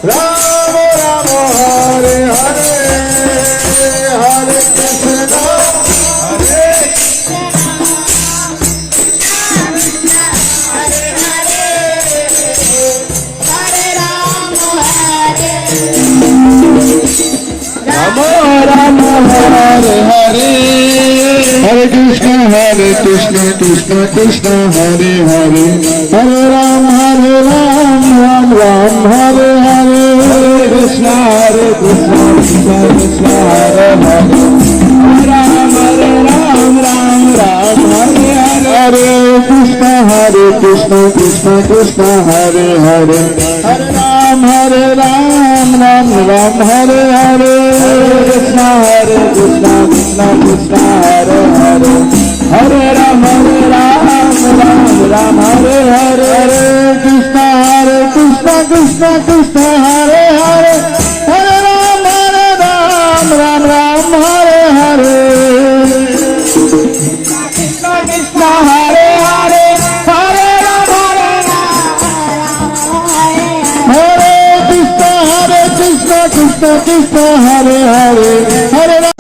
Rama Rama Hare Hare, Hare Krishna, Hare Rama Rama Hare Hare, Hare Krishna Krishna Krishna Hare Hare, Hare Ram Ram Ram Hare Hare, Hare Krishna Krishna Krishna Hare Hare, Hare Ram Ram Ram Hare Hare, Hare Krishna Krishna Krishna Hare Hare, Hare Ram Ram Ram Hare Hare, Hare Krishna Krishna Krishna Hare Hare, Hare Ram Ram Ram Hare Hare, Hare Krishna Krishna Krishna Hare Hare, Hare Ram Ram Hare Hare, Krishna Krishna Hare Hare, Hare Ram Hare Krishna Krishna Krishna Hare Hare, Hare Ram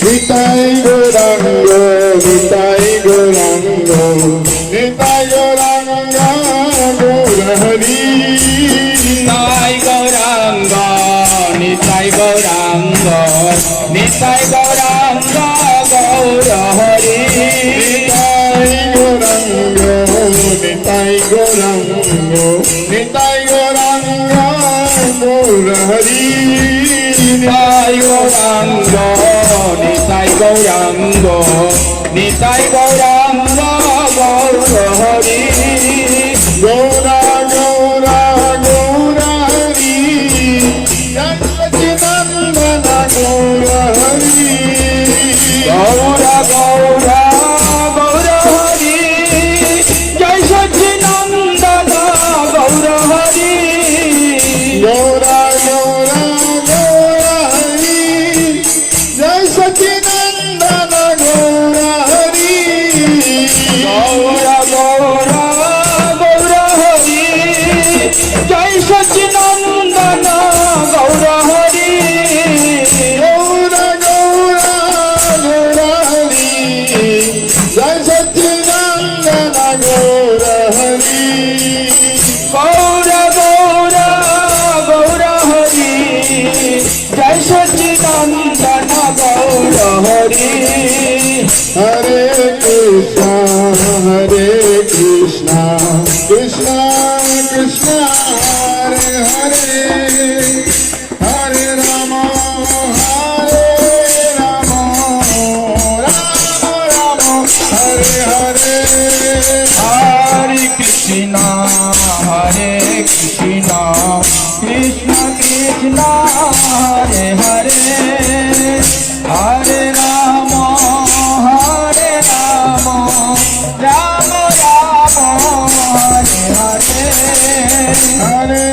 Nitai Gauranga, Nitai Gauranga, Nitai Gauranga, Gaurahari. Nitai Gauranga, Nitai Gauranga, Nitai Gauranga, Gaurahari. Nitai Gauranga, Nitai Gauranga, Gaurahari. Nitai Gauranga, Nitai Gauranga, Nitai Gauranga, Gaurahari. Gaura Gaura Gaurahari, Sachidanandana Gaurahari. Gaura Gaura Gaurahari, Jai Sachidanandana Gaurahari. Gaura Gaura Gaurahari, Jai Sachidanandana Gaurahari. Gaura Gaura Gaurahari, Jai Sachidanandana Gaurahari. Gaura Gaura Gaurahari, Jai Sachidanandana Gaurahari. Gaura Gaura Gaurahari, Jai Sachidanandana Gaurahari. Hare Krishna, Krishna Krishna Hare Hare, Hare Rama, Rama Rama, Hare Hare. Hare Krishna, Krishna Krishna Hare Hare, Hare Rama, Rama Rama, Hare Hare. Hare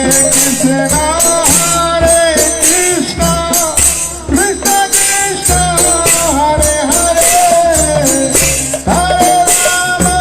Krishna, Krishna Krishna Hare Hare, Hare Rama,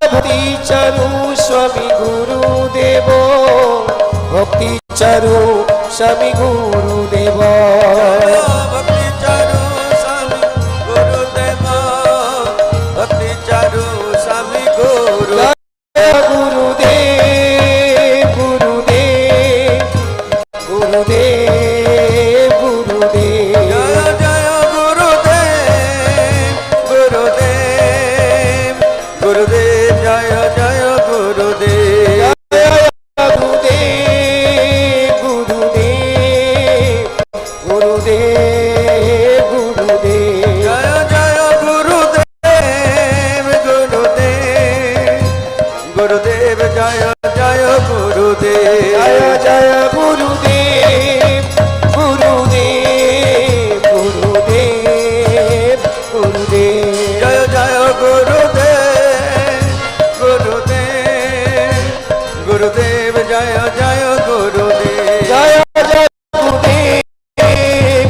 भक्ति चारु स्वामी गुरुदेव, भक्ति चारु स्वामी गुरुदेव, भक्ति चारु स्वामी गुरुदेव, গুরুদেব জয় জয় গুরুদেব জয় জয় গুরুদেব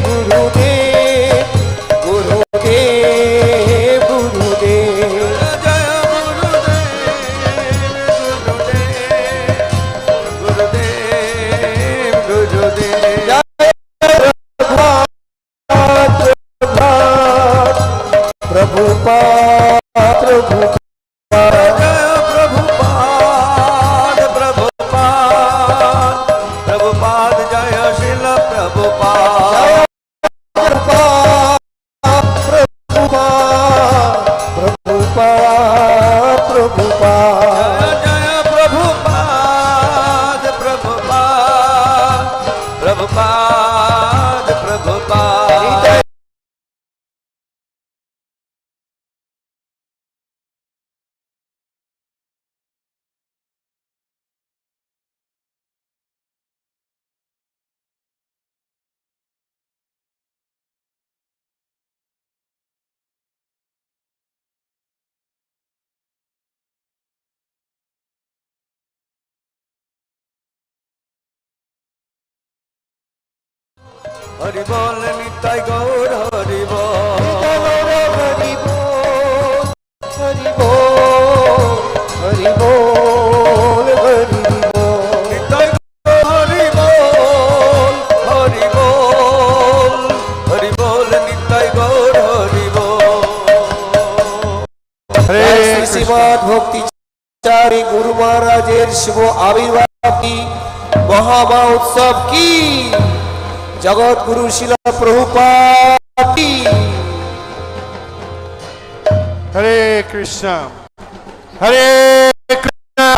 গুরুদেব গুরুদেব গুরুদেব জয় গুরুদেব গুরুদেব গুরুদেব प्रभुपाद प्रभुपाद प्रभुपाद प्रभुपाद प्रभुपाद जय श्रील प्रभुपाद प्रभुपाद प्रभुपाद जय प्रभुपाद प्रभुपाद प्रभुपाद प्रभुपाद हरि बोल निताय गौर हरि बोल हरि बोल हरि बोल हरि बोल हरि बोल निताय हरि बोल हरि बोल हरि बोल निताय गौर हरि बोल श्रीमद् भक्ति चारू गुरु महाराजेर शुभ आविर्भाव की महामहोत्सव की जगत गुरु शिला प्रभुपाद की हरे कृष्णा हरे कृष्णा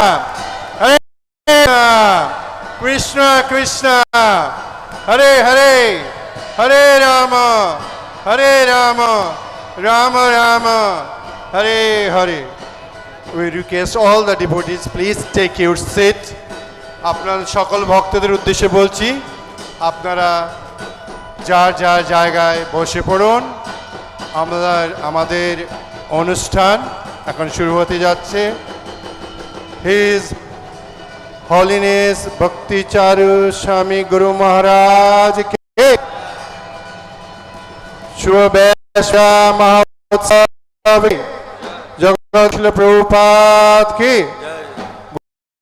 हरे Krishna Krishna Hare Hare Hare Ram Ram Ram Hare Hare We request all the devotees, please take your seat. আপনার সকল ভক্তদের উদ্দেশ্যে বলছি, আপনারা যার যার জায়গায় বসে পড়ুন। আমাদের অনুষ্ঠান এখন শুরু হতে যাচ্ছে। His Holiness Bhakti Charu Swami Guru Maharaj ke Vyasa Mahotsava जगत प्रभुपाद की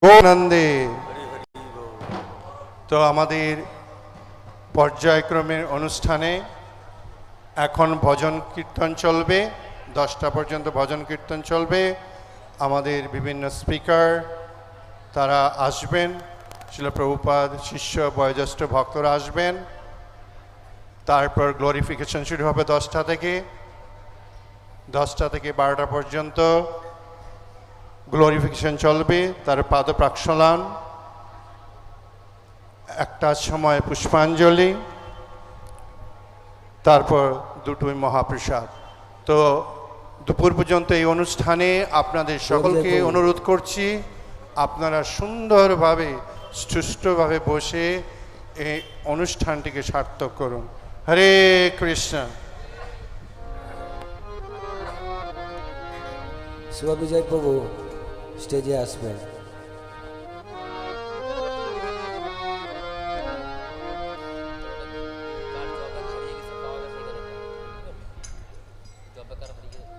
गोनंदे। तो আমাদের পর্যায়ক্রমের অনুষ্ঠানে এখন ভজন কীর্তন চলবে, 10টা পর্যন্ত ভজন কীর্তন চলবে। আমাদের বিভিন্ন স্পিকার তারা আসবেন, শিল প্রভুপাদ শিষ্য বয়োজ্যেষ্ঠ ভক্তরা আসবেন। তারপর গ্লোরিফিকেশন শুরু হবে 10টা থেকে 12টা পর্যন্ত গ্লোরিফিকেশন চলবে। তার পাদ প্রাক্ষালন, 1টার সময় পুষ্পাঞ্জলি, তারপর দুটোই মহাপ্রসাদ। তো দুপুর পর্যন্ত এই অনুষ্ঠানে আপনাদের সকলকে অনুরোধ করছি, আপনারা সুন্দরভাবে সুষ্ঠুভাবে বসে এই অনুষ্ঠানটিকে সার্থক করুন। হরে কৃষ্ণ। শিব বিজয় প্রভু স্টেজে আসবেন।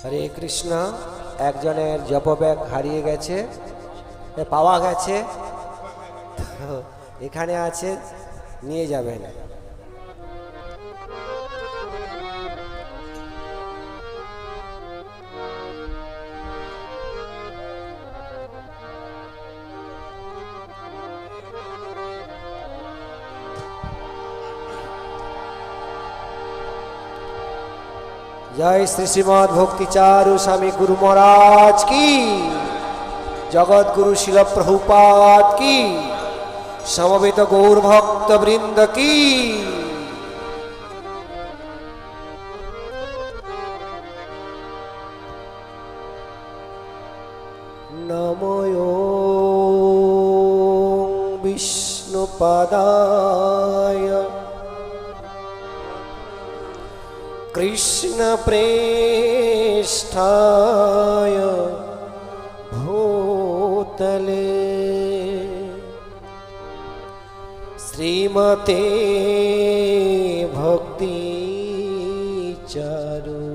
হরে কৃষ্ণ। একজনের জপ ব্যাগ হারিয়ে গেছে, পাওয়া গেছে, এখানে আছে, নিয়ে যাবেন। जय श्री श्रीमद् भक्ति चारु स्वामी गुरु महाराज की, जगत गुरु शिल प्रभुपाद की, समवेत गौर भक्त वृंद की। नमो विष्णुपदाय कृष्ण प्रेष्ठाय भूतले श्रीमते भक्ति चारु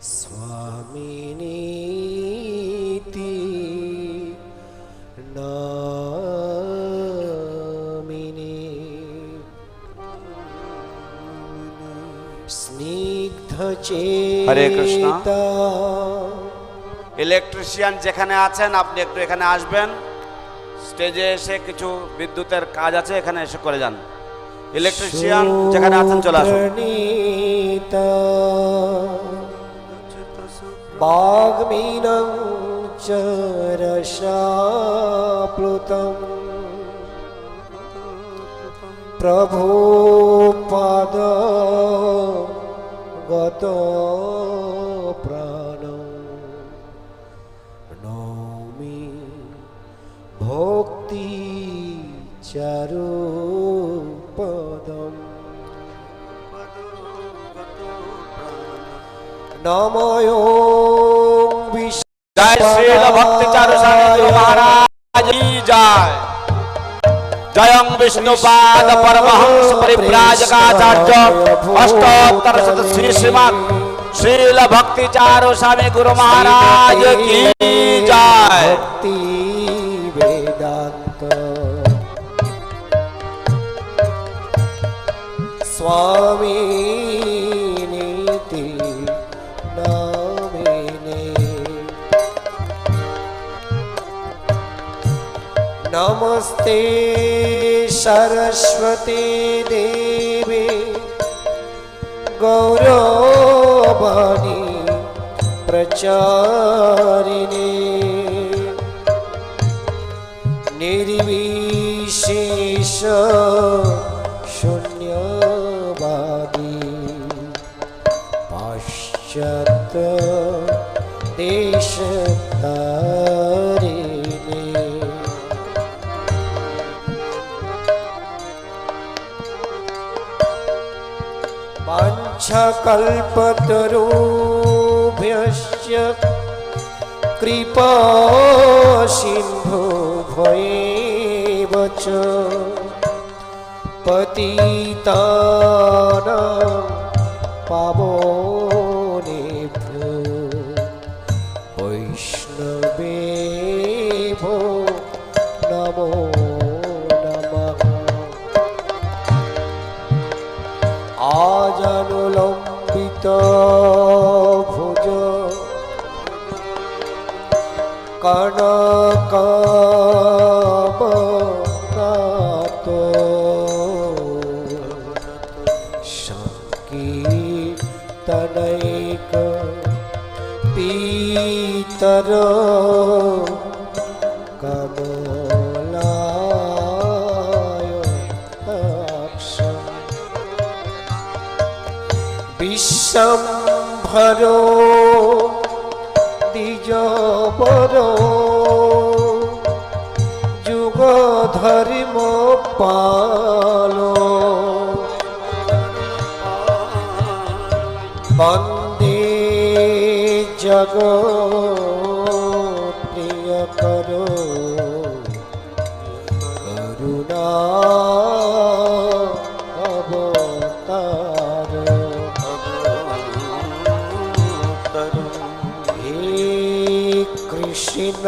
स्वामी नीति नामिने स्निग्ध हरे कृष्णा। चेता ইলেকট্রিশিয়ান যেখানে আছেন আপনি একটু এখানে আসবেন, স্টেজে এসে কিছু বিদ্যুতের কাজ আছে, এখানে এসে করে যান। ইলেকট্রিশিয়ান যেখানে আছেন চলে আসুন। বাগ্মীনং চ রসাপ্লুতং প্রভু পদ গত প্রাণং নৌমি ভক্তি চারু পদম নময় জয় শ্রী ভক্তি চারু স্বামী মহারাজ কি জয়। জয়ং বিষ্ণুপাদ পরমহংস পরিব্রাজকাচার্য অষ্টোত্তর শত শ্রী শ্রীমৎ শ্রীল ভক্তি চারু স্বামী গুরু মহারাজ কি জয়। ভক্তি বেদান্ত स्वामी नीति नामिने नमस्ते सरस्वती देवी गौरवाणी प्रचारिणे निर्विशेष शून्यवादी पाश्चात देश तारिणे वाञ्छाकल्पतरुभ्यश्च कृपा सिन्धु भवेव च पतितानां पावनेभ्यो वैष्णवेभ्यो नमो नमः। आजानुलम्बित भुज कनकावतातो संकीर्तनैक पीतर कमलायताक्षं विश्वम्भरो द्विजवरो जुगधर्म पालो वन्दे जगत्प्रियकरो करुणा अवतारो हे कृष्ण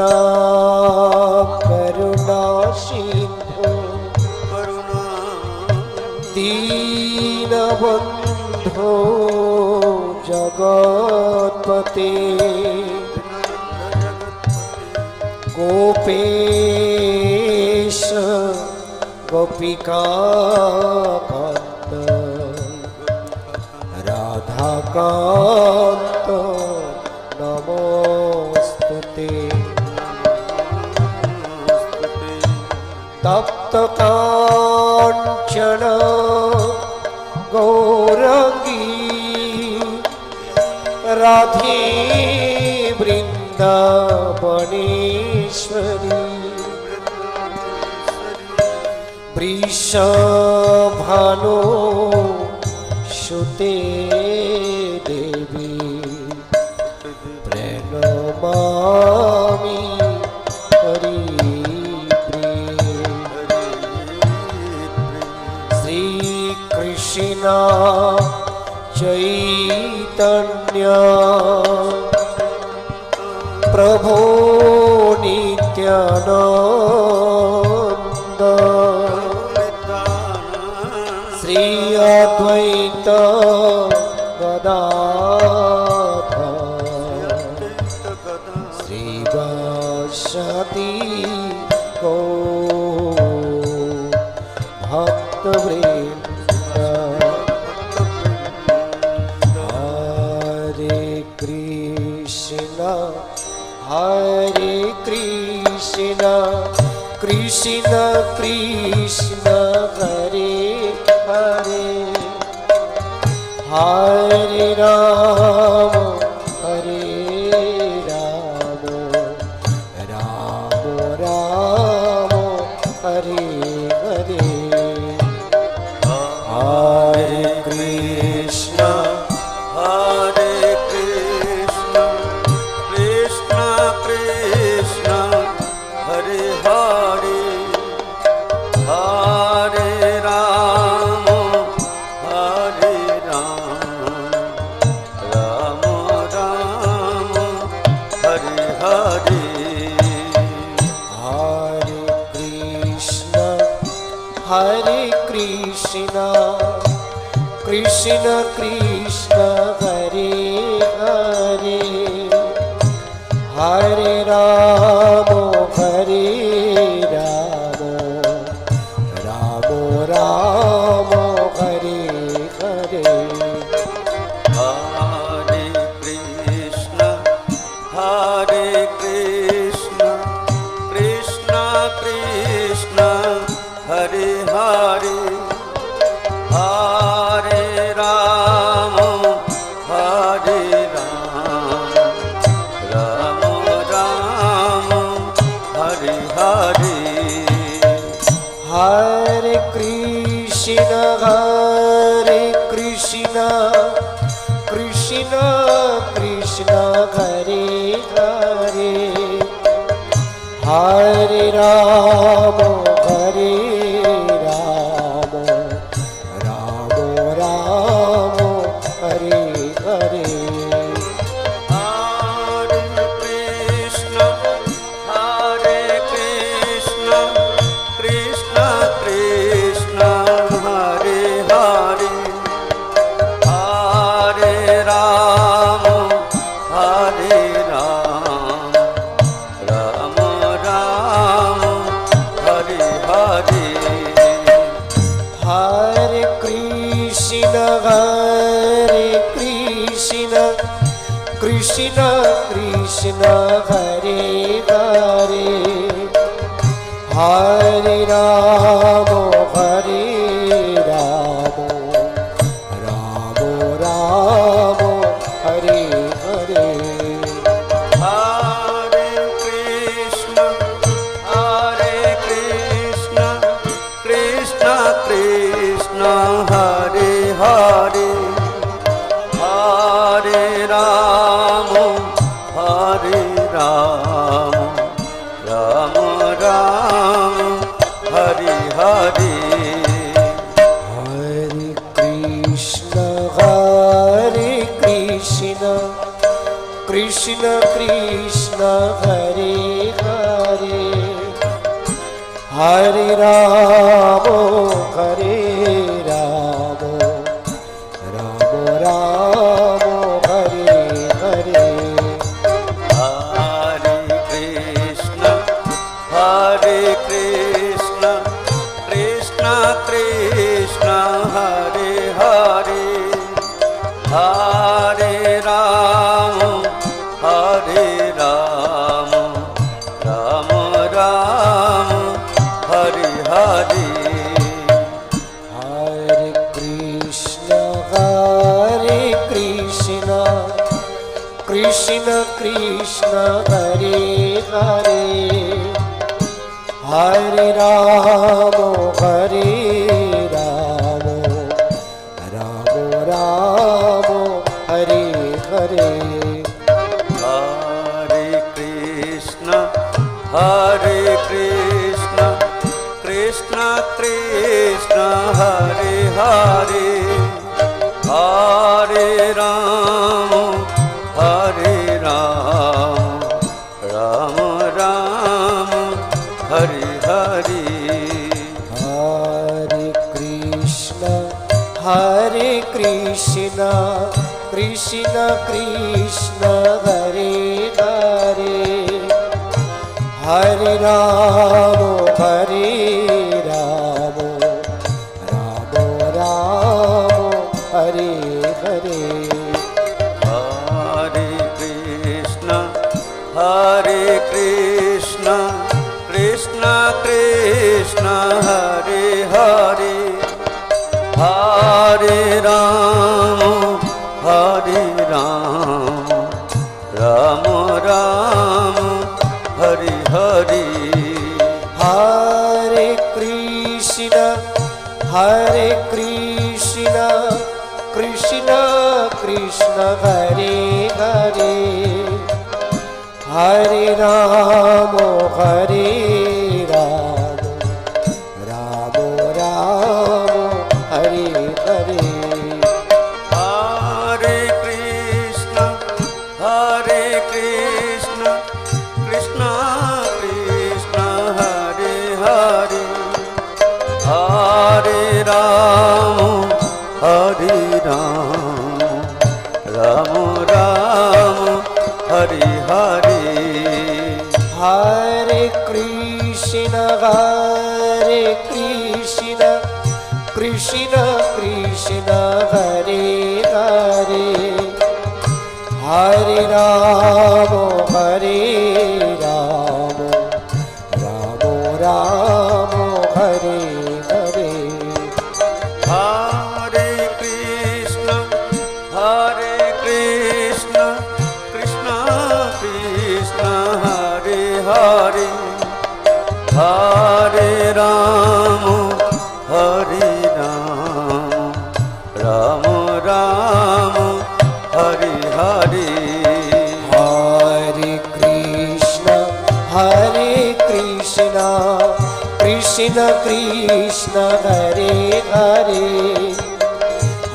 करुणा सिन्धु दीनबन्धो जगत्पते गोपेश गोपिकाकान्त राधाकान्त नमोस्तुते तप्तकाञ्चन गौरंगी राधे वृंदावनेश्वरी वृषभानो सुते देवी प्रणमामि हरिप्रिये। Krishna Chaitanya Prabhu Nityananda Sri Advaita Gadadhar Sri Vasati Gaur Bhakta Vrinda Hare Krishna Hare Krishna Krishna Krishna Hare Hare Hare Rama Hare Rama Rama Rama Hare Hare Hare Krishna Hare Krishna, Krishna Krishna, Hare Hare, Hare Rama, Hare Rama, Rama Rama, Hare Hare. Hare Krishna Hare Krishna Krishna Krishna Hare Hare Hare Rama Hare Rama Rama Rama Hare Hare Hare Krishna, Hare Krishna, Krishna Krishna, Hare Hare, Hare Rama, Hare Rama, Rama Rama, Hare Hare. Hare Krishna Hare Krishna Krishna Krishna Hare Hare Hare Rama Hare Rama Rama Rama Hare Hare Hare Krishna, Hare Krishna, Krishna Krishna, Hare Hare, Hare Rama, Hare Rama, Rama Rama, Hare Hare. Hare Krishna Hare Krishna Krishna Krishna Hare Hare Hare Rama Hare Rama Rama Rama Hare Hare Hare Krishna, Hare Krishna, Krishna Krishna, Hare Hare, Hare Rama, Hare Rama, Rama Rama, Hare Hare. Hare Krishna Hare Krishna Krishna Krishna Hare Hare Hare Rama Hare Rama Rama Rama Hare Hare Hare Krishna, Hare Krishna, Krishna Krishna, Hare Hare, Hare Rama, Hare Rama, Rama Rama, Hare Hare. Hare Krishna Hare Krishna Krishna Krishna Hare Hare Hare Rama Hare Rama Rama Rama Hare Hare Hare Krishna, Hare Krishna, Krishna Krishna, Hare Hare, Hare Rama, Hare Rama, Rama Rama, Hare Hare. Hare Krishna, Hare Krishna, Krishna Krishna, Hare Hare, Hare Rama, Hare Rama, Rama Rama, Hare Hare. Hare Krishna, Hare Krishna, Krishna Krishna, Hare Hare, Hare Rama, Hare Rama, Rama Rama, Hare Hare. Hare Krishna, Hare Krishna, Krishna Krishna, Hare Hare, Hare Rama, Hare Rama, Rama Rama, Hare Hare. Hare Krishna, Hare Krishna, Krishna Krishna, Hare Hare, Hare Rama, Hare Rama, Rama Rama, Hare Hare. Hare Krishna, Hare Krishna, Krishna Krishna, Hare Hare, Hare Rama, Hare Rama, Rama Rama, Hare Hare. Hare Krishna, Hare Krishna, Krishna Krishna, Hare Hare, Hare Rama, Hare Rama, Rama Rama, Hare Hare. Hare Krishna, Hare Krishna, Krishna Krishna, Hare Hare,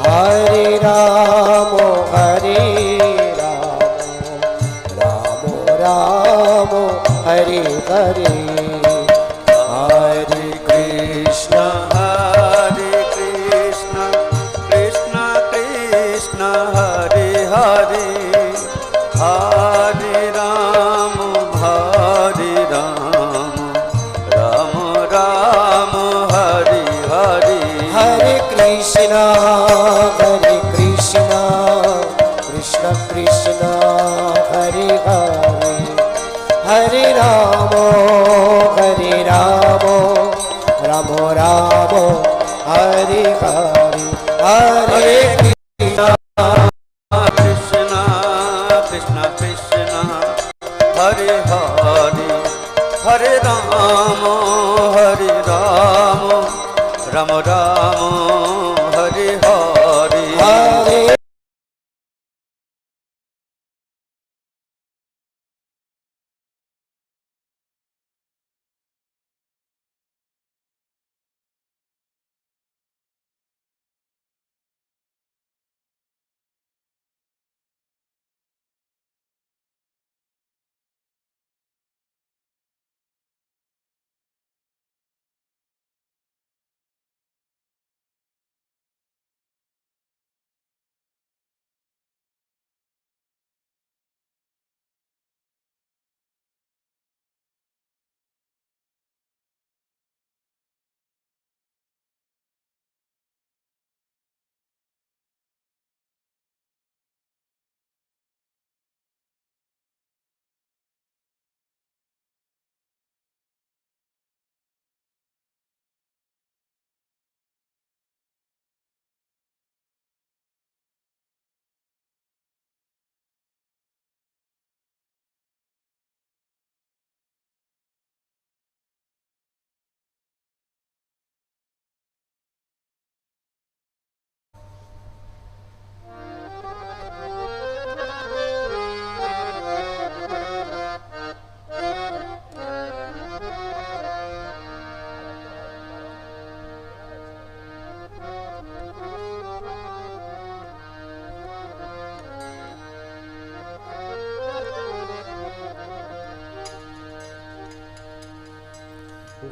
Hare Rama, Hare Rama, Rama Rama, Hare Hare. Hare Krishna, Hare Krishna, Krishna Krishna, Hare Hare, Hare Rama, Hare Rama, Rama Rama, Hare Hare. Hare Krishna, Hare Krishna, Krishna Krishna, Hare Hare, Hare Rama, Hare Rama, Rama Rama, Hare Hare, Hare Krishna. Krishna, Krishna Krishna, Hare Hare, Hare Rama, Hare Rama, Rama Rama, Hare Hare. Hare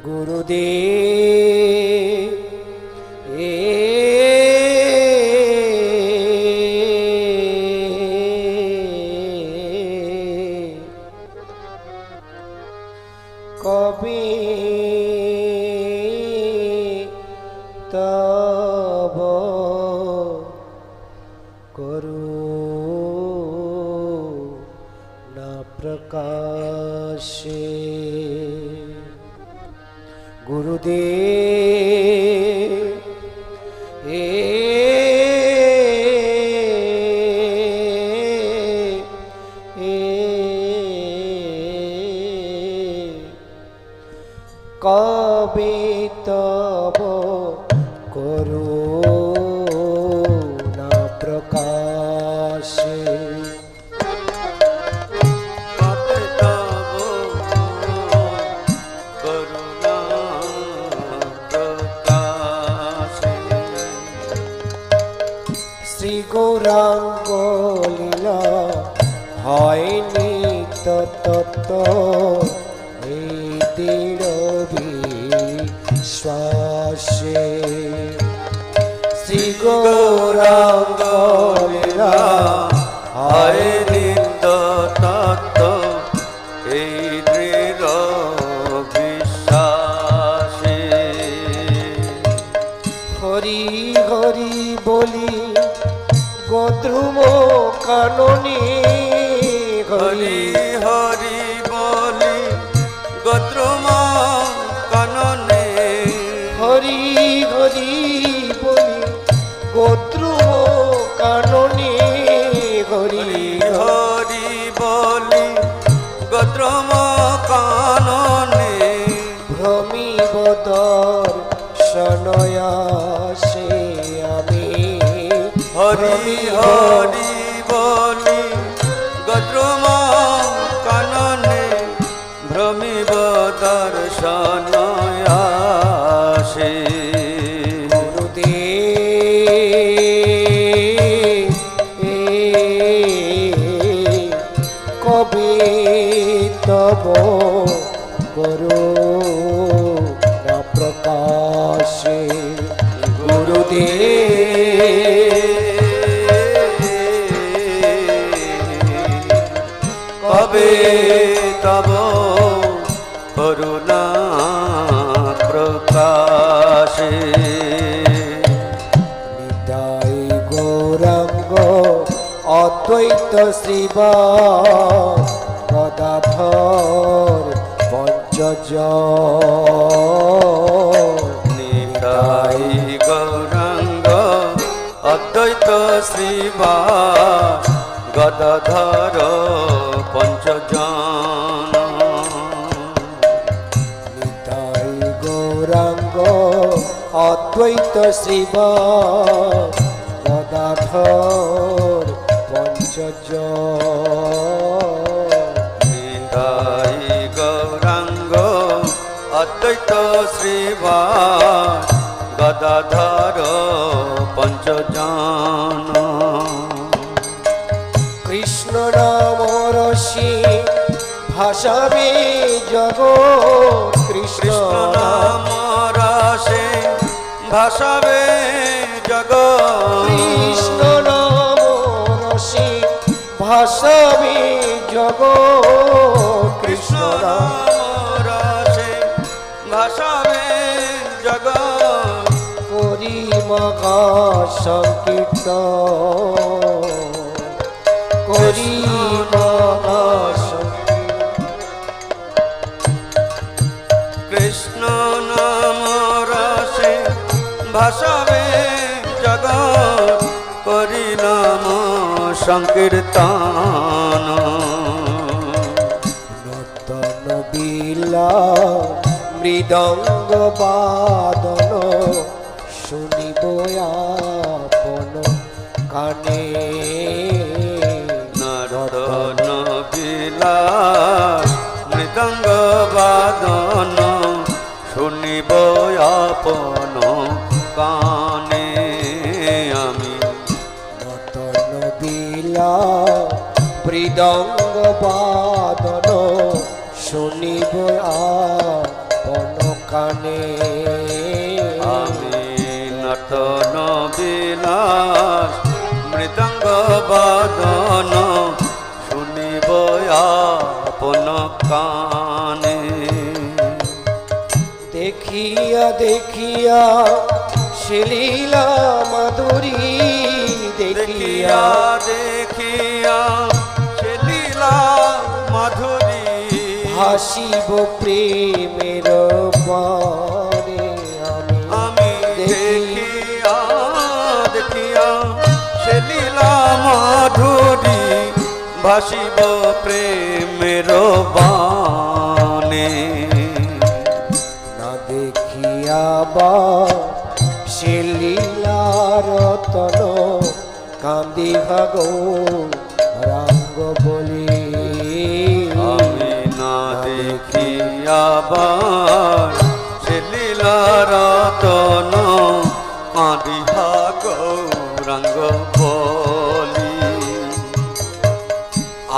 গুরুদেব কবে তব করুণা প্রকাশে গুরুদেব কবে তব করুণা প্রকাশে কবে তব করুণা প্রকাশে শ্রী গৌরাঙ্গ লীলা হয়নি তত্ত্ব এই দৃঢ় বিশ্বাসে শ্রী গৌরাঙ্গ লীলা হয় নিত্য তত্ত্ব এই দৃঢ় বিশ্বাসে হরি হরি বলি গোদ্রুম কাননে হরি হরি বলি গোত্রম কাননে হরি হরি বলি গোদ্রুম কাননে হরি হরি বলি গোত্রম কাননে ভ্রমিবদর সনয়াসে আমি হরি হরি বলি গোত্রম কাননে ভ্রমিব দর্শন আসে কবে তব করুণা প্রকাশে কবে তব করুণা প্রকাশে নিতাই গৌরাঙ্গ অদ্বৈত শিব গদাধর পঞ্চজ নিতাই গৌরাঙ্গ অদ্বৈত শ্রীবা গদাধর পঞ্চজন নিতাই গৌরাঙ্গ অদ্বৈত শিব গদাধর পঞ্চজ নিতাই গৌরাঙ্গ অদ্বৈত শ্রীবা গদাধর পঞ্চজন কৃষ্ণ নাম রসি ভাসাবে জগৎ কৃষ্ণ কৃষ্ণ নাম রাসে ভাসাবে জগৎ কৃষ্ণ নাম রসি ভাসাবে জগৎ কৃষ্ণ নাম রাসে ভাসাবে জগৎ করি মহা সংকীর্তন করি মহা কৃষ্ণ নাম রাসে ভাসাবে জগৎ করি নাম সংকীর্তন নূতন বিলা মৃদঙ্গ বাদন শুনিব আপন কানে নর্তন বিলাস মৃদঙ্গ বাদন শুনিব আপন কানে আমি নূতন বিলা মৃদঙ্গ বাদন শুনিব আপন কানে আমি নটন বিলাস মৃদঙ্গ বাদন শুনিব আপন কানে দেখিয়া দেখিয়া সে লীলা মাধুরী দেখিয়া দেখিয়া সে লীলা মাধুরী ভাসিব প্রেমের বাণে আমি দেখিয়া দেখিয়া সে লীলা মাধুরী ভাসিব প্রেমের বাণে না দেখিয়া বা সে লীলা রতন কান্দিহা গো রাঙ্গ বলি আমি না দেখিয়া সে লীলা রতন কাঁদিহা গৌরাঙ্গ বলি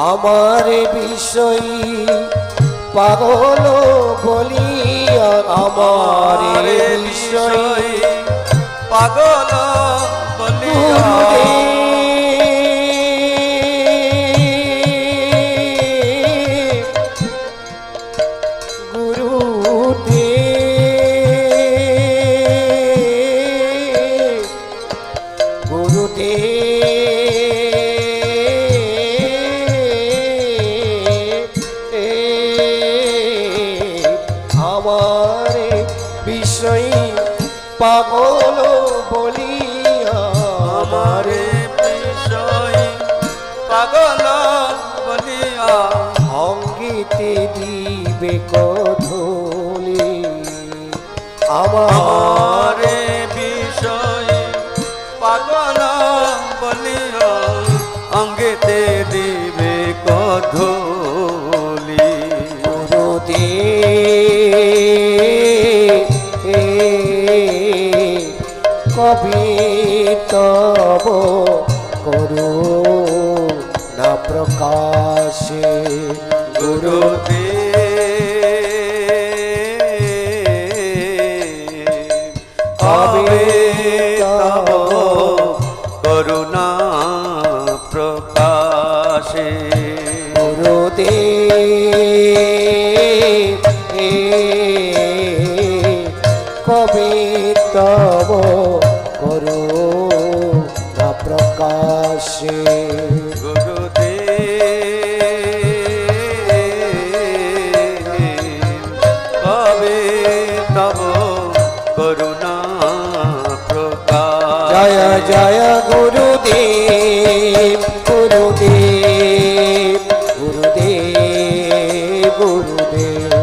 আমার বিষয় পাগল বলিয়া আমার বিষয় পাগল বলিয়া পাগল বলিয়া আমার বিষয় পাগল বলিয়া অঙ্গিতে দিবে কধলি আমার বিষয় পাগল বলিয়া অঙ্গেতে দিবে কধলি কবি তব করু না প্রকাশে গুরুদেব কবে তব করুণা প্রকাশে গুরুদেব কবে তব করু না প্রকাশে গুরুদেব কবে তব করুণা প্রকাশ জয় জয় গুরুদেব গুরুদেব গুরুদেব গুরুদেব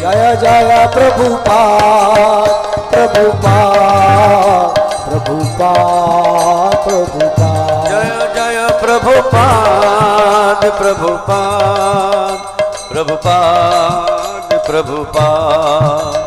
जय जय प्रभुपाद प्रभुपाद प्रभुपाद प्रभुपाद जय जय प्रभुपाद प्रभुपाद प्रभुपाद प्रभुपाद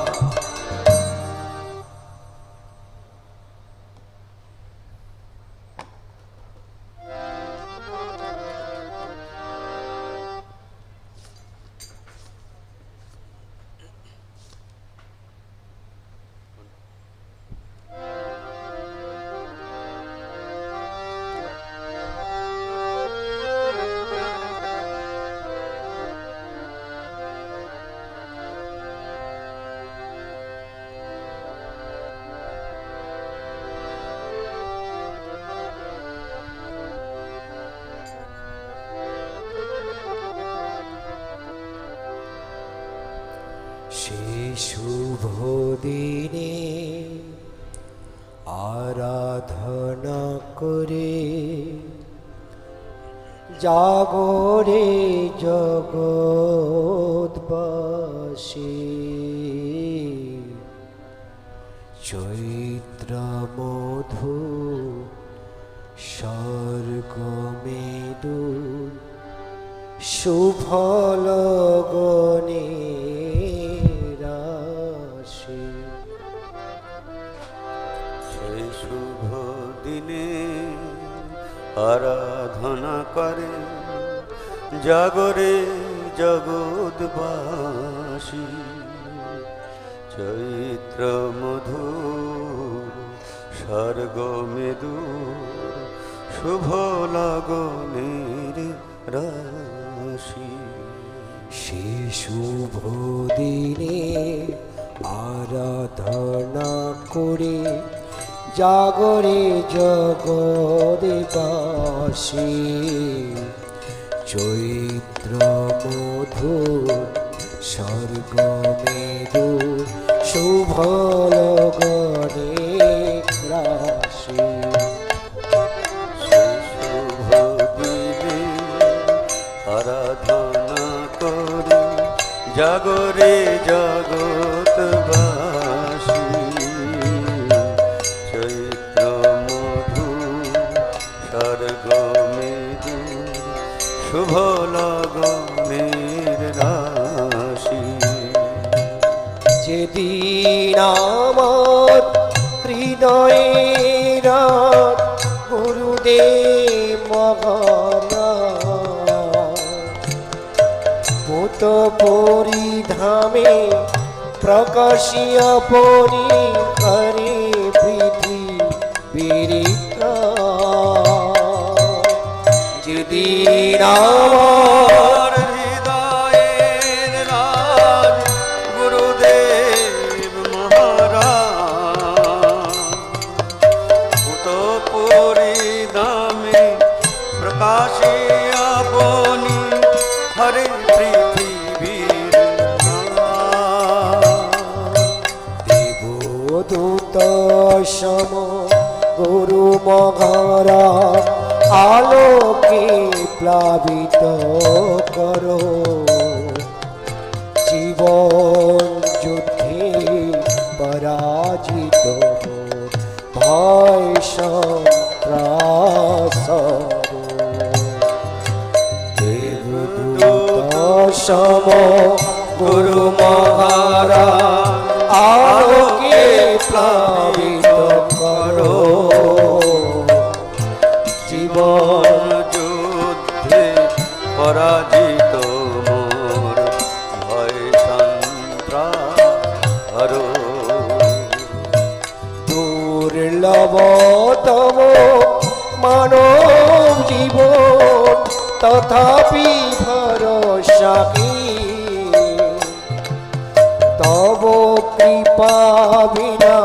शुभ दिने आराधना करे जागरे जगतबासी चैत्र मधु स्वर्ग मेदु सुफल गणे शुभ दिने आराधना আরাধনা করে জাগরে জগৎবাসী। চৈত্র মধুর স্বর্গ মেদুর শুভ লগনের রাশি। সে শুভ দিনে আরাধনা করে জাগরে জগৎবাসী। চৈত্র মধুর স্বর্গ মেদুর শুভ লগনের রাশি। শুভ দিনে আরাধনা করে জাগরে জগৎবাসী। চৈত্র মধু স্বর্গ মেদু শুভ লগনের রাশি। যেদিন আমার হৃদয়ের গুরুদেব মহারাজ ভূত পরিধামে প্রকাশিয়া পরি করে পৃথিবীর যেদিন আমার হৃদয়ের রাজ গুরুদেব মহারাজ ভূত পরিধামে প্রকাশিয়া বনি হরে পৃথিবীর দেবদূত সম গুরু মহারাজ আলোকে প্লাবিত করো। জীবন যুদ্ধে পরাজিত ভয় সন্ত্রাস। দেবদূত সম গুরু মহারাজ আলোকে প্লাবিত করো। জীবন যুদ্ধে পরাজিত মোর ভয় সন্ত্রাস হরো। দুর্লভতম মানব জীবন তথাপি ভরসা কি তব কৃপা বিনা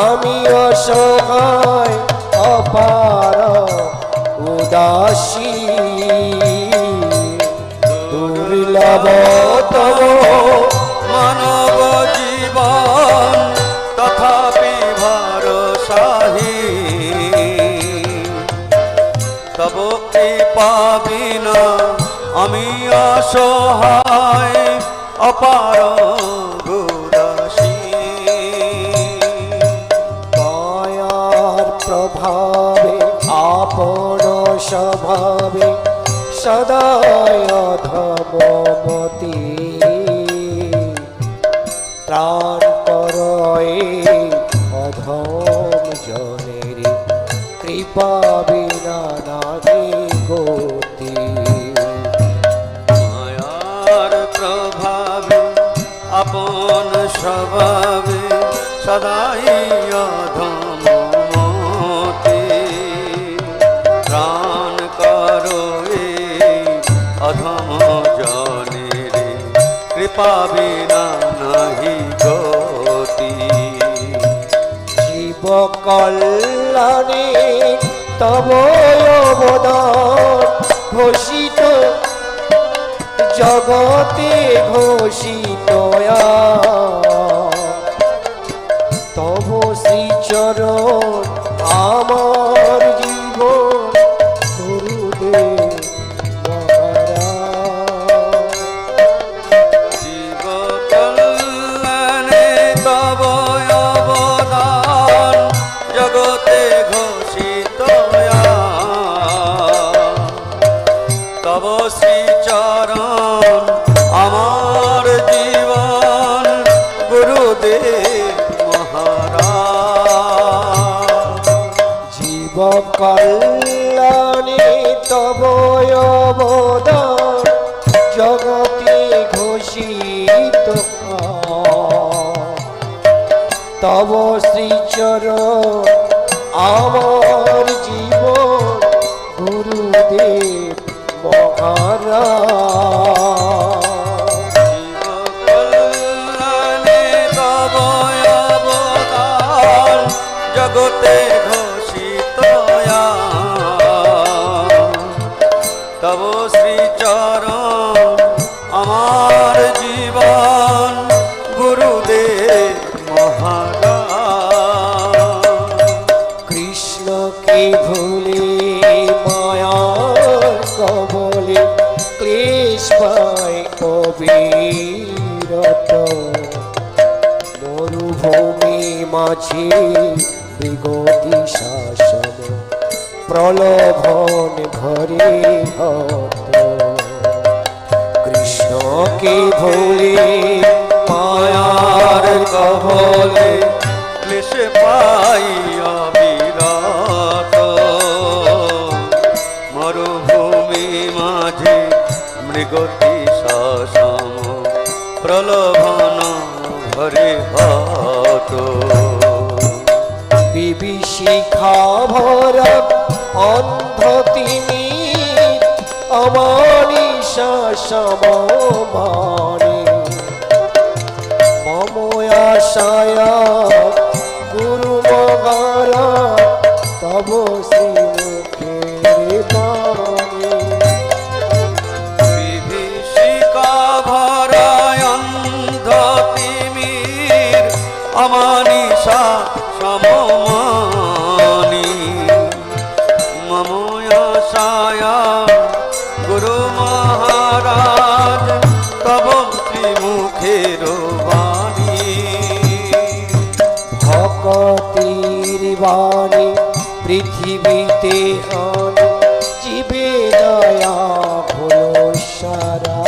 আমি অসহায় অপার উদাসী। দুর্লভতম মানব জীবন তথাপি ভরসাহীন তব কৃপা বিনা আমি অসহায় অপার উদাসী। দয়ার প্রভাবে আপন স্বভাবে সদায় অধমমতি ত্রাণ করয়ে অধম জনের কৃপা বিনা নাহি গতি। মায়ার প্রভাবে আপন স্বভাবে সদাই অধমমতি ত্রাণ করো অধম জনের কৃপা বিনা নাহি গতি। জীব কল্যাণে তব অবদান ঘোষিত জগতে ঘোষিত তব শ্রীচরণ আমার জীবন গুরুদেব মহারাজ। জীব কল্যাণে তব অবদান জগতে ঘোষিত তব শ্রীচরণ আমার জীবন গুরুদেব মহারাজ। জীব কল্যাণে তব অবদান জগতে ঘোষিত তব শ্রীচরণ আমার জীবন গুরুদেব মহারাজ জগতে ঘোষিত তব শ্রীচরণ আমার জীবন গুরুদেব মহারাজ কৃষ্ণকে ভুলে মায়ার কবলে ক্লেশ পায় অবিরত মরুভূমি মাঝে বিগতি শাসন প্রলোভন ঘরে হত কৃষ্ণকে ভুলে মায়ার কবলে ক্লেশ পাই অবিরত মরুভূমি মাঝে মৃগতি শাসন প্রলোভন ভরে হত বিভীষিকা ভরা অন্ধ তিনি অমানিসা সমমানে মম আশায়া গুরু মগারা তব শ্রীমুখের বাণী বিভীষিকা ভরা অন্ধ তিমির অমানিসা সমমানি মম আশায়া গুরু মহারাজ তব শ্রীমুখের বাণী ভকতির বাণী পৃথিবীতে আনি জীবে দয়া হলো সারা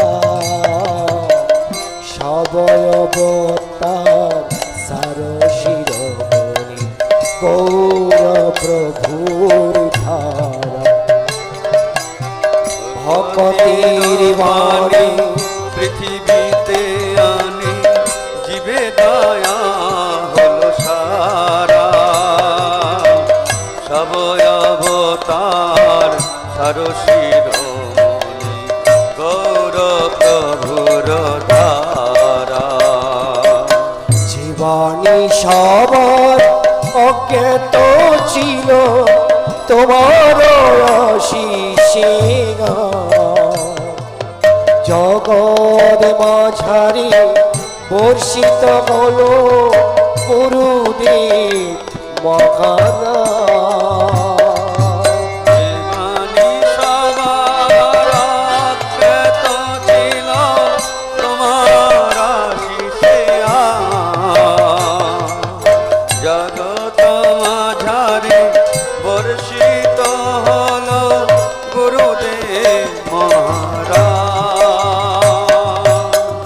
সবয়বতার সার শিরোমণি গৌর প্রভুর ধারা ভকতির বাণী পৃথিবীতে আনি জীবে দয়া হলো সারা সবয়বতার সরশিরোমণি গৌর প্রভুর ধারা জীবাণী সবার অজ্ঞাত ছিল তোমার আশিসে জগৎ মাঝারি বর্ষিত হলো গুরুদেব মহারাজ জীবনী সবার অজ্ঞাত ছিল তোমার আশিসে জগৎ মাঝারি বর্ষিত হল গুরুদেব মহারাজ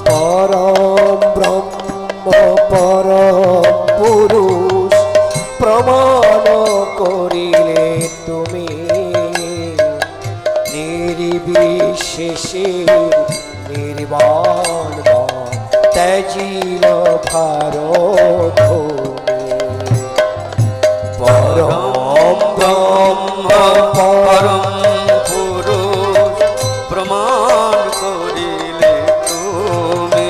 পরম ব্রহ্ম পরম পুরুষ প্রমাণ করিলে তুমি নির্বিশেষে নির্বাণ ত্যাজিল ভারত পরম ব্রহ্ম পরম পুরুষ প্রমাণ করিলে তুমি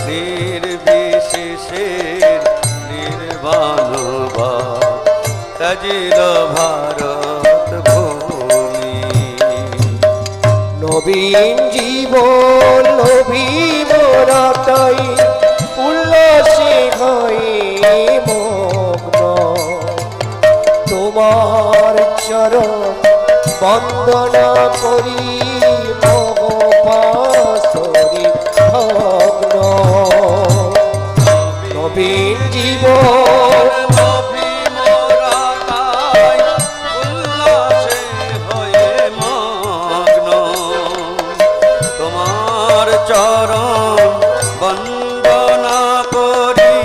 নির্বিশেষে নির্বাণ ত্যাজিল ভারত ভূমি নবীন জীবন নবীন রাতাই উল্লাসে হয়ে মগ্ন তোমার চরণ বন্দনা করি মহোপাসরি ভগ্ন নবীন জীবন উল্লাসে হয়ে মগ্ন তোমার চরণ বন্দনা করি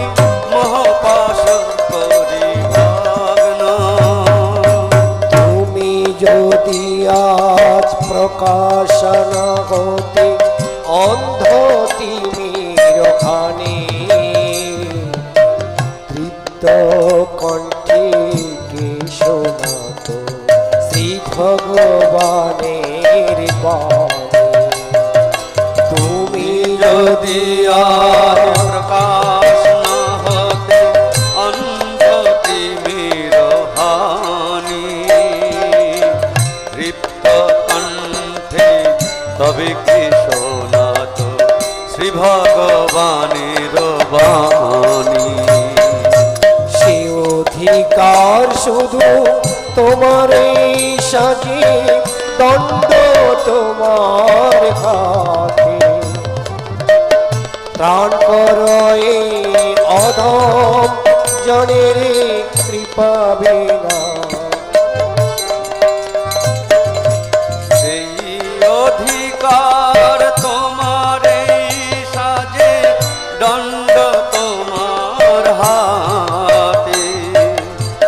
মহোপাস করি ভগ্ন তুমি যদি আজ প্রকাশন হতে অন্ধ তিমির খানে তৃপ্ত কণ্ঠে কে শোনাত শ্রী ভগবানের বাণী। তুমি যদি আর প্রকাশ না হতে অন্ধ তিমির হানি তৃপ্ত কণ্ঠে তবে কি শোনাত শ্রী ভগবানের বাণী। সে অধিকার শুধু তোমার সাজে দণ্ড তোমার হাতে ত্রাণ করো এই অধম জনের কৃপা বিনা। সেই অধিকার তোমার সাজে দণ্ড তোমার হাতে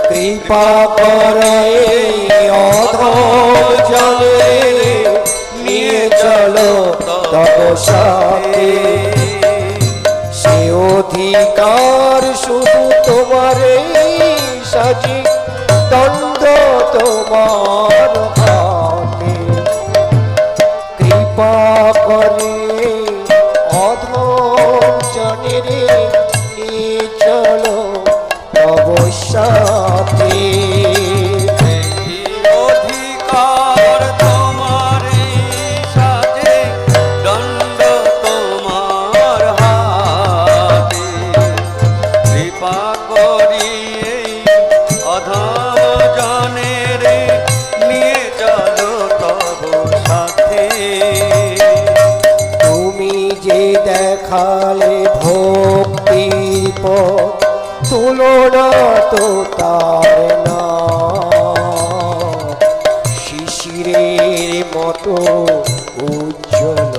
কৃপা করে অধম জলে নিয়ে চলো তব সাথে। সে অধিকার শুধু তোমার সাজি দণ্ড তোমার হাতে কৃপা করে অধম জনের নিয়ে চলো তব সাথে। অধিকার তোমার সাজে দণ্ড তোমার হাতে কৃপা করি অধম জনের নিয়ে চলো তব সাথে। তুমি যে দেখালে ভক্তির পথ তুলনা তো তার না শিশিরের মতো উজ্জ্বল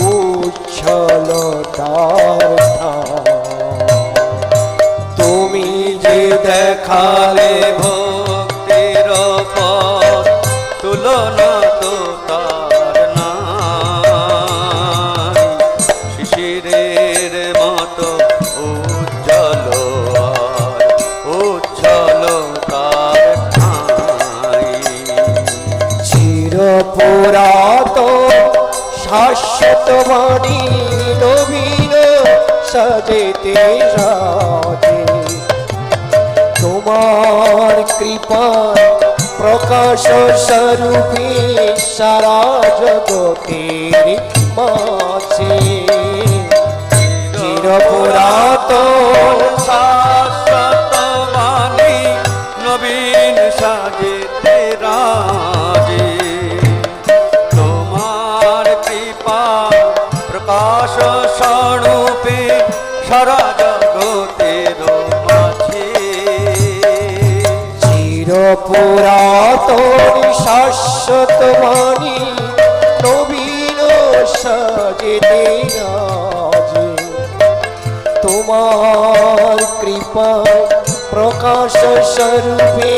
উচ্ছল তার তুমি যে দেখালে ভক্তির পথ তুলনা তো তার নাই শিশিরের মতো উজ্জ্বল উচ্ছল তার ঠাই। চিরপুরাতন শাশ্বত বাণী নবীন সাজেতে সাজে তোমার কৃপা প্রকাশ স্বরূপে সারা জগতের মাঝে চিরপুরাতন শাশ্বত বাণী নবীন সাজেতে রাজে তোমার কৃপা প্রকাশ স্বরূপে সারা জগতের মাঝে চিরপুরাতন শাশ্বত বাণী নবীন সাজেতে রাজে তোমার কৃপা প্রকাশ স্বরূপে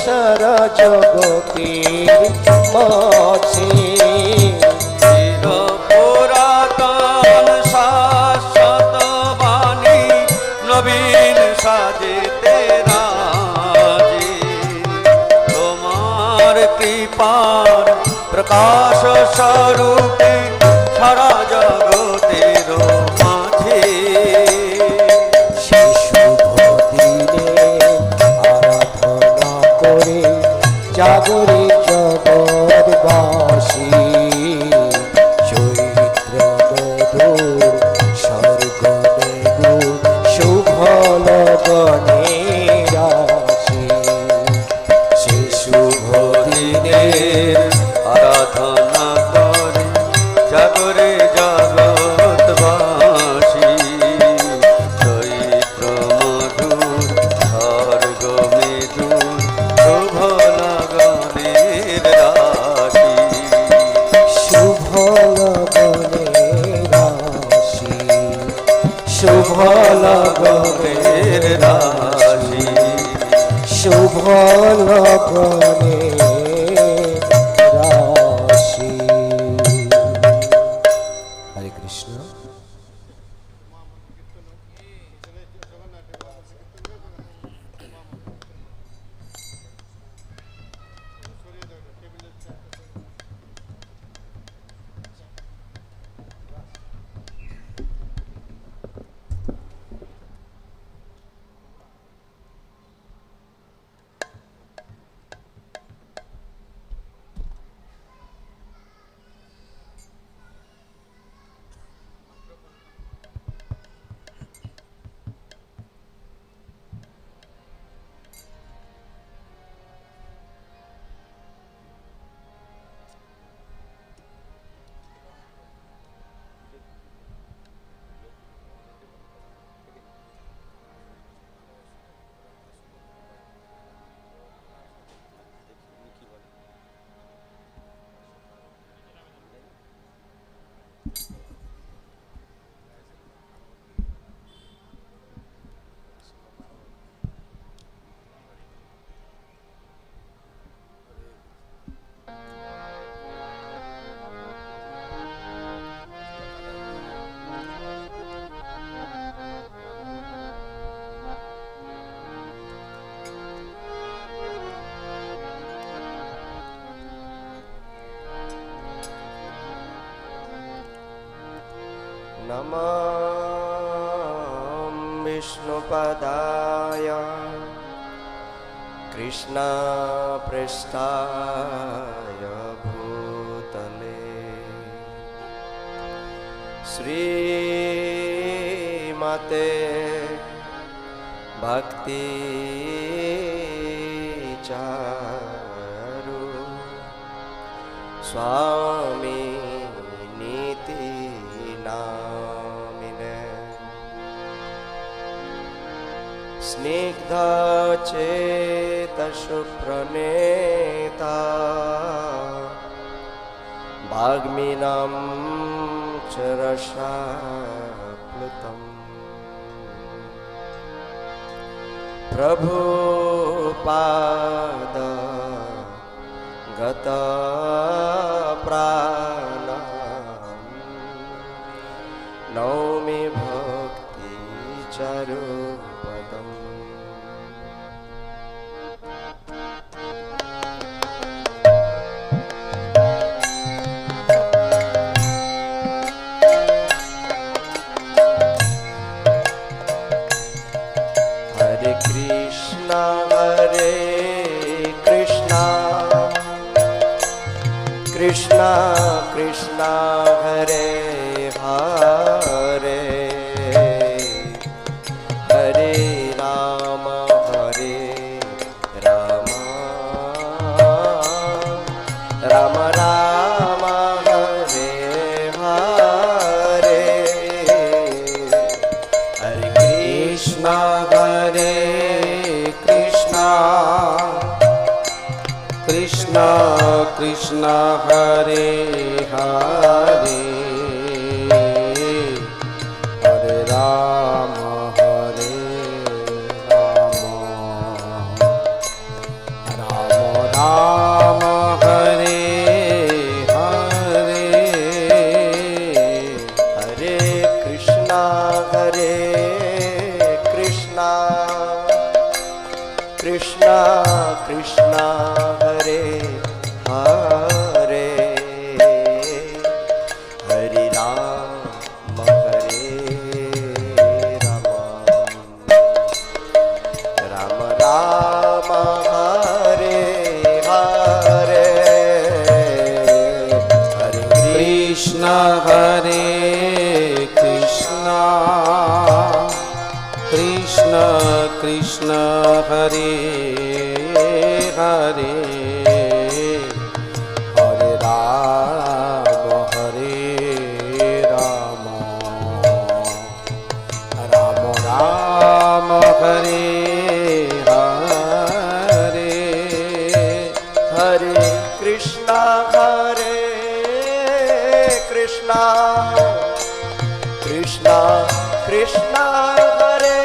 সারা জগতের মাঝে পুরাতন শাশ্বত বাণী নবীন সাজেতে রাজে তোমার কৃপার প্রকাশ স্বরূপে সারা জগতের মাঝে সে শুভ দিনে আরাধনা করে জাগরে জগৎবাসী চৈত্র মধুর স্বর্গ মেঘ শুভ লগনে রাশি। সে শুভ দিনে আরাধনা করে জাগরে জগৎবাসী চৈত্র মধুর স্বর্গ মেদুর শুভ লগনের রাশি। শুভ লগনে রাশি শুভ লগনের রাশি শুভ লগনে नमः विष्णुपदाय कृष्णपृष्ठाय भूतले श्रीमते भक्ति चारु स्वामी नीति नामिने स्निग्ध चेतसु प्रणेता वाग्मिनं च रसाप्लुतम् प्रभुपाद गत प्राणम् नौमि भक्ति चारु पदम्। हरे कृष्णा कृष्णा कृष्णा हरे हरे हरे राम राम राम हरे हरे हरे कृष्णा कृष्णा कृष्णा हरे हरे हरे राम राम राम हरे हरे हरे कृष्णा कृष्णा कृष्णा हरे हरे हरे राम राम राम हरे हरे हरे कृष्णा हरे कृष्णा कृष्णा कृष्णा हरे हरे हरे राम राम राम हरे हरे हरे कृष्णा कृष्णा कृष्णा हरे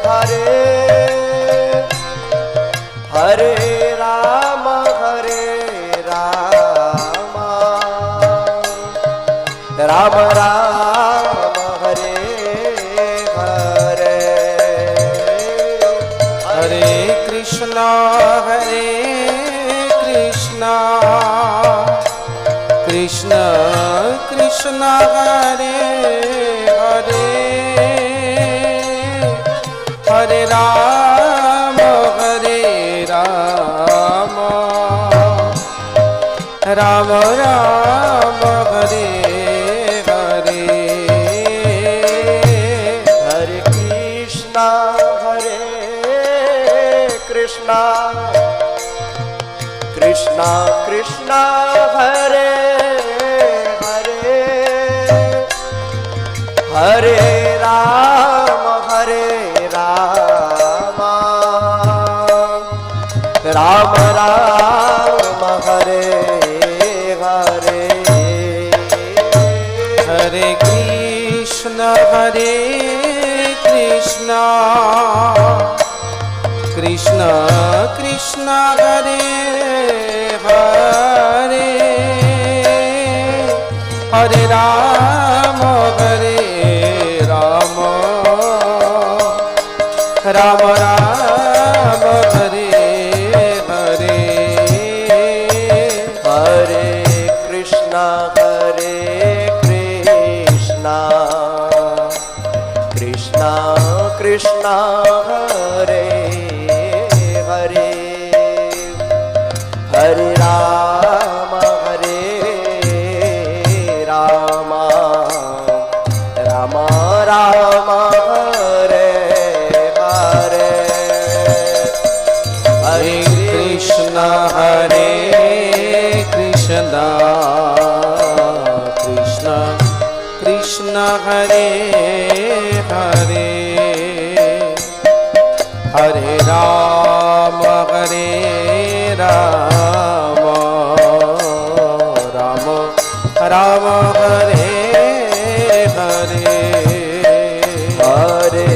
हरे हरे राम राम राम हरे हरे हरे कृष्णा कृष्णा कृष्णा हरे हरे हरे राम राम राम हरे हरे हरे कृष्णा कृष्णा कृष्णा हरे हरे हरे राम राम राम हरे हरे हरे हरे हरे राम राम राम हरे हरे हरे कृष्णा कृष्णा कृष्णा हरे हरे हरे राम राम राम हरे हरे हरे कृष्णा कृष्णा कृष्णा हरे हरे हरे राम राम राम हरे हरे हरे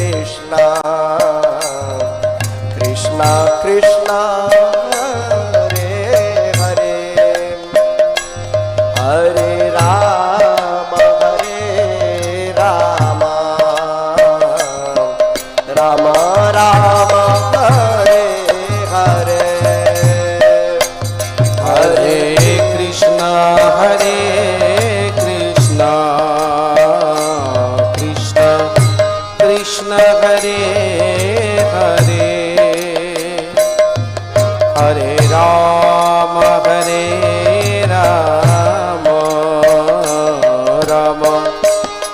कृष्णा कृष्णा कृष्णा हरे हरे हरे राम राम राम हरे हरे हरे कृष्णा कृष्णा कृष्णा हरे हरे हरे राम राम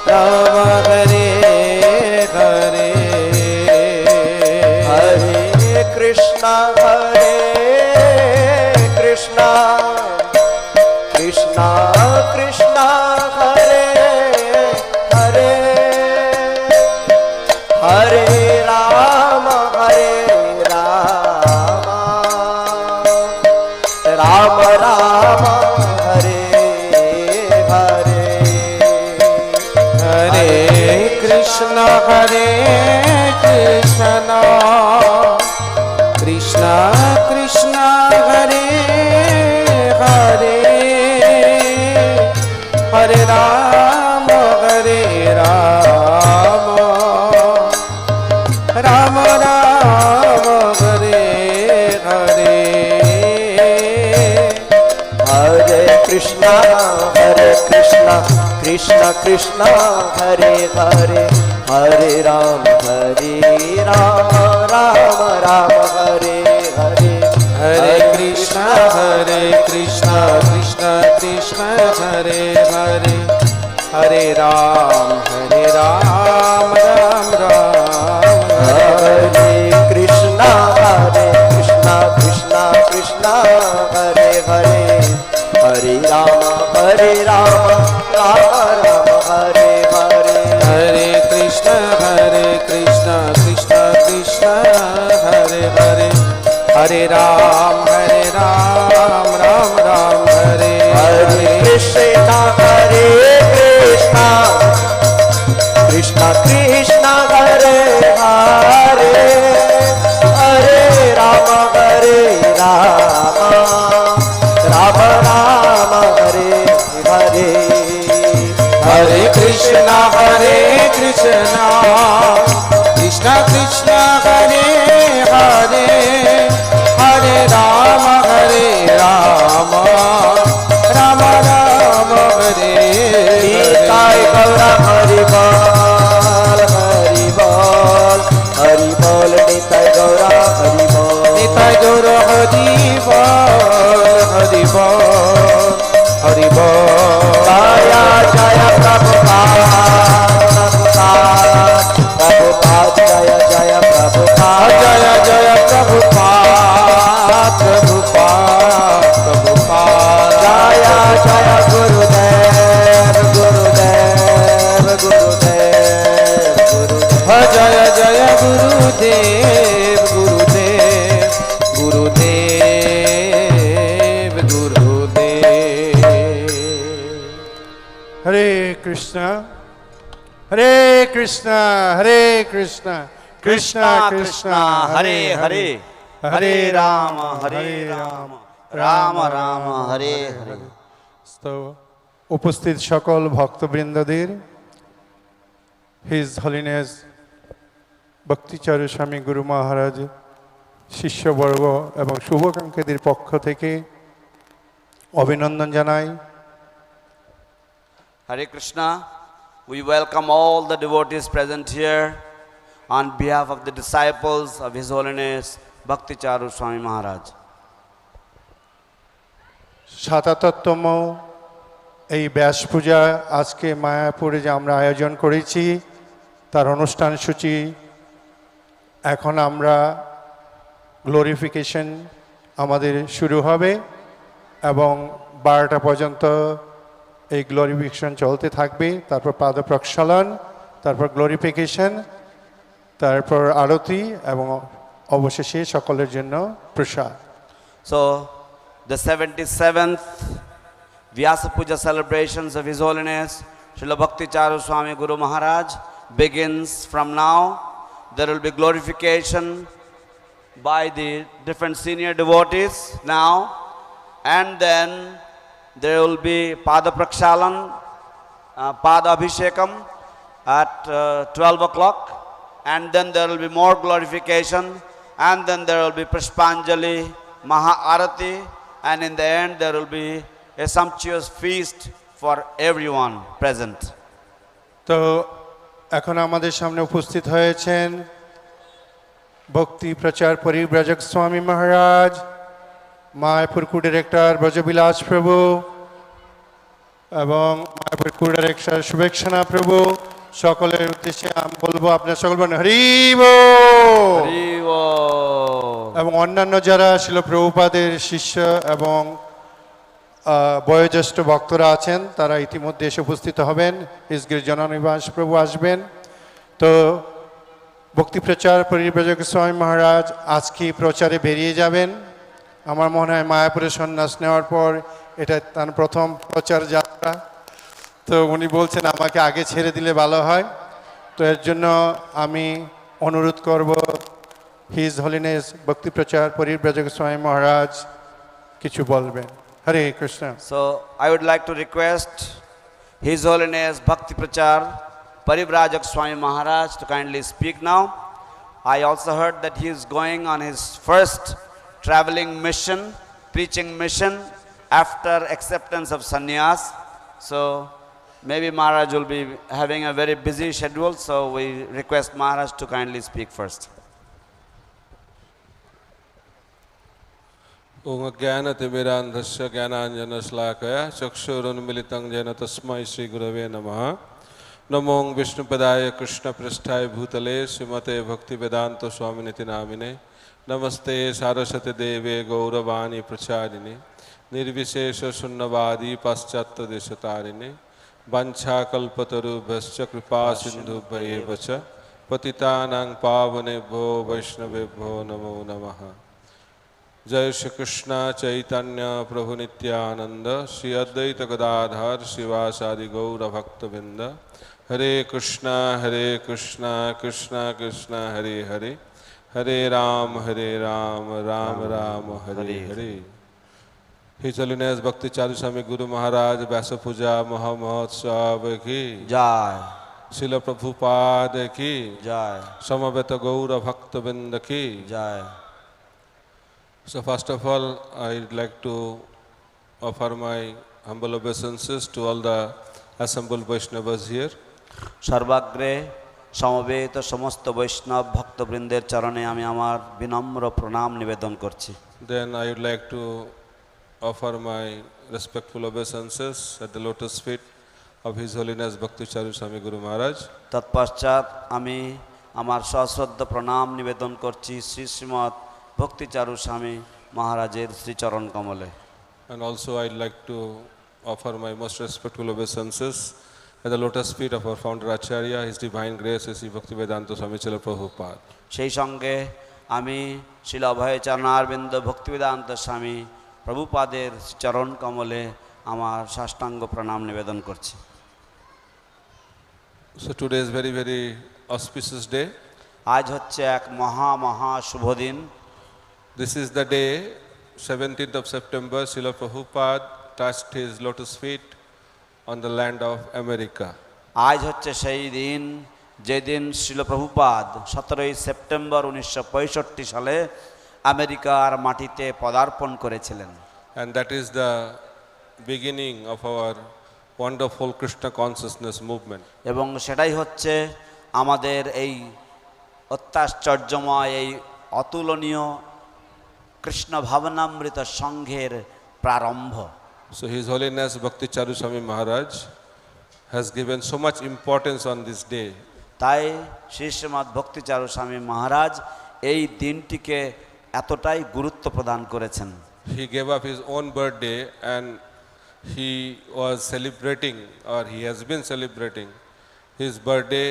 राम हरे हरे हरे कृष्णा कृष्णा कृष्णा हरे हरे हरे राम राम राम हरे हरे हरे कृष्णा कृष्णा कृष्णा हरे हरे हरे राम राम राम हरे हरे हरे कृष्णा कृष्णा कृष्णा हरे हरे हरे राम राम राम हरे हरे हरे कृष्णा कृष्णा कृष्णा हरे हरे हरे राम राम राम हरे कृष्णा कृष्णा कृष्णा हरे हरे हरे राम राम राम हरे हरे हरे कृष्णा कृष्णा कृष्णा हरे हरे हरे राम राम राम हरे हरे कृष्णा कृष्णा कृष्णा हरे हरे हरे राम राम राम हरे हरे हरे कृष्णा कृष्णा कृष्णा हरे हरे हरे राम राम राम हरे निताय गौरा हरि बोल हरि बोल निताय गौरा हरि बोल निताय गौर हरि बोल जय जय प्रभुपाद जय जय प्रभुपाद जय जय प्रभुपाद जय जय गुरुदेव जय जय गुरुदेव हरे कृष्णा हरे Krishna Krishna Krishna Hare Hare Hare Rama Rama Rama Hare Hare. তো উপস্থিত সকল ভক্তবৃন্দদের হিজ হলিনেস ভক্তি চারু স্বামী গুরু মহারাজ শিষ্যবর্গ এবং শুভাকাঙ্ক্ষীদের পক্ষ থেকে অভিনন্দন জানাই। Hare Krishna, we welcome all the devotees present here on behalf of the disciples of His Holiness Bhakti Charu Swami Maharaj. 77তম এই ব্যাস পূজা আজকে মায়াপুরে যে আমরা আয়োজন করেছি তার অনুষ্ঠান সূচি এখন আমরা গ্লোরিফিকেশন আমাদের শুরু হবে এবং 12টা পর্যন্ত এই গ্লোরিফিকেশন চলতে থাকবে। তারপর পাদ প্রক্ষালন, তারপর গ্লোরিফিকেশন, তারপর আরতি এবং অবশেষে সকলের জন্য প্রসাদ। So, the 77th Vyasa Puja celebrations of His Holiness Srila Bhakti Charu Swami Guru Maharaj begins from now. There will be glorification by the different senior devotees now, and then there will be Pada Prakshalan, Pada Abhishekam at 12 o'clock, and then there will be more glorification, and then there will be Prashpanjali, Maha Arati, and in the end there will be a sumptuous feast for everyone present. তো এখন আমাদের সামনে উপস্থিত হয়েছেন ভক্তি প্রচার পরিব্রাজক স্বামী মহারাজ, মায়াপুর কো-ডিরেক্টর ব্রজবিলাস প্রভু এবং মায়াপুর কো-ডিরেক্টর শুভেচ্ছনা প্রভু। সকলের উদ্দেশ্যে আমি বলবো, আপনারা সকল বলেন হরি বল। Hari Bol. এবং অন্যান্য যারা শিল প্রভুপাদের শিষ্য এবং বয়োজ্যেষ্ঠ ভক্তরা আছেন তারা ইতিমধ্যে এসে উপস্থিত হবেন। ইসগির জননিবাস প্রভু আসবেন। তো ভক্তি প্রচার পরিব্রাজক স্বামী মহারাজ আজকে প্রচারে বেরিয়ে যাবেন। আমার মনে হয় মায়াপুরে সন্ন্যাস নেওয়ার পর এটা তার প্রথম প্রচার যাত্রা। তো উনি বলছেন আমাকে আগে ছেড়ে দিলে ভালো হয়। তো এর জন্য আমি অনুরোধ করব হিজ হলিনেস ভক্তি প্রচার পরিব্রাজক স্বামী মহারাজ কিছু বলবেন। হরে Krishna. So, I would like to request His Holiness Bhakti Prachar Parivrajak Swami Maharaj to kindly speak now. I also heard that he is going on his first traveling mission, preaching mission after acceptance of sannyas. So, maybe Maharaj will be having a very busy schedule, so we request Maharaj to kindly speak first. ओम ज्ञानतिमिरान्धस्य ज्ञानाञ्जनश्लाकया चक्षुरुन्मिलितं येन तस्मै श्रीगुरवे नमः। नमो विष्णुपदाय कृष्णपृष्ठाय भूतले श्रीमते भक्तिवेदान्त स्वामिनिति नामिने। नमस्ते सारस्वती देवे गौरवाणी प्रचारिणे निर्विशेष शून्यवादी पाश्चात्यदेशतारिणे वंशाकल्पतरुभ्यश्च कृपा सिन्धुभ्येव च पतितानां पावनेभ्यो वैष्णवेभ्यो नमो नमः। जय श्री कृष्ण चैतन्य प्रभु नित्यानंद श्री अद्वैत गदाधर शिवासादि गौर भक्तवृंद। हरे कृष्णा कृष्ण कृष्ण हरे हरे हरे राम राम राम हरे हरे। हिज होलिनेस भक्ति चारु स्वामी गुरु महाराज व्यास पूजा महोत्सव की Jai. शिल प्रभुपाद की Jai. समवेत गौर भक्तवृंद की Jai. So first of all, I'd like to offer my humble obeisances to all the assembled Vaishnavas here. সর্বাগ্রে সমবেত সমস্ত বৈষ্ণব ভক্তবৃন্দের চরণে আমি আমার বিনম্র প্রণাম নিবেদন করছি। Then I would like to offer my respectful obeisances at the lotus feet of His Holiness Bhakti Charu Swami Guru Maharaj. তৎপশ্চাৎ আমি আমার সশ্রদ্ধ প্রণাম নিবেদন করছি শ্রী শ্রীমৎ ভক্তি চারু স্বামী মহারাজের শ্রীচরণ কমলে। And also I'd like to offer my most respectful obeisances at the lotus feet of our founder Acharya, His Divine Grace, Sri Bhaktivedanta Swami Srila Prabhupada. সেই সঙ্গে আমি শিল অভয়চরণারবিন্দ ভক্তিবেদান্ত স্বামী প্রভুপাদের চরণ কমলে আমার সাষ্টাঙ্গ প্রণাম নিবেদন করছি। So today is very auspicious day. আজ হচ্ছে এক মহা শুভ দিন। This is the day, 17th of September, Srila Prabhupada touched his lotus feet on the land of America. আজ হচ্ছে সেই দিন যেদিন শ্রীল প্রভুপাদ 17ই সেপ্টেম্বর 1965 সালে আমেরিকার মাটিতে পদার্পণ করেছিলেন। And that is the beginning of our wonderful Krishna consciousness movement. এবং সেটাই হচ্ছে আমাদের এই অত্যাশ্চর্যময় এই অতুলনীয় কৃষ্ণ ভাবনামৃত সংঘের প্রারম্ভ। So His Holiness Bhakti Charu Swami Maharaj has given so much importance on this day. তাই শ্রীশ্রীমৎ ভক্তি চারু স্বামী মহারাজ এই দিনটিকে এতটাই গুরুত্ব প্রদান করেছেন। He gave up his own birthday and he was celebrating, or he has been celebrating his birthday,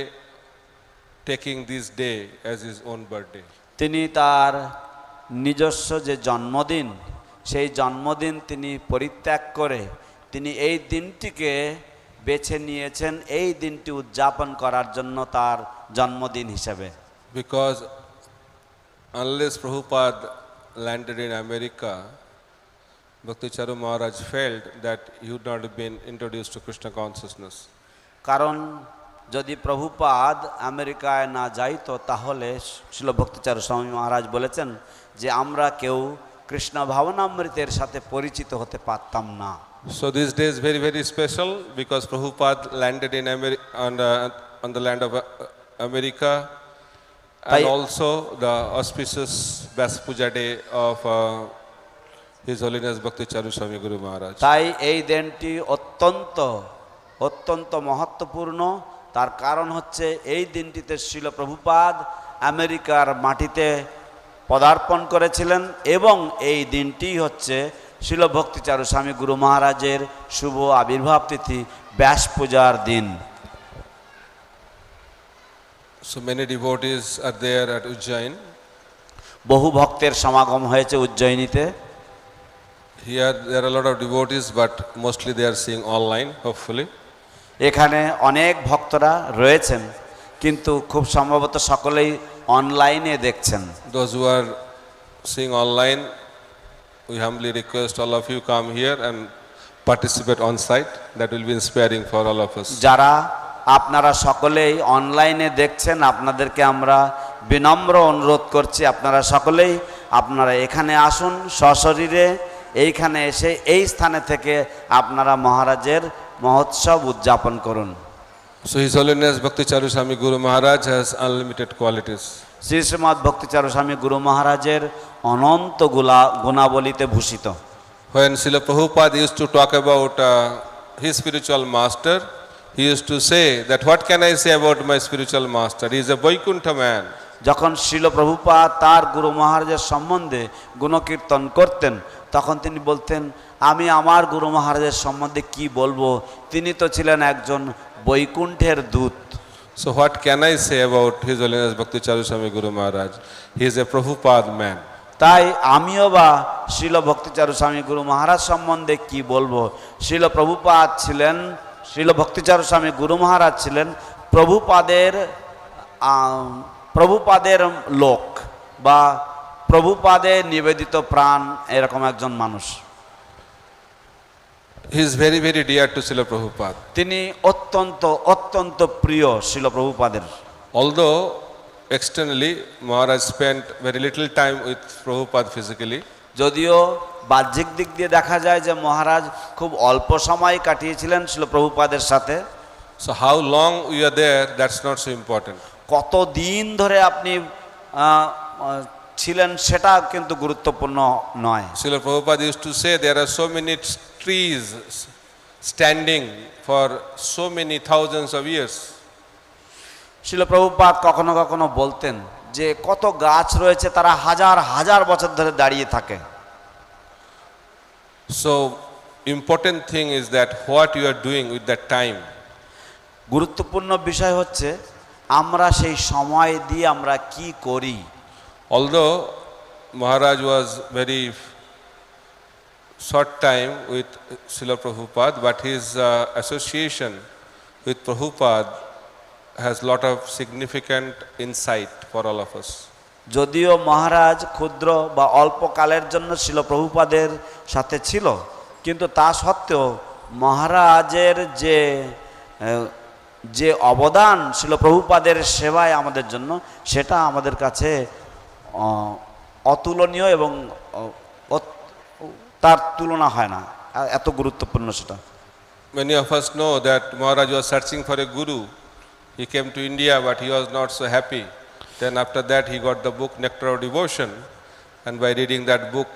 taking this day as his own birthday. তিনি তার নিজস্ব যে জন্মদিন সেই জন্মদিন তিনি পরিত্যাগ করে তিনি এই দিনটিকে বেছে নিয়েছেন এই দিনটি উদযাপন করার জন্য তার জন্মদিন হিসেবে। Because unless Prabhupada landed in America, Bhakti Charu Maharaj felt that he would not have been introduced to Krishna consciousness. কারণ যদি প্রভুপাদ আমেরিকায় না যাইতো তাহলে শ্রীল ভক্তিচারু স্বামী মহারাজ বলেছেন যে আমরা কেউ কৃষ্ণ ভাবনামৃতের সাথে পরিচিত হতে পারতাম না। So this day is very, very special because Prabhupada landed in on the land of America, and also the auspicious Vyasa Puja day of His Holiness Bhakti Charu Swami Guru Maharaj. তাই এই দিনটি অত্যন্ত মহত্বপূর্ণ। তার কারণ হচ্ছে এই দিনটিতে শ্রীল প্রভুপাদ আমেরিকার মাটিতে পদার্পণ করেছিলেন এবং এই দিনটি হচ্ছে শ্রীল ভক্তিচারু স্বামী গুরু মহারাজের শুভ আবির্ভাব তিথি ব্যাস পূজার দিন। So many devotees are there at Ujjain. বহু ভক্তের সমাগম হয়েছে উজ্জয়িনীতে। Here there are a lot of devotees, but mostly they are seeing online, hopefully. এখানে অনেক ভক্তরা রয়েছেন কিন্তু খুব সম্ভবত সকলেই অনলাইনে দেখছেন। Those who are seeing online, we humbly request all of you come here and participate on site. That will be inspiring for all of us. যারা আপনারা সকলেই অনলাইনে দেখছেন আপনাদেরকে আমরা বিনম্র অনুরোধ করছি আপনারা সকলেই আপনারা এখানে আসুন সশরীরে, এইখানে এসে এই স্থানে থেকে আপনারা মহারাজের মহোৎসব উদযাপন করুন। So His Holiness Bhakti Charu Swami Guru Maharaj has unlimited qualities. Shri Srimat ভক্তিচারু স্বামী গুরু মহারাজের অনন্ত গুণাবলীতে ভূষিত। When Srila Prabhupada used to talk about his spiritual master, he used to say that what can I say about my spiritual master? He is a Vaikuntha man. যখন শ্রীল প্রভুপাদ তার গুরু মহারাজের সম্বন্ধে গুণকীর্তন করতেন তখন তিনি বলতেন আমি আমার গুরু মহারাজের সম্বন্ধে কি বলবো, তিনি তো ছিলেন একজন বৈকুণ্ঠের দূত। So what can I say about His Holiness Bhakti Charu Swami Guru Maharaj? He is a Prabhupada man. তাই আমিও বা শ্রীল ভক্তিচারু স্বামী গুরু মহারাজ সম্বন্ধে কি বলবো। শ্রীল প্রভুপাদ ছিলেন, শ্রীল ভক্তিচারু স্বামী গুরু মহারাজ ছিলেন প্রভুপাদের লোক বা প্রভুপাদের নিবেদিত প্রাণ এরকম একজন মানুষ। He is very, very dear to Srila Prabhupada. তিনি অত্যন্ত প্রিয় শ্রীল প্রভুপাদের। Although externally Maharaj spent very little time with Prabhupada physically, যদিও বাহ্যিক দিক দিয়ে দেখা যায় যে মহারাজ খুব অল্প সময় কাটিয়েছিলেন শ্রীল প্রভুপাদের সাথে। so how long we are there, that's not so important. কত দিন ধরে আপনি ছিলেন সেটা কিন্তু গুরুত্বপূর্ণ নয়। Srila Prabhupada used to say there are so many trees standing for so many thousands of years. Srila Prabhupada কখনো কখনো বলতেন যে কত গাছ রয়েছে তারা হাজার হাজার বছর ধরে দাঁড়িয়ে থাকে। So important thing is that what you are doing with that time. গুরুত্বপূর্ণ বিষয় হচ্ছে আমরা সেই সময় দিয়ে আমরা কি করি। Although Maharaj was very short time with Srila Prabhupada, but his association with Prabhupada has lot of significant insight for all of us. যদিও মহারাজ ক্ষুদ্র বা অল্প কালের জন্য ছিল প্রভুপাদের সাথে ছিল, কিন্তু তা সত্ত্বেও মহারাজের যে অবদান ছিল প্রভুপাদের সেবায় আমাদের জন্য, সেটা আমাদের কাছে অতুলনীয় এবং তার তুলনা হয় না, এত গুরুত্বপূর্ণ সেটা। Many of us know that Maharaj was searching for a guru. He came to India, but he was not so happy. Then after that he got the book Nectar of Devotion, and by reading that book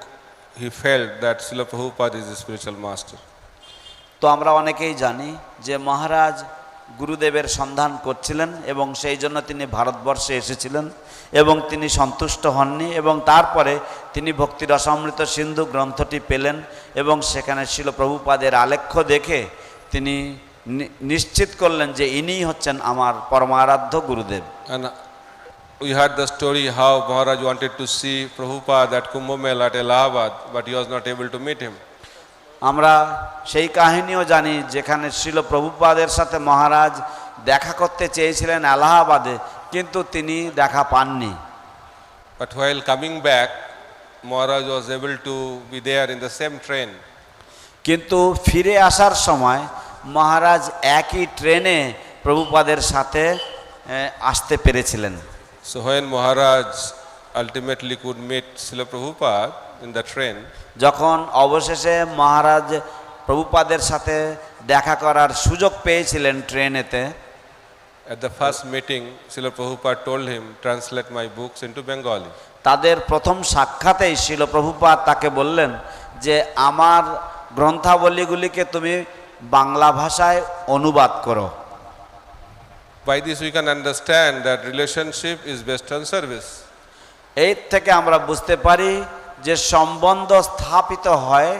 he felt that Srila Prabhupada is his spiritual master. তো আমরা অনেকেই জানি যে মহারাজ গুরুদেবের সন্ধান করছিলেন এবং সেই জন্য তিনি ভারতবর্ষে এসেছিলেন এবং তিনি সন্তুষ্ট হননি, এবং তারপরে তিনি ভক্তি রসামৃত সিন্ধু গ্রন্থটি পেলেন এবং সেখানে ছিল প্রভুপাদের আলেখ্য দেখে তিনি নিশ্চিত করলেন যে ইনিই হচ্ছেন আমার পরমারাধ্য গুরুদেব। And we heard the story how Maharaj wanted to see Prabhupada at Kumbh Mela at Allahabad, but he was not able to meet him. আমরা সেই কাহিনীও জানি যেখানে ছিল প্রভুপাদের সাথে মহারাজ দেখা করতে চেয়েছিলেন এলাহাবাদে, কিন্তু তিনি দেখা পাননি। But while coming back, Maharaj was able to be there in the same train. কিন্তু ফিরে আসার সময় মহারাজ একই ট্রেনে প্রভুপাদের সাথে আসতে পেরেছিলেন। So when Maharaj ultimately could meet Srila Prabhupada in the train, যখন অবশেষে মহারাজ প্রভুপাদের সাথে দেখা করার সুযোগ পেয়েছিলেন ট্রেনেতে, at the first meeting Srila Prabhupada told him, translate my books into Bengali. তাদের প্রথম সাক্ষাতেই শিল প্রভুপাদ তাকে বললেন যে আমার গ্রন্থাবলীগুলিকে তুমি বাংলা ভাষায় অনুবাদ করো। By this we can understand that relationship is based on service. এর থেকে আমরা বুঝতে পারি যে সম্বন্ধ স্থাপিত হয়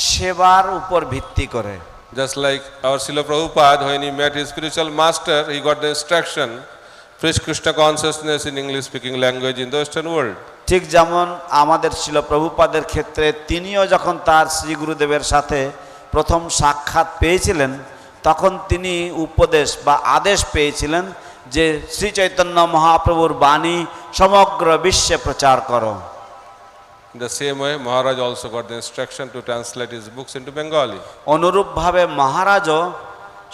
সেবার উপর ভিত্তি করে। Just like our Srila Prabhupada, when he met his spiritual master, he got the instruction, preach Krishna consciousness in English speaking language in the Western world. ঠিক যেমন আমাদের শিল প্রভুপাদের ক্ষেত্রে তিনিও যখন তার শ্রী গুরুদেবের সাথে প্রথম সাক্ষাৎ পেয়েছিলেন, তখন তিনি উপদেশ বা আদেশ পেয়েছিলেন যে শ্রী চৈতন্য মহাপ্রভুর বাণী সমগ্র বিশ্বে প্রচার করো। In the same way, Maharaj also got the instruction to translate his books into Bengali. অনুরূপভাবে মহারাজও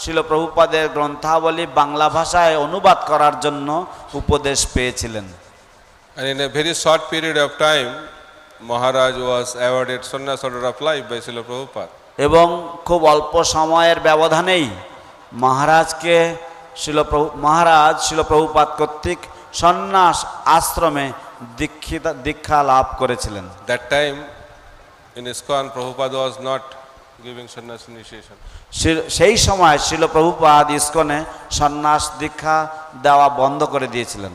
শিল প্রভুপাদের গ্রন্থাবলী বাংলা ভাষায় অনুবাদ করার জন্য উপদেশ পেয়েছিলেন। And in a very short period of time, Maharaj was awarded Sannyas Order of Life by Srila Prabhupada. এবং খুব অল্প সময়ের ব্যবধানেই মহারাজকে মহারাজ শিল প্রভুপাদ কর্তৃক সন্ন্যাস আশ্রমে দীক্ষা লাভ করেছিলেন। That time in ISKCON, Prabhupada was not giving sannyas initiation. সেই সময় শিল প্রভুপাদ ইস্কনে সন্ন্যাস দীক্ষা দেওয়া বন্ধ করে দিয়েছিলেন।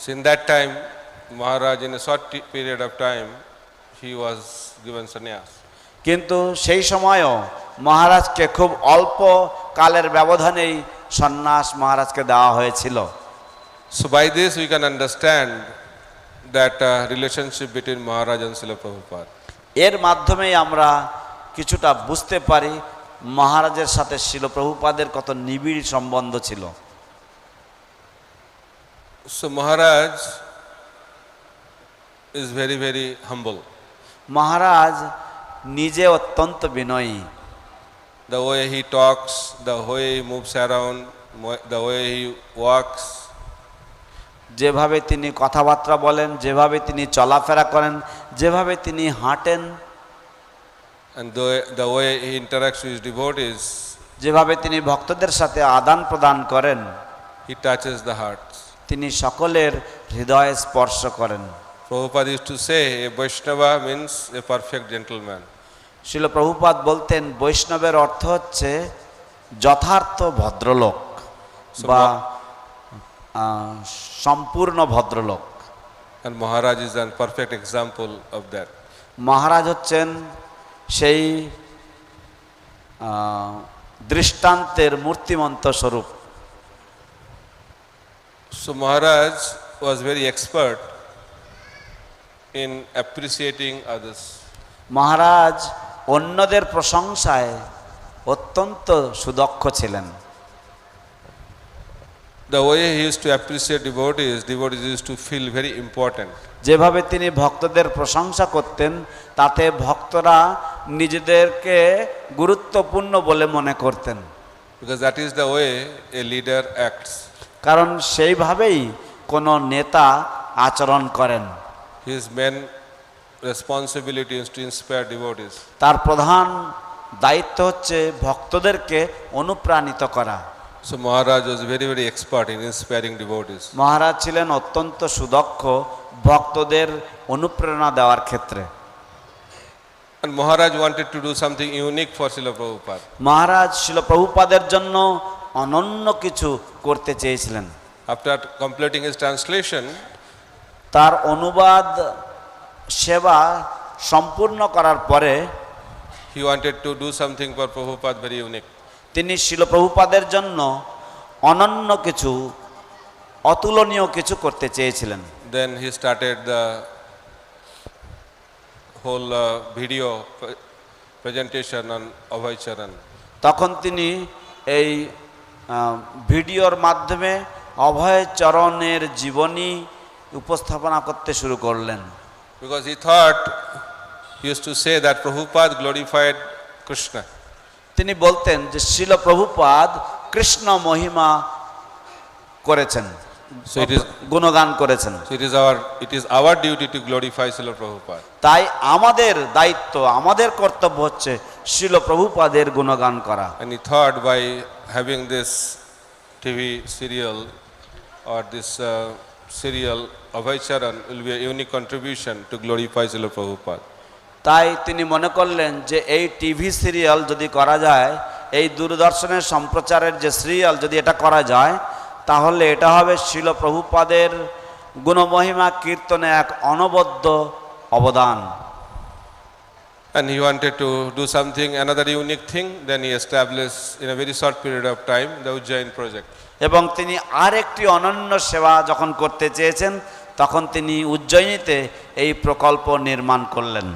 So in that time, Maharaj in a short period of time, he was given sannyas. কিন্তু সেই সময়ও মহারাজকে খুব অল্প কালের ব্যবধানেই সন্ন্যাস মহারাজকে দেওয়া হয়েছিল। So by this we can understand that relationship between Maharaj and Srila Prabhupada. এর মাধ্যমেই আমরা কিছুটা বুঝতে পারি মহারাজের সাথে শিল প্রভুপাদের কত নিবিড় সম্বন্ধ ছিল। So Maharaj is very, very humble. মহারাজ নিজে অত্যন্ত বিনয়ী। The way he talks, the way he moves around, the way he walks, যেভাবে তিনি কথাবার্তা বলেন, যেভাবে তিনি চলাফেরা করেন, যেভাবে তিনি হাঁটেন, and the way he interacts with his devotees, যেভাবে তিনি ভক্তদের সাথে আদান প্রদান করেন, he touches the hearts. তিনি সকলের হৃদয়ে স্পর্শ করেন। Prabhupada used to say, a Vaishnava means a perfect gentleman. শিল প্রভুপাদ বলতেন বৈষ্ণবের অর্থ হচ্ছে যথার্থ ভদ্রলোক বা সম্পূর্ণ ভদ্রলোক। And Maharaj is a perfect example of that. মহারাজ হচ্ছেন সেই দৃষ্টান্তের মূর্তিমন্ত স্বরূপ। So Maharaj was very expert in appreciating others. মহারাজ অন্যদের প্রশংসায় অত্যন্ত সুদক্ষ ছিলেন। The way he used to appreciate devotees, devotees used to feel very important. যেভাবে তিনি ভক্তদের প্রশংসা করতেন তাতে ভক্তরা নিজেদেরকে গুরুত্বপূর্ণ বলে মনে করতেন, Because that is the way a leader acts. কারণ সেইভাবেই কোনো নেতা আচরণ করেন। His main responsibility is to inspire devotees. তার প্রধান দায়িত্ব হচ্ছে ভক্তদেরকে অনুপ্রাণিত করা। So Maharaj was very, very expert in inspiring devotees. মহারাজ ছিলেন অত্যন্ত সুদক্ষ ভক্তদের অনুপ্রেরণা দেওয়ার ক্ষেত্রে। And Maharaj wanted to do something unique for Srila Prabhupada. মহারাজ শিল প্রভুপাদের জন্য অনন্য কিছু করতে চেয়েছিলেন। After completing his translation, তার অনুবাদ সেবা সম্পূর্ণ করার পরে he wanted to do something for Prabhupada very unique. তিনি শিল প্রভুপাদের জন্য অনন্য কিছু, অতুলনীয় কিছু করতে চেয়েছিলেন। Then he started the whole video presentation on Abhay Charan. তখন তিনি এই ভিডিওর মাধ্যমে অভয় চরণের জীবনী উপস্থাপনা করতে শুরু করলেন। Because he thought, he used to say that Prabhupada glorified Krishna. তিনি বলতেন যে শিল প্রভুপাদ কৃষ্ণ মহিমা করেছেন, So it is, গুণগান করেছেন। so it is our duty to glorify Srila Prabhupada. তাই আমাদের দায়িত্ব, আমাদের কর্তব্য হচ্ছে শিল প্রভুপাদের গুণগান করা। And he thought by having this TV serial or this serial Abhay Charan will be a unique contribution to glorify Srila Prabhupada. তাই তিনি মনে করলেন যে এই টিভি সিরিয়াল যদি করা যায়, এই দূরদর্শনের সম্প্রচারের যে সিরিয়াল যদি এটা করা যায়, তাহলে এটা হবে শিল প্রভুপাদের গুণমহিমা কীর্তনে এক অনবদ্য অবদান। And he wanted to do something, another unique thing. Then he established in a very short period of time the Ujjain project. এবং তিনি আরেকটি অনন্য সেবা যখন করতে চেয়েছেন, তখন তিনি উজ্জয়িনীতে এই প্রকল্প নির্মাণ করলেন।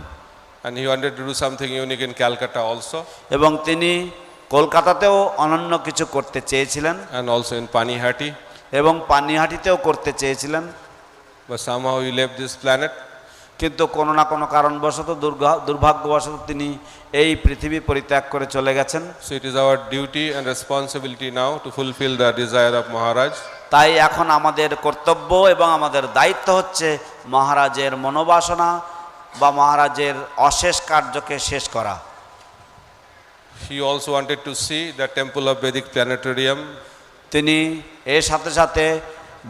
And he wanted to do something unique in Calcutta also. এবং তিনি কলকাতাতেও অনন্য কিছু করতে চেয়েছিলেন, And also in Panihati. এবং পানিহাটিতেও করতে চেয়েছিলেন। But somehow he left this planet. কিন্তু কোনো না কোনো কারণবশত, দুর্ভাগ্যবশত তিনি এই পৃথিবী পরিত্যাগ করে চলে গেছেন। So it is our duty and responsibility now to fulfill the desire of Maharaj. তাই এখন আমাদের কর্তব্য এবং আমাদের দায়িত্ব হচ্ছে মহারাজের মনোবাসনা বা মহারাজের অশেষ কার্যকে শেষ করা। He also wanted to see the temple of Vedic planetarium. তিনি এর সাথে সাথে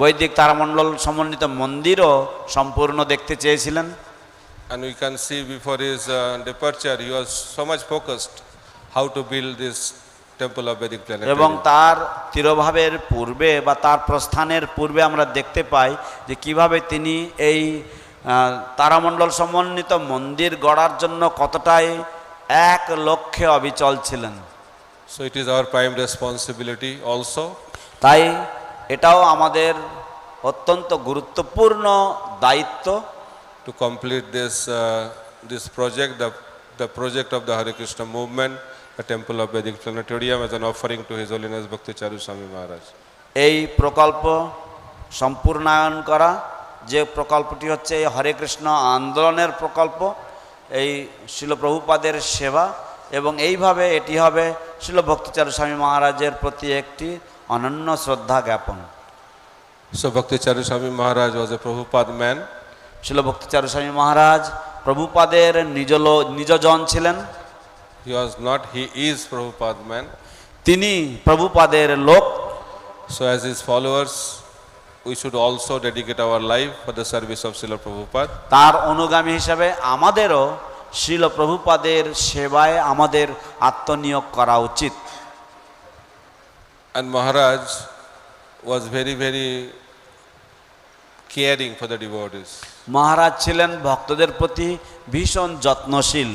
বৈদিক তারামণ্ডল সমন্বিত মন্দিরও সম্পূর্ণ দেখতে চেয়েছিলেন। And we can see before his departure, he was so much focused how to build this temple of Vedic এবং planetarium. তার তিরোভাবের পূর্বে বা তার প্রস্থানের পূর্বে আমরা দেখতে পাই যে কিভাবে তিনি এই তারামণ্ডল সমন্বিত মন্দির গড়ার জন্য কতটাই এক লক্ষ্যে অবিচল ছিলেন। So it is our prime responsibility also তাই এটাও আমাদের অত্যন্ত গুরুত্বপূর্ণ দায়িত্ব to complete this project, the project of the Hare Krishna movement, the temple of Vedic planetarium, as an offering to His Holiness Bhakti Charu Swami Maharaj. এই প্রকল্প সম্পূর্ণায়ন করা, যে প্রকল্পটি হচ্ছে এই হরে কৃষ্ণ আন্দোলনের প্রকল্প, এই শিল প্রভুপাদের সেবা, এবং এইভাবে এটি হবে শিল ভক্তিচারু স্বামী মহারাজের প্রতি একটি অনন্য শ্রদ্ধা জ্ঞাপন। So Bhakti Charu Swami Maharaj was a Prabhupada man. শিল ভক্তিচারু স্বামী মহারাজ প্রভুপাদের নিজজন ছিলেন। He is Prabhupada man. তিনি প্রভুপাদের লোক। So as his followers, we should also dedicate our life for the service of Srila Prabhupada. তার অনুগামী হিসাবে আমাদেরও শিল প্রভুপাদের সেবায় আমাদের আত্মনিয়োগ করা উচিত। And Maharaj was very, very caring for the devotees. মহারাজ ছিলেন ভক্তদের প্রতি ভীষণ যত্নশীল।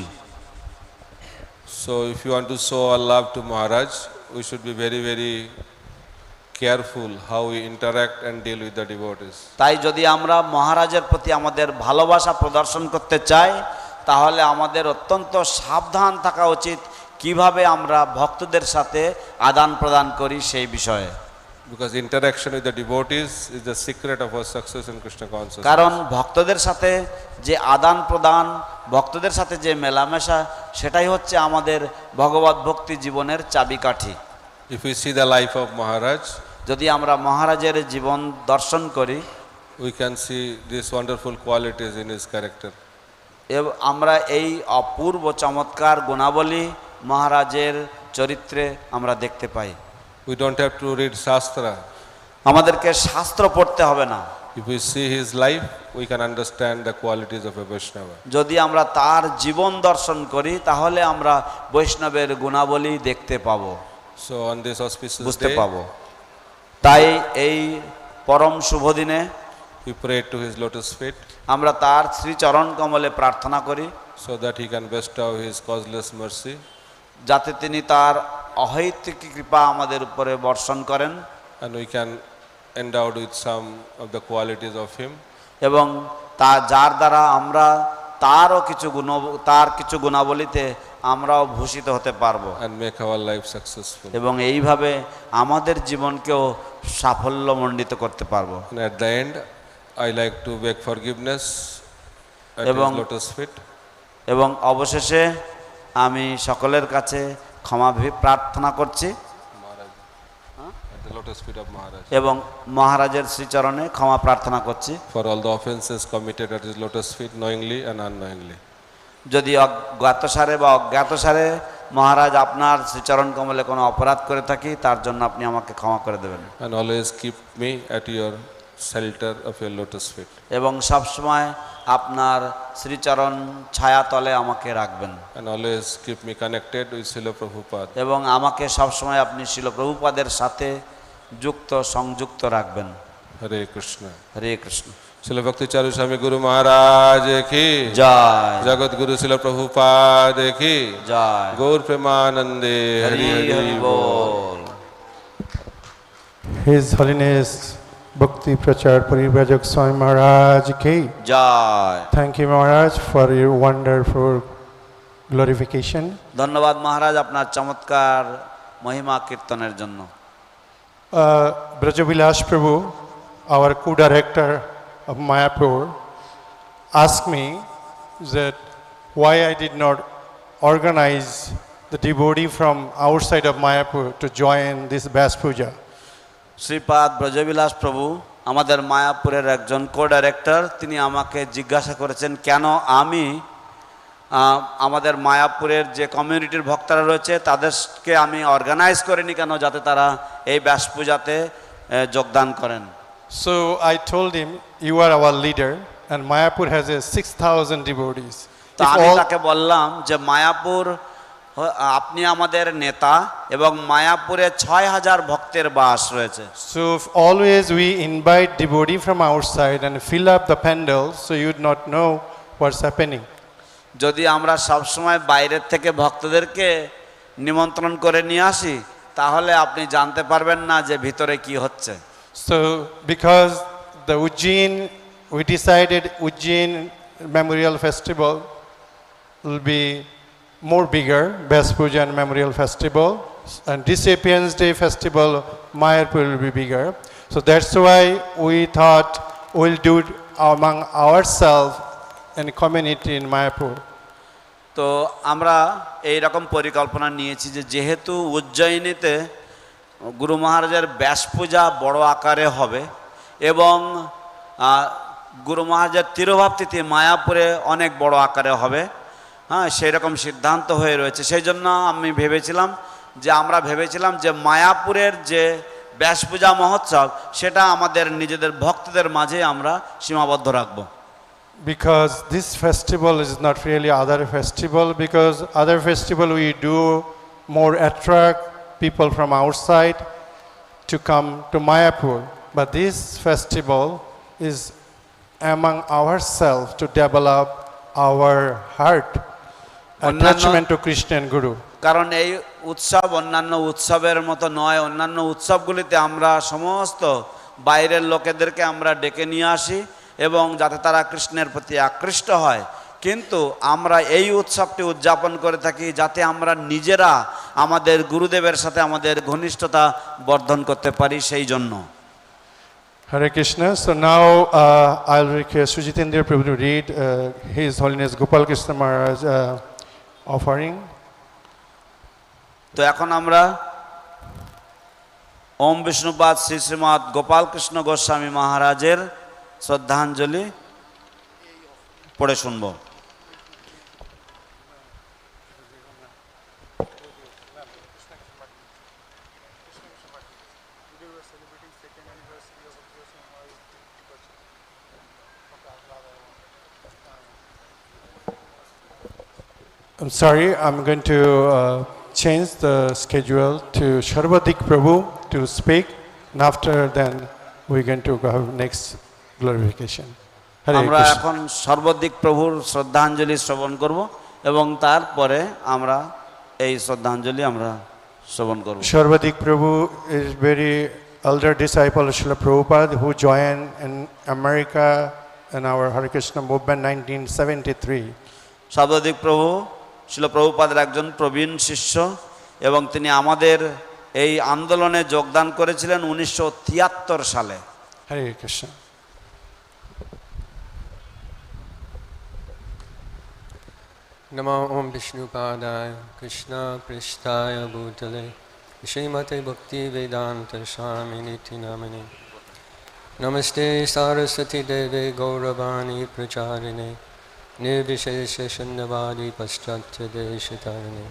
So if you want to show our love to Maharaj, we should be very, very careful how we interact and deal with the devotees. তাই যদি আমরা মহারাজের প্রতি আমাদের ভালোবাসা প্রদর্শন করতে চাই, তাহলে আমাদের অত্যন্ত সাবধান থাকা উচিত কিভাবে আমরা ভক্তদের সাথে আদান প্রদান করি সেই বিষয়ে। Because interaction with the devotees is the secret of our success in Krishna consciousness. কারণ ভক্তদের সাথে যে আদান প্রদান, ভক্তদের সাথে যে মেলামেশা, সেটাই হচ্ছে আমাদের ভগবত ভক্তি জীবনের চাবিকাঠি। If we see the life of Maharaj, যদি আমরা মহারাজের জীবন দর্শন করি, we can see these wonderful qualities in his character. আমরা এই অপূর্ব চমৎকার গুণাবলী মহারাজের চরিত্রে আমরা দেখতে পাই। We don't have to read Shastra. আমাদেরকে শাস্ত্র পড়তে হবে না। If we see his life, we can understand the qualities of a Vaishnava. যদি আমরা তার জীবন দর্শন করি, তাহলে আমরা বৈষ্ণবের গুণাবলী দেখতে পাবো, So on this auspicious বুঝতে day, পাবো। তাই এই পরম শুভ দিনে we pray to his lotus feet আমরা তার শ্রীচরণ কমলে প্রার্থনা করি, so that he can bestow his causeless mercy, যাতে তিনি তার অহৈতুকী কৃপা আমাদের উপরে বর্ষণ করেন, and we can endowed with some of the qualities of him, এবং তা যার দ্বারা আমরা তার কিছু গুণাবলীতে আমরাও ভূষিত হতে পারবো, and make our life successful. এবং এইভাবে আমাদের জীবনকেও সাফল্যমণ্ডিত করতে পারবো। And at the end, I like to beg forgiveness at his lotus feet. এবং অবশেষে আমি সকলের কাছে ক্ষমা প্রার্থনা করছি At the lotus feet of Maharaj. এবং মহারাজের শ্রীচরণে ক্ষমা প্রার্থনা করছি For all the offenses committed at his lotus feet, knowingly and unknowingly. যদি অজ্ঞাতসারে বা অজ্ঞাতসারে মহারাজ আপনার শ্রীচরণ কমলে কোনো অপরাধ করে থাকি, তার জন্য আপনি আমাকে ক্ষমা করে দেবেন। And always keep me at your shelter of your lotus feet. এবং সবসময় আপনার শ্রীচরণ ছায়াতলে আমাকে রাখবেন। And always keep me connected with Srila Prabhupada. এবং আমাকে সবসময় আপনি শিল প্রভুপাদের সাথে সংযুক্ত রাখবেন। Hare Krishna. Hare Krishna. Srila Bhakti Charu Swami Guru Maharaj ki Joy Jagat Guru Srila Prabhupada ki Joy. Gaur Premanande Hari Hari ball. His Holiness Bhakti Prachar Paribhajak Swami Maharaj ki. Joy. Thank you, Maharaj, for your wonderful glorification. ধন্যবাদ মহারাজ আপনার চমৎকার মহিমা কীর্তনের জন্য। Brajavilas Prabhu, our co-director of Mayapur, asked me that why I did not organize the devotee from outside of Mayapur to join this Vyasa Puja. শ্রীপাদ Brajabilas প্রভু আমাদের মায়াপুরের একজন কো-ডাইরেক্টর, তিনি আমাকে জিজ্ঞাসা করেছেন কেন আমি আমাদের মায়াপুরের যে কমিউনিটির ভক্তরা রয়েছে তাদেরকে আমি অর্গানাইজ করিনি কেন, যাতে তারা এই ব্যাস পূজাতে যোগদান করেন। So I told him, you are our leader and Mayapur has 6,000 devotees. তো If আমি all- তাকে বললাম যে মায়াপুর, আপনি আমাদের নেতা এবং মায়াপুরে 6,000 ভক্তের বাস রয়েছে। So if always we invite devotee from outside and fill up the pandal, so you would not know what's happening. যদি আমরা সবসময় বাইরের থেকে ভক্তদেরকে নিমন্ত্রণ করে নিয়ে আসি, তাহলে আপনি জানতে পারবেন না যে ভিতরে কি হচ্ছে। So because the we decided Ujjain Memorial Festival will be more bigger, Vyasa Puja and Memorial Festival, and Disappearance Day Festival, Mayapur will be bigger. So that's why we thought we'll do it among ourselves and community in Mayapur. তো আমরা এই রকম পরিকল্পনা নিয়েছি যে যেহেতু উজ্জয়িনীতে গুরু মহারাজের ব্যাস পূজা বড় আকারে হবে এবং গুরু মহারাজের তিরোভাব তিথি মায়াপুরে অনেক বড় আকারে হবে, হ্যাঁ, সেই রকম সিদ্ধান্ত হয়ে রয়েছে। সেই জন্য আমরা ভেবেছিলাম যে মায়াপুরের যে ব্যাস পূজা মহোৎসব সেটা আমাদের নিজেদের ভক্তদের মাঝে আমরা সীমাবদ্ধ রাখব। Because this festival is not really other festival, because other festival we do more attract people from outside to come to Mayapur. But this festival is among ourselves to develop our heart attachment to Krishna and Guru. কারণ এই উৎসব অন্যান্য উৎসবের মতো নয়। অন্যান্য উৎসবগুলিতে আমরা সমস্ত বাইরের লোকেদেরকে আমরা ডেকে নিয়ে আসি এবং যাতে তারা কৃষ্ণের প্রতি আকৃষ্ট হয়, কিন্তু আমরা এই উৎসবটি উদযাপন করে থাকি যাতে আমরা নিজেরা আমাদের গুরুদেবের সাথে আমাদের ঘনিষ্ঠতা বর্ধন করতে পারি সেই জন্য। Hare Krishna. So now I'll request Sujitendra Prabhu to read His Holiness Gopal Krishna Maharaj offering. তো এখন আমরা ওম বিষ্ণুপাদ শ্রী শ্রীমৎ গোপাল কৃষ্ণ গোস্বামী মহারাজের শ্রদ্ধাঞ্জলি পড়ে শুনব। I'm sorry, I'm going to change the schedule to Sharvadik Prabhu to speak, and after then we're going to have next glorification. Hare আমরা Krishna. এখন সর্বদিক প্রভুর শ্রদ্ধাঞ্জলি শ্রবণ করব এবং তারপরে আমরা এই শ্রদ্ধাঞ্জলি আমরা শ্রবণ করব। Sharvadik Prabhu is very elder disciple of Srila Prabhupada who joined in America in our Hare Krishna movement 1973. সর্বদিক প্রভু শিল প্রভুপাদের একজন প্রবীণ শিষ্য এবং তিনি আমাদের এই আন্দোলনে যোগদান করেছিলেন 1973 সালে। Hare Krishna. Namo Om Vishnupadaya Krishna Prishtaya Bhutale Srimate Bhakti Vedanta Swami Niti Namane Namaste Saraswati Deve Gauravani Pracharine Nirvishesha Shunyavadi Paschatya Deshitarine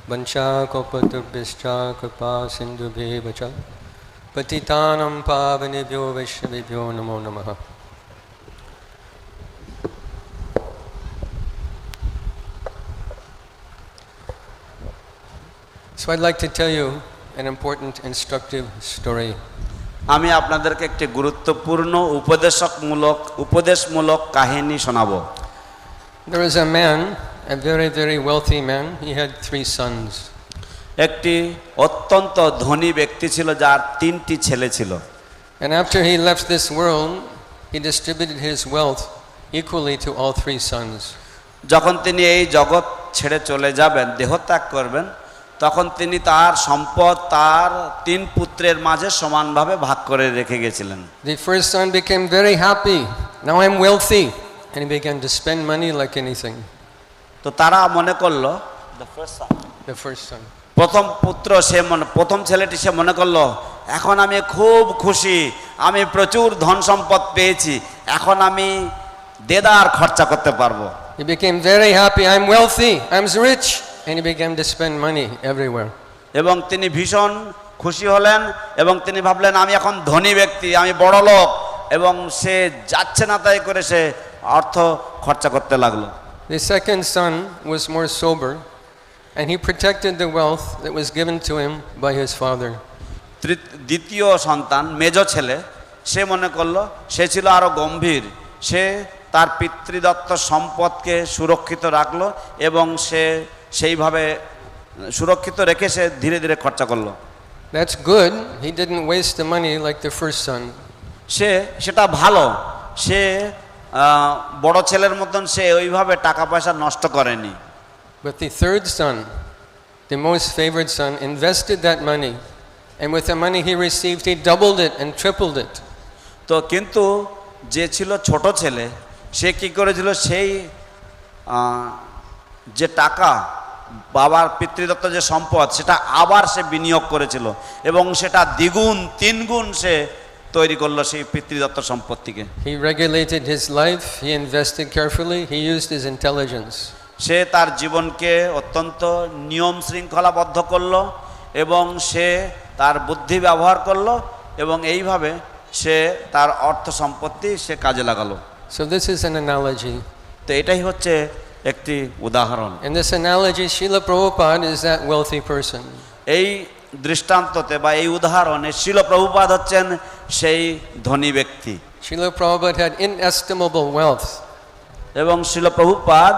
Vancha Kopatubhischa Kripa Sindhubhevacha Patitanam Pavanebhyo Vaishnavibhyo Namo Namaha. So I'd like to tell you an important instructive story. আমি আপনাদেরকে একটি গুরুত্বপূর্ণ উপদেশমূলক কাহিনী শোনাবো। There was a man, a very, very wealthy man. He had 3 sons. একটি অত্যন্ত ধনী ব্যক্তি ছিল যার 3টি ছেলে ছিল। And after he left this world, he distributed his wealth equally to all 3 sons. যখন তিনি এই জগৎ ছেড়ে চলে যাবেন, দেহত্যাগ করবেন, তখন তিনি তার সম্পদ তার 3 পুত্রের মাঝে সমানভাবে ভাগ করে রেখে গেছিলেন। The first son became very happy. Now I'm wealthy. And he began to spend money like anything. তো তারা মনে করলো, The first son. প্রথম ছেলেটি সে মনে করলো, এখন আমি খুব খুশি, আমি প্রচুর ধন সম্পদ পেয়েছি, এখন আমি দেদার খরচা করতে পারবো। He became very happy. I'm wealthy. I'm rich. And he began to spend money everywhere. এবং তিনি ভীষণ খুশি হলেন এবং তিনি ভাবলেন আমি এখন ধনী ব্যক্তি, আমি বড় লোক, এবং সে যাচ্ছে না তাই করে সে অর্থ খরচা করতে লাগলো। The second son was more sober, and he protected the wealth that was given to him by his father. দ্বিতীয় সন্তান মেজ ছেলে, সে মনে করলো, সে ছিল আরো গম্ভীর, সে তার পিতৃদত্ত সম্পদকে সুরক্ষিত রাখলো এবং সে সেইভাবে সুরক্ষিত রেখে সে ধীরে ধীরে খরচা করলো। That's good. He didn't waste the money like the first son. সেটা ভালো, সে বড় ছেলের মতন সে ওইভাবে টাকা পয়সা নষ্ট করেনি। But the third son, the most favored son, invested that money, and with the money he received, he doubled it and tripled it. তো কিন্তু যে ছিল ছোট ছেলে, সে কি করেছিল, সেই যে টাকা বাবার পিতৃদত্ত যে সম্পদ সেটা আবার সে বিনিয়োগ করেছিল এবং সেটা দ্বিগুণ 3 গুণ সে তৈরি করলো সেই পিতৃদত্ত সম্পত্তিকে। He regulated his life, he invested carefully, he used his intelligence. সে তার জীবনকে অত্যন্ত নিয়ম শৃঙ্খলাবদ্ধ করলো এবং সে তার বুদ্ধি ব্যবহার করলো এবং এইভাবে সে তার অর্থ সম্পত্তি সে কাজে লাগালো। So this is an analogy. তো এটাই হচ্ছে একটি উদাহরণ। In this analogy, Srila Prabhupada is that wealthy person. এই দৃষ্টান্ততে বা এই উদাহরণে শিল প্রভুপাদ হচ্ছেন সেই ধনী ব্যক্তি। Srila Prabhupada had inestimable wealth. এবং শিল প্রভুপাদ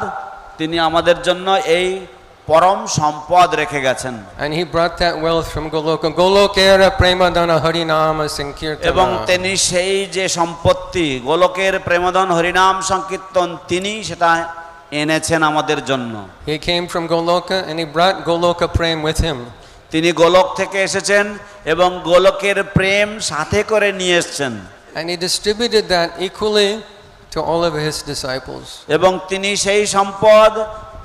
তিনি আমাদের জন্য এই পরম সম্পদ রেখে গেছেন। And he brought that wealth from Goloka. Golokera premadana harinama sankirtana. এবং তিনি সেই যে সম্পত্তি গোলকের প্রেমধন হরিনাম সংকীর্তন তিনি সেটা এনেছেন আমাদের জন্য। He came from Goloka and he brought Goloka Prem with him. তিনি গোলক থেকে এসেছেন এবং গোলকের প্রেম সাথে করে নিয়ে এসেছেন। And he distributed that equally to all of his disciples. এবং তিনি সেই সম্পদ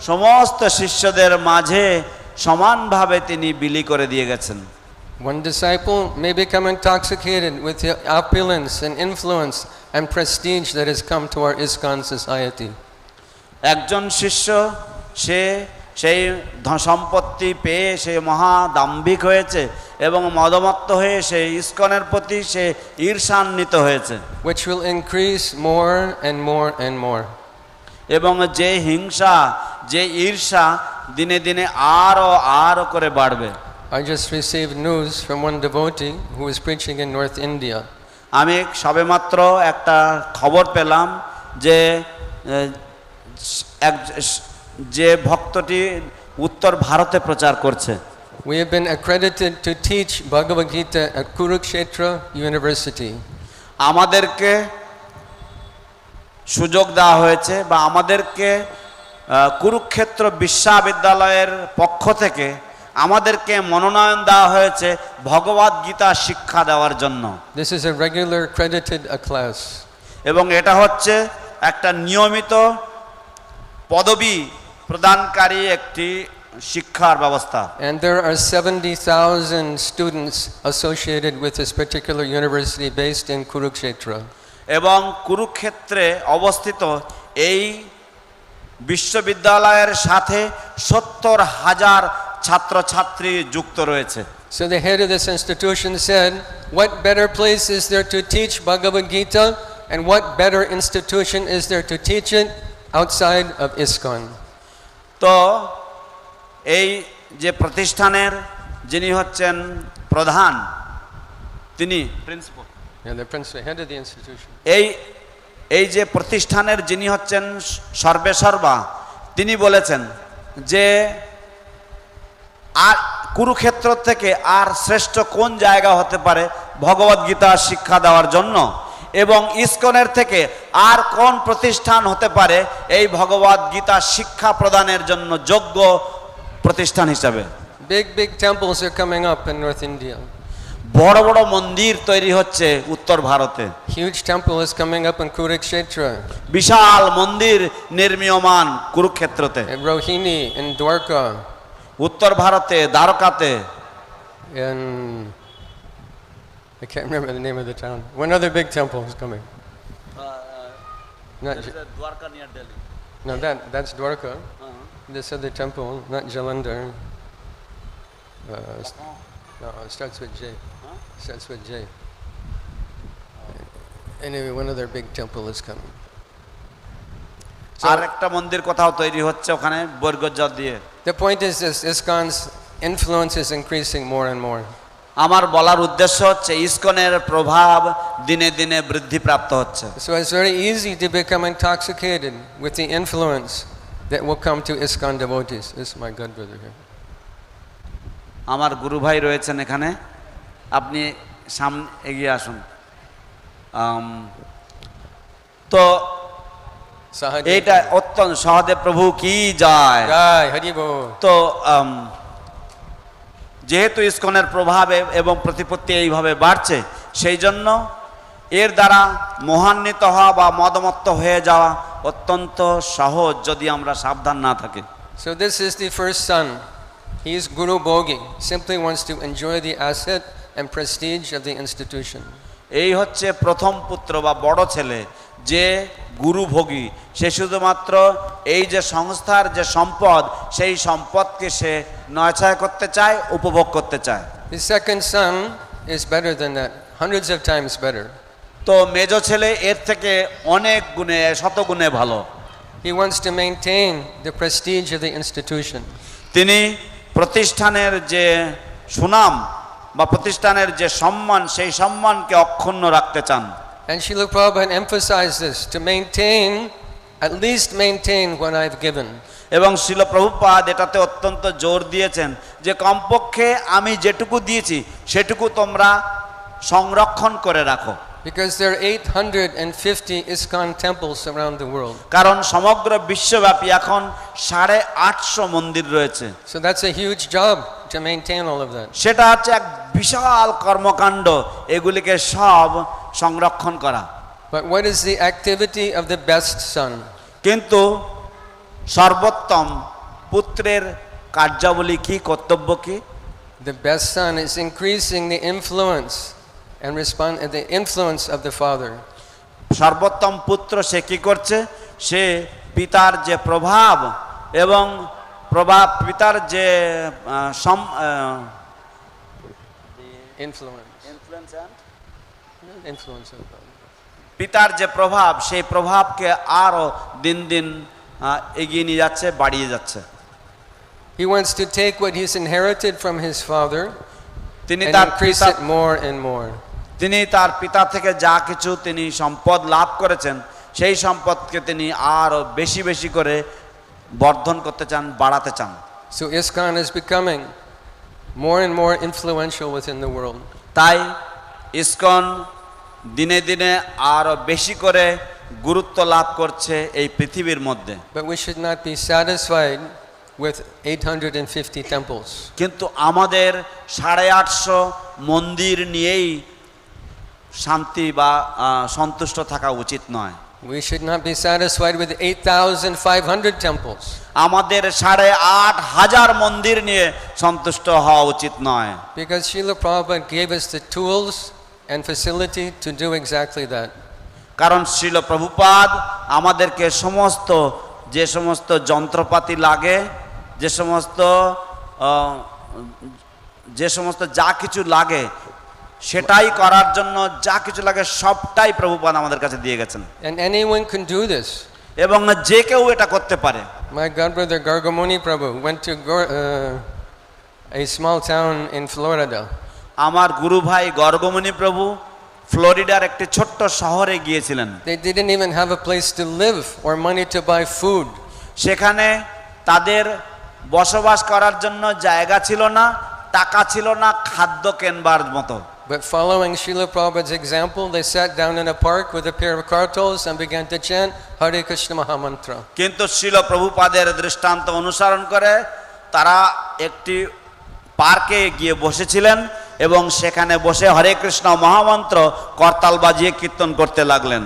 সমস্ত শিষ্যদের মাঝে সমানভাবে তিনি বিলি করে দিয়ে গেছেন। One disciple may become intoxicated with the opulence and influence and prestige that has come to our ISKCON society. একজন শিষ্য সে সেই সম্পত্তি পেয়ে সে মহা দাম্ভিক হয়েছে এবং মদমত্ত হয়ে সেই ইসকনের প্রতি সে ঈর্ষান্বিত হয়েছে, which will increase more and more and more. এবং যে হিংসা যে ঈর্ষা দিনে দিনে আরো করে বাড়বে। I just received news from one devotee who was preaching in North India. আমি সবেমাত্র একটা খবর পেলাম যে যে ভক্তটি উত্তর ভারতে প্রচার করছে। We have been accredited to teach Bhagavad Gita at Kurukshetra University. আমাদেরকে সুযোগ দেওয়া হয়েছে বা আমাদেরকে কুরুক্ষেত্র বিশ্ববিদ্যালয়ের পক্ষ থেকে আমাদেরকে মনোনয়ন দেওয়া হয়েছে ভগবদ গীতা শিক্ষা দেওয়ার জন্য। This is a regular accredited class. এবং এটা হচ্ছে একটা নিয়মিত পদবি প্রদানকারী একটি শিক্ষার ব্যবস্থা। And there are 70,000 students associated with this particular university based in Kurukshetra. এবং কুরুক্ষেত্রে অবস্থিত এই বিশ্ববিদ্যালয়ের সাথে 70,000 ছাত্রছাত্রী যুক্ত রয়েছে। So the head of this institution said, what better place is there to teach Bhagavad Gita, and what better institution is there to teach it outside of ISKCON? তো এই যে প্রতিষ্ঠানের যিনি হচ্ছেন প্রধান, তিনি principal, the principal head of the institution. এই যে প্রতিষ্ঠানের যিনি হচ্ছেন সর্বেসর্বা, তিনি বলেছেন যে আর কুরুক্ষেত্র থেকে আর শ্রেষ্ঠ কোন জায়গা হতে পারে ভগবদ গীতা শিক্ষা দেওয়ার জন্য, এবং ইসকনের থেকে আর কোন প্রতিষ্ঠান হতে পারে এই ভগবদ গীতা শিক্ষা প্রদানের জন্য যোগ্য প্রতিষ্ঠান হিসাবে। Big temples are coming up in North India. বড় বড় মন্দির তৈরি হচ্ছে উত্তর ভারতে। Huge temple is coming up in Kurukshetra. বিশাল মন্দির নির্মীয়মান কুরুক্ষেত্রতে, In Rohini, in Dwarka, উত্তর ভারতে দ্বারকাতে, in I can't remember the name of the town. One other big temple is coming. Not Dwarka near Delhi. No, that's Dwarka. This other temple, not Jalandhar. No, it starts with J. Starts with J. Anyway, one other big temple is coming. আর একটা মন্দির কোথাও তৈরি হচ্ছে ওখানে বর্গজ দিয়ে। The point is this: ISKCON's influence is increasing more and more. আমার বলার উদ্দেশ্য হচ্ছে ইসকনের প্রভাব দিনে দিনে বৃদ্ধি প্রাপ্ত হচ্ছে। So it's very easy to become intoxicated with the influence that will come to ISKCON devotees. This is my god brother here. আমার গুরু ভাই রয়েছেন এখানে, আপনি সামনে এগিয়ে আসুন। তো এইটা অত্যন্ত সহদেব প্রভু কি যায়। Jai Hari Bol. তো যেহেতু ইসকনের প্রভাব এবং প্রতিপত্তি এইভাবে বাড়ছে, সেই জন্য এর দ্বারা মোহান্বিত হওয়া বা মদমত্ত হয়ে যাওয়া অত্যন্ত সহজ যদি আমরা সাবধান না থাকি। So this is the first son. He is Guru Bhogi. Simply wants to enjoy the asset and prestige of the institution. এই হচ্ছে প্রথম পুত্র বা বড় ছেলে, যে গুরু ভোগী, সে শুধুমাত্র এই যে সংস্থার যে সম্পদ, সেই সম্পদকে সে নয়ছয় করতে চায়, উপভোগ করতে চায়। The second son is better than that, hundreds of times better. তো মেজ ছেলে এর থেকে অনেক গুণে, শতগুণে ভালো। He wants to maintain the prestige of the institution. তিনি প্রতিষ্ঠানের যে সুনাম বা প্রতিষ্ঠানের যে সম্মান, সেই সম্মানকে অক্ষুণ্ণ রাখতে চান। And Srila Prabhupada emphasized this, to maintain, at least maintain what I've given. এবং শিল প্রভুপাদ এটাতে অত্যন্ত জোর দিয়েছেন যে কমপক্ষে আমি যেটুকু দিয়েছি সেটুকু তোমরা সংরক্ষণ করে রাখো। Because there are 850 ISKCON temples around the world. কারণ সমগ্র বিশ্বব্যাপী এখন 850 মন্দির রয়েছে। So that's a huge job to maintain all of that. সেটা হচ্ছে এক বিশাল কর্মকাণ্ড এগুলিকে সব সংরক্ষণ করা। But what is the activity of the best son? কিন্তু সর্বোত্তম পুত্রের কার্যাবলী কি, কর্তব্য কি? The best son is increasing the influence and the influence of the father. সর্বোত্তম পুত্র সে কি করছে? সে পিতার যে প্রভাব এবং পিতার যে influence of পিতার যে প্রভাব, সেই প্রভাবকে আরো দিন দিন এগিয়ে নিয়ে যাচ্ছে, বাড়িয়ে যাচ্ছে। He wants to take what he's inherited from his father তিনি and তার increase it more and more. তিনি তার পিতা থেকে যা কিছু তিনি সম্পদ লাভ করেছেন, সেই সম্পদকে তিনি আরো বেশি বেশি করে বর্ধন করতে চান, বাড়াতে চান। So ISKCON is becoming more and more influential within the world. তাই ইসকন দিনে দিনে আরো বেশি করে গুরুত্ব লাভ করছে এই পৃথিবীর মধ্যে। But we should not be satisfied with 850 temples. কিন্তু আমাদের 850 মন্দির নিয়েই শান্তি বা সন্তুষ্ট থাকা উচিত নয়। We should not be satisfied with 8,500 temples. আমাদের 8,500 মন্দির নিয়ে সন্তুষ্ট হওয়া উচিত নয়। Because Srila Prabhupada gave us the tools and facility to do exactly that. কারণ শ্রীল প্রভুপাদ আমাদেরকে যে সমস্ত যন্ত্রপাতি লাগে, যে সমস্ত যা কিছু লাগে, সেটাই করার জন্য যা কিছু লাগে সবটাই প্রভুপাদ আমাদের কাছে দিয়ে গেছেন। And anyone can do this. এবং যে কেউ এটা করতে পারে। My godbrother Gargamuni Prabhu went to a small town in Florida. আমার গুরু ভাই গর্গমণি প্রভু ফ্লোরিডার একটি ছোট্ট শহরে গিয়েছিলেন। They didn't even have a place to live or money to buy food. সেখানে তাদের বসবাস করার জন্য জায়গা ছিল না, টাকা ছিল না, খাদ্য কেনবার মতো। But following Srila Prabhupada's example, they sat down in a park with a pair of kartals and began to chant Hare Krishna Mahamantra. কিন্তু শ্রীল প্রভুপাদের দৃষ্টান্ত অনুসরণ করে তারা একটি পার্কে গিয়ে বসেছিলেন এবং সেখানে বসে হরে কৃষ্ণ মহামন্ত্র করতাল বাজিয়ে কীর্তন করতে লাগলেন।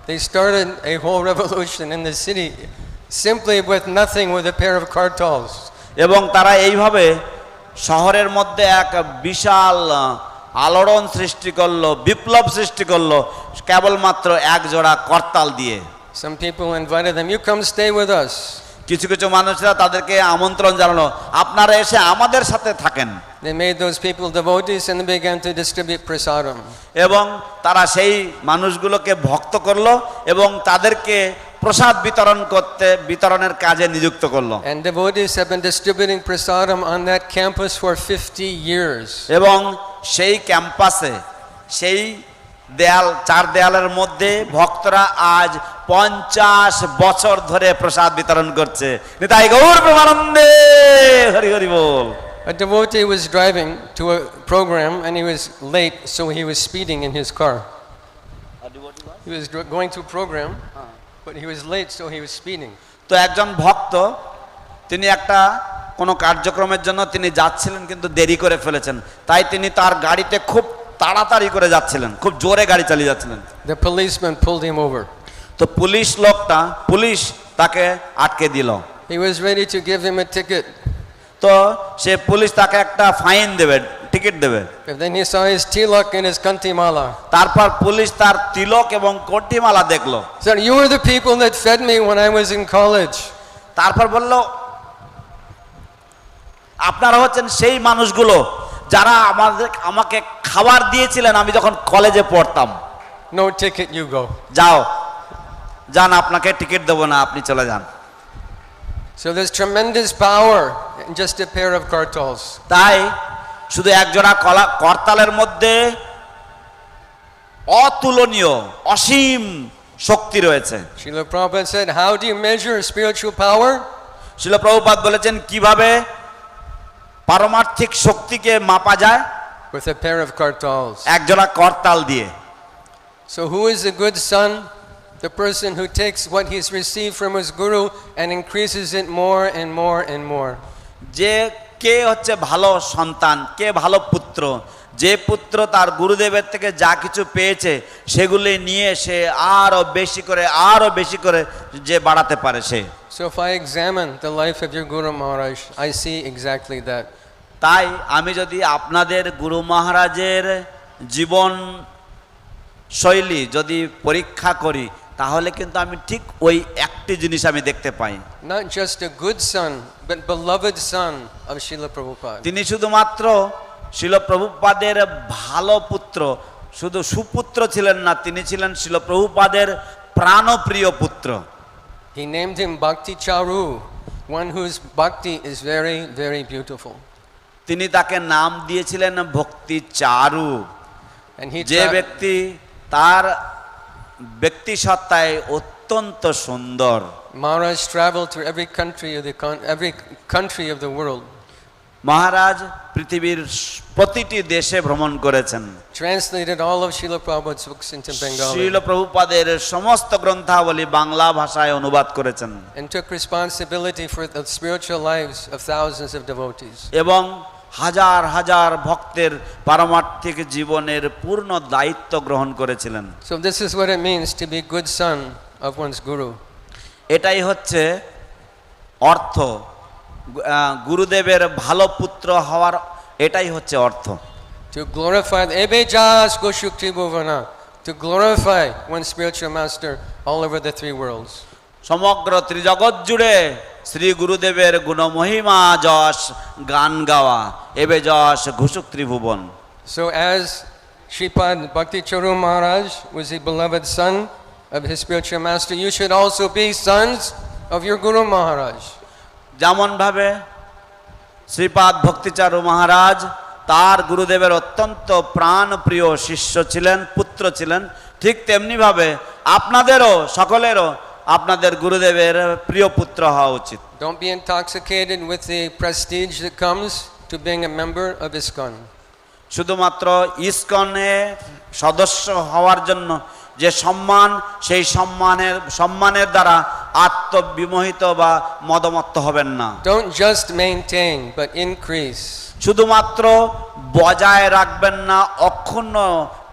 They started a whole revolution in the city simply with nothing, with a pair of kartals. এবং তারা এইভাবে শহরের মধ্যে এক বিশাল আলোড়ন সৃষ্টি করলো, বিপ্লব সৃষ্টি করলো কেবলমাত্র এক জোড়া করতাল দিয়ে। Some people invited them, you come stay with us. কিছু কিছু মানুষরা তাদেরকে আমন্ত্রণ জানালো, আপনারা এসে আমাদের সাথে থাকেন। They made those people devotees and they began to distribute prasadam. এবং তারা সেই মানুষগুলোকে ভক্ত করলো এবং তাদেরকে প্রসাদ বিতরণের কাজে নিযুক্ত করলো। And devotees have been distributing prasadam on that campus for 50 years. এবং সেই ক্যাম্পাসে, সেই চার দেয়ালের মধ্যে ভক্তরা আজ 50 বছর ধরে প্রসাদ বিতরণ করছে। নিতাই গৌর প্রেমানন্দে, হরি হরি বল। A devotee was driving to a program and he was late, so he was speeding in his car. He was going to a program, but he was late, so he was speeding. তো একজন ভক্ত তিনি একটা কোনো কার্যক্রমের জন্য তিনি যাচ্ছিলেন কিন্তু দেরি করে ফেলেছেন, তাই তিনি তার গাড়িতে খুব তাড়াতাড়ি করে যাচ্ছিলেন, খুব জোরে গাড়ি চালিয়ে যাচ্ছিলেন। The policeman pulled him over. তো পুলিশ তাকে আটকে দিল। He was ready to give him a ticket. তো সে পুলিশ তাকে একটা ফাইন দেবে, টিকিট দেবে। But then he saw his tilak and his kantimala. তারপর পুলিশ তার তিলক এবং কণ্ঠিমালা দেখলো। Sir, you were the people that fed me when I was in college. তারপর বলল, আপনারা হচ্ছেন সেই মানুষগুলো যারা আমাকে খাবার দিয়েছিলেন আমি যখন কলেজে পড়তাম। No ticket, you go. যান, আপনাকে টিকিট দেবো না, আপনি চলে যান। So there's tremendous power in just a pair of kartals. তাই শুধু একজোড়া করতালের মধ্যে অতুলনীয় অসীম শক্তি রয়েছে। Srila Prabhupada said, how do you measure spiritual power? Srila Prabhupada বলেছেন কিভাবে পারমার্থিক শক্তিকে মাপা যায়? With a pair of kartals. একজোড়া করতাল দিয়ে। So who is a good son? The person who takes what he's received from his guru and increases it more and more and more. যে কে হচ্ছে ভালো সন্তান, কে ভালো পুত্র? যে পুত্র তার গুরুদেবের থেকে যা কিছু পেয়েছে সেগুলি নিয়ে সে আরো বেশি করে যে বাড়াতে পারে সে। So if I examine the life of your Guru Maharaj, I see exactly that. তাই আমি যদি আপনাদের গুরু মহারাজের জীবন শৈলী যদি পরীক্ষা করি তাহলে কিন্তু আমি ঠিক ওই একটি জিনিস আমি দেখতে পাই। Not just a good son, but beloved son of Srila Prabhupada. তিনি শুধুমাত্র শিল প্রভুপাদের ভালো পুত্র, শুধু সুপুত্র ছিলেন না, তিনি ছিলেন শিল প্রভুপাদের প্রাণপ্রিয় পুত্র। He named him Bhakti Charu, one whose bhakti is very, very beautiful. তিনি তাকে নাম দিয়েছিলেন ভক্তি চারু, And he যে ব্যক্তি তার ব্যক্তি সত্তায় অত্যন্ত সুন্দর। Maharaj traveled to every country of the world. মহারাজ পৃথিবীর প্রতিটি দেশে ভ্রমণ করেছেন। Translated all of Srila Prabhupada's books into Bengali. শিল প্রভুপাদের সমস্ত গ্রন্থাবলী বাংলা ভাষায় অনুবাদ করেছেন। And took responsibility for the spiritual lives of thousands of devotees. এবং হাজার হাজার ভক্তের পারমার্থিক জীবনের পূর্ণ দায়িত্ব গ্রহণ করেছিলেন। So this is what it means to be good son of one's guru. এটাই হচ্ছে অর্থ, গুরুদেবের ভালো পুত্র হওয়ার এটাই হচ্ছে অর্থ। To glorify Ebejas Goshukti Bhuvana, to glorify one spiritual master all over the three worlds. সমগ্র ত্রিজগৎ জুড়ে শ্রী গুরুদেবের গুণমহিমা যশ গান গাওয়া, এবে যশ ঘুষুক ত্রিভুবন। So as Shripad Bhakti Charu Maharaj was a beloved son of his spiritual master, you should also be sons of your Guru Maharaj. যেমন ভাবে শ্রীপাদ ভক্তিচারু মহারাজ তার গুরুদেবের অত্যন্ত প্রাণপ্রিয় শিষ্য ছিলেন, পুত্র ছিলেন, ঠিক তেমনি ভাবে আপনাদেরও সকলেরও আপনাদের গুরুদেবের প্রিয় পুত্র হওয়া উচিত। Don't be intoxicated with the prestige that comes to being a member of ISKCON. শুধুমাত্র ইসকনে সদস্য হওয়ার জন্য যে সম্মান, সেই সম্মানের দ্বারা আত্মবিমোহিত বা মদমত্ত হবেন না। Don't just maintain, but increase. শুধুমাত্র বজায় রাখবেন না, অক্ষুণ্ণ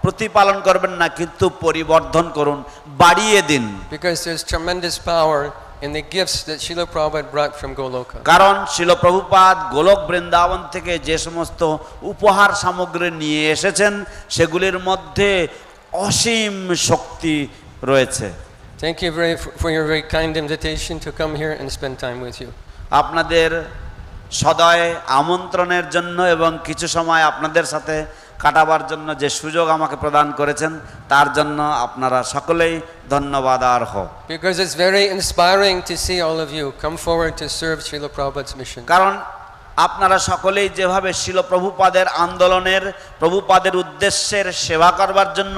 প্রতিপালন করবেন না, কিন্তু পরিবর্ধন করুন, বাড়িয়ে দিন। Because there's tremendous power in the gifts that Srila Prabhupada brought from Goloka. কারণ শিল প্রভুপাদ গোলক বৃন্দাবন থেকে যে সমস্ত উপহার সামগ্রী নিয়ে এসেছেন সেগুলির মধ্যে অসীম শক্তি রয়েছে। Thank you for your very kind invitation to come here and spend time with you. আপনাদের সদয় আমন্ত্রণের জন্য এবং কিছু সময় আপনাদের সাথে কাটাবার জন্য যে সুযোগ আমাকে প্রদান করেছেন তার জন্য আপনারা সকলেই ধন্যবাদ আর্হ। Because it's very inspiring to see all of you come forward to serve Srila Prabhupada's mission. কারণ আপনারা সকলেই যেভাবে শিল প্রভুপাদের আন্দোলনের, প্রভুপাদের উদ্দেশ্যের সেবা করবার জন্য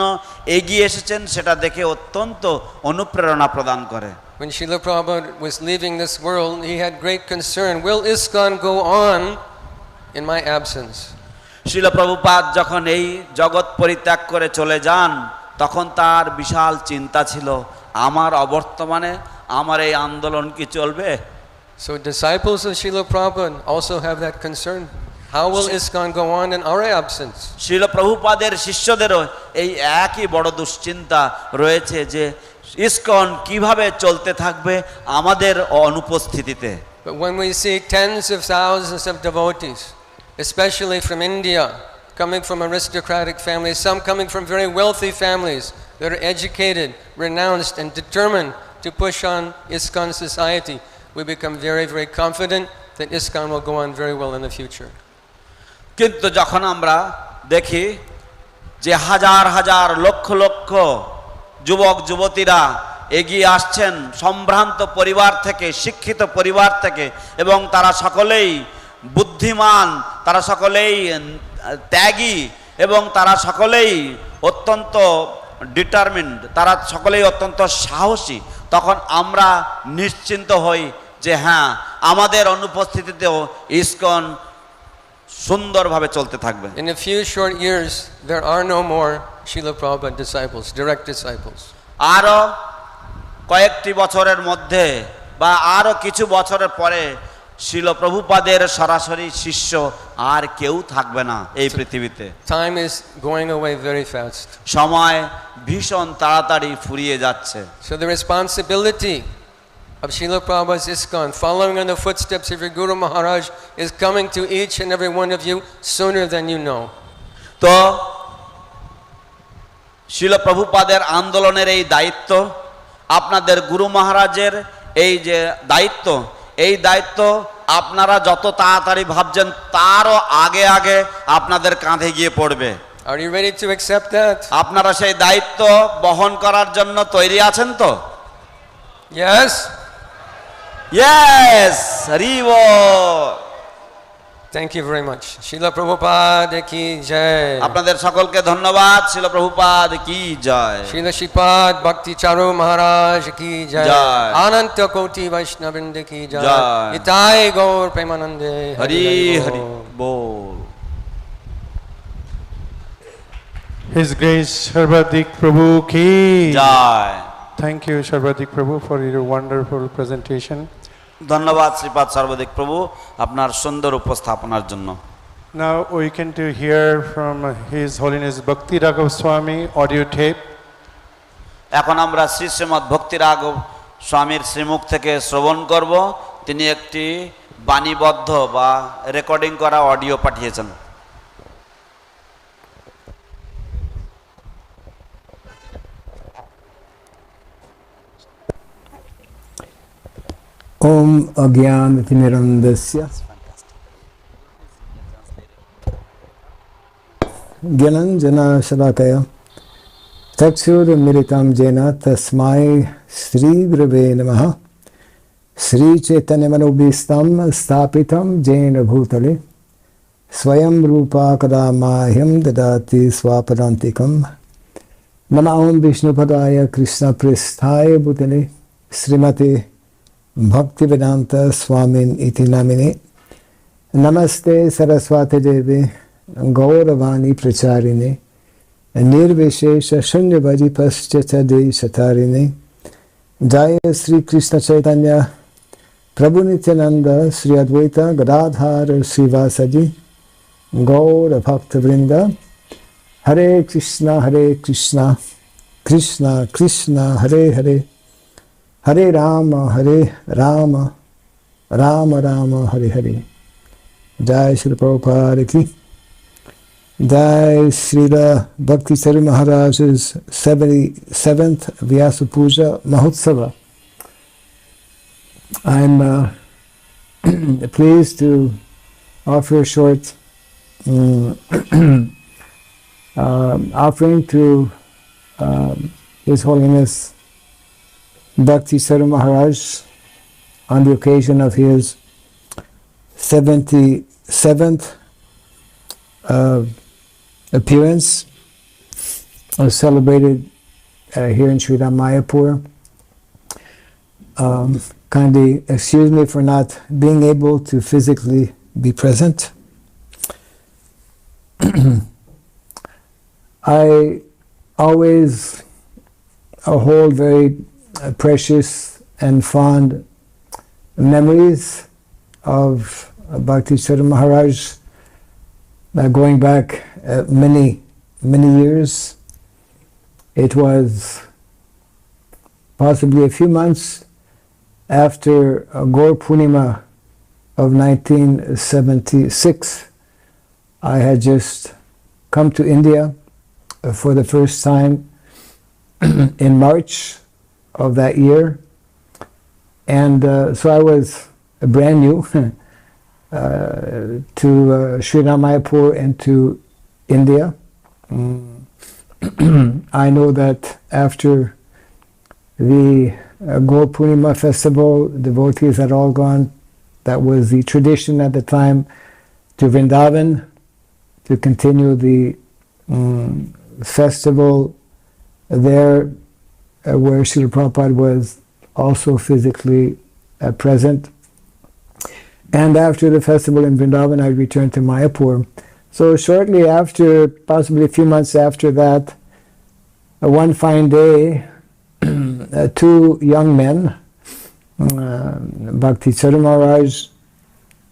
এগিয়ে এসেছেন সেটা দেখে অত্যন্ত অনুপ্রেরণা প্রদান করে। When Srila Prabhupada was leaving this world, he had great concern. Will ISKCON go on in my absence? শিল প্রভুপাদ যখন এই জগৎ পরিত্যাগ করে চলে যান তখন তার বিশাল চিন্তা ছিল, আমার অবর্তমানে আমার এই আন্দোলন কি চলবে? So disciples of Srila Prabhupada also have that concern. How will ISKCON go on in our absence? শিল প্রভুপাদের শিষ্যদেরও এই একই বড় দুশ্চিন্তা রয়েছে যে ইসকন কিভাবে চলতে থাকবে আমাদের অনুপস্থিতিতে। But when we see tens of thousands of devotees, especially from India, coming from aristocratic families, some coming from very wealthy families that are educated, renounced, and determined to push on ISKCON society, we become very, very confident that ISKCON will go on very well in the future. কিন্তু যখন আমরা দেখি যে হাজার হাজার লক্ষ লক্ষ যুবক যুবতীরা এগিয়ে আসছেন সম্ভ্রান্ত পরিবার থেকে, শিক্ষিত পরিবার থেকে, এবং তারা সকলেই বুদ্ধিমান, তারা সকলেই ত্যাগী এবং তারা সকলেই অত্যন্ত ডিটারমিন্ড, তারা সকলেই অত্যন্ত সাহসী, তখন আমরা নিশ্চিন্ত হই যে হ্যাঁ, আমাদের অনুপস্থিতিতেও ইসকন সুন্দরভাবে চলতে থাকবে। In a few short years, there are no more Srila Prabhupada disciples, direct disciples. আরও কয়েকটি বছরের মধ্যে বা আরও কিছু বছরের পরে শিল প্রভুপাদের সরাসরি শিষ্য আর কেউ থাকবে না এই পৃথিবীতে। Time is going away very fast. সময় ভীষণ তাড়াতাড়ি ফুরিয়ে যাচ্ছে। So the responsibility of Srila Prabhupada's ISKCON, following in the footsteps of your Guru Maharaj, is coming to each and every one of you sooner than you know. তো শিল প্রভুপাদের আন্দোলনের এই দায়িত্ব, আপনাদের গুরু মহারাজের এই যে দায়িত্ব, এই দায়িত্ব আপনারা যত তাড়াতাড়ি ভাবছেন তারও আগে আগে আপনাদের কাঁধে গিয়ে পড়বে। Are you ready to accept that? আপনারা সেই দায়িত্ব বহন করার জন্য তৈরি আছেন তো? Yes? Yes! Hari ball. Thank you very much. Srila Prabhupada ki jai. আপনাদের সকলকে ধন্যবাদ। শিল প্রভুপাদ কি জয়। Srila Shripad Bhakti Charu Maharaj ki jai. Jai. Ananta Koti Vaishnavrinda ki jai. Jai. Itai Gaur Premanande. Hari Hari Bol. Ball. His Grace Sarvadik Prabhu ki Joy. Thank you, Sarvadik Prabhu, for your wonderful presentation. ধন্যবাদ শ্রীপাদ সর্বদিক প্রভু আপনার সুন্দর উপস্থাপনার জন্য। Now we can to hear from His Holiness Bhakti Charu Swami audio tape. এখন আমরা শ্রী শ্রীমৎ ভক্তি রাঘব স্বামীর শ্রীমুখ থেকে শ্রবণ করব। তিনি একটি বাণীবদ্ধ বা রেকর্ডিং করা অডিও পাঠিয়েছেন। Om Agyanatimirandasya Gyananjana Shalakaya Chakshurmiritam Jena Tasmai Sri Gurave Namaha Sri Chaitanyamanobhistam Stapitam Jena Bhutale Swayam Rupa Kadamahyam Dadati Swapadantikam Namaham Vishnupadaya Krishna Pristhaya Bhutale Srimati Bhaktivedanta Swamin iti namine Namaste Saraswati Devi Gauravani Pracharine Nirvishesha Shunyavaji Paschachade Shatarine Jaya Sri Krishna Chaitanya Prabhu Nityananda Sri Advaita Gadadhar Srivasaji Gaura Bhakta Vrinda Hare Krishna Krishna Krishna Hare Hare Hare Rama, Rama Rama, Hare Hare. Jai Srila Prabhupada ki. Jai Srila Bhakti Charu Maharaj's 77th Vyasa Puja Mahotsava. I'm pleased to offer a short offering to His Holiness Bhakti Charu Maharaj on the occasion of his 77th appearance, celebrated here in Sri Mayapur. Kindly excuse me for not being able to physically be present. I always hold very precious and fond memories of Bhakti Charu Maharaj going back many years. It was possibly a few months after Gaur Purnima of 1976. I had just come to India for the first time in March of that year, and so I was brand new to Sri Mayapur and to India. I know that after the Gaur Purnima festival, devotees had all gone. That was the tradition at the time, to Vrindavan to continue the festival there, where Srila Prabhupada was also physically present. And after the festival in Vrindavan, I returned to Mayapur. So shortly after, possibly a few months after that, one fine day, two young men, Bhakti Charu Maharaj,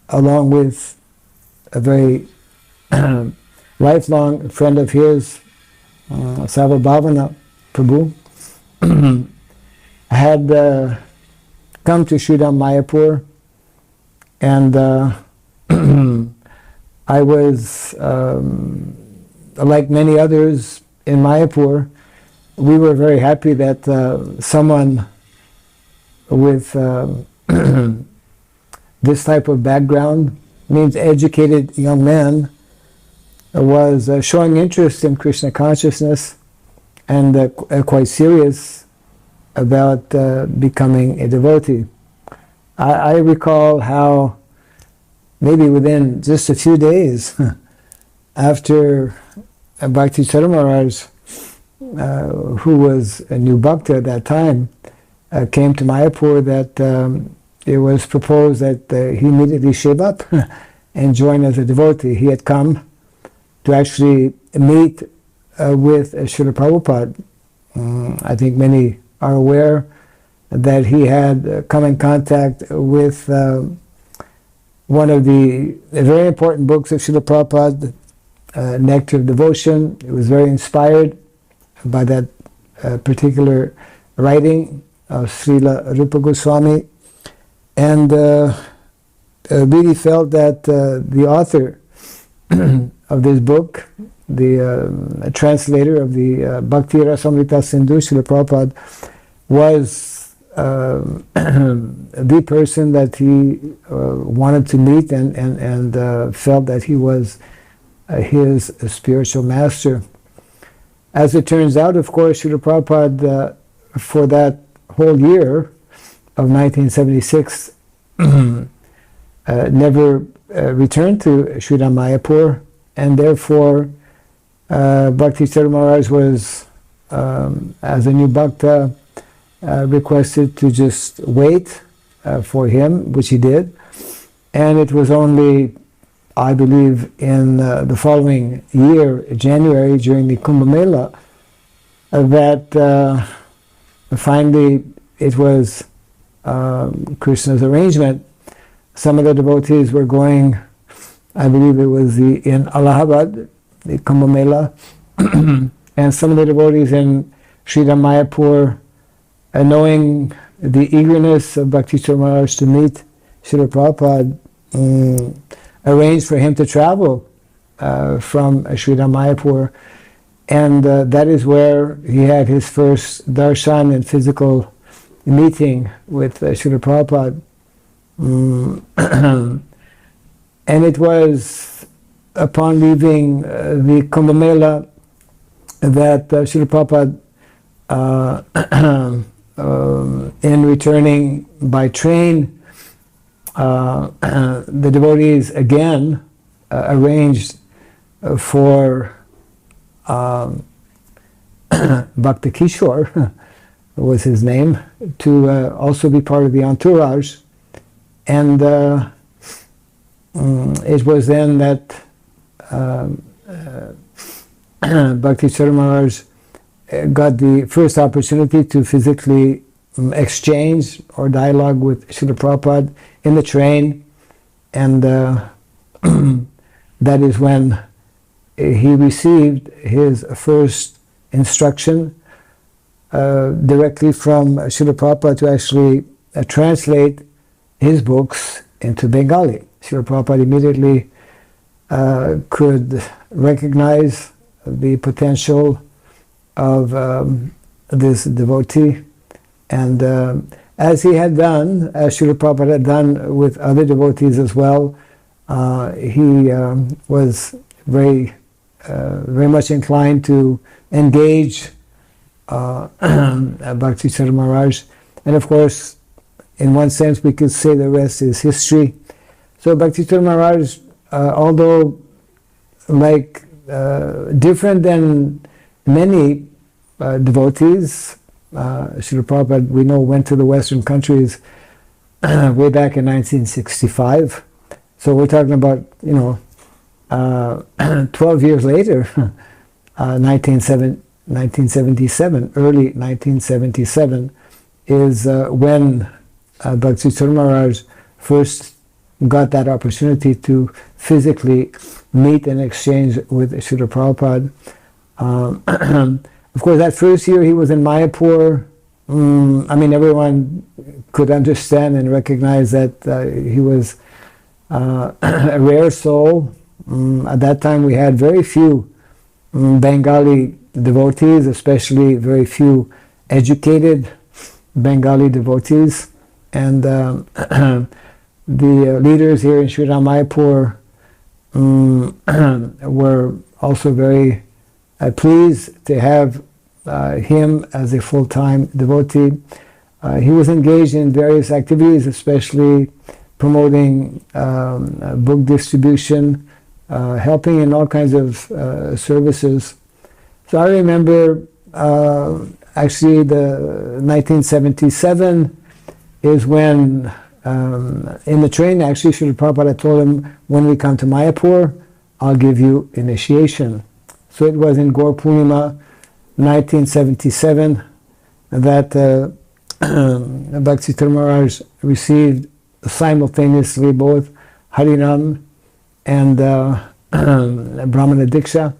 along with a very lifelong friend of his, Sarva Bhavana Prabhu, had come to Sridham Mayapur, and I was, like many others in Mayapur, we were very happy that someone with this type of background, means educated young man, was showing interest in Krishna consciousness and quite serious about becoming a devotee. I recall how maybe within just a few days after Bhakti Charu Maharaj, who was a new bhakta at that time, came to Mayapur, that it was proposed that he immediately shave up and join as a devotee. He had come to actually meet with Srila Prabhupada. I think many are aware that he had come in contact with one of the very important books of Srila Prabhupada, Nectar of Devotion. It was very inspired by that particular writing of Srila Rupa Goswami, and really felt that the author of this book, the translator of the Bhakti Rasamrita Sindhu, Srila Prabhupada, was the person that he wanted to meet, and felt that he was his spiritual master. As it turns out, of course, Srila Prabhupada, for that whole year of 1976, never returned to Sridham Mayapur, and therefore Bhakti Charu Maharaj was, as a new bhakta, requested to just wait for him, which he did. And it was only, I believe, in the following year, January, during the Kumbh Mela, that finally it was Krishna's arrangement. Some of the devotees were going, I believe it was in Allahabad, the Kumbh Mela, and some of the devotees in Sridham Mayapur, knowing the eagerness of Bhakti Charu Maharaj to meet Srila Prabhupada, arranged for him to travel from Sridham Mayapur, and that is where he had his first darshan and physical meeting with Srila Prabhupada. And it was upon leaving the Kumbh Mela that Srila Prabhupada, in returning by train, the devotees again arranged for Bhakta Kishore, was his name, to also be part of the entourage. And it was then that Bhakti Charu Maharaj got the first opportunity to physically exchange or dialogue with Srila Prabhupada in the train, and that is when he received his first instruction directly from Srila Prabhupada to actually translate his books into Bengali. Srila Prabhupada immediately could recognize the potential of this devotee, and as he had done, as Srila Prabhupada had done with other devotees as well, he was very much inclined to engage Bhakti Charu Maharaj, and of course, in one sense, we could say the rest is history. So Bhakti Charu Maharaj, although different than many devotees, Srila Prabhupada, we know, went to the Western countries way back in 1965. So we're talking about, 12 years later, 1977, 1977, early 1977, is when Bhakti Charu Maharaj first got that opportunity to physically meet and exchange with Srila Prabhupada. Of course, that first year he was in Mayapur. Everyone could understand and recognize that he was a rare soul. At that time we had very few Bengali devotees, especially very few educated Bengali devotees. And the leaders here in Sri Mayapur were also very pleased to have him as a full-time devotee. He was engaged in various activities, especially promoting book distribution, helping in all kinds of services. So I remember actually the 1977 is when in the train actually Srila Prabhupada told him, when we come to Mayapur, I'll give you initiation. So it was in Gaur Purnima 1977 that Bhakti Charu Maharaj received simultaneously both Harinam and Brahmana Diksha.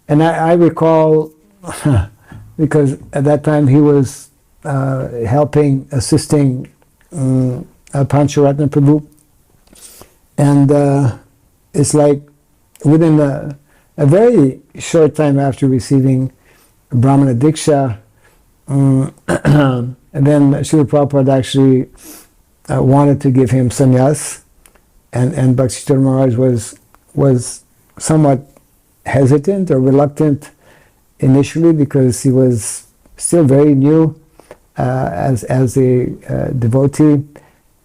And I recall, because at that time he was assisting Pancharatna Prabhu, and it's like within a very short time after receiving Brahmana Diksha, and then Srila Prabhupada actually wanted to give him sannyas, and Bhakti Charu Maharaj was somewhat hesitant or reluctant initially, because he was still very new as a devotee.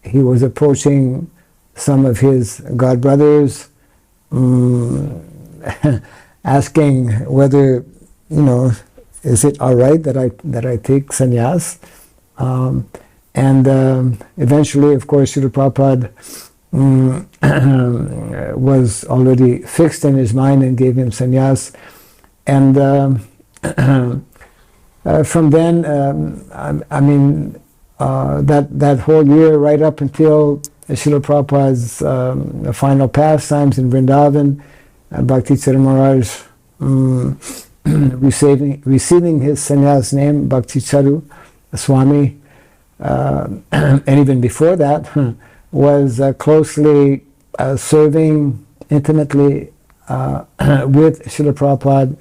He was approaching some of his godbrothers, asking whether, is it all right that I take sannyas? And eventually, of course, Srila Prabhupada was already fixed in his mind and gave him sannyas. And from then, that whole year, right up until Srila Prabhupada's final pastimes in Vrindavan, Bhakti Charu Maharaj receiving his sannyas name, Bhakti Charu Swami, and even before that, was closely serving intimately with Srila Prabhupada,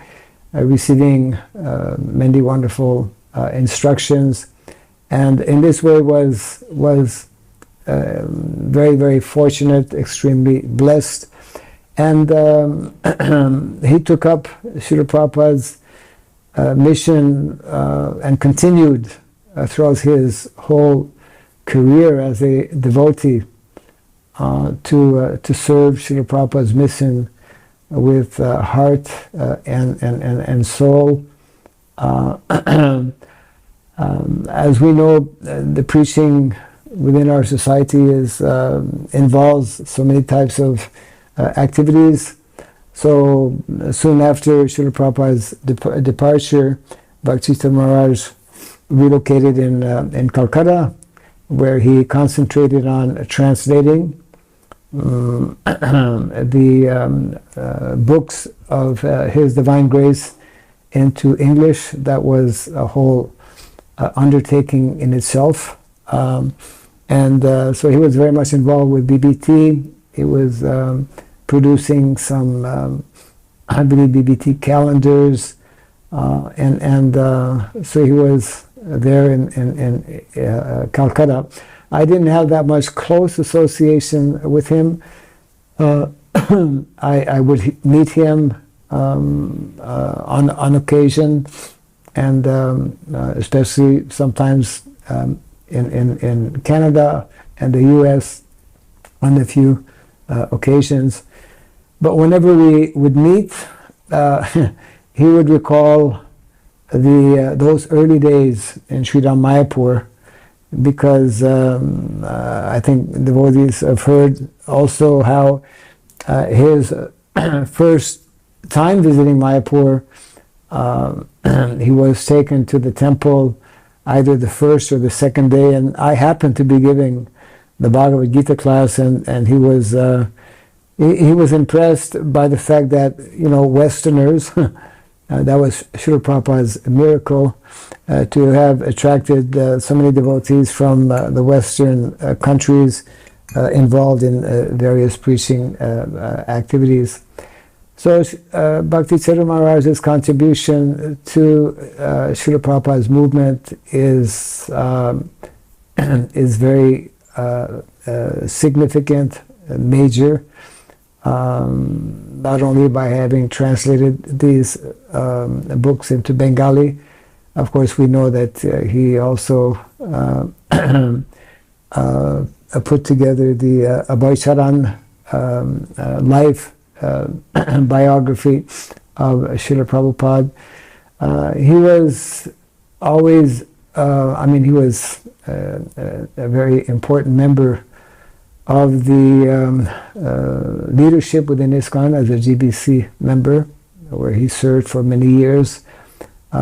receiving many wonderful instructions, and in this way was very, very fortunate, extremely blessed. And he took up Srila Prabhupada's mission and continued throughout his whole career as a devotee to serve Srila Prabhupada's mission with heart and soul. As we know, the preaching within our society involves so many types of activities. So soon after Srila Prabhupada's departure, Bhakti Charu Maharaj relocated in Calcutta, where he concentrated on translating the books of His Divine Grace into English. That was a whole undertaking in itself. So he was very much involved with BBT. He was producing some, I believe, BBT calendars, so he was there in Calcutta. I didn't have that much close association with him. I would meet him on occasion, and especially sometimes in Canada and the US on a few occasions. But whenever we would meet, he would recall those early days in Sri Mayapur, because I think devotees have heard also how his first time visiting Mayapur, he was taken to the temple either the first or the second day, and I happened to be giving the Bhagavad Gita class, and he was impressed by the fact that, Westerners, that was Srila Prabhupada's miracle, to have attracted so many devotees from the Western countries involved in various preaching activities. So Bhakti Charu Maharaj's contribution to Srila Prabhupada's movement is very significant, major, not only by having translated these books into Bengali. Of course, we know that he also put together the Abhay Charan life biography of Srila Prabhupada. He was always, he was a very important member of the leadership within ISKCON as a GBC member, where he served for many years. He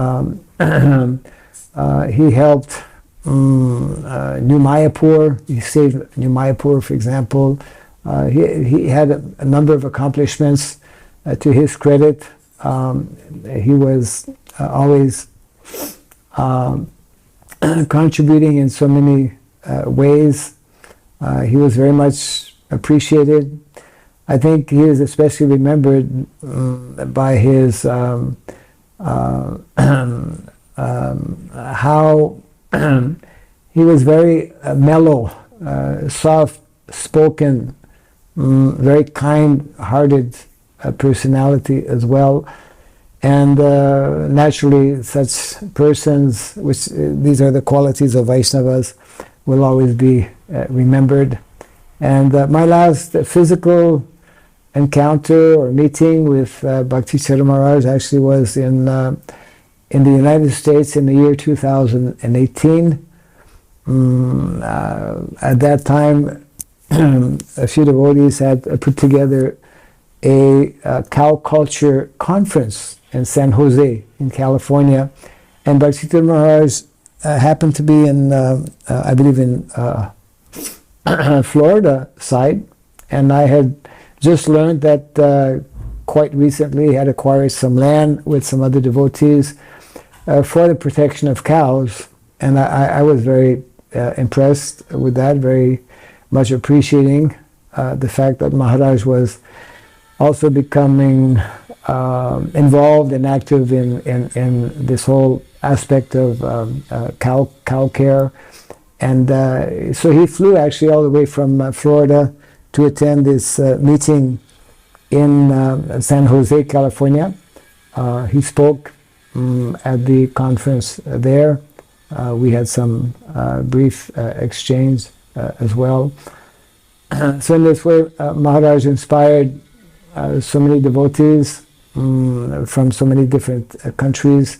helped New Mayapur. He saved New Mayapur, for example. He had a number of accomplishments to his credit. He was always contributing in so many ways. He was very much appreciated. I think he is especially remembered by his how he was very mellow, soft-spoken, very kind-hearted personality as well. And naturally, such persons, which these are the qualities of Vaishnavas, will always be remembered. And my last physical encounter or meeting with Bhakti Charu Maharaj actually was in the United States in the year 2018. At that time, a few devotees had put together a cow culture conference in San Jose in California, and Bhakti Charu Maharaj happened to be in, I believe, in Florida side, and I had just learned that quite recently he had acquired some land with some other devotees for the protection of cows, and I was very impressed with that, very much appreciating the fact that Maharaj was also becoming involved and active in this whole aspect of cow care. And so he flew actually all the way from Florida to attend this meeting in San Jose, California. He spoke at the conference there. We had some brief exchange as well. So in this way, Maharaj inspired so many devotees from so many different countries.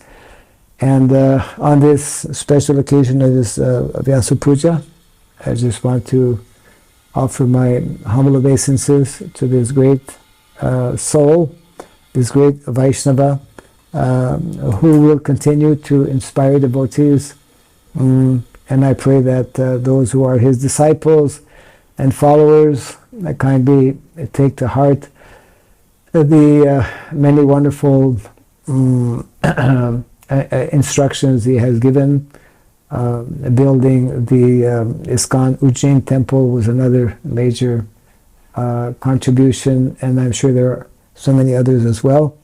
And on this special occasion of this Vyasa Puja, I just want to offer my humble obeisances to this great soul, this great Vaishnava, who will continue to inspire devotees. And I pray that those who are his disciples and followers kindly take to heart the many wonderful instructions he has given. Building the ISKCON Ujjain temple was another major contribution, and I'm sure there are so many others as well.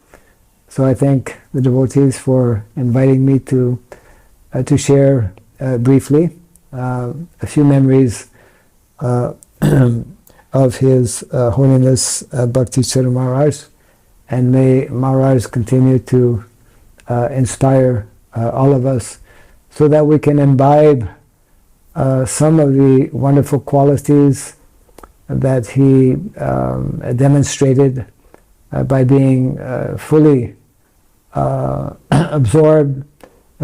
So I thank the devotees for inviting me to share briefly a few memories of His Holiness Bhakti Charu Maharaj, and may Maharaj continue to inspire all of us so that we can imbibe some of the wonderful qualities that he demonstrated by being fully absorbed,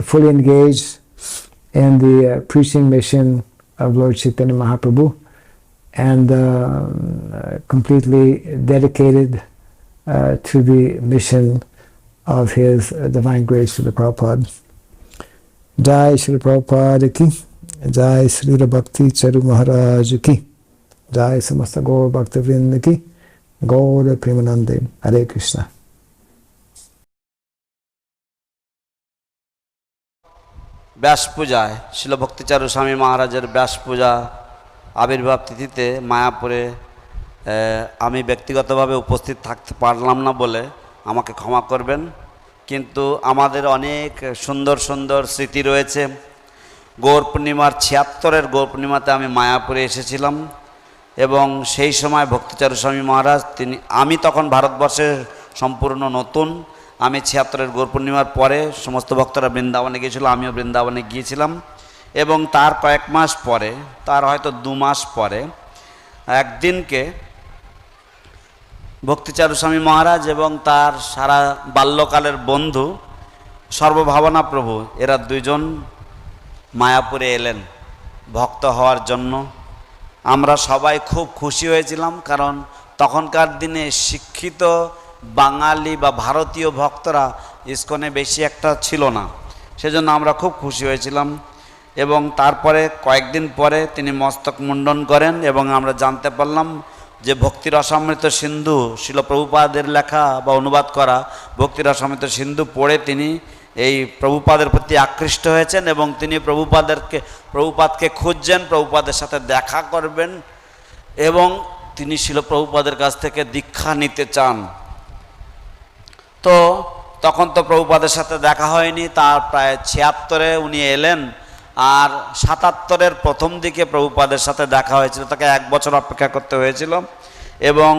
fully engaged in the preaching mission of Lord Chaitanya Mahaprabhu, and completely dedicated to the mission of His Divine Grace Srila Prabhupada. Jai Srila Prabhupada ki, Jai Srila Bhakti Charu Maharaj ki, Jai Samasta Gaur Bhakta Vrinda ki, Gaur Premanande, Hare Krishna. ব্যাস পূজায় শিল ভক্তিচারু স্বামী মহারাজের ব্যাস পূজা আবির্ভাব তিথিতে মায়াপুরে আমি ব্যক্তিগতভাবে উপস্থিত থাকতে পারলাম না বলে আমাকে ক্ষমা করবেন, কিন্তু আমাদের অনেক সুন্দর সুন্দর স্মৃতি রয়েছে। গৌর পূর্ণিমার ৭৬-এর গৌর পূর্ণিমাতে আমি মায়াপুরে এসেছিলাম এবং সেই সময় ভক্তিচারু স্বামী মহারাজ আমি তখন ভারতবর্ষে সম্পূর্ণ নতুন। আমি ৭৬-এর গৌর পূর্ণিমার পরে সমস্ত ভক্তরা বৃন্দাবনে গিয়েছিল, আমিও বৃন্দাবনে গিয়েছিলাম এবং তার কয়েক মাস পরে, তার হয়তো ২ মাস পরে একদিনকে ভক্তিচারু স্বামী মহারাজ এবং তার সারা বাল্যকালের বন্ধু সর্বভাবনা প্রভু এরা দুইজন মায়াপুরে এলেন ভক্ত হওয়ার জন্য। আমরা সবাই খুব খুশি হয়েছিলাম, কারণ তখনকার দিনে শিক্ষিত বাঙালি বা ভারতীয় ভক্তরা ইস্কনে বেশি একটা ছিল না, সেজন্য আমরা খুব খুশি হয়েছিলাম। এবং তারপরে কয়েকদিন পরে তিনি মস্তক মুন্ডন করেন এবং আমরা জানতে পারলাম যে ভক্তিরসামৃত সিন্ধু শিল প্রভুপাদের লেখা বা অনুবাদ করা ভক্তিরসামৃত সিন্ধু পড়ে তিনি এই প্রভুপাদের প্রতি আকৃষ্ট হয়েছেন এবং তিনি প্রভুপাদকে খুঁজছেন, প্রভুপাদের সাথে দেখা করবেন এবং তিনি শিল প্রভুপাদের কাছ থেকে দীক্ষা নিতে চান। তো তখন তো প্রভুপাদের সাথে দেখা হয়নি, তার প্রায় ৭৬-এ উনি এলেন আর ৭৭-এর প্রথম দিকে প্রভুপাদের সাথে দেখা হয়েছিল, তাকে ১ বছর অপেক্ষা করতে হয়েছিল। এবং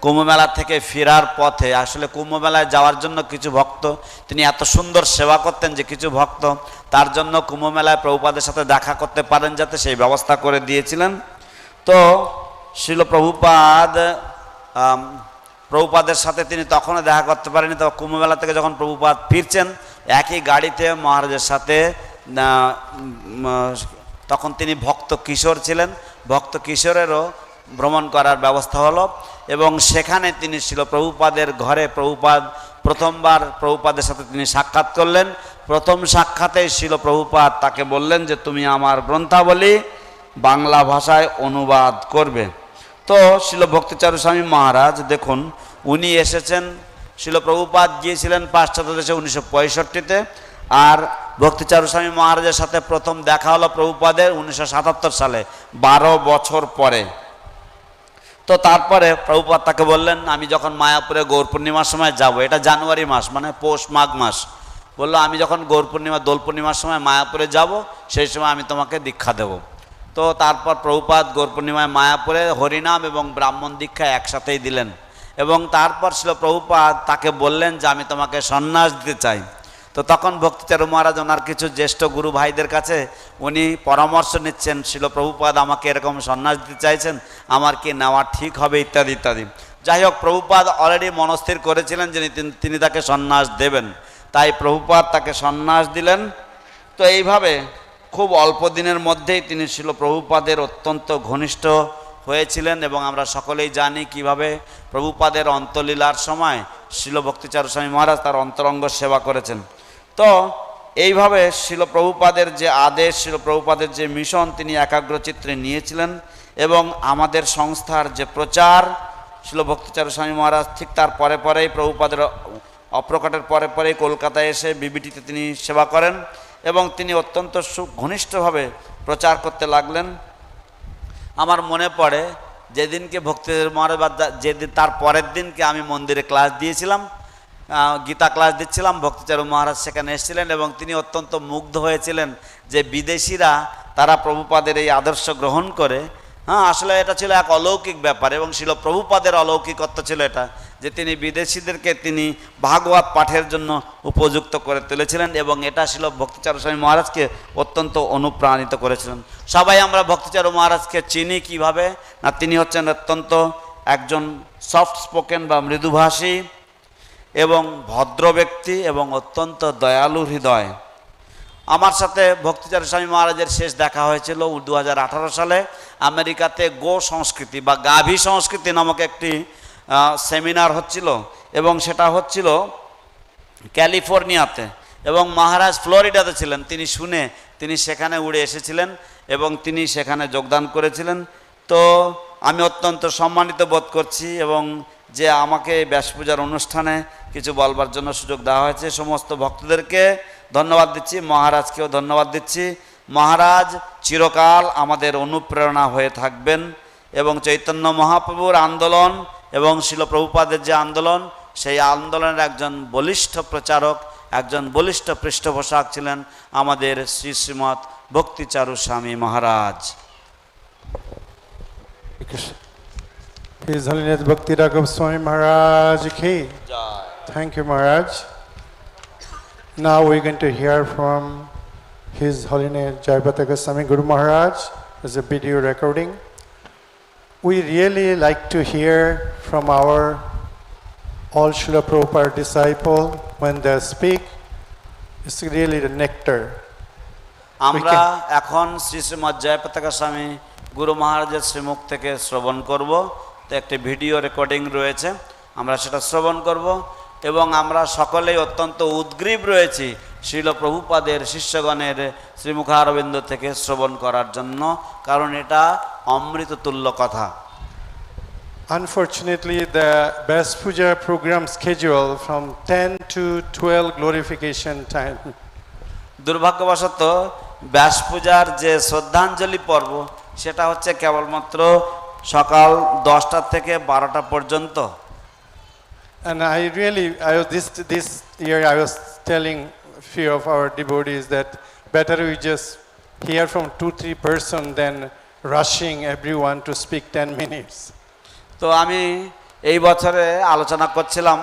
কুম্ভমেলা থেকে ফেরার পথে, আসলে কুম্ভমেলায় যাওয়ার জন্য কিছু ভক্ত, তিনি এত সুন্দর সেবা করতেন যে কিছু ভক্ত তার জন্য কুম্ভমেলায় প্রভুপাদের সাথে দেখা করতে পারেন যাতে সেই ব্যবস্থা করে দিয়েছিলেন। তো শিল প্রভুপাদের সাথে তিনি তখনও দেখা করতে পারেনি। তো কুম্ভমেলা থেকে যখন প্রভুপাদ ফিরছেন একই গাড়িতে মহারাজের সাথে, তখন তিনি ভক্ত কিশোর ছিলেন, ভক্ত কিশোরেরও ভ্রমণ করার ব্যবস্থা হলো এবং সেখানে তিনি শিল প্রভুপাদের ঘরে প্রথমবার প্রভুপাদের সাথে তিনি সাক্ষাৎ করলেন। প্রথম সাক্ষাতেই শিল প্রভুপাদ তাকে বললেন যে তুমি আমার গ্রন্থাবলী বাংলা ভাষায় অনুবাদ করবে। তো শিল ভক্তিচারু স্বামী মহারাজ দেখুন, উনি এসেছেন, শিল প্রভুপাদ গিয়েছিলেন পাশ্চাত্য দেশে ১৯৬৫-তে, আর ভক্তিচারু স্বামী মহারাজের সাথে প্রথম দেখা হলো প্রভুপাদের ১৯৭৭ সালে, ১২ বছর পরে। তো তারপরে প্রভুপাদ তাকে বললেন আমি যখন মায়াপুরে গৌর পূর্ণিমার সময় যাব, এটা জানুয়ারি মাস মানে পৌষ মাঘ মাস, বললো আমি যখন গৌর পূর্ণিমা দোল পূর্ণিমার সময় মায়াপুরে যাব সেই সময় আমি তোমাকে দীক্ষা দেব। তো তারপর প্রভুপাদ গৌর পূর্ণিমায় মায়াপুরে হরিনাম এবং ব্রাহ্মণ দীক্ষা একসাথেই দিলেন এবং তারপর ছিল প্রভুপাদ তাকে বললেন যে আমি তোমাকে সন্ন্যাস দিতে চাই। তো তখন ভক্তিচারু মহারাজ ওনার কিছু জ্যেষ্ঠ গুরু ভাইদের কাছে উনি পরামর্শ নিচ্ছেন, শিল প্রভুপাদ আমাকে এরকম সন্ন্যাস দিতে চাইছেন, আমার কি নেওয়া ঠিক হবে ইত্যাদি ইত্যাদি। যাই হোক, প্রভুপাদ অলরেডি মনস্থির করেছিলেন যে তিনি তাকে সন্ন্যাস দেবেন, তাই প্রভুপাদ তাকে সন্ন্যাস দিলেন। তো এইভাবে খুব অল্প দিনের মধ্যেই তিনি শিল প্রভুপাদের অত্যন্ত ঘনিষ্ঠ হয়েছিলেন এবং আমরা সকলেই জানি কিভাবে প্রভুপাদের অন্তলীলার সময় শিল ভক্তিচারু স্বামী মহারাজ তার অন্তরঙ্গ সেবা করেছেন। তো এইভাবে শিল প্রভুপাদের যে আদেশ, শিল প্রভুপাদের যে মিশন তিনি একাগ্রচিত্রে নিয়েছিলেন এবং আমাদের সংস্থার যে প্রচার, শিল ভক্তিচারু স্বামী মহারাজ ঠিক তার পরে পরেই প্রভুপাদের অপ্রকটের পরে পরেই কলকাতায় এসে বিবিটিতে তিনি সেবা করেন এবং তিনি অত্যন্ত ঘনিষ্ঠভাবে প্রচার করতে লাগলেন। আমার মনে পড়ে যেদিনকে ভক্তিচারু মহারাজ যেদিন তার পরের দিনকে আমি মন্দিরে ক্লাস দিয়েছিলাম, গীতা ক্লাস দিচ্ছিলাম, ভক্তিচারু মহারাজ সেখানে এসেছিলেন এবং তিনি অত্যন্ত মুগ্ধ হয়েছিলেন যে বিদেশিরা তারা প্রভুপাদের এই আদর্শ গ্রহণ করে। আসলে এটা ছিল এক অলৌকিক ব্যাপার এবং শিল প্রভুপাদের অলৌকিকত্ব ছিল এটা যে তিনি বিদেশিদেরকে তিনি ভাগবত পাঠের জন্য উপযুক্ত করে তুলেছিলেন এবং এটা শিল ভক্তিচারু স্বামী মহারাজকে অত্যন্ত অনুপ্রাণিত করেছিলেন। সবাই আমরা ভক্তিচারু মহারাজকে চিনি কিভাবে না, তিনি হচ্ছেন অত্যন্ত একজন সফট স্পোকেন বা মৃদুভাষী এবং ভদ্র ব্যক্তি এবং অত্যন্ত দয়ালু হৃদয়। আমার সাথে ভক্তিচারু স্বামী মহারাজের শেষ দেখা হয়েছিল 2018 সালে আমেরিকাতে গো সংস্কৃতি বা গাভী সংস্কৃতি নামক একটি সেমিনার হচ্ছিল এবং সেটা হচ্ছিল ক্যালিফোর্নিয়াতে, এবং মহারাজ ফ্লোরিডাতে ছিলেন। তিনি শুনে তিনি সেখানে উড়ে এসেছিলেন এবং তিনি সেখানে যোগদান করেছিলেন। তো আমি অত্যন্ত সম্মানিত বোধ করছি, এবং যে আমাকে ব্যাস পূজার অনুষ্ঠানে কিছু বলবার জন্য সুযোগ দেওয়া হয়েছে, সমস্ত ভক্তদেরকে ধন্যবাদ দিচ্ছি, মহারাজকেও ধন্যবাদ দিচ্ছি। মহারাজ চিরকাল আমাদের অনুপ্রেরণা হয়ে থাকবেন, এবং চৈতন্য মহাপ্রভুর আন্দোলন এবং শিল প্রভুপাদের যে আন্দোলন, সেই আন্দোলনের একজন বলিষ্ঠ প্রচারক, একজন বলিষ্ঠ পৃষ্ঠপোষক ছিলেন আমাদের শ্রী শ্রীমৎ ভক্তি চারু স্বামী মহারাজ। His Holiness Bhakti Charu Swami Maharaj ki. Thank you, Maharaj. Now we're going to hear from His Holiness Jayapataka Swami Guru Maharaj as a video recording. We really like to hear from our all Srila Prabhupada disciple when they speak. It's really the nectar. আমরা এখন শ্রী শ্রীমৎ জয়পতাকা স্বামী গুরু মহারাজের শ্রীমুখ থেকে শ্রবণ করব। তো একটি video recording রয়েছে, আমরা সেটা শ্রবণ করব, এবং আমরা সকলেই অত্যন্ত উদ্গ্রীব রয়েছি শ্রীল প্রভুপাদের শিষ্যগণের শ্রীমুখারবিন্দ থেকে শ্রবণ করার জন্য, কারণ এটা অমৃততুল্য কথা। Unfortunately, the Vyasa Puja program schedule from 10 to 12 glorification time. দুর্ভাগ্যবশত ব্যাস পূজার যে শ্রদ্ধাঞ্জলি পর্ব, সেটা হচ্ছে কেবলমাত্র সকাল 10টা থেকে 12টা পর্যন্ত। And this year I was telling few of our devotees that better we just hear from 2-3 person than rushing everyone to speak 10 minutes. তো আমি এই বছরে আলোচনা করছিলাম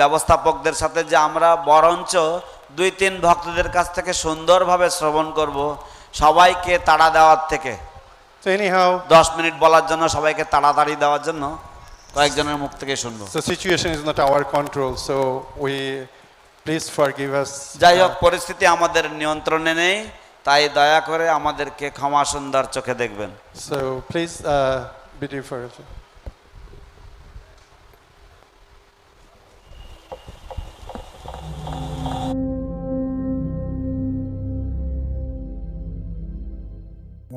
ব্যবস্থাপকদের সাথে যে আমরা বরঞ্চ 2-3 ভক্তদের কাছ থেকে সুন্দরভাবে শ্রবণ করব, সবাইকে তাড়া দেওয়ার থেকে। So anyhow, 10 মিনিট বলার জন্য সবাইকে তাড়াতাড়ি দেওয়ার জন্য কয়েকজনের মুখ থেকে শুনবো। the situation is not our control, so we please forgive us. যাই হোক, পরিস্থিতি আমাদের নিয়ন্ত্রণে নেই, তাই দয়া করে আমাদেরকে ক্ষমা সুন্দর চোখে দেখবেন। So please be deferred.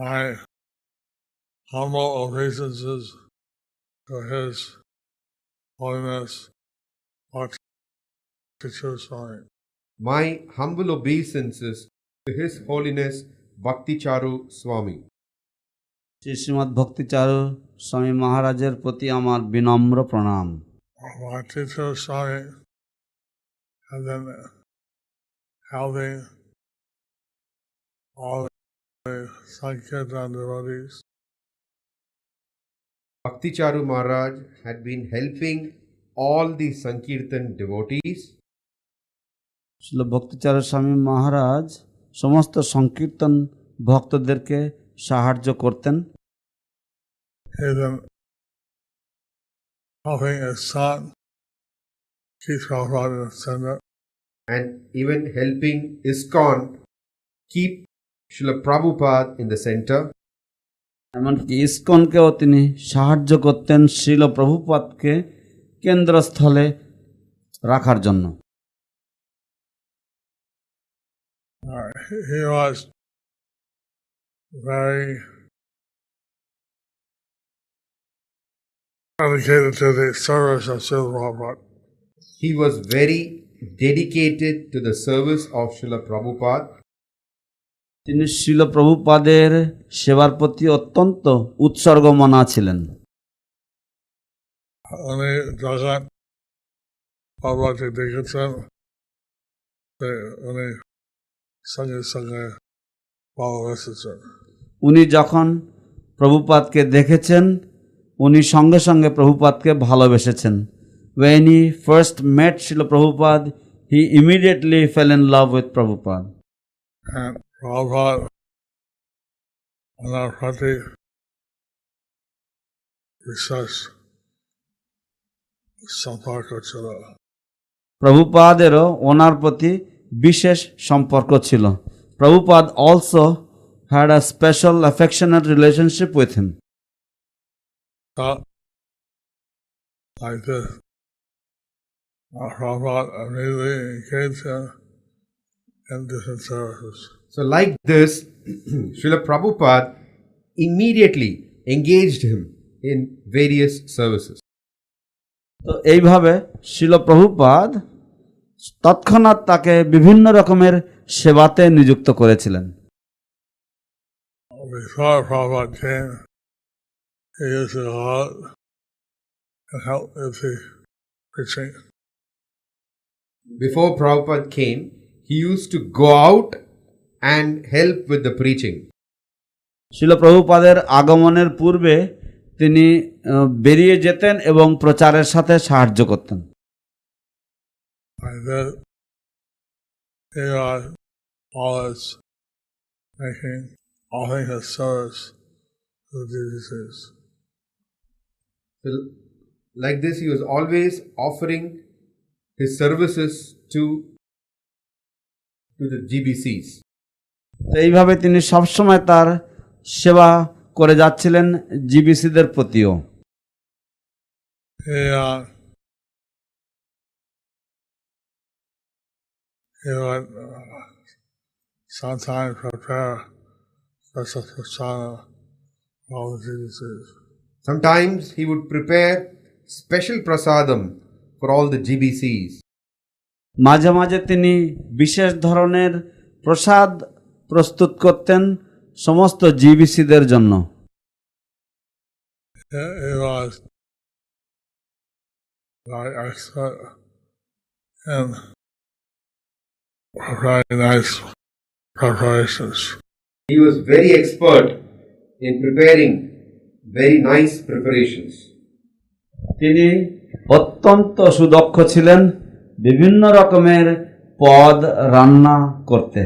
My humble obeisances to His Holiness Bhakti Charu Swami. My humble obeisances to His Holiness Bhakti Charu Swami. Shri Srimat ভক্তি চারু স্বামী মহারাজের প্রতি আমার বিনম্র প্রণাম। Bhakti Charu Swami has been helping all the Sankirtan devotees. Bhakti Charu Maharaj had been helping all the Sankirtan devotees. Srila ভক্তি চারু স্বামী মহারাজ সমস্ত সংকীর্তন ভক্তদেরকে সাহায্য করতেন। He's been helping his son keep Prabhupada in the center. And even helping ISKCON keep Srila Prabhupada in the center. এমনকি ইসকনকেও তিনি সাহায্য করতেন শ্রীল প্রভুপাদকে কেন্দ্রস্থলে রাখার জন্য। He was very dedicated to the service of Srila Prabhupada. He was very dedicated to the service of Srila Prabhupada. তিনি শ্রীল প্রভুপাদের সেবার প্রতি অত্যন্ত উৎসর্গমনা ছিলেন। উনি যখন বাবাকে দেখেছেন, উনি সঙ্গে সঙ্গে ভালোবেসেছেন। উনি যখন প্রভুপাদকে দেখেছেন, উনি সঙ্গে সঙ্গে প্রভুপাদকে ভালোবেসেছেন। When he first met Srila Prabhupada, he immediately fell in love with Prabhupada. And Prabhupada ওনার প্রতি বিশেষ সম্পর্ক ছিল। প্রভুপাদেরও ওনার প্রতি বিশেষ সম্পর্ক ছিল। Prabhupada also had a special affectionate relationship with him. Like this Prabhupada immediately engaged him in different services. So, like this, Srila Prabhupada immediately engaged him in various services. তো এইভাবে শিল প্রভুপাদ তৎক্ষণাৎ তাকে বিভিন্ন রকমের সেবাতে নিযুক্ত করেছিলেন। Before Prabhupada came, he used to go out and help with the preaching. Before Prabhupada came, he used to go out and help with the preaching. শিল প্রভুপাদের আগমনের পূর্বে তিনি বেরিয়ে যেতেন এবং প্রচারের সাথে সাহায্য করতেন। Like that, he was always offering his service to the DVCs. So, like this, he was always offering his services to the GBCs. তো এইভাবে তিনি সবসময় তার সেবা করে যাচ্ছিলেন জিবিসিদের প্রতিও। He would sometimes prepare special prasadam for all the GBCs. Sometimes he would prepare special prasadam for all the GBCs. মাঝে মাঝে তিনি বিশেষ ধরনের প্রসাদ প্রস্তুত করতেন সমস্ত জিবিসিদের জন্য। He was very expert in preparing nice preparations. He was very expert in preparing very nice preparations. তিনি অত্যন্ত সুদক্ষ ছিলেন বিভিন্ন রকমের পদ রান্না করতে।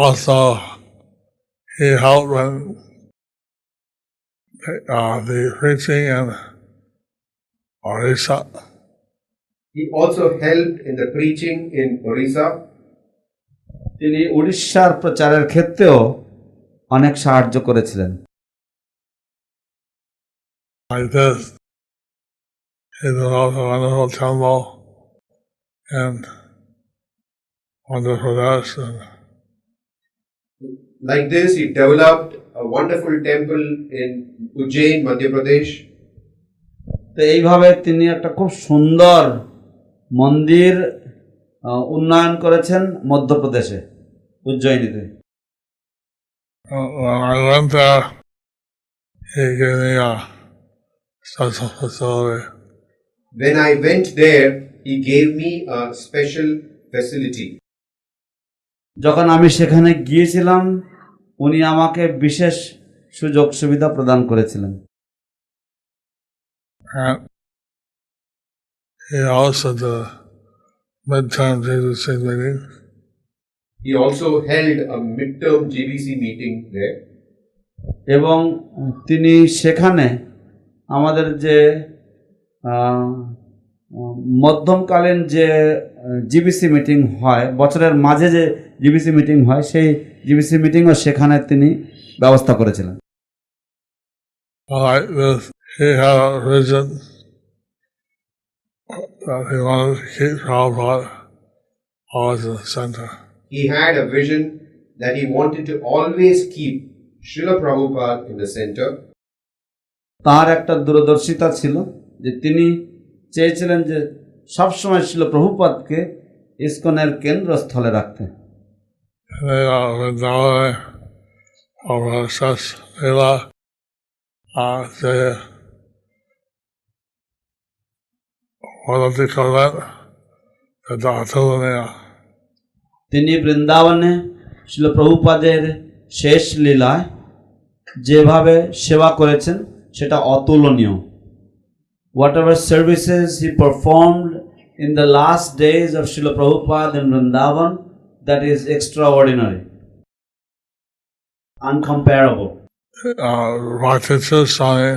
Also, he helped when the preaching in Orissa. He also helped in the preaching in Orissa. তিনি উড়িষ্যার প্রচারের ক্ষেত্রেও অনেক সাহায্য করেছিলেন। Like this, he developed a wonderful temple and Andhra Pradesh. Like this, he developed a wonderful temple in Ujjain, Madhya Pradesh. তো এইভাবে তিনি একটা খুব সুন্দর মন্দির উন্নয়ন করেছেন মধ্যপ্রদেশে উজ্জয়িনীতে। When I went there, he gave me a special facility. When I went there, he gave me a special facility. যখন আমি সেখানে গিয়েছিলাম উনি আমাকে বিশেষ সুযোগ সুবিধা প্রদান করেছিলেন। He also did a midterm GBC meeting. He also held a midterm GBC meeting there. এবং তিনি সেখানে আমাদের যে মধ্যমকালীন যে জিবিসি মিটিং হয় বছরের মাঝে যে জিবিসি মিটিং হয় সেই জিবিসি মিটিংও সেখানে তিনি ব্যবস্থা করেছিলেন। He had a vision that he wanted to keep Prabhupada always in the center. He had a vision that he wanted to always keep Srila Prabhupada in the center. তার একটা দূরদর্শিতা ছিল যে তিনি চেয়েছিলেন যে সবসময় ছিল প্রভুপাদকে ইসকনের কেন্দ্রস্থলে রাখতে। তিনি বৃন্দাবনে ছিল প্রভুপাদের শেষ লীলায় যেভাবে সেবা করেছেন সেটা অতুলনীয়। Whatever services he performed in the last days of Srila Prabhupada in Vrindavan, that is extraordinary, uncomparable. Bhakti Charu Swami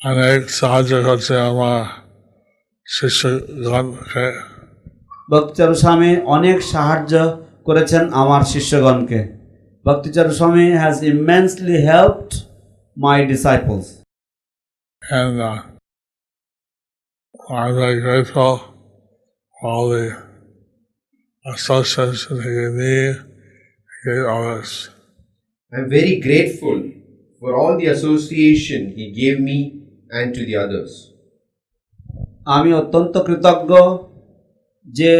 अनेक साहाय्य करते हमारा शिष्यगण के। Bhakti Charu Swami অনেক সাহায্য করেছেন আমার শিষ্যগণকে। Bhakti Charu Swami has immensely helped my disciples. And I'm very grateful for all the association he gave me, he gave others. I'm very grateful for all the association he gave me and to the others. আমি অত্যন্ত কৃতজ্ঞ যে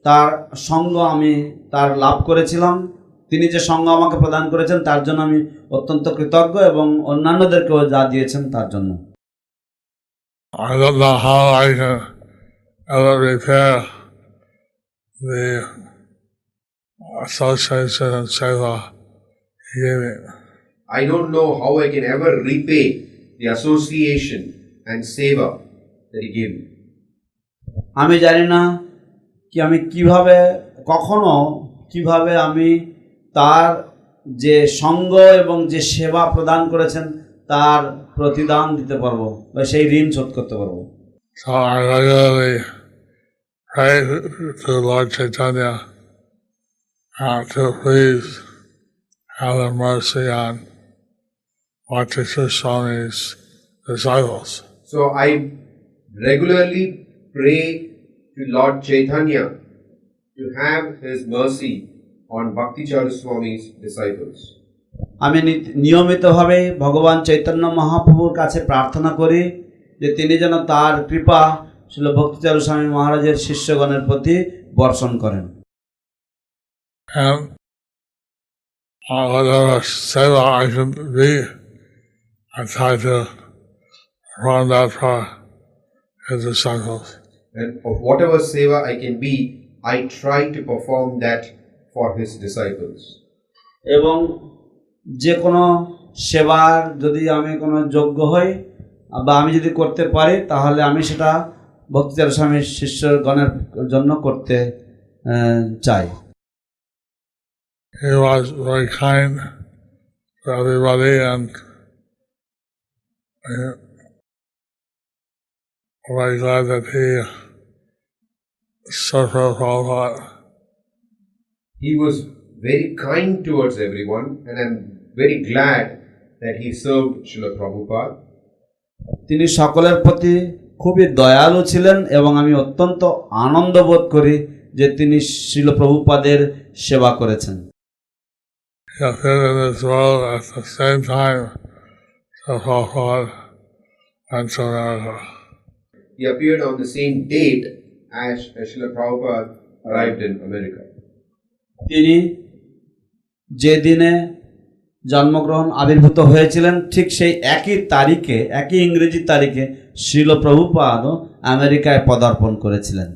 তার সঙ্গ আমি তার লাভ করেছিলাম, তিনি যে সঙ্গ আমাকে প্রদান করেছেন তার জন্য আমি অত্যন্ত কৃতজ্ঞ এবং অন্যান্যদেরকেও যা দিয়েছেন তার জন্য। I don't know how I can ever repair the association and seva he gave me. I don't know how I can ever repay the association and seva that he gave me. আমি জানি না কি আমি কিভাবে আমি তার যে সঙ্গ এবং যে সেবা প্রদান করেছেন তার প্রতিদান দিতে পারবো বা সেই ঋণ শোধ করতে পারবো। So I regularly pray to Lord Chaitanya to please have the mercy on Bhakti Charu Swami's disciples. So I regularly pray to Lord Chaitanya to have his mercy on Bhakti Charu Swami's disciples. আমি নিয়মিতভাবে ভগবান চৈতন্য মহাপ্রভুর কাছে প্রার্থনা করি যে তিনি যেন তার কৃপা শ্রীল ভক্তি চারু স্বামী মহারাজের শিষ্যগণের প্রতি বর্ষণ করেন। Whatever seva I can be, I try to run that for his disciples. And of whatever seva I can be, I try to perform that for his disciples. এবং যে কোনো সেবার যদি আমি কোনো যোগ্য হই বা আমি যদি করতে পারি তাহলে আমি সেটা ভক্তি চারু স্বামীর শিষ্যগণের জন্য করতে চাই। He was very kind to everybody, and I'm very glad that he served Prabhupada. He was very kind towards everyone, and I'm very glad that he served Srila Prabhupada. তিনি সকলের প্রতি খুবই দয়ালু ছিলেন এবং আমি অত্যন্ত আনন্দ বোধ করি যে তিনি শ্রীল প্রভুপাদের সেবা করেছেন। He appeared in this world at the same time as Prabhupada went to America. He appeared on the same date as Srila Prabhupada arrived in America. তিনি যে দিনে জন্মগ্রহণ আবির্ভূত হয়েছিলেন ঠিক সেই একই তারিখে, একই ইংরেজি তারিখে শ্রীল প্রভুপাদও আমেরিকায় পদার্পণ করেছিলেন।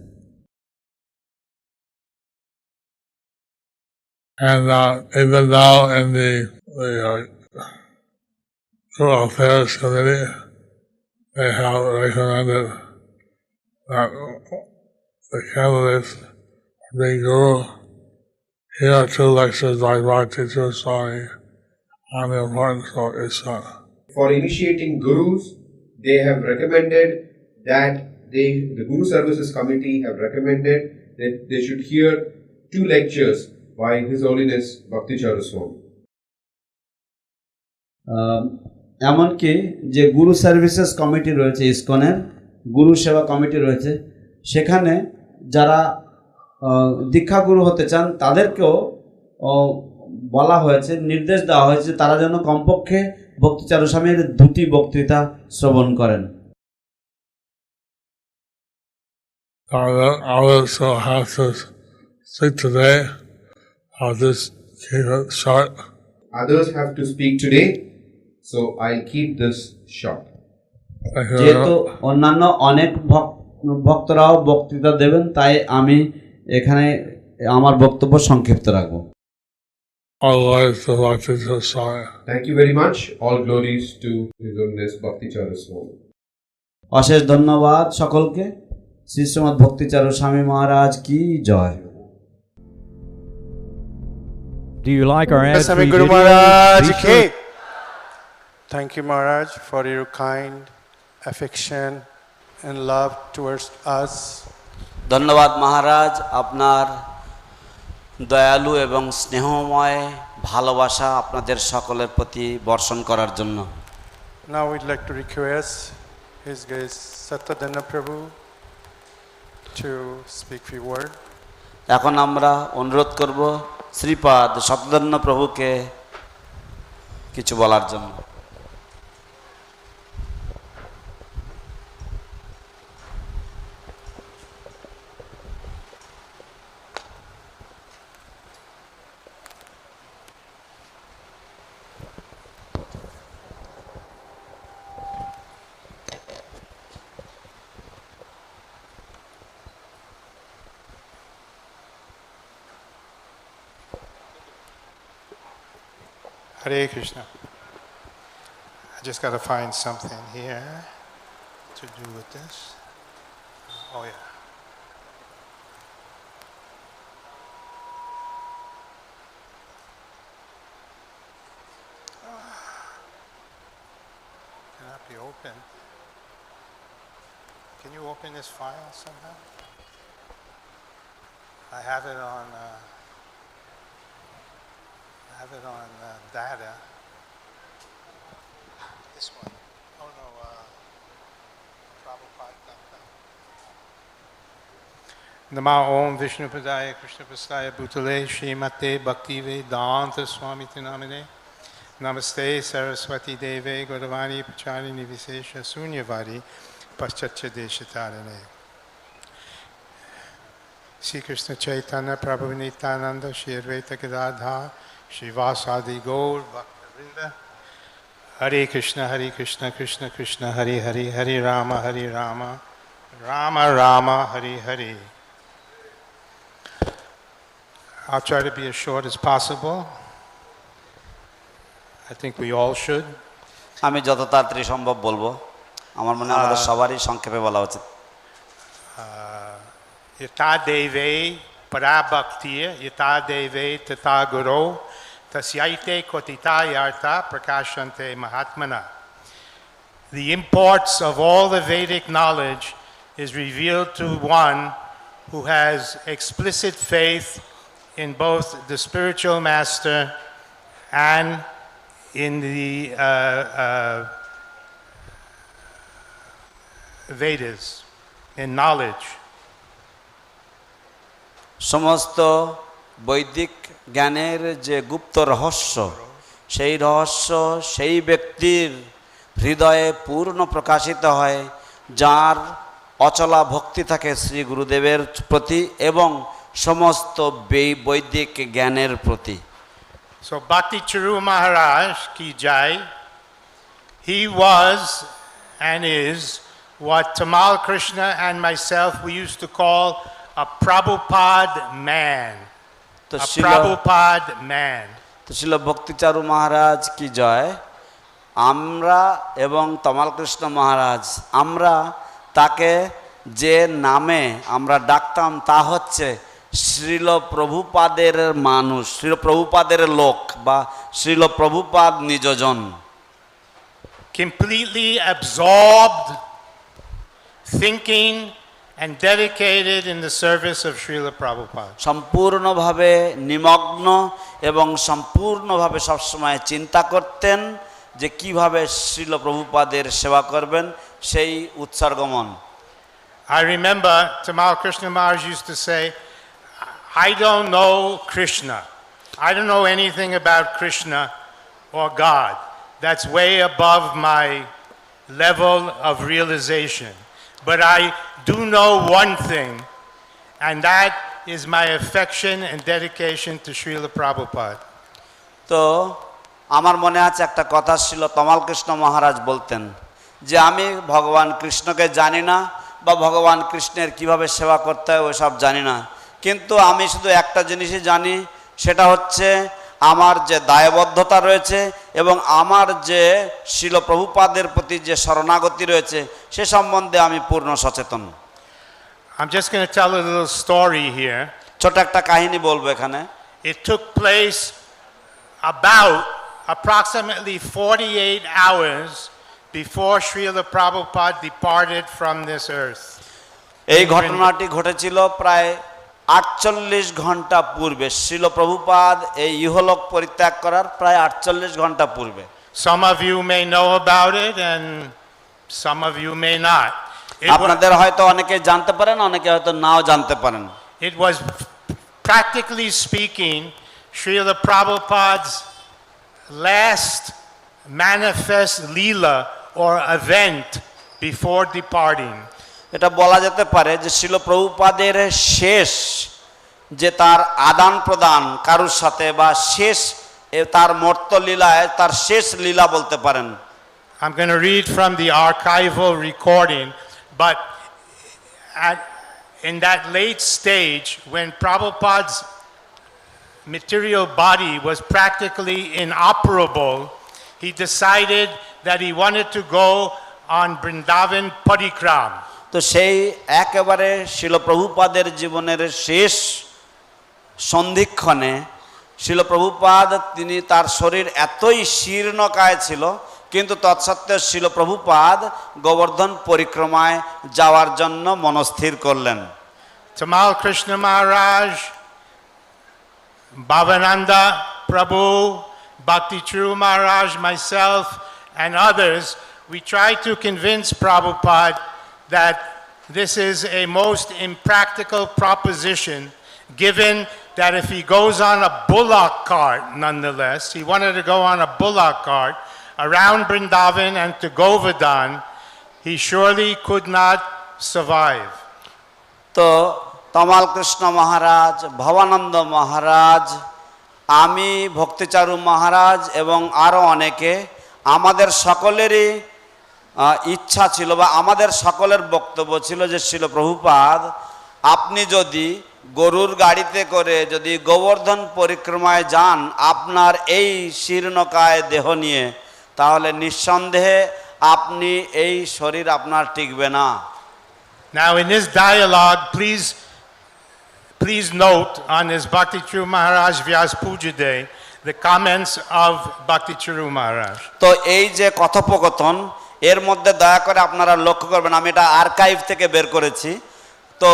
And even now in the Guru Affairs Committee, they have recommended that the candidates for being Guru hear 2 lectures by Bhakti Charu Swami on the importance of ISKCON. For initiating gurus, they have recommended that the Guru Services Committee have recommended that they should hear 2 lectures by His Holiness Bhakti Charu Swami. এমনকি যে গুরু services committee রয়েছে, ইসকনের গুরু সেবা committee রয়েছে, সেখানে যারা দীক্ষাগুরু হতে চান তাদেরকেও বলা হয়েছে, নির্দেশ দেওয়া হয়েছে তারা যেন কমপক্ষে ভক্তি চারু স্বামীর 2টি বক্তৃতা শ্রবণ করেন। Others will have to speak today. I'll just keep it short. Others have to speak today, so I'll keep this short. যেহেতু অন্যান্য অনেক ভক্তরাও বক্তৃতা দেবেন তাই আমি এখানে আমার বক্তব্য সংক্ষিপ্ত রাখব। All glories to Bhakti Charu Swami. Thank you very much. All glories to His Holiness Bhakti Charu Swami. অশেষ ধন্যবাদ সকলকে। শ্রী শ্রীমৎ ভক্তি চারু স্বামী মহারাজ কি জয়। Do you like our ad-free Swami Guru videos? Maharaj Be ki. sure- Thank you, Maharaj, for your kind affection and love towards us. ধন্যবাদ মহারাজ, আপনার দয়ালু এবং স্নেহময় ভালোবাসা আপনাদের সকলের প্রতি বর্ষণ করার জন্য। Now we'd like to request His Grace Satadana Prabhu to speak few words. এখন আমরা অনুরোধ করব শ্রীপাদ শতধন্য প্রভুকে কিছু বলার জন্য। Hare Krishna. I just got to find something here to do with this. Oh yeah. Cannot be open. Can you open this file somehow? I have it on. Data. This one. Oh no, Prabhupada.com. Nama Om Vishnu Padaya Krishna Prastaya Bhutale Srimate Bhakti Vedanta Swami Tinamine Namaste Saraswati Deve Gauravani Pacharini Visesha Sunyavari Paschatcha Deshatarane Sri Krishna Chaitanya Prabhu Nityananda Shri Advaita Gadadhar Shivasadi Gaur Bhakta Hare Krishna Krishna Krishna Hare Hare Hare Rama Rama Rama Hare Hare. I'll try to be as short as possible. I think we all should. আমি যত তাড়াতাড়ি সম্ভব বলবো। আমার মনে হয় আমাদের সবারই সংক্ষেপে বলা উচিত। Yata deve parabhakti yata deve tata guru tasyaite kotita yarta prakashante mahatmana. The imports of all the Vedic knowledge is revealed to one who has explicit faith in both the spiritual master and in the Vedas, in knowledge. সমস্ত বৈদিক জ্ঞানের যে গুপ্ত রহস্য, সেই রহস্য সেই ব্যক্তির হৃদয়ে পূর্ণ প্রকাশিত হয় যার অচলা ভক্তি থাকে শ্রী গুরুদেবের প্রতি এবং সমস্ত বৈদিক জ্ঞানের প্রতি। So Bhakti Charu Maharaj ki jai, he was and is what Tamal Krishna and myself we used to call a Prabhupada man. A Prabhupada man. তো ছিল ভক্তি চারু মহারাজ কি জয়। আমরা এবং তমাল কৃষ্ণ মহারাজ আমরা তাকে যে নামে আমরা ডাকতাম তা হচ্ছে শ্রীল প্রভুপাদের মানুষ, শ্রীল প্রভুপাদের লোক বা Srila Prabhupada নিজজন। Completely absorbed, thinking and dedicated in the service of Srila Prabhupada. সম্পূর্ণভাবে নিমগ্ন এবং সম্পূর্ণভাবে সবসময় চিন্তা করতেন যে কিভাবে শ্রীল প্রভুপাদের সেবা করবেন, সেই উৎসর্গমন। I remember Tamal Krishna Maharaj used to say, I don't know Krishna. I don't know anything about Krishna or God. That's way above my level of realization. But I do know one thing, and that is my affection and dedication to Srila Prabhupada. তো আমার মনে আছে একটা কথা ছিল তমাল কৃষ্ণ মহারাজ বলতেন যে আমি ভগবান কৃষ্ণকে জানি না বা ভগবান কৃষ্ণের কিভাবে সেবা করতে হয় ওসব জানি না, কিন্তু আমি শুধু একটা জিনিসই জানি, সেটা হচ্ছে আমার যে দায়বদ্ধতা রয়েছে এবং আমার যে শিল প্রভুপাদের প্রতি যে শরণাগতি রয়েছে সে সম্বন্ধে আমি পূর্ণ সচেতন। I'm just going to tell a little story here. ছোট একটা কাহিনী বলবো এখানে। It took place about approximately 48 hours before Srila Prabhupada departed from this earth. এই ঘটনাটি ঘটেছিল প্রায় 48 ঘন্টা পূর্বে শিল প্রভুপাদ এই ইহলোক পরিত্যাগ করার প্রায় 48 ঘন্টা পূর্বে। Some of you may know about it and some of you may not. আপনাদের হয়তো অনেকে জানতে পারেন, অনেকে হয়তো নাও জানতে পারেন। It was, practically speaking, Srila Prabhupada's last manifest leela or event before departing. এটা বলা যেতে পারে যে শিল প্রভুপাদের শেষ যে তার আদান প্রদান কারুর সাথে বা শেষ তার মর্ত লীলায় তার শেষ লীলা বলতে পারেন। I'm going to read from the archival recording, but in that late stage when Prabhupada's material body was practically inoperable, he decided that he wanted to go on Vrindavan Parikram. তো সেই একেবারে শিল প্রভুপাদের জীবনের শেষ সন্ধিক্ষণে শিল প্রভুপাদ তিনি তার শরীর এতই শীর্ণকায় ছিল, কিন্তু তৎসত্ত্বেও শিল প্রভুপাদ গোবর্ধন পরিক্রমায় যাওয়ার জন্য মনস্থির করলেন। Tamal Krishna Maharaj, Bhavananda Prabhu, Bhakti Charu Maharaj, myself, and others, we tried to convince Prabhupada that this is a most impractical proposition, given that if he goes on a bullock cart, nonetheless, he wanted to go on a bullock cart around Vrindavan and to Govardhan, he surely could not survive. তো তমাল কৃষ্ণ মহারাজ, ভবানন্দ মহারাজ, আমি ভক্তিচারু মহারাজ এবং আরও অনেকে, আমাদের সকলেরই ইচ্ছা ছিল বা আমাদের সকলের বক্তব্য ছিল যে শিল প্রভুপাদ আপনি যদি গরুর গাড়িতে করে যদি গোবর্ধন পরিক্রমায় যান আপনার এই শীর্ণকায় দেহ নিয়ে, তাহলে নিঃসন্দেহে আপনি এই শরীর আপনার টিকবে না। Now in this dialogue, please note on his Bhakti Charu Maharaj Vyasa Puja Day the comments of Bhakti Charu Maharaj. তো এই যে কথোপকথন এর মধ্যে দয়া করে আপনারা লক্ষ্য করবেন, আমি এটা আর্কাইভ থেকে বের করেছি। তো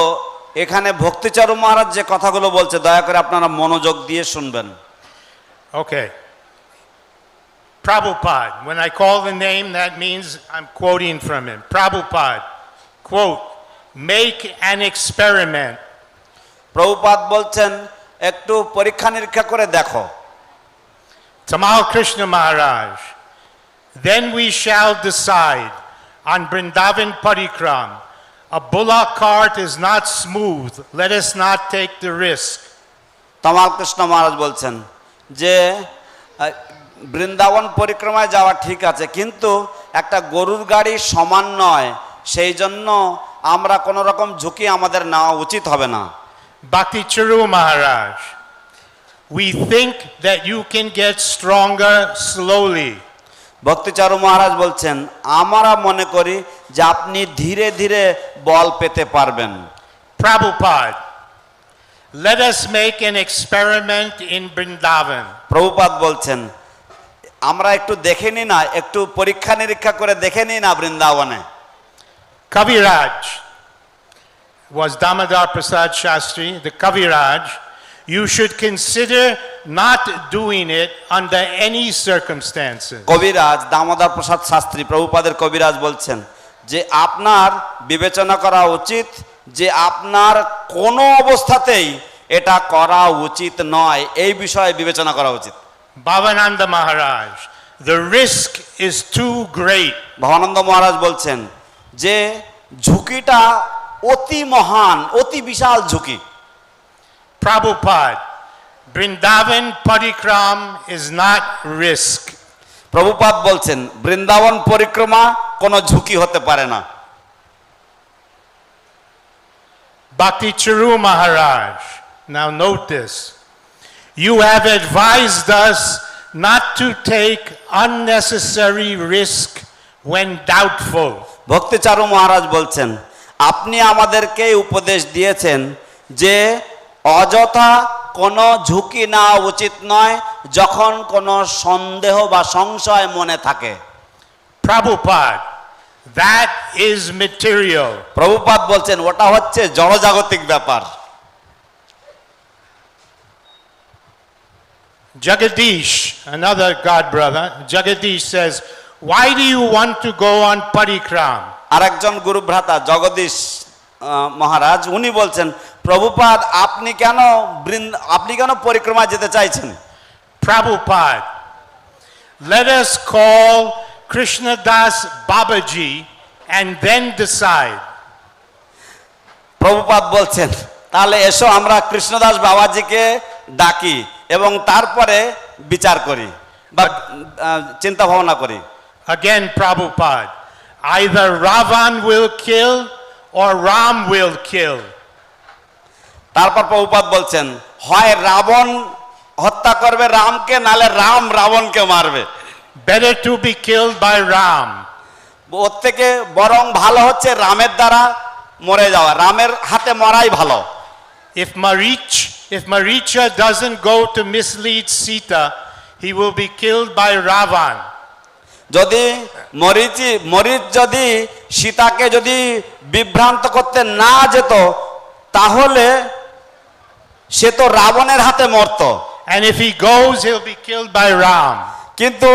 এখানে ভক্তিচারু মহারাজ যে কথাগুলো বলছে দয়া করে আপনারা মনোযোগ দিয়ে শুনবেন। Okay. Prabhupada, when I call the name, that means I'm quoting from him. Prabhupada, quote, make an experiment. Prabhupada বলছেন একটু পরীক্ষা নিরীক্ষা করে দেখো। Tamal Krishna Maharaj, then we shall decide on Vrindavan Parikram. A bullock cart is not smooth. Let us not take the risk. তমাল কৃষ্ণ মহারাজ বলছেন যে বৃন্দাবন পরিক্রমায় যাওয়া ঠিক আছে, কিন্তু একটা গরুর গাড়ি সমান নয়, সেই জন্য আমরা কোনো রকম ঝুঁকি আমাদের নেওয়া উচিত হবে না। Bhakti Charu Maharaj, we think that you can get stronger slowly. ভক্তিচারু মহারাজ বলছেন আমরা মনে করি যে আপনি ধীরে ধীরে বল পেতে পারবেন। Prabhupada, let us make an experiment in Vrindavan. Prabhupada বলছেন আমরা একটু দেখে নি না, একটু পরীক্ষা নিরীক্ষা করে দেখে নি না বৃন্দাবনে। Kaviraj was Damodar Prasad Shastri, the Kaviraj. You should consider not doing it under any circumstances. কবিরাজ দামোদর প্রসাদ শাস্ত্রী, প্রভুপাদের কবিরাজ বলছেন যে আপনার বিবেচনা করা উচিত যে আপনার কোনো অবস্থাতেই এটা করা উচিত নয়, এই বিষয়ে বিবেচনা করা উচিত। Bhavananda Maharaj, the risk is too great. Bhabananda মহারাজ বলছেন যে ঝুঁকিটা অতি মহান, অতি বিশাল ঝুঁকি। Prabhupada, Vrindavan Parikram is not risk. Prabhupada বলছেন বৃন্দাবন পরিক্রমা কোনো ঝুঁকি হতে পারে না। Bhakti Charu Maharaj, now note this. You have advised us not to take unnecessary risk when doubtful. ভক্তিচারু মহারাজ বলছেন আপনি আমাদেরকে উপদেশ দিয়েছেন যে অযথা কোনো ঝুঁকি নেওয়া উচিত নয় যখন কোনো সন্দেহ বা সংশয় মনে থাকে। Prabhupada, that is material. Prabhupada বলছেন ওটা হচ্ছে জড়জাগতিক ব্যাপার। Jagadish, another God brother, Jagadish says, why do you want to go on parikram? আরেকজন গুরু ভ্রাতা জগদীশ মহারাজ উনি বলছেন প্রভুপাদ আপনি কেন পরিক্রমা যেতে চাইছেন? Prabhupada, let us call Krishnadas Babaji and then decide. Prabhupada বলছেন তাহলে এসো আমরা কৃষ্ণদাস বাবাজিকে ডাকি এবং তারপরে বিচার করি বা চিন্তা ভাবনা করি। Again, Prabhupada, either Ravan will kill or Ram will kill. তারপর প্রভুপাদ বলছেন হয় রাবণ হত্যা করবে রামকে, নালে রাম রাবণকে মারবে। Better to be killed by Ram. ওর থেকে বরং ভালো হচ্ছে রামের দ্বারা মরে যাওয়া, রামের হাতে মরাই ভালো। If Maricha doesn't go to mislead Sita, he will be killed by Ravan. যদি মরিচ যদি সীতাকে যদি বিভ্রান্ত করতে না যেত তাহলে সে তো রাবণের হাতে মরত। And if he goes, he'll be killed by Ram. কিন্তু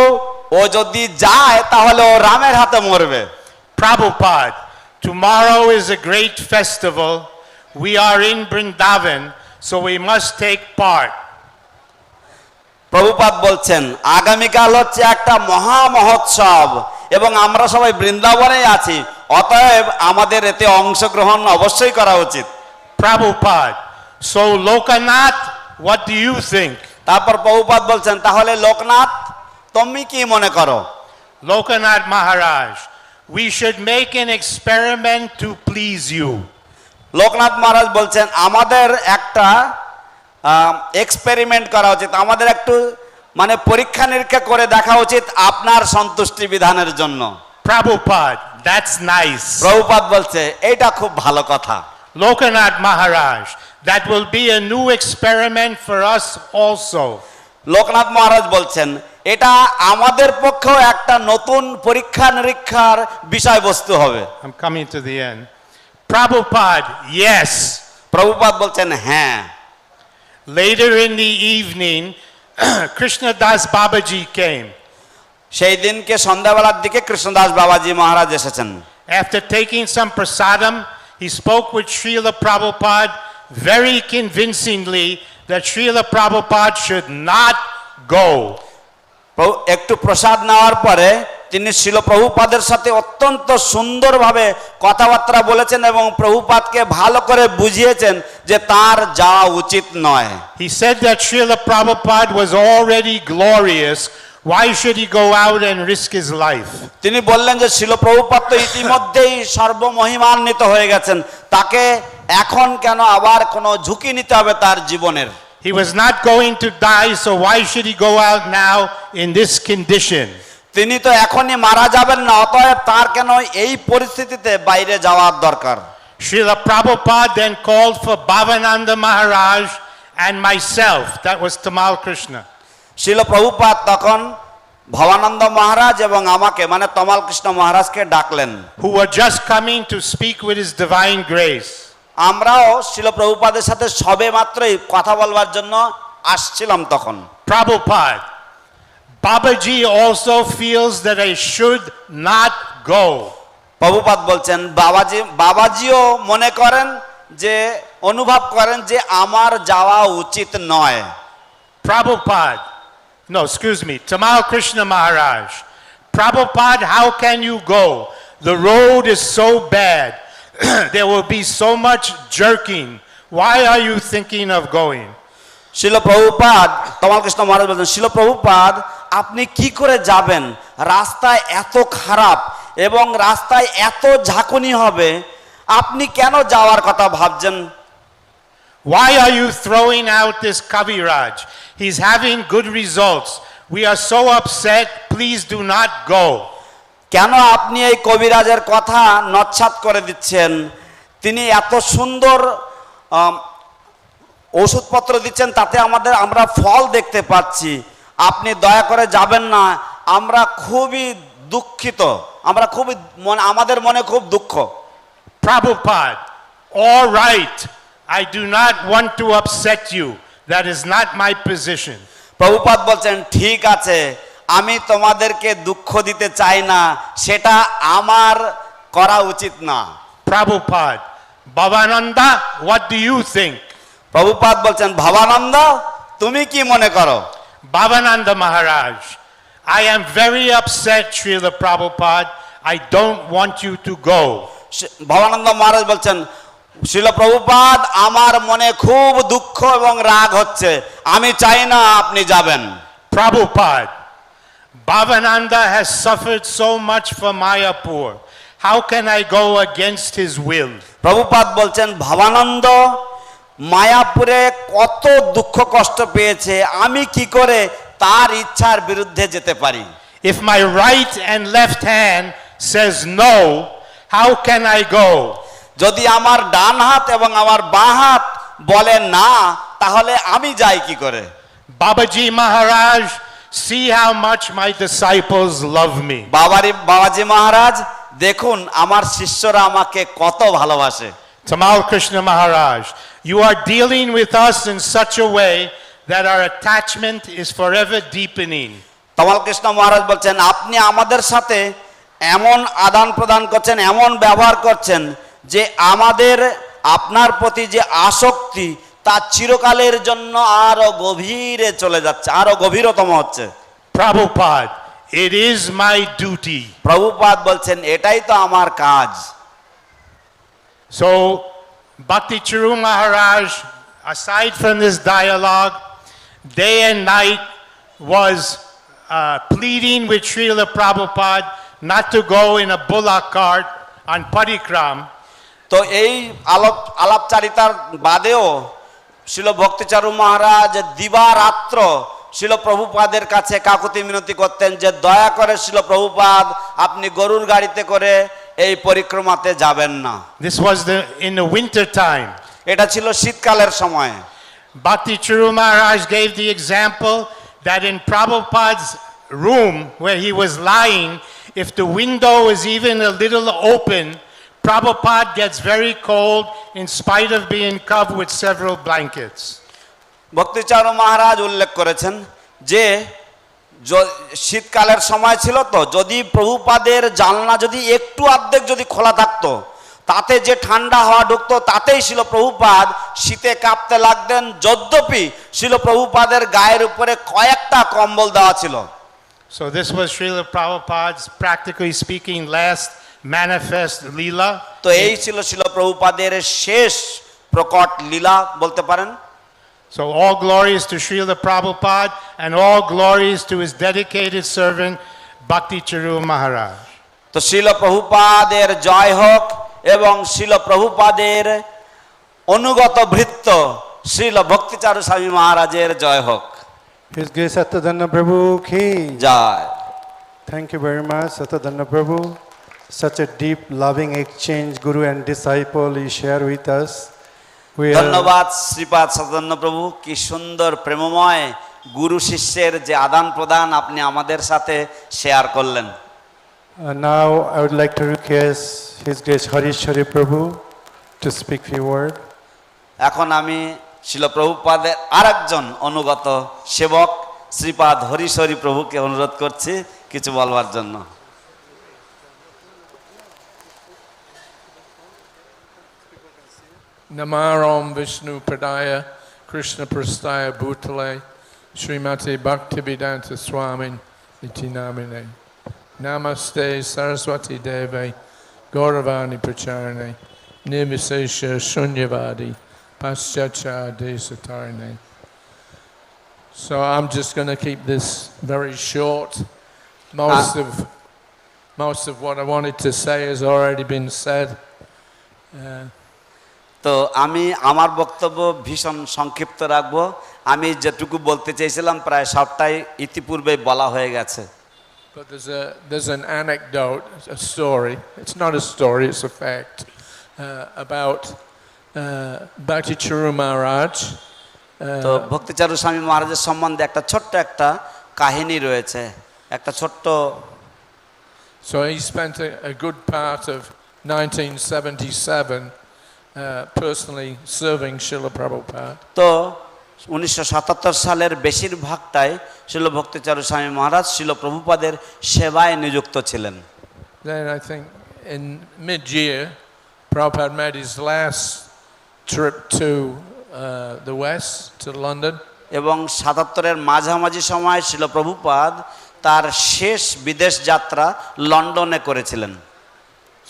ও যদি যায় তাহলে ও রামের হাতে মরবে। Prabhupada, tomorrow is a great festival. We are in Vrindavan, so we must take part. Prabhupada বলছেন আগামীকাল হচ্ছে একটা মহা মহোৎসব এবং আমরা সবাই বৃন্দাবনে আছি, অতএব আমাদের এতে অংশগ্রহণ অবশ্যই করা উচিত। Prabhupada, so Lokanath, what do you think? তারপর প্রভুপাদ বলছেন তাহলে লোকনাথ তুমি কি মনে করো? Lokanath Maharaj, we should make an experiment to please you. Loknath মহারাজ বলছেন আমাদের একটা এক্সপেরিমেন্ট করা উচিত, আমাদের একটু মানে পরীক্ষা নিরীক্ষা করে দেখা উচিত আপনার সন্তুষ্টি বিধানের জন্য। Prabhupada, that's nice. প্রভুপাদ বলছে এটা খুব ভালো কথা। Lokanath Maharaj, that will be a new experiment for us also. Loknath মহারাজ বলছেন এটা আমাদের পক্ষেও একটা নতুন পরীক্ষা নিরীক্ষার বিষয়বস্তু হবে। I'm coming to the end. Prabhupada, yes. Prabhupada বলছেন হ্যাঁ। Later in the evening, Krishnadas Babaji came. সেই দিনকে সন্ধ্যাবেলার দিকে কৃষ্ণদাস বাবাজি মহারাজ এসেছেন। After taking some prasadam, he spoke with Srila Prabhupada very convincingly that Srila Prabhupada should not go. একটু প্রসাদ নেওয়ার পরে তিনি শিল প্রভুপাদের সাথে অত্যন্ত সুন্দরভাবে কথাবার্তা বলেছেন এবং প্রভুপাদকে ভালো করে বুঝিয়েছেন যে তার যাওয়া উচিত নয়। He said that Srila Prabhupada was already glorious. Why should he go out and risk his life? তিনি বললেন যে শিল প্রভুপাদ তো ইতিমধ্যেই সর্বমহিমান্বিত হয়ে গেছেন, তাকে এখন কেন আবার কোনো ঝুঁকি নিতে হবে তার জীবনের? He was not going to die, so why should he go out now in this condition? তিনি তো এখনই মারা যাবেন না, অতএব তার কেন এই পরিস্থিতিতে বাইরে যাওয়ার দরকার? Srila Prabhupada then called for Bhavananda Maharaj and myself, that was Tamal Krishna. শিল প্রভুপাদ তখন ভবানন্দ মহারাজ এবং আমাকে মানে তমাল কৃষ্ণ মহারাজকে ডাকলেন, who were just coming to speak with his divine grace. আমরাও শিল প্রভুপাদের সাথে সবে মাত্রই কথা বলবার জন্য আসছিলাম তখন। Prabhupada, Babaji also feels that I should not go. Prabhupada বলছেন বাবাজিও মনে করেন যে অনুভব করেন যে আমার যাওয়া উচিত নয়। Prabhupada, no, excuse me, Tamal Krishna Maharaj. Prabhupada, how can you go? The road is so bad. There will be so much jerking. Why are you thinking of going? শিল প্রভুপাদ, তমাল কৃষ্ণ মহারাজ বলছেন শিল প্রভুপাদ আপনি কি করে যাবেন? রাস্তায় এত খারাপ এবং রাস্তায় এত ঝাঁকুনি হবে, আপনি কেন যাওয়ার কথা ভাবছেন? Why are you throwing out this Kaviraj? He's having good results. We are so upset. Please do not go. কেন আপনি এই কবিরাজের কথা নচ্ছাত করে দিচ্ছেন? তিনি এত সুন্দর ওষুধপত্র দিচ্ছেন, তাতে আমরা ফল দেখতে পাচ্ছি। আপনি দয়া করে যাবেন না, আমরা খুবই দুঃখিত, আমাদের মনে খুব দুঃখ। Prabhupada, all right, I do not want to upset you. That is not my position. Prabhupada বলছেন ঠিক আছে, আমি তোমাদেরকে দুঃখ দিতে চাই না, সেটা আমার করা উচিত না। Prabhupada, Bhavananda, what do you think? Prabhupada বলছেন ভবানন্দ তুমি কি মনে করো? Bhavananda Maharaj, I am very upset, Srila Prabhupada. I don't want you to go. Bhabananda মহারাজ বলছেন শ্রীল প্রভুপাদ আমার মনে খুব দুঃখ এবং রাগ হচ্ছে, আমি চাই না আপনি যাবেন। Prabhupada, Bhavananda has suffered so much for Mayapur. How can I go against his will? Prabhupada বলছেন ভবানন্দ মায়াপুরে কত দুঃখ কষ্ট পেয়েছে, আমি কি করে তার ইচ্ছার বিরুদ্ধে যেতে পারি? If my right and left hand says no, how can I go? যদি আমার ডান হাত এবং আমার বাঁ হাত বলে না, তাহলে আমি যাই কি করে? Babaji Maharaj, see how much my disciples love me. বাবাজি মহারাজ দেখুন আমার শিষ্যরা আমাকে কত ভালোবাসে। Tamal Krishna Maharaj, you are dealing with us in such a way that our attachment is forever deepening. তমাল কৃষ্ণ মহারাজ বলছেন আপনি আমাদের সাথে এমন আদান প্রদান করছেন, এমন ব্যবহার করছেন যে আমাদের আপনার প্রতি যে আসক্তি তা চিরকালের জন্য আরো গভীরে চলে যাচ্ছে, আরো গভীরতম হচ্ছে। Prabhupada, it is my duty. Prabhupada বলছেন এটাই তো আমার কাজ। So, Bhakti Charu Maharaj, aside from this dialogue, day and night was pleading with Srila Prabhupada not to go in a bullock cart on Parikram. তো এই আলাপচারিতার বাদেও শিল ভক্তিচারু মহারাজ দিবারাত্র শিল প্রভুপাদের কাছে কাকুতি মিনতি করতেন যে দয়া করে শিল প্রভুপাদ আপনি গরুর গাড়িতে করে এই পরিক্রমাতে যাবেন না। This was in the winter time. এটা ছিল শীতকালের সময়। Bhakti Charu Maharaj gave the example that in Prabhupada's room where he was lying, if the window is even a little open, Prabhupada gets very cold in spite of being covered with several blankets. ভক্তিচারু মহারাজ উল্লেখ করেছেন যে শীতকালের সময় ছিল, তো যদি প্রভুপাদের জানলা যদি একটু অর্ধেক যদি খোলা থাকতো তাতে যে ঠান্ডা হাওয়া ঢুকতো তাতেই শিল প্রভুপাদ শীতে কাঁপতে লাগতেন, যদ্যপি শিল প্রভুপাদের গায়ের উপরে কয়েকটা কম্বল দেওয়া ছিল। So this was Srila Prabhupada's, practically speaking, last manifest lila. তো এই ছিল শিল প্রভুপাদের শেষ প্রকট লীলা বলতে পারেন। So all glories to Srila Prabhupada and all glories to his dedicated servant Bhakti Charu Maharaj. তো শিল প্রভুপাদের জয় হোক এবং শিল প্রভুপাদের অনুগত ভৃত্য শ্রীল ভক্তিচারু স্বামী মহারাজের জয় হোক। His Grace Satadhanna Prabhu ki Joy. Thank you very much, Satadhanna Prabhu. Such a deep, loving exchange, Guru and disciple, you share with us. ধন্যবাদ শ্রীপাদ সদানন্দ প্রভু, কি সুন্দর প্রেমময় গুরু শিষ্যের যে আদান প্রদান আপনি আমাদের সাথে শেয়ার করলেন। Now I would like to request His Grace Harishwari Prabhu to speak few words. এখন আমি শিল প্রভুপাদের আরেকজন অনুগত সেবক শ্রীপাদ হরিশ্বরী প্রভুকে অনুরোধ করছি কিছু বলবার জন্য। Namaram Vishnu Pradaya Krishna Prastaya Bhutale Srimati Bhaktivedanta Swami Iti Namine Namaste Saraswati Deve Gauravani Pracharane Nirvisesha Shunyavadi Paschacha Desatarane. So I'm just going to keep this very short. Most of what I wanted to say has already been said. তো আমি আমার বক্তব্য ভীষণ সংক্ষিপ্ত রাখবো। আমি যেটুকু বলতে চেয়েছিলাম প্রায় সবটাই ইতিপূর্বে বলা হয়ে গেছে। But there's an anecdote, a story. It's not a story, it's a fact about Bhakti Charu Maharaj. তো ভক্তিচারু স্বামী মহারাজের সম্বন্ধে একটা ছোট্ট একটা কাহিনী রয়েছে, একটা ছোট্ট। So he spent a good part of 1977 personally serving Srila Prabhupada. তো 1977 সালের বেশিরভাগটাই শিল ভক্তি চারু স্বামী মহারাজ শিল প্রভুপাদের সেবায় নিযুক্ত ছিলেন। Then I think in mid-year, Prabhupada made his last trip to the West, to London. এবং 77-এর মাঝামাঝি সময় শিল প্রভুপাদ তার শেষ বিদেশ যাত্রা লন্ডনে করেছিলেন।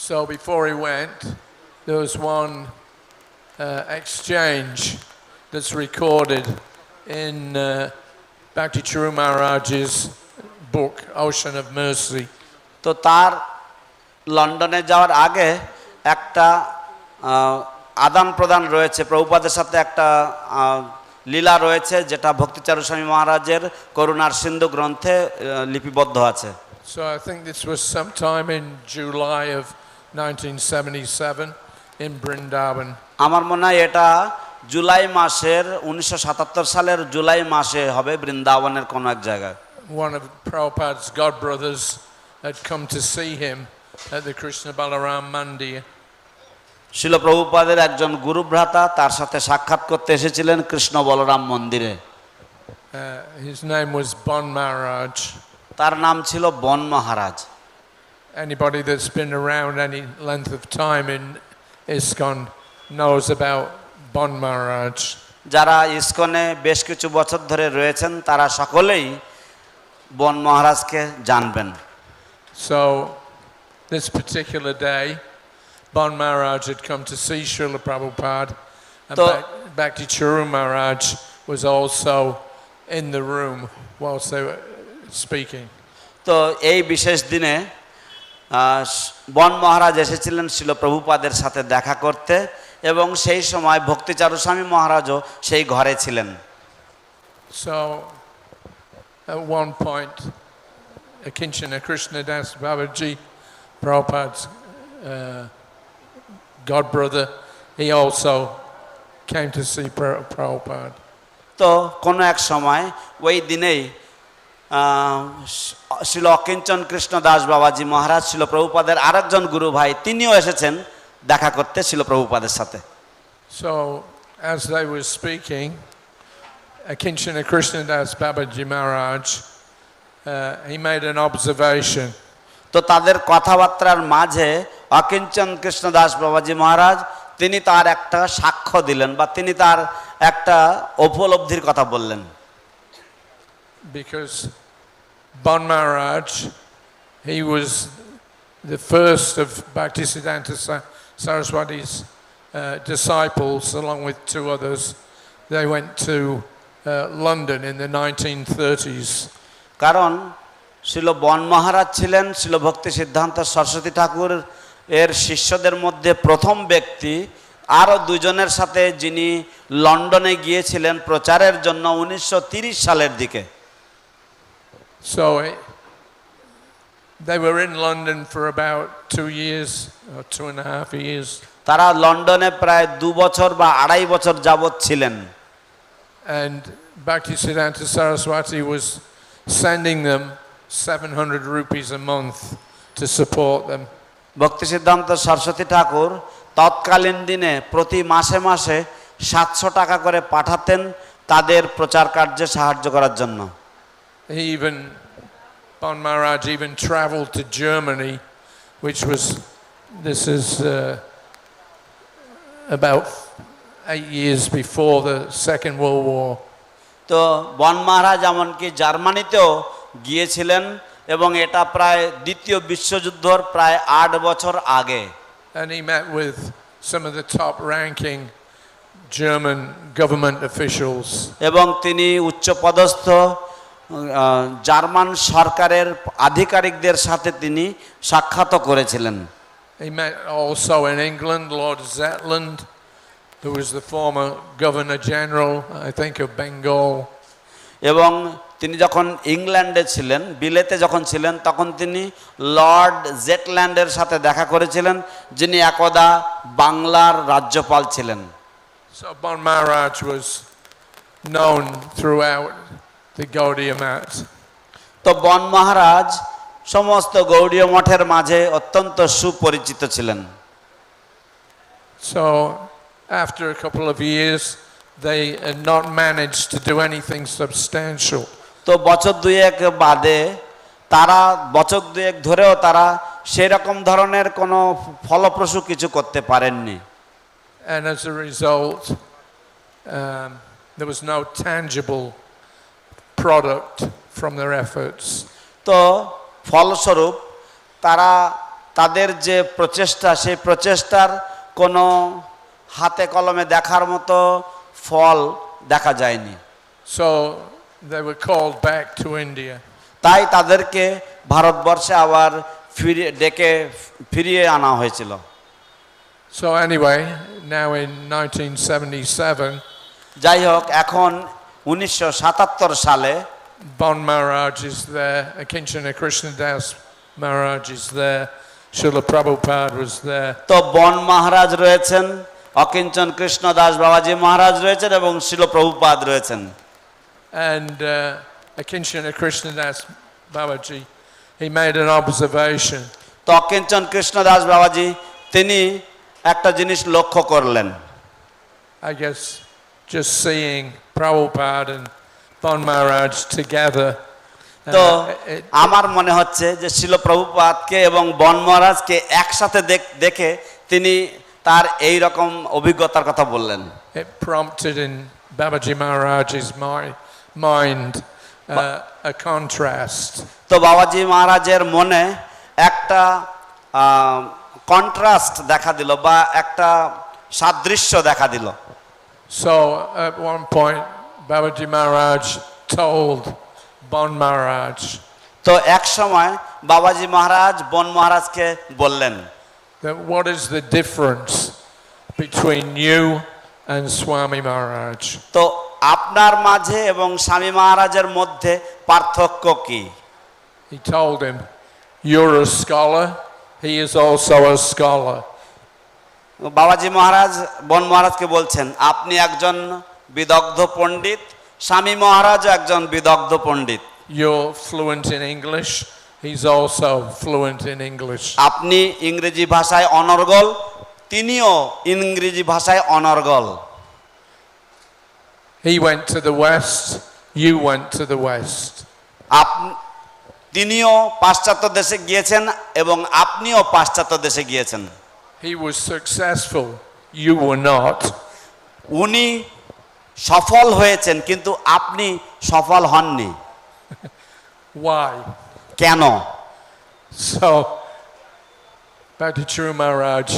So before he went, there was one exchange that's recorded in Bhakti Charu Maharaj's book, Ocean of Mercy. তো তার লন্ডনে যাওয়ার আগে একটা আদান প্রদান রয়েছে, প্রভুপাদের সাথে একটা লীলা রয়েছে যেটা ভক্তিচারু স্বামী মহারাজের করুণার সিন্ধু গ্রন্থে লিপিবদ্ধ আছে। So I think this was sometime in July of 1977 in Brindavan. আমার মনে হয় এটা জুলাই মাসের 1977 সালের জুলাই মাসে হবে বৃন্দাবনের কোনো এক জায়গায়। One of Prabhupada's godbrothers had come to see him at the Krishna Balaram Mandir. শিল প্রভুপাদের একজন গুরুভ্রাতা তার সাথে সাক্ষাৎ করতে এসেছিলেন কৃষ্ণ বলরাম মন্দিরে। His name was Bon Maharaj. তার নাম ছিল বন মহারাজ। Anybody that's been around any length of time in ISKCON knows about Bon Maharaj. যারা ইসকনে বেশ কিছু বছর ধরে রয়েছেন তারা সকলেই বন মহারাজকে জানবেন। So this particular day, Bon Maharaj had come to see Srila Prabhupada, and Bhakti Charu Maharaj was also in the room whilst they were speaking. তো এই বিশেষ দিনে বন মহারাজ এসেছিলেন শিল প্রভুপাদের সাথে দেখা করতে এবং সেই সময় ভক্তিচারু স্বামী মহারাজও সেই ঘরে ছিলেন। So at one point, Akinchana Krishnadas Babaji, Prabhupada's godbrother, he also came to see Prabhupada. তো কোনো এক সময় ওই দিনেই শিল অকিঞ্চন কৃষ্ণ দাস বাবাজি মহারাজ শিল প্রভুপাদের আরেকজন গুরু ভাই তিনিও এসেছেন দেখা করতে শিল প্রভুপাদের সাথে। So as they were speaking, Akinchana Krishnadas Babaji Maharaj, he made an observation. তো তাদের কথাবার্তার মাঝে অকিঞ্চন কৃষ্ণ দাস বাবাজি মহারাজ তিনি তার একটা সাক্ষ্য দিলেন বা তিনি তার একটা উপলব্ধির কথা বললেন। Because Bon Maharaj, he was the first of Bhaktisiddhanta Saraswati's disciples, along with two others. They went to London in the 1930s. কারণ শিল বন মহারাজ ছিলেন শিল ভক্তি সিদ্ধান্ত সরস্বতী ঠাকুর এর শিষ্যদের মধ্যে প্রথম ব্যক্তি, আরও দুজনের সাথে যিনি লন্ডনে গিয়েছিলেন প্রচারের জন্য 1930 সালের দিকে। So they were in London for about 2 years or 2.5 years. তারা লন্ডনে প্রায় 2 বছর বা 2.5 বছর যাবৎ ছিলেন। And Bhaktisiddhanta Saraswati was sending them 700 rupees a month to support them. ভক্তি সিদ্ধান্ত সরস্বতী ঠাকুর তৎকালীন দিনে প্রতি মাসে মাসে 700 টাকা করে পাঠাতেন তাদের প্রচার কার্যে সাহায্য করার জন্য। Bon Maharaj even traveled to Germany, which was, this is about 8 years before the Second World War. তো বন মহারাজ এমনকি জার্মানিতেও গিয়েছিলেন এবং এটা প্রায় দ্বিতীয় বিশ্বযুদ্ধর প্রায় 8 বছর আগে। And he met with some of the top ranking German government officials. এবং তিনি উচ্চপদস্থ জার্মান সরকারের আধিকারিকদের সাথে তিনি সাক্ষাৎ করেছিলেন। He met also in England Lord Zetland, who was the former Governor General, I think, of Bengal. এবং তিনি যখন ইংল্যান্ডে ছিলেন, বিলেতে যখন ছিলেন, তখন তিনি লর্ড জেটল্যান্ডের সাথে দেখা করেছিলেন, যিনি একদা বাংলার রাজ্যপাল ছিলেন। So Bon Maharaj was known throughout the Gaudiya Math. তো বন মহারাজ সমস্ত গৌড়ীয় মঠের মাঝে অত্যন্ত সুপরিচিত ছিলেন। So after a couple of years, they had not managed to do anything substantial. তো বছর দুয়েক বাদে তারা বছর দুয়েক ধরেও তারা সেই রকম ধরনের কোনো ফলপ্রসূ কিছু করতে পারেননি। And as a result, there was no tangible product from their efforts. তো ফলস্বরূপ তারা তাদের যে প্রচেষ্টা সেই প্রচেষ্টার কোনো হাতে কলমে দেখার মতো ফল দেখা যায়নি। So they were called back to India. তাই তাদেরকে ভারতবর্ষে আবার ফিরিয়ে আনা হয়েছিল। So anyway, now in 1977, যাই হোক এখন 1977 সালে Bon Maharaj is there, Akinchana Krishnadas Maharaj is there, Srila Prabhupada was there. তো বন মহারাজ রয়েছেন, অকিঞ্চন কৃষ্ণ দাস বাবাজি মহারাজ রয়েছেন এবং শিল প্রভুপাদ রয়েছেন। And Akinchana Krishnadas Babaji, he made an observation. তো অকিঞ্চন কৃষ্ণ দাস বাবাজি তিনি একটা জিনিস লক্ষ্য করলেন। I guess just seeing Prabhupada and Bon Maharaj together. তো আমার মনে হচ্ছে যে শিল প্রভুপাদকে এবং বন মহারাজকে একসাথে দেখে তিনি তার এই রকম অভিজ্ঞতার কথা বললেন। It prompted in Babaji Maharaj's mind a contrast. তো বাবাজি মহারাজের মনে একটা কন্ট্রাস্ট দেখা দিল বা একটা সাদৃশ্য দেখা দিল। So at one point Babaji Maharaj told Bon Maharaj, তো এক সময় বাবাজি মহারাজ বন মহারাজকে বললেন that what is the difference between you and Swami Maharaj? তো আপনার মাঝে এবং স্বামী মহারাজের মধ্যে পার্থক্য কি? He told him, you're a scholar, he is also a scholar. বাবাজি মহারাজ বন মহারাজকে বলছেন আপনি একজন বিদগ্ধ পণ্ডিত, স্বামী মহারাজ একজন বিদগ্ধ পণ্ডিত। You're fluent in English, he's also fluent in English. আপনি ইংরেজি ভাষায় অনর্গল, তিনিও ইংরেজি ভাষায় অনর্গল। He went to the west, you went to the west. তিনিও পাশ্চাত্য দেশে গিয়েছেন এবং আপনিও পাশ্চাত্য দেশে গিয়েছেন। He was successful, you were not. উনি সফল হয়েছেন কিন্তু আপনি সফল হননি। Why? কেন? So Bhakti Charu Maharaj,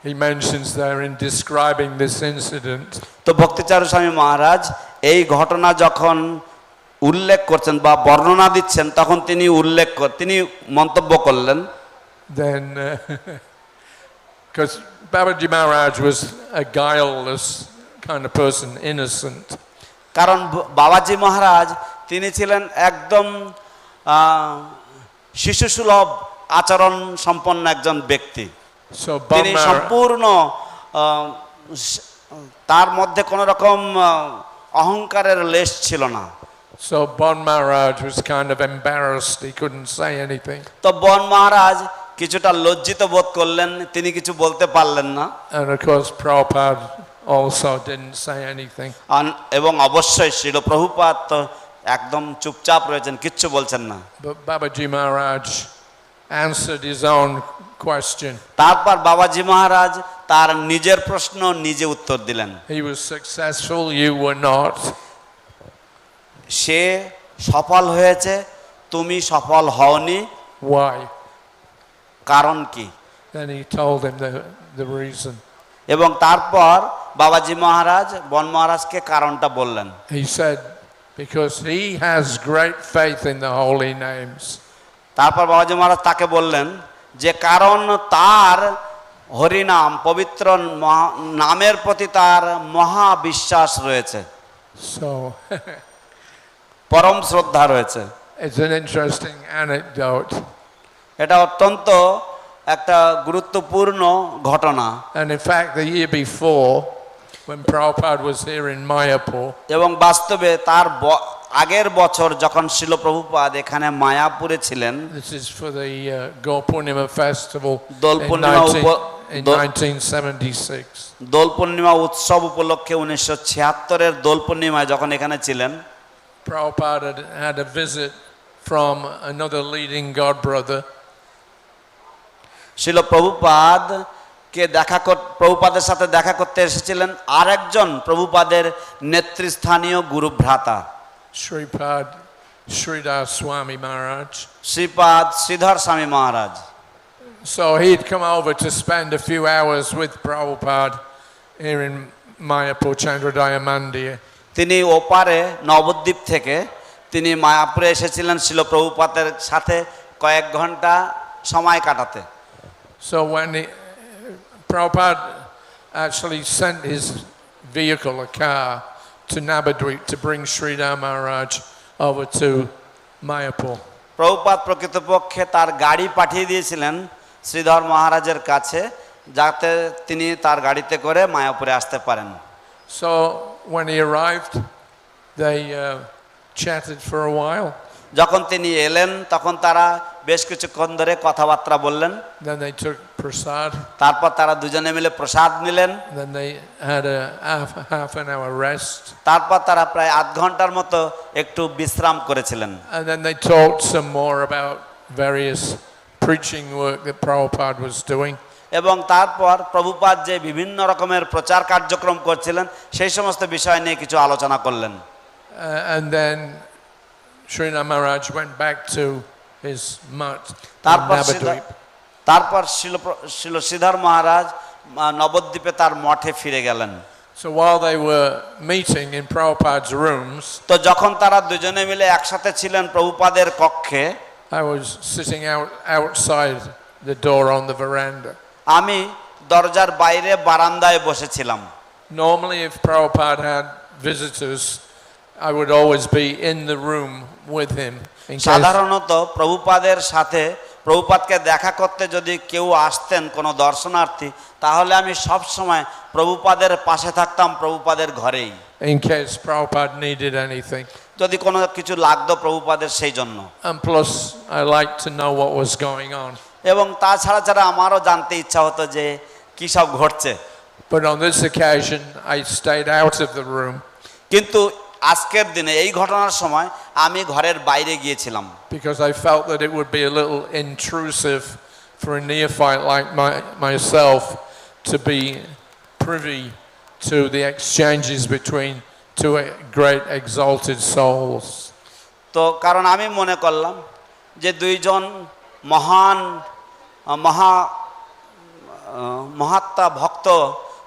he mentions there in describing this incident. তো ভক্তি চারু স্বামী মহারাজ এই ঘটনা যখন উল্লেখ করছেন বা বর্ণনা দিচ্ছেন তখন তিনি মন্তব্য করলেন Then because Babaji Maharaj was a guileless kind of person, innocent. কারণ বাবাজি মহারাজ তিনি ছিলেন একদম শিশুসুলভ আচরণ সম্পন্ন একজন ব্যক্তি। তিনি সম্পূর্ণ তার মধ্যে কোনো রকম অহংকারের লেশ ছিল না। So Bon Maharaj was kind of embarrassed, he couldn't say anything. তো বন মহারাজ কিছুটা লজ্জিত বোধ করলেন, তিনি কিছু বলতে পারলেন না। And of course Prabhupada also didn't say anything. এবং অবশ্যই শ্রীল প্রভুপাদ তো একদম চুপচাপ রয়েছেন, কিচ্ছু বলছেন না। But Babaji Maharaj answered his own question. তারপর বাবাজি মহারাজ তার নিজের প্রশ্ন নিজে উত্তর দিলেন। He was successful, you were not. সে সফল হয়েছে, তুমি সফল হওনি। Why? কারণ কি? Then he told him the reason. এবং তারপর বাবাজি মহারাজ বন মহারাজকে কারণটা বললেন। He said because he has great faith in the holy names. তারপর বাবাজি মহারাজ তাকে বললেন যে কারণ তার হরিনাম পবিত্র নামের প্রতি তার মহা বিশ্বাস রয়েছে, So পরম শ্রদ্ধা রয়েছে। it's an interesting anecdote. এটা অত্যন্ত একটা গুরুত্বপূর্ণ ঘটনা। And in fact the year before when Prabhupada was here in Mayapur, এবং বাস্তবে তার আগের বছর যখন শিল প্রভুপাদ এখানে মায়াপুরে ছিলেন, this is for the Gaur Purnima festival Dol Purnima in Dol- 1976. Dol Purnima উৎসব উপলক্ষে 1976 দোল পূর্ণিমায় যখন এখানে ছিলেন, Prabhupada had a visit from another leading God brother. শিল প্রভুপাদের সাথে দেখা করতে এসেছিলেন আরেকজন প্রভুপাদের নেতৃস্থানীয় গুরু ভ্রাতা Sripad Sridhar Swami Maharaj. শ্রীপাদ Sridhar স্বামী মহারাজ। So he'd come over to spend a few hours with Prabhupada here in Mayapur, Chandrodaya Mandir. তিনি ওপারে নবদ্বীপ থেকে তিনি মায়াপুরে এসেছিলেন শিল প্রভুপাদের সাথে কয়েক ঘন্টা সময় কাটাতে। So when Prabhupada actually sent his vehicle, a car, to Navadvip to bring Sridhar Maharaj over to Mayapur. Prabhupada প্রকৃতপক্ষে তার গাড়ি পাঠিয়ে দিয়েছিলেন শ্রীধর মহারাজের কাছে, যাতে তিনি তার গাড়িতে করে মায়াপুরে আসতে পারেন। So when he arrived, they chatted for a while. যখন তিনি এলেন তখন তারা বেশ কিছুক্ষণ ধরে কথাবার্তা বললেন। Then they took prasad. তারপর তারা দুজনে মিলে প্রসাদ নিলেন। Then they had a half an hour rest. তারপর তারা প্রায় আধ ঘন্টার মতো একটু বিশ্রাম করেছিলেন। And then they talked some more about various preaching work that Prabhupada was doing. এবং তারপর প্রভুপাদ যে বিভিন্ন রকমের প্রচার কার্যক্রম করছিলেন সেই সমস্ত বিষয় নিয়ে কিছু আলোচনা করলেন। And then Sridhar Maharaj went back to his mutt in Navadvip. তারপর শিল শ্রীধর মহারাজ নবদ্বীপে তার মঠে ফিরে গেলেন। So while they were meeting in Prabhupada's rooms, তো যখন তারা দুজনে মিলে একসাথে ছিলেন প্রভুপাদের কক্ষে, I was sitting outside the door on the veranda. আমি দরজার বাইরে বারান্দায় বসেছিলাম। Normally if Prabhupada had visitors, I would always be in the room with him. সাধারণত প্রভুপাদের সাথে প্রভুপাদকে দেখা করতে যদি কেউ আসতেন কোনো দর্শনার্থী, তাহলে আমি সব সময় প্রভুপাদের পাশে থাকতাম, প্রভুপাদের ঘরেই, in case Prabhupada needed anything. যদি কোনো কিছু লাগতো প্রভুপাদের সেই জন্য। And plus I liked to know what was going on. এবং তাছাড়া আমারও জানতে ইচ্ছা হতো যে কি সব ঘটছে। But on this occasion I stayed out of the room. কিন্তু আজকের দিনে এই ঘটনার সময় আমি ঘরের বাইরে গিয়েছিলাম। Because I felt that it would be a little intrusive for a neophyte like myself to be privy to the exchanges between two great exalted souls. তো কারণ আমি মনে করলাম যে দুইজন মহাত্মা ভক্ত,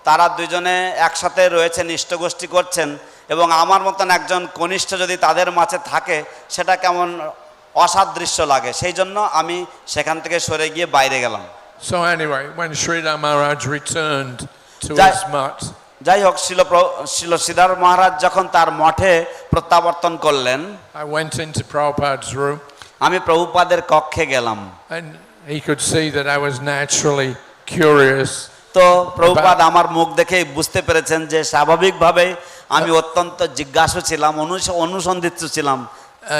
তারা দুজনে একসাথে রয়েছেন, ইষ্টগোষ্ঠী করছেন, এবং আমার মতন একজন কনিষ্ঠ যদি তাদের মাঝে থাকে সেটা কেমন অসাদৃশ্য লাগে, সেই জন্য আমি সেখান থেকে সরে গিয়ে বাইরে গেলাম। So anyway, when Sridhar Maharaj returned to his mutt, যাই হোক, শিল শ্রীধর মহারাজ যখন তার মঠে প্রত্যাবর্তন করলেন, I went into Prabhupada's room. আমি প্রভুপাদের কক্ষে গেলাম। And he could see that I was naturally curious. তো প্রভুপাদ আমার মুখ দেখে বুঝতে পেরেছেন যে স্বাভাবিকভাবে আমি অত্যন্ত জিজ্ঞাসু ছিলাম, অনুসন্ধিৎসু ছিলাম।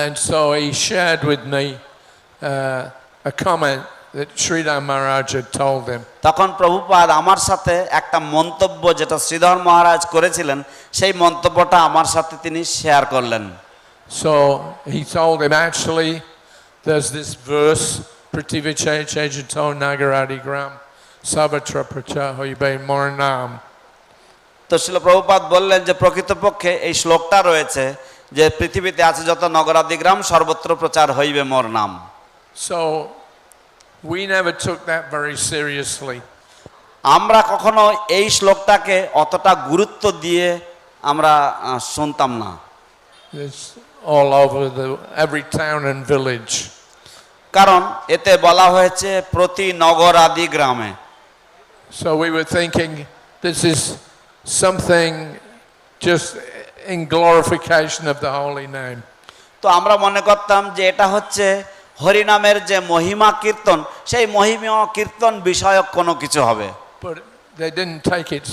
And so he shared with me a comment that Sridhar Maharaj had told him. তখন প্রভুপাদ আমার সাথে একটা মন্তব্য যেটা শ্রীধর মহারাজ করেছিলেন সেই মন্তব্যটা আমার সাথে তিনি শেয়ার করলেন। So he told him, actually there's this verse, Prithviche Chejato Nagaradi Gram Savatra Pracha Hoibe Mornam. তো শিল প্রভুপাদ বললেন যে প্রকৃতপক্ষে এই শ্লোকটা রয়েছে যে পৃথিবীতে আছে যত নগরাদি গ্রাম সর্বত্র প্রচার হইবে মোর নাম। So we never took that very seriously. আমরা কখনো এই শ্লোকটাকে অতটা গুরুত্ব দিয়ে আমরা শুনতাম না। It's all over every town and village. কারণ এতে বলা হয়েছে প্রতি নগর আদি গ্রামে। So we were thinking this is something just in glorification of the holy name. তো আমরা মনে করতাম যে এটা হচ্ছে হরিনামের যে মহিমা কীর্তন, সেই মহিমা কীর্তন বিষয়ক কোনো কিছু হবে। But they didn't take it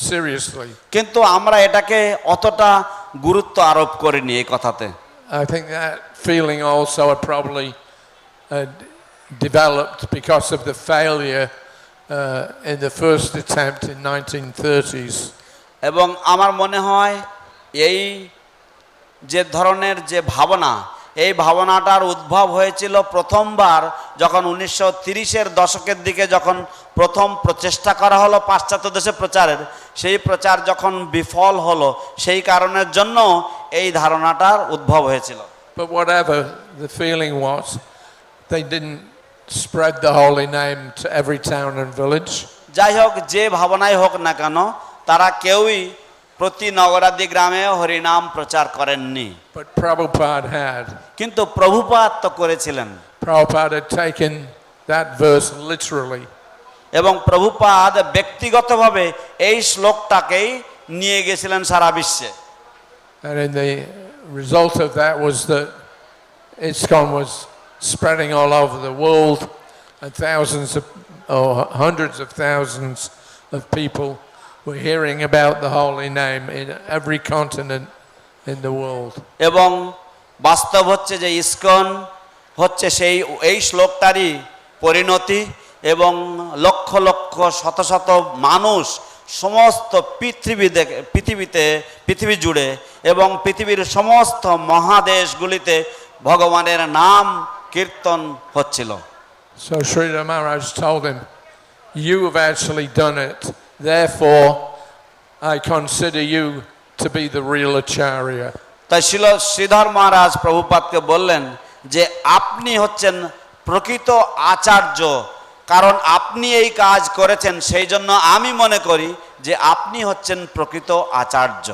seriously. কিন্তু আমরা এটাকে অতটা গুরুত্ব আরোপ করিনি এই কথাতে। I think that feeling also had probably developed because of the failure in the first attempt in 1930s. এবং আমার মনে হয় এই যে ধরনের যে ভাবনা, এই ভাবনাটার উদ্ভব হয়েছিল প্রথমবার যখন 1930-এর দশকের দিকে যখন প্রথম প্রচেষ্টা করা হলো পাশ্চাত্য দেশে প্রচারের, সেই প্রচার যখন বিফল হলো সেই কারণের জন্য এই ধারণাটার উদ্ভব হয়েছিল। But whatever the feeling was, they didn't spread the holy name to every town and village. যাই হোক, যে ভাবনাই হোক না কেন, তারা কেউই প্রতি নগরাদি গ্রামে হরিনাম প্রচার করেননি। But Prabhupada had. কিন্তু প্রভুপাদ তো করেছিলেন। Prabhupada had taken that verse literally. এবং প্রভুপাদ ব্যক্তিগতভাবে এই শ্লোকটাকেই নিয়ে গেছিলেন সারা বিশ্বে। And in the result of that was that ISKCON was spreading all over the world, and thousands of, or hundreds of thousands of people were hearing about the holy name in every continent in the world. এবং বাস্তব হচ্ছে যে ISKCON হচ্ছে এই শ্লোকটারই পরিণতি, এবং লক্ষ লক্ষ শত শত মানুষ সমস্ত পৃথিবী জুড়ে এবং পৃথিবীর সমস্ত মহাদেশগুলিতে ভগবানের নাম কীর্তন হচ্ছিল। So Sridhar Maharaj told him, "You have actually done it. Therefore, I consider you to be the real acharya." তাই শ্রীধর মহারাজ প্রভুপাদকে বললেন যে আপনি হচ্ছেন প্রকৃত আচার্য, কারণ আপনি এই কাজ করেছেন, সেই জন্য আমি মনে করি যে আপনি হচ্ছেন প্রকৃত আচার্য।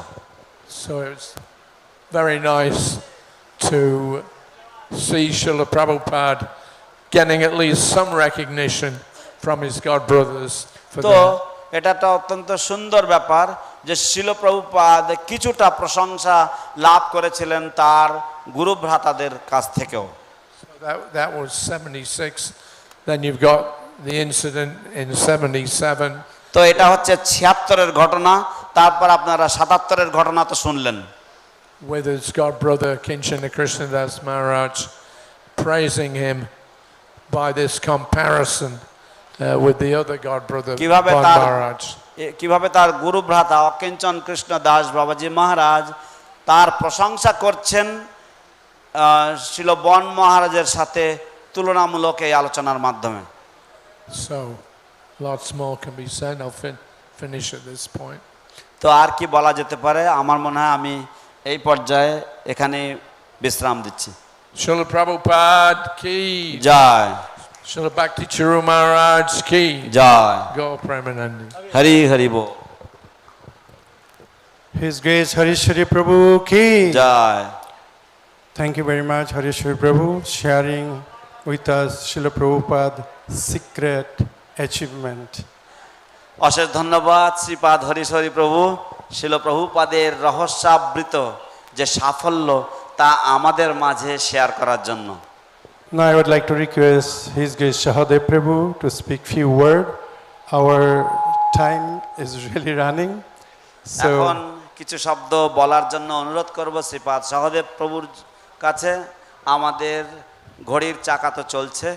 So it's very nice to see Srila Prabhupada getting at least some recognition from his god brothers for তো that. এটা একটা অত্যন্ত সুন্দর ব্যাপার যে শিল প্রভুপাদ কিছুটা প্রশংসা লাভ করেছিলেন তার গুরু ভ্রাতাদের কাছ থেকেও। So that was 76. Then you've got the incident in 77. তো এটা হচ্ছে 76-এর ঘটনা, তারপর আপনারা 77-এর ঘটনা তো শুনলেন। With his god brother Kinchana Krishnadas Maharaj praising him by this comparison with the other god brother Bon Maharaj. কিভাবে তার গুরু ভ্রাতা অকিঞ্চন কৃষ্ণ দাস বাবাজি মহারাজ তার প্রশংসা করছেন শিল বন মহারাজের সাথে তুলনামূলক এই আলোচনার মাধ্যমে। So lots more can be said. I'll finish at this point. তো আর কি বলা যেতে পারে, আমার মনে হয় আমি এই পর্যায়ে এখানে বিশ্রাম দিচ্ছি। Srila Prabhupada ki Joy. Srila Bhakti Charu Maharaj ki Joy. Go Premanandi. Hari Hari ball. His Grace Harishwari Prabhu ki Joy. Thank you very much, Harishwari Prabhu, sharing with us Srila Prabhupada's secret achievement. অশেষ ধন্যবাদ শ্রীপাদ হরিশ্বরী প্রভু, শিল প্রভুপাদের রহস্যাবৃত যে সাফল্য তা আমাদের মাঝে শেয়ার করার জন্য। Now I would like to request His Grace Shahadev Prabhu to speak few words. Our time is really running. এখন So কিছু শব্দ বলার জন্য অনুরোধ করব শ্রীপাদ সহদেব প্রভুর কাছে, আমাদের ঘড়ির চাকা তো চলছে।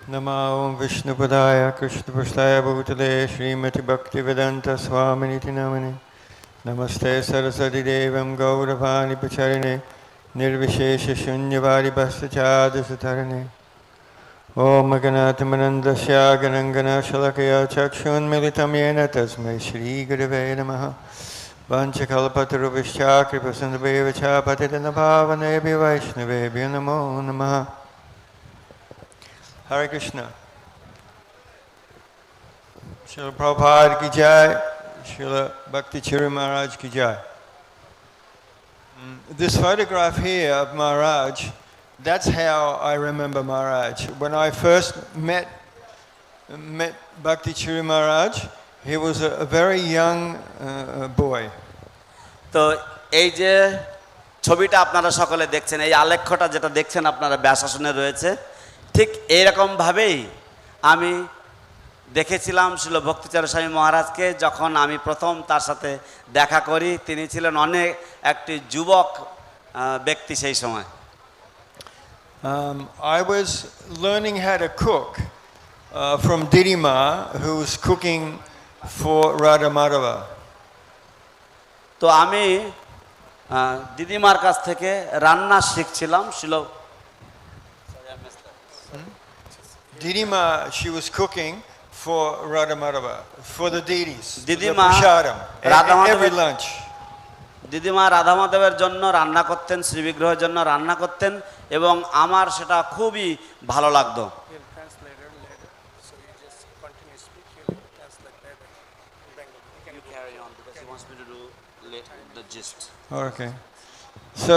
Namo Vishnupadaya Krishnapastaya Bhutale Srimati Bhaktivedanta Swaminiti Namane Namaste Saraswati Devam Gauravani Pacharine Nirvishesha Shunyavadi Bhastachada Satarane Om Ganatamanandasya Ganangana Shalakaya Chakshun Militam Yena Tasmai Shri Gurave Namaha Vanchakalpatarubhishya Kripasandabhevacha Patitana Bhavanebhya Vaishnavebhya Namo Namaha Hare Krishna. Srila Prabhupada ki jai, Srila Bhakti Charu Maharaj ki jai. This photograph here of Maharaj, that's how I remember Maharaj. When I first met Bhakti Charu Maharaj, he was a very young boy. তো এই যে ছবিটা আপনারা সকলে দেখছেন, এই আলেখ্যটা যেটা দেখছেন আপনারা ব্যাসাসনে রয়েছে, ঠিক এইরকমভাবেই আমি দেখেছিলাম শিল ভক্তিচারু স্বামী মহারাজকে যখন আমি প্রথম তার সাথে দেখা করি। তিনি ছিলেন অনেক একটি যুবক ব্যক্তি সেই সময়। I was learning how to cook from Didima, who was cooking for Radha Madhava. তো আমি দিদিমার কাছ থেকে রান্না শিখছিলাম ছিল Didima, she was cooking for Radha Madhava, for the deities, Didima, the prasadam, every lunch. দিদিমা রাধা মাধবের জন্য রান্না করতেন, শ্রীবিগ্রহের জন্য রান্না করতেন এবং আমার সেটা খুবই ভালো লাগতো। Okay. So,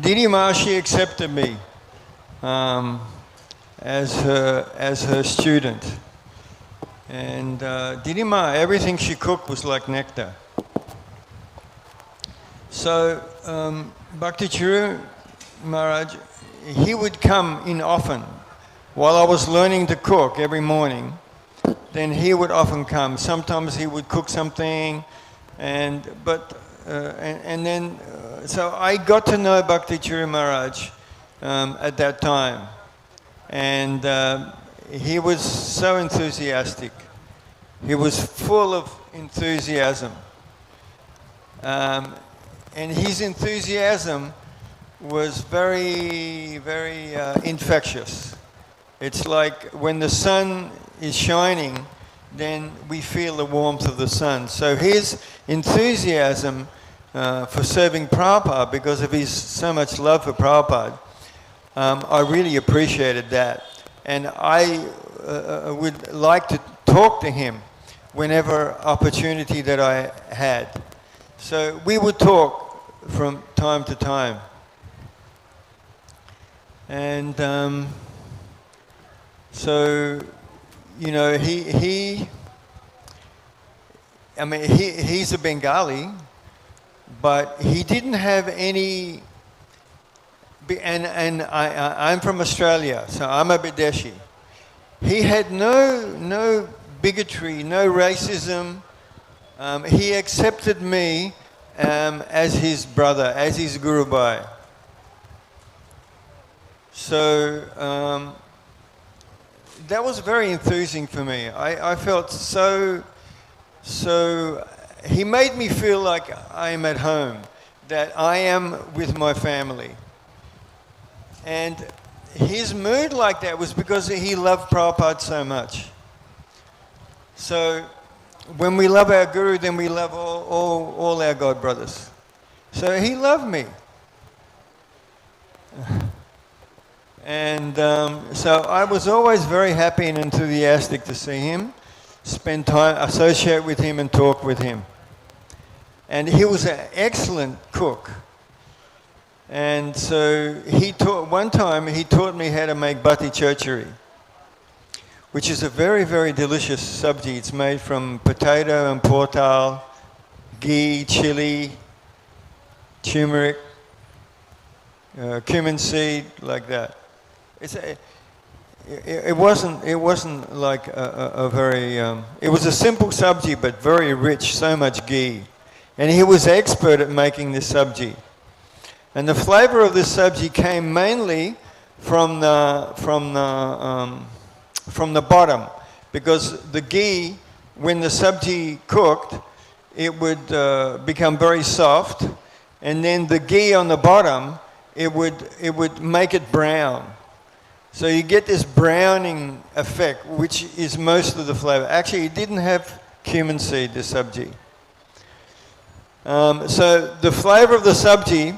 Didima, she accepted me as her student. And Didima, everything she cooked was like nectar. So, Bhakti Charu Maharaj, he would come in often. While I was learning to cook every morning, then he would often come. Sometimes he would cook something, and then, so I got to know Bhakti Charu Maharaj at that time. And he was so enthusiastic. He was full of enthusiasm. And his enthusiasm was very, very infectious. It's like when the sun is shining, then we feel the warmth of the sun. So his enthusiasm for serving Prabhupada, because of his so much love for Prabhupada, I really appreciated that. And I would like to talk to him whenever opportunity that I had. So we would talk from time to time. And so, you know, he's a Bengali, but he didn't have any, and I'm from Australia, so I'm a Bideshi. He had no bigotry, no racism. He accepted me as his brother, as his Guru Bhai. So that was very enthusing for me. I felt so, he made me feel like I am at home, that I am with my family. And his mood like that was because he loved Prabhupada so much. So when we love our Guru, then we love all our God brothers. So he loved me. And so I was always very happy and enthusiastic to see him, spend time, associate with him and talk with him. And he was an excellent cook. And so one time he taught me how to make Bhakti Charu, which is a very, very delicious sabji. It's made from potato and portal, ghee, chili, turmeric, cumin seed, like that. It wasn't like a very. It was a simple sabji, but very rich, so much ghee, and he was expert at making this sabji. And the flavor of this sabji came mainly from the bottom, because the ghee, when the sabji cooked, it would become very soft, and then the ghee on the bottom, it would make it brown. So you get this browning effect, which is most of the flavor. Actually, it didn't have cumin seed, the sabji. So the flavor of the sabji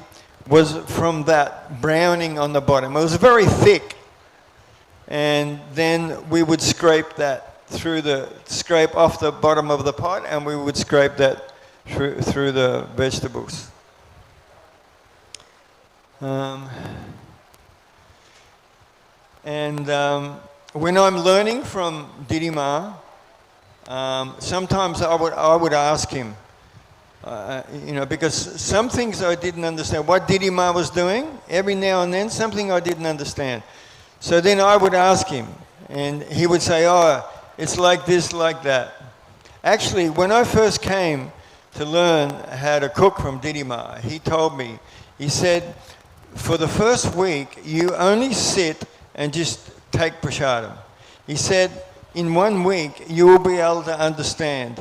was from that browning on the bottom. It was very thick. And then we would scrape that scrape off the bottom of the pot, and we would scrape that through the vegetables. When I'm learning from Didima, sometimes I would ask him, because some things I didn't understand. What Didima was doing, every now and then, something I didn't understand. So then I would ask him, and he would say, oh, it's like this, like that. Actually, when I first came to learn how to cook from Didima, he told me, he said, for the first week, you only sit and just take prasadam. He said, in 1 week, you will be able to understand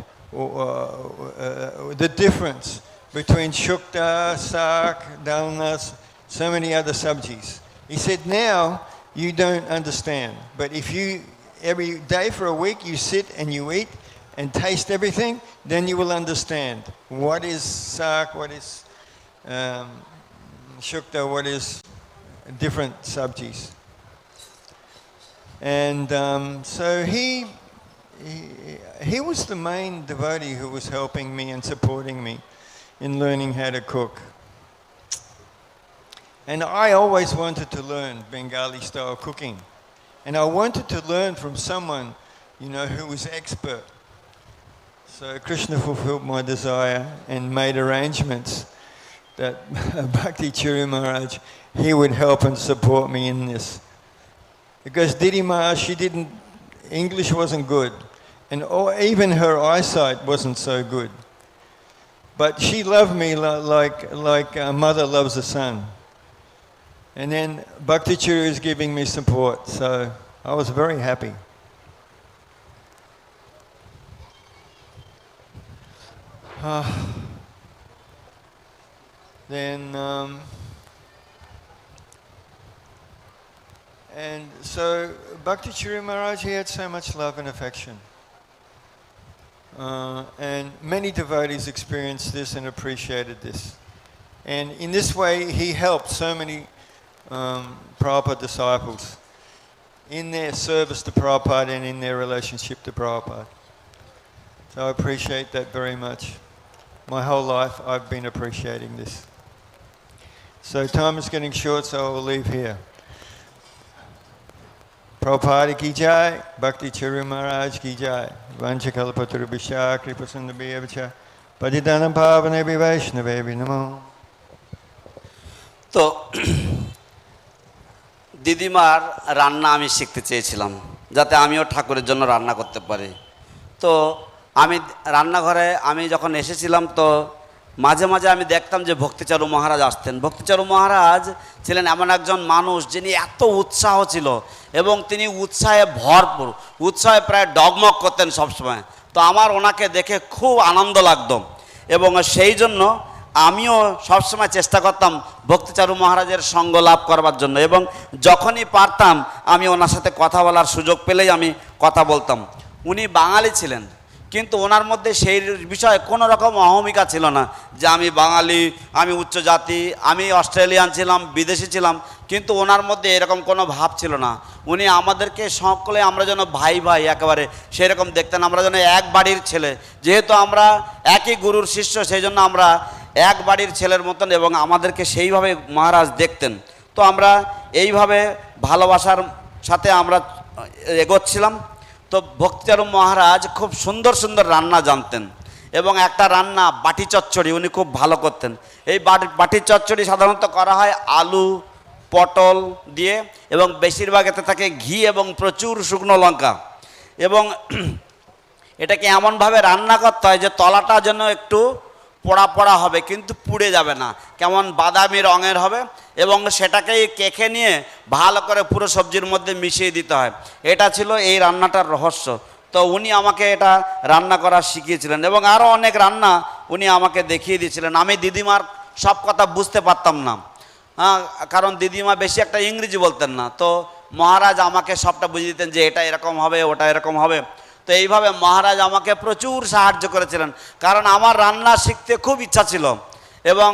the difference between shukta, sak, dalnas, so many other sabjis. He said, now you don't understand. But if you, every day for a week, you sit and you eat and taste everything, then you will understand what is sak, what is shukta, what is different sabjis. And so he was the main devotee who was helping me and supporting me in learning how to cook. And I always wanted to learn Bengali style cooking. And I wanted to learn from someone, you know, who was expert. So Krishna fulfilled my desire and made arrangements that Bhakti Charu Maharaj, he would help and support me in this. Because Didi Ma, English wasn't good. And even her eyesight wasn't so good. But she loved me like a mother loves a son. And then Bhakti Charu is giving me support, so I was very happy. And so Bhakti Charu Maharaj, he had so much love and affection. And many devotees experienced this and appreciated this. And in this way, he helped so many Prabhupada disciples in their service to Prabhupada and in their relationship to Prabhupada. So I appreciate that very much. My whole life, I've been appreciating this. So time is getting short, so I will leave here. Prabhupada ki jai, Bhakti Charu Maharaj ki jai, Vanchakalpatura Bhisha, Kripasundabhyavacha, Padidanam Pavanebi Vaishnavebi Namo. তো দিদিমার রান্না আমি শিখতে চেয়েছিলাম যাতে আমিও ঠাকুরের জন্য রান্না করতে পারি। তো আমি রান্নাঘরে আমি যখন এসেছিলাম তো মাঝে মাঝে আমি দেখতাম যে ভক্তিচারু মহারাজ আসতেন। ভক্তিচারু মহারাজ ছিলেন এমন একজন মানুষ যিনি এত উৎসাহ ছিল এবং তিনি উৎসাহে ভরপুর, উৎসাহে প্রায় ডগমগ করতেন সবসময়। তো আমার ওনাকে দেখে খুব আনন্দ লাগতো এবং সেই জন্য আমিও সবসময় চেষ্টা করতাম ভক্তিচারু মহারাজের সঙ্গ লাভ করবার জন্য এবং যখনই পারতাম আমি ওনার সাথে কথা বলার সুযোগ পেলেই আমি কথা বলতাম। উনি বাঙালি ছিলেন কিন্তু ওনার মধ্যে সেই বিষয়ে কোনো রকম অহমিকা ছিল না যে আমি বাঙালি, আমি উচ্চ জাতি, আমি অস্ট্রেলিয়ান ছিলাম, বিদেশি ছিলাম, কিন্তু ওনার মধ্যে এরকম কোনো ভাব ছিল না। উনি আমাদেরকে সকলে আমরা যেন ভাই ভাই একেবারে সেরকম দেখতেন, আমরা যেন এক বাড়ির ছেলে। যেহেতু আমরা একই গুরুর শিষ্য সেই জন্য আমরা এক বাড়ির ছেলের মতন এবং আমাদেরকে সেইভাবে মহারাজ দেখতেন। তো আমরা এইভাবে ভালোবাসার সাথে আমরা এগোচ্ছিলাম। তো ভক্তিচারু মহারাজ খুব সুন্দর সুন্দর রান্না জানতেন এবং একটা রান্না বাটি চচ্চড়ি উনি খুব ভালো করতেন। এই বাটি চচ্চড়ি সাধারণত করা হয় আলু পটল দিয়ে এবং বেশিরভাগ এতে থাকে ঘি এবং প্রচুর শুকনো লঙ্কা এবং এটাকে এমনভাবে রান্না করতে হয় যে তলাটা যেন একটু পোড়া পোড়া হবে কিন্তু পুড়ে যাবে না, কেমন বাদামি রঙের হবে এবং সেটাকেই কেখে নিয়ে ভালো করে পুরো সবজির মধ্যে মিশিয়ে দিতে হয়। এটা ছিল এই রান্নাটার রহস্য। তো উনি আমাকে এটা রান্না করা শিখিয়েছিলেন এবং আরও অনেক রান্না উনি আমাকে দেখিয়ে দিয়েছিলেন। আমি দিদিমার সব কথা বুঝতে পারতাম না, কারণ দিদিমা বেশি একটা ইংরেজি বলতেন না। তো মহারাজ আমাকে সবটা বুঝিয়ে দিতেন যে এটা এরকম হবে, ওটা এরকম হবে। তো এইভাবে মহারাজ আমাকে প্রচুর সাহায্য করেছিলেন, কারণ আমার রান্না শিখতে খুব ইচ্ছা ছিল এবং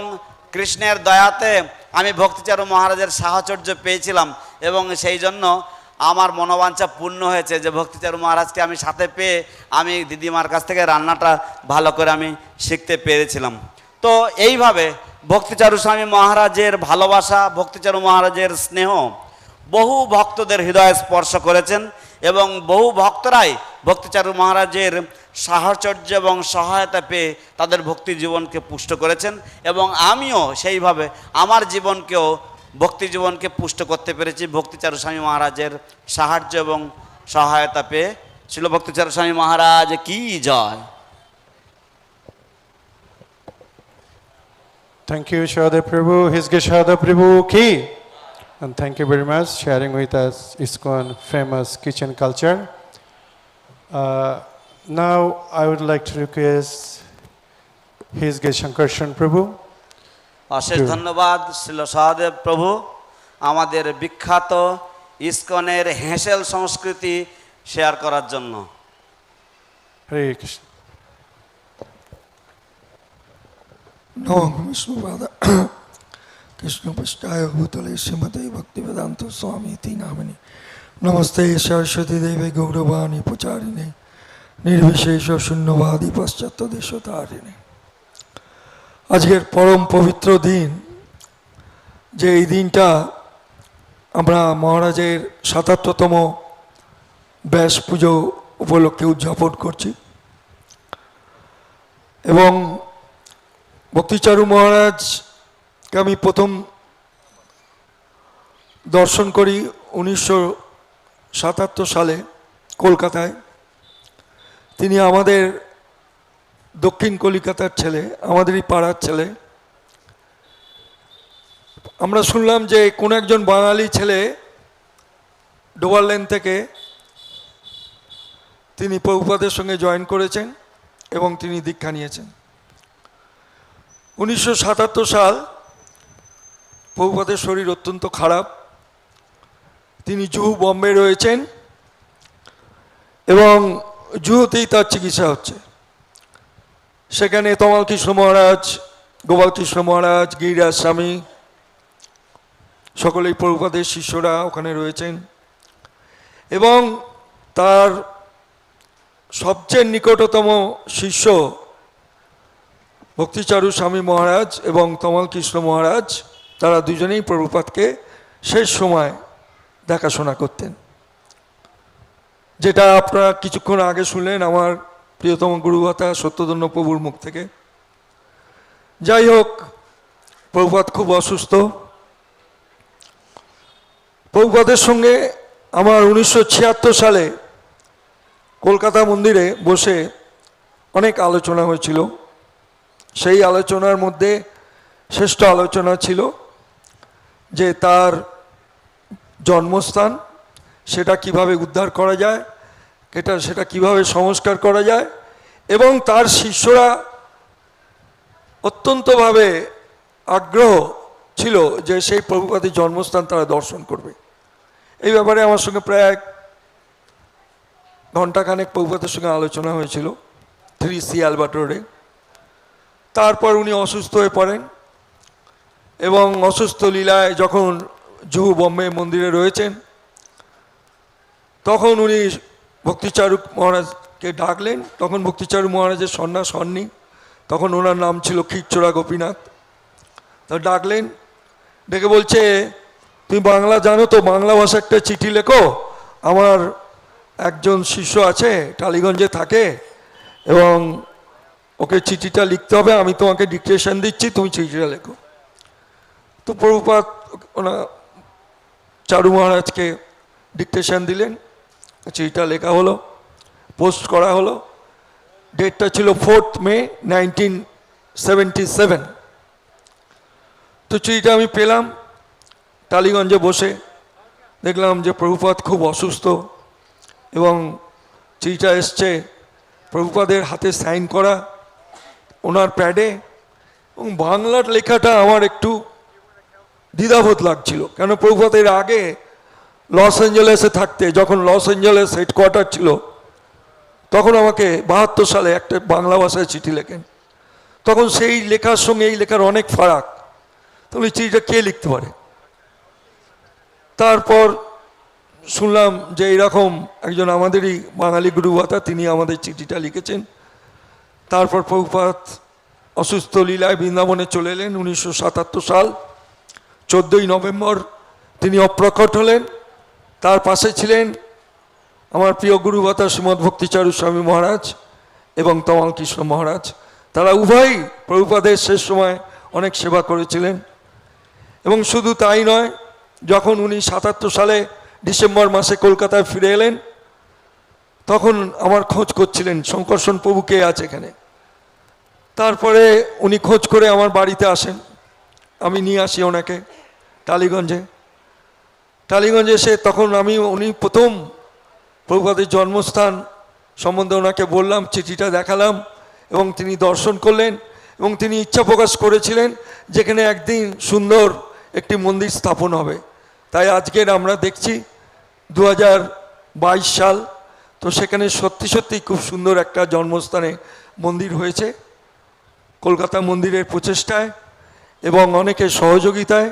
কৃষ্ণের দয়াতে আমি ভক্তিচারু মহারাজের সাহচর্য পেয়েছিলাম এবং সেই জন্য আমার মনোবাঞ্ছা পূর্ণ হয়েছে যে ভক্তিচারু মহারাজকে আমি সাথে পেয়ে আমি দিদিমার কাছ থেকে রান্নাটা ভালো করে আমি শিখতে পেরেছিলাম। তো এইভাবে ভক্তিচারু স্বামী মহারাজের ভালোবাসা, ভক্তিচারু মহারাজের স্নেহ বহু ভক্তদের হৃদয়ে স্পর্শ করেছেন এবং বহু ভক্তরাই ভক্তিচারু মহারাজের সাহচর্য এবং সহায়তা পেয়ে তাদের ভক্তি জীবনকে পুষ্ট করেছেন এবং আমিও সেইভাবে আমার জীবনকেও ভক্তি জীবনকে পুষ্ট করতে পেরেছি ভক্তিচারু স্বামী মহারাজের সাহায্য এবং সহায়তা পেয়ে। ছিল ভক্তিচারু স্বামী মহারাজ কি জয়। Thank you, Shraddha Prabhu. His Shraddha Prabhu ki. And thank you very much sharing with us ISKCON famous kitchen culture. Now I would like to request His Grace Shankarshan Prabhu. অশেষ ধন্যবাদ শ্রীল সহদেব প্রভু আমাদের বিখ্যাত ইসকনের হেঁসেল সংস্কৃতি শেয়ার করার জন্য। Hare Krishna. Namo Vishnupada Krishna Pastaya Bhutale Srimate Bhaktivedanta Swami Ti Namani Namaste Saraswati Devi Gauravani Pacharine Nirvishesha Shunyavadi Paschatya Deshotarine। আজকের পরম পবিত্র দিন, যে এই দিনটা আমরা মহারাজের ৭৭তম ব্যাস পুজো উপলক্ষে উদযাপন করছি এবং ভক্তিচারু মহারাজকে আমি প্রথম দর্শন করি 1977 সালে কলকাতায়। তিনি আমাদের দক্ষিণ কলিকাতার ছেলে, আমাদেরই পাড়ার ছেলে। আমরা শুনলাম যে কোনো একজন বাঙালি ছেলে ডোভারল্যান্ড থেকে তিনি প্রভুপাদের সঙ্গে জয়েন করেছেন এবং তিনি দীক্ষা নিয়েছেন। 1977 সাল, প্রভুপাদের শরীর অত্যন্ত খারাপ, তিনি জুহু বম্বে রয়েছেন এবং জুহুতেই তার চিকিৎসা হচ্ছে। সেখানে তমাল কৃষ্ণ মহারাজ, গোপাল কৃষ্ণ মহারাজ, গিরিরাজ স্বামী সকলেই প্রভুপাদের শিষ্যরা ওখানে রয়েছেন এবং তার সবচেয়ে নিকটতম শিষ্য ভক্তিচারু স্বামী মহারাজ এবং তমাল কৃষ্ণ মহারাজ, তারা দুজনেই প্রভুপাদকে শেষ সময় দেখাশোনা করতেন, যেটা আপনারা কিছুক্ষণ আগে শুনলেন আমার প্রিয়তম গুরুভাতা সত্যধন্য প্রভুর মুখ থেকে। যাই হোক, প্রভুপাদ খুব অসুস্থ। প্রভুপাদের সঙ্গে আমার 1976 সালে কলকাতা মন্দিরে বসে অনেক আলোচনা হয়েছিল। সেই আলোচনার মধ্যে শ্রেষ্ঠ আলোচনা ছিল যে তার জন্মস্থান সেটা কিভাবে উদ্ধার করা যায়, সেটা কিভাবে সংস্কার করা যায় এবং তার শিষ্যরা অত্যন্তভাবে আগ্রহ ছিল যে সেই প্রভুপাদের জন্মস্থান তারা দর্শন করবে। এই ব্যাপারে আমার সঙ্গে প্রায় ঘণ্টাখানেক প্রভুপাদের সঙ্গে আলোচনা হয়েছিল 3C অ্যালবার্ট রোডে। তারপর উনি অসুস্থ হয়ে পড়েন এবং অসুস্থ লীলায় যখন জুহু বম্বে মন্দিরে রয়েছেন তখন উনি ভক্তিচারু মহারাজকে ডাকলেন। তখন ভক্তিচারু মহারাজের সন্ন্যাস হননি, তখন ওনার নাম ছিল ক্ষীরচোরা গোপীনাথ। তা ডাকলেন, ডেকে বলছে, তুমি বাংলা জানো তো, বাংলা ভাষা একটা চিঠি লেখো, আমার একজন শিষ্য আছে টালিগঞ্জে থাকে এবং ওকে চিঠিটা লিখতে হবে, আমি তোমাকে ডিকটেশন দিচ্ছি, তুমি চিঠিটা লেখো। তো প্রভুপাদ ওনা চারু মহারাজকে ডিকটেশন দিলেন, চিঠিটা লেখা হলো, পোস্ট করা হলো। ডেটটা ছিল 4 মে 1977। তো চিঠিটা আমি পেলাম, টালিগঞ্জে বসে দেখলাম যে প্রভুপাদ খুব অসুস্থ এবং চিঠিটা এসছে প্রভুপাদের হাতে সাইন করা ওনার প্যাডে, এবং বাংলার লেখাটা আমার একটু দ্বিধাবোধ লাগছিল, কেন প্রভুপাদের আগে লস অ্যাঞ্জেলেসে থাকতে, যখন লস অ্যাঞ্জেলেস হেডকোয়ার্টার ছিল, তখন আমাকে 72 সালে একটা বাংলা ভাষায় চিঠি লেখেন। তখন সেই লেখার সঙ্গে এই লেখার অনেক ফারাক। তাহলে চিঠিটা কে লিখতে পারে? তারপর শুনলাম যে এইরকম একজন আমাদেরই বাঙালি গুরুভাতা তিনি আমাদের চিঠিটা লিখেছেন। তারপর প্রভুপাদ অসুস্থ লীলায় বৃন্দাবনে চলে এলেন 1977 সাল 14ই নভেম্বর তিনি অপ্রকট হলেন। তার পাশে ছিলেন আমার প্রিয় গুরুভাতা শ্রীমৎ ভক্তিচারু স্বামী মহারাজ এবং তমাল কৃষ্ণ মহারাজ। তারা উভয়ই প্রভুপাদের শেষ সময় অনেক সেবা করেছিলেন। এবং শুধু তাই নয়, যখন উনি 77 সালে ডিসেম্বর মাসে কলকাতায় ফিরে এলেন তখন আমার খোঁজ করছিলেন শঙ্কর্ষণ প্রভু কে আছে এখানে। তারপরে উনি খোঁজ করে আমার বাড়িতে আসেন, আমি নিয়ে আসি ওনাকে টালিগঞ্জে। টালিগঞ্জে এসে তখন উনি প্রথম প্রভুপাদের জন্মস্থান সম্বন্ধে ওনাকে বললাম, চিঠিটা দেখালাম এবং তিনি দর্শন করলেন এবং তিনি ইচ্ছা প্রকাশ করেছিলেন যেখানে একদিন সুন্দর একটি মন্দির স্থাপন হবে। তাই আজকের আমরা দেখছি 2022 সাল, তো সেখানে সত্যি সত্যি খুব সুন্দর একটা জন্মস্থানে মন্দির হয়েছে কলকাতা মন্দিরের প্রচেষ্টায় এবং অনেকের সহযোগিতায়।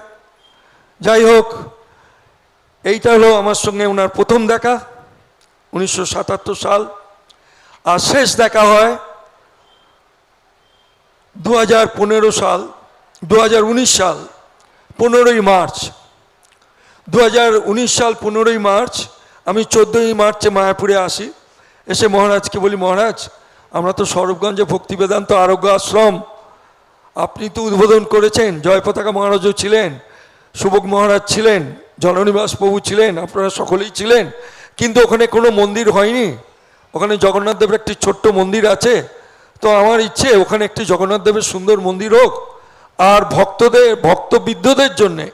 যাই হোক, এইটা হলো আমার সঙ্গে ওনার প্রথম দেখা 1977 সাল, আর শেষ দেখা হয় 2015 সাল 2019 সাল 15ই মার্চ। 2019 সাল 15ই মার্চ আমি 14ই মার্চে মায়াপুরে আসি, এসে মহারাজকে বলি, মহারাজ আমরা তো স্বরূপগঞ্জে ভক্তি বেদান্ত আরোগ্য আশ্রম আপনি তো উদ্বোধন করেছেন, জয় পতাকা মহারাজও ছিলেন, সুভোগ মহারাজ ছিলেন, জননিবাস প্রভু ছিলেন, আপনারা সকলেই ছিলেন, কিন্তু ওখানে কোনো মন্দির হয়নি। ওখানে জগন্নাথ দেবের একটি ছোট্ট মন্দির আছে, তো আমার ইচ্ছে ওখানে একটি জগন্নাথ দেবের সুন্দর মন্দির হোক, আর ভক্তবিদ্ধদের জন্যে,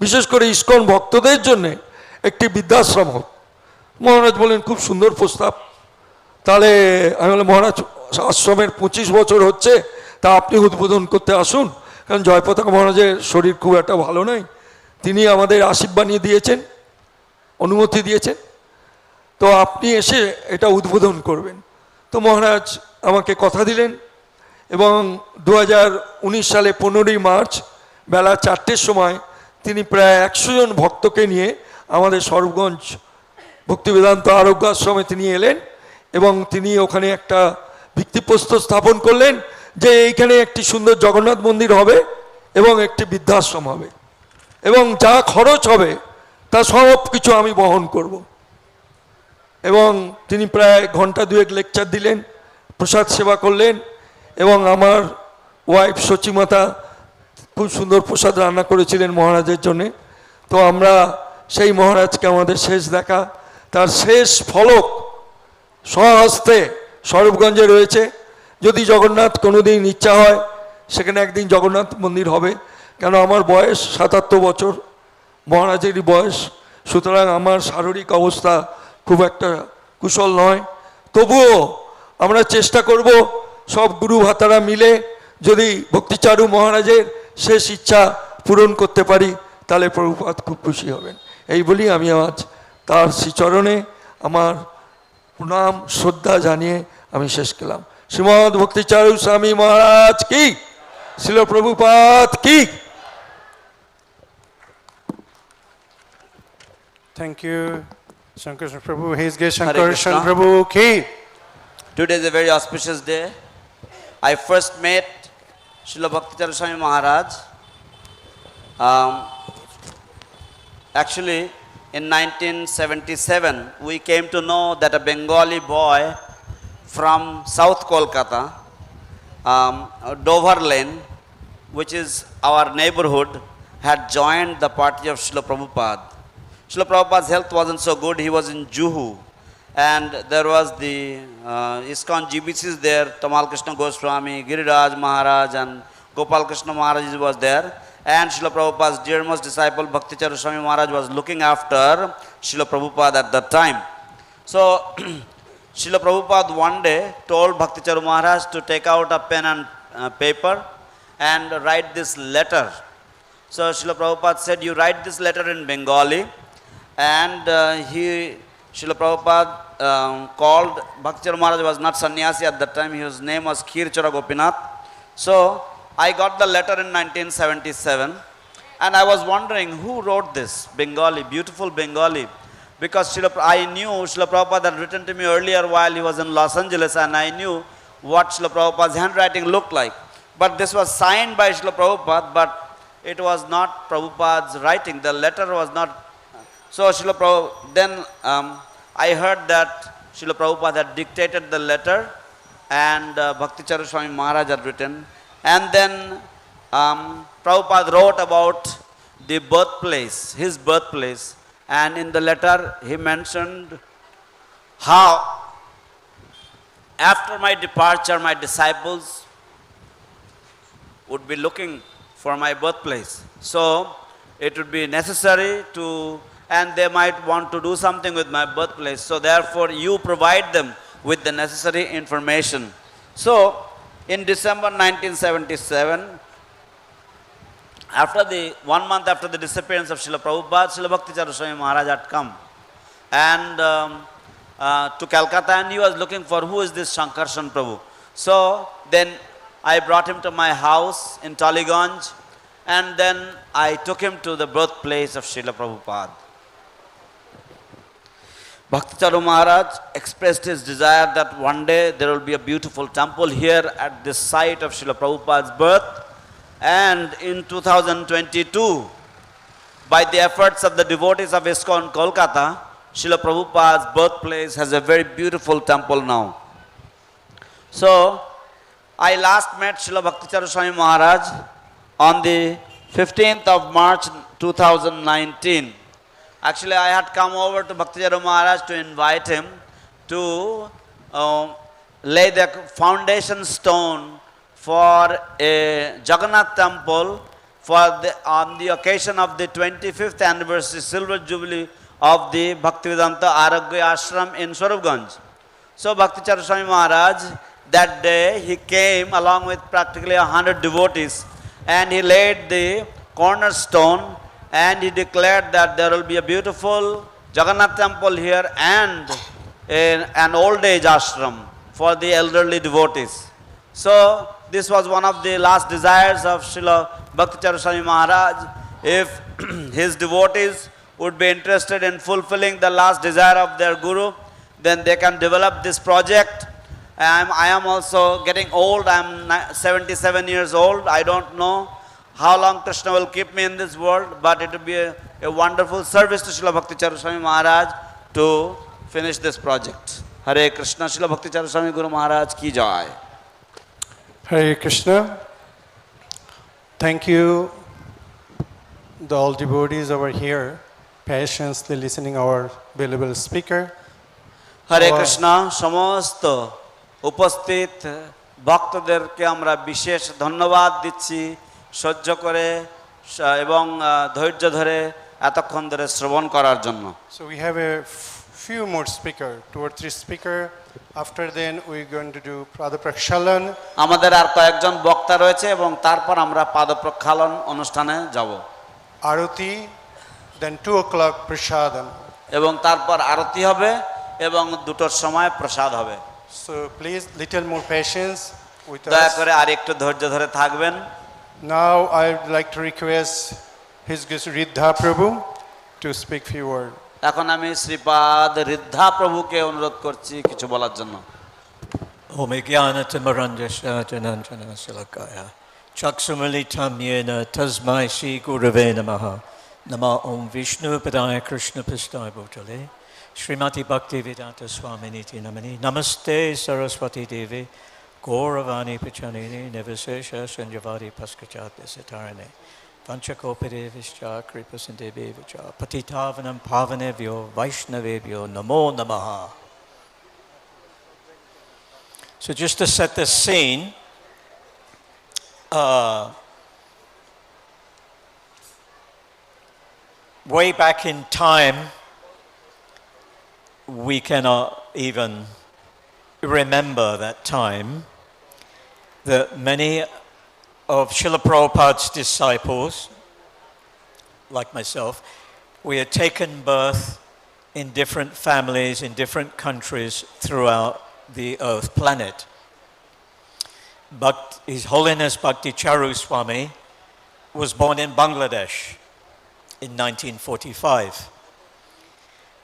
বিশেষ করে ইস্কন ভক্তদের জন্যে একটি বৃদ্ধাশ্রম হোক। মহারাজ বলেন খুব সুন্দর প্রস্তাব। তাহলে আমি বললাম, মহারাজ আশ্রমের 25 বছর হচ্ছে, তা আপনি উদ্বোধন করতে আসুন, কারণ জয় পতাকা মহারাজের শরীর খুব একটা ভালো নয়, তিনি আমাদের আশীর্বাদ দিয়েছেন, অনুমতি দিয়েছেন, তো আপনি এসে এটা উদ্বোধন করবেন। তো মহারাজ আমাকে কথা দিলেন এবং 2019 সালে 15ই মার্চ বেলা 4টের সময় তিনি প্রায় 100 জন ভক্তকে নিয়ে আমাদের স্বরূপগঞ্জ ভক্তি বেদান্ত আরোগ্য আশ্রমে তিনি এলেন এবং তিনি ওখানে একটা ভিত্তিপ্রস্তর স্থাপন করলেন যে এইখানে একটি সুন্দর জগন্নাথ মন্দির হবে এবং একটি বৃদ্ধাশ্রম হবে এবং যা খরচ হবে তা সব কিছু আমি বহন করব। এবং তিনি প্রায় ঘন্টা 2 লেকচার দিলেন, প্রসাদ সেবা করলেন এবং আমার ওয়াইফ সচিমাতা খুব সুন্দর প্রসাদ রান্না করেছিলেন মহারাজের জন্যে। তো আমরা সেই মহারাজকে আমাদের শেষ দেখা, তার শেষ ফলক স্বহস্তে স্বরূপগঞ্জে রয়েছে। যদি জগন্নাথ কোনোদিন ইচ্ছা হয় সেখানে একদিন জগন্নাথ মন্দির হবে, কেন আমার বয়স 77 বছর, মহারাজেরই বয়স, সুতরাং আমার শারীরিক অবস্থা খুব একটা কুশল নয়। তবুও আমরা চেষ্টা করব সব গুরু ভাতারা মিলে যদি ভক্তিচারু মহারাজের শেষ ইচ্ছা পূরণ করতে পারি তাহলে প্রভুপাদ খুব খুশি হবেন। এই বলি আমি আজ তার শ্রীচরণে আমার প্রণাম শ্রদ্ধা জানিয়ে আমি শেষ করলাম। শ্রীমদ ভক্তি চারু স্বামী মহারাজ কি, শিল প্রভুপাদ কি। Thank you, Shankar Prabhu. His Grace Shankar Prabhu ki. Today is a very auspicious day. I first met Srila Bhakti Charu Swami Maharaj actually in 1977. We came to know that a Bengali boy from South Kolkata, Dover Lane, which is our neighborhood, had joined the party of Srila Prabhupada. Srila Prabhupada's health wasn't so good, he was in Juhu, and there was the ISKCON GBCs there, Tamal Krishna Goswami, Giriraj Maharaj and Gopal Krishna Maharaj was there, and Srila Prabhupada's dearest disciple Bhakti Charu Swami Maharaj was looking after Srila Prabhupada at that time. So Srila Prabhupada one day told Bhakti Charu Maharaj to take out a pen and paper and write this letter. So Srila Prabhupada said, you write this letter in Bengali, and Srila Prabhupada called, Bhakti Charu Maharaj was not sannyasi at that time, his name was Khir Chora Gopinath. So I got the letter in 1977 and I was wondering who wrote this Bengali, beautiful Bengali, because I knew Srila Prabhupada had written to me earlier while he was in Los Angeles, and I knew what Srila Prabhupada's handwriting looked like. But this was signed by Srila Prabhupada, but it was not Prabhupada's writing, the letter was not. So then I heard that Srila Prabhupada had dictated the letter and Bhakti Charu Swami Maharaj had written. And then Prabhupada wrote about the birthplace, his birthplace, and in the letter he mentioned how after my departure my disciples would be looking for my birthplace. So it would be necessary to and they might want to do something with my birthplace. So therefore, you provide them with the necessary information. So, in December 1977, after 1 month after the disappearance of Srila Prabhupada, Srila Bhakti Charu Swami Maharaj had come and to Calcutta, and he was looking for who is this Shankarshan Prabhu. So then I brought him to my house in Taliganj, and then I took him to the birthplace of Srila Prabhupada. Bhakti Charu Maharaj expressed his desire that one day there will be a beautiful temple here at this site of Srila Prabhupada's birth. And in 2022, by the efforts of the devotees of ISKCON Kolkata, Srila Prabhupada's birthplace has a very beautiful temple now. So, I last met Srila Bhakti Charu Swami Maharaj on the 15th of March 2019. Actually, I had come over to Bhakti Charu Maharaj to invite him to lay the foundation stone for a Jagannath temple on the occasion of the 25th anniversary silver jubilee of the Bhaktivedanta Aragya Ashram in Swarupganj. So Bhakti Charu Swami Maharaj, that day he came along with practically 100 devotees, and he laid the cornerstone, and he declared that there will be a beautiful Jagannath temple here and an old age ashram for the elderly devotees. So this was one of the last desires of Srila Bhakti Charu Swami Maharaj. If his devotees would be interested in fulfilling the last desire of their Guru, then they can develop this project. I am also getting old. I am 77 years old. I don't know how long Krishna will keep me in this world, but it will be a wonderful service to Srila Bhakti Charu Swami Maharaj to finish this project. Hare Krishna, Srila Bhakti Charu Swami Guru Maharaj ki jai. Hare Krishna. Thank you, all devotees over here, patiently listening our valuable speaker. Hare Krishna, samasto উপস্থিত ভক্তদেরকে আমরা বিশেষ ধন্যবাদ দিচ্ছি সহ্য করে এবং ধৈর্য ধরে এতক্ষণ ধরে শ্রবণ করার জন্য। So we have a few more speaker, 2 or 3 speaker. After then we're going to do Pada Prakshalan. আমাদের আর কয়েকজন বক্তা রয়েছে এবং তারপর আমরা পাদ প্রক্ষালন অনুষ্ঠানে যাব। Arati, then 2 o'clock Prasadam. এবং তারপর আরতি হবে এবং 2টোর সময় প্রসাদ হবে। So please little more patience with us. দয়া করে আর একটু ধৈর্য ধরে থাকবেন। Now I would like to request His Grace Riddha Prabhu to speak few words. এখন আমি শ্রীপাদ ঋদ্ধা প্রভুকে অনুরোধ করছি কিছু বলার জন্য। Om Jnana-timirandasya Jananjana Salakaya Chaksumalitam Yena Tasmai Shri Gurave Namaha Nama Om Vishnu Padaya Krishna Pistai Bhutale Srimati Bhakti Vedanta Swami Niti Namani Namaste Saraswati Devi Gauravani Pachanini Nivasesha Sanjavadi Paskachat Satarane Panchakopade Vischa Kripasindevi Vicha Patitavanam Pavanevyo Vaishnavevyo Namo Namaha. So just to set the scene, way back in time, we cannot even remember that time, that many of Srila Prabhupada's disciples, like myself, we had taken birth in different families, in different countries throughout the earth planet. But His Holiness Bhakti Charu Swami was born in Bangladesh in 1945.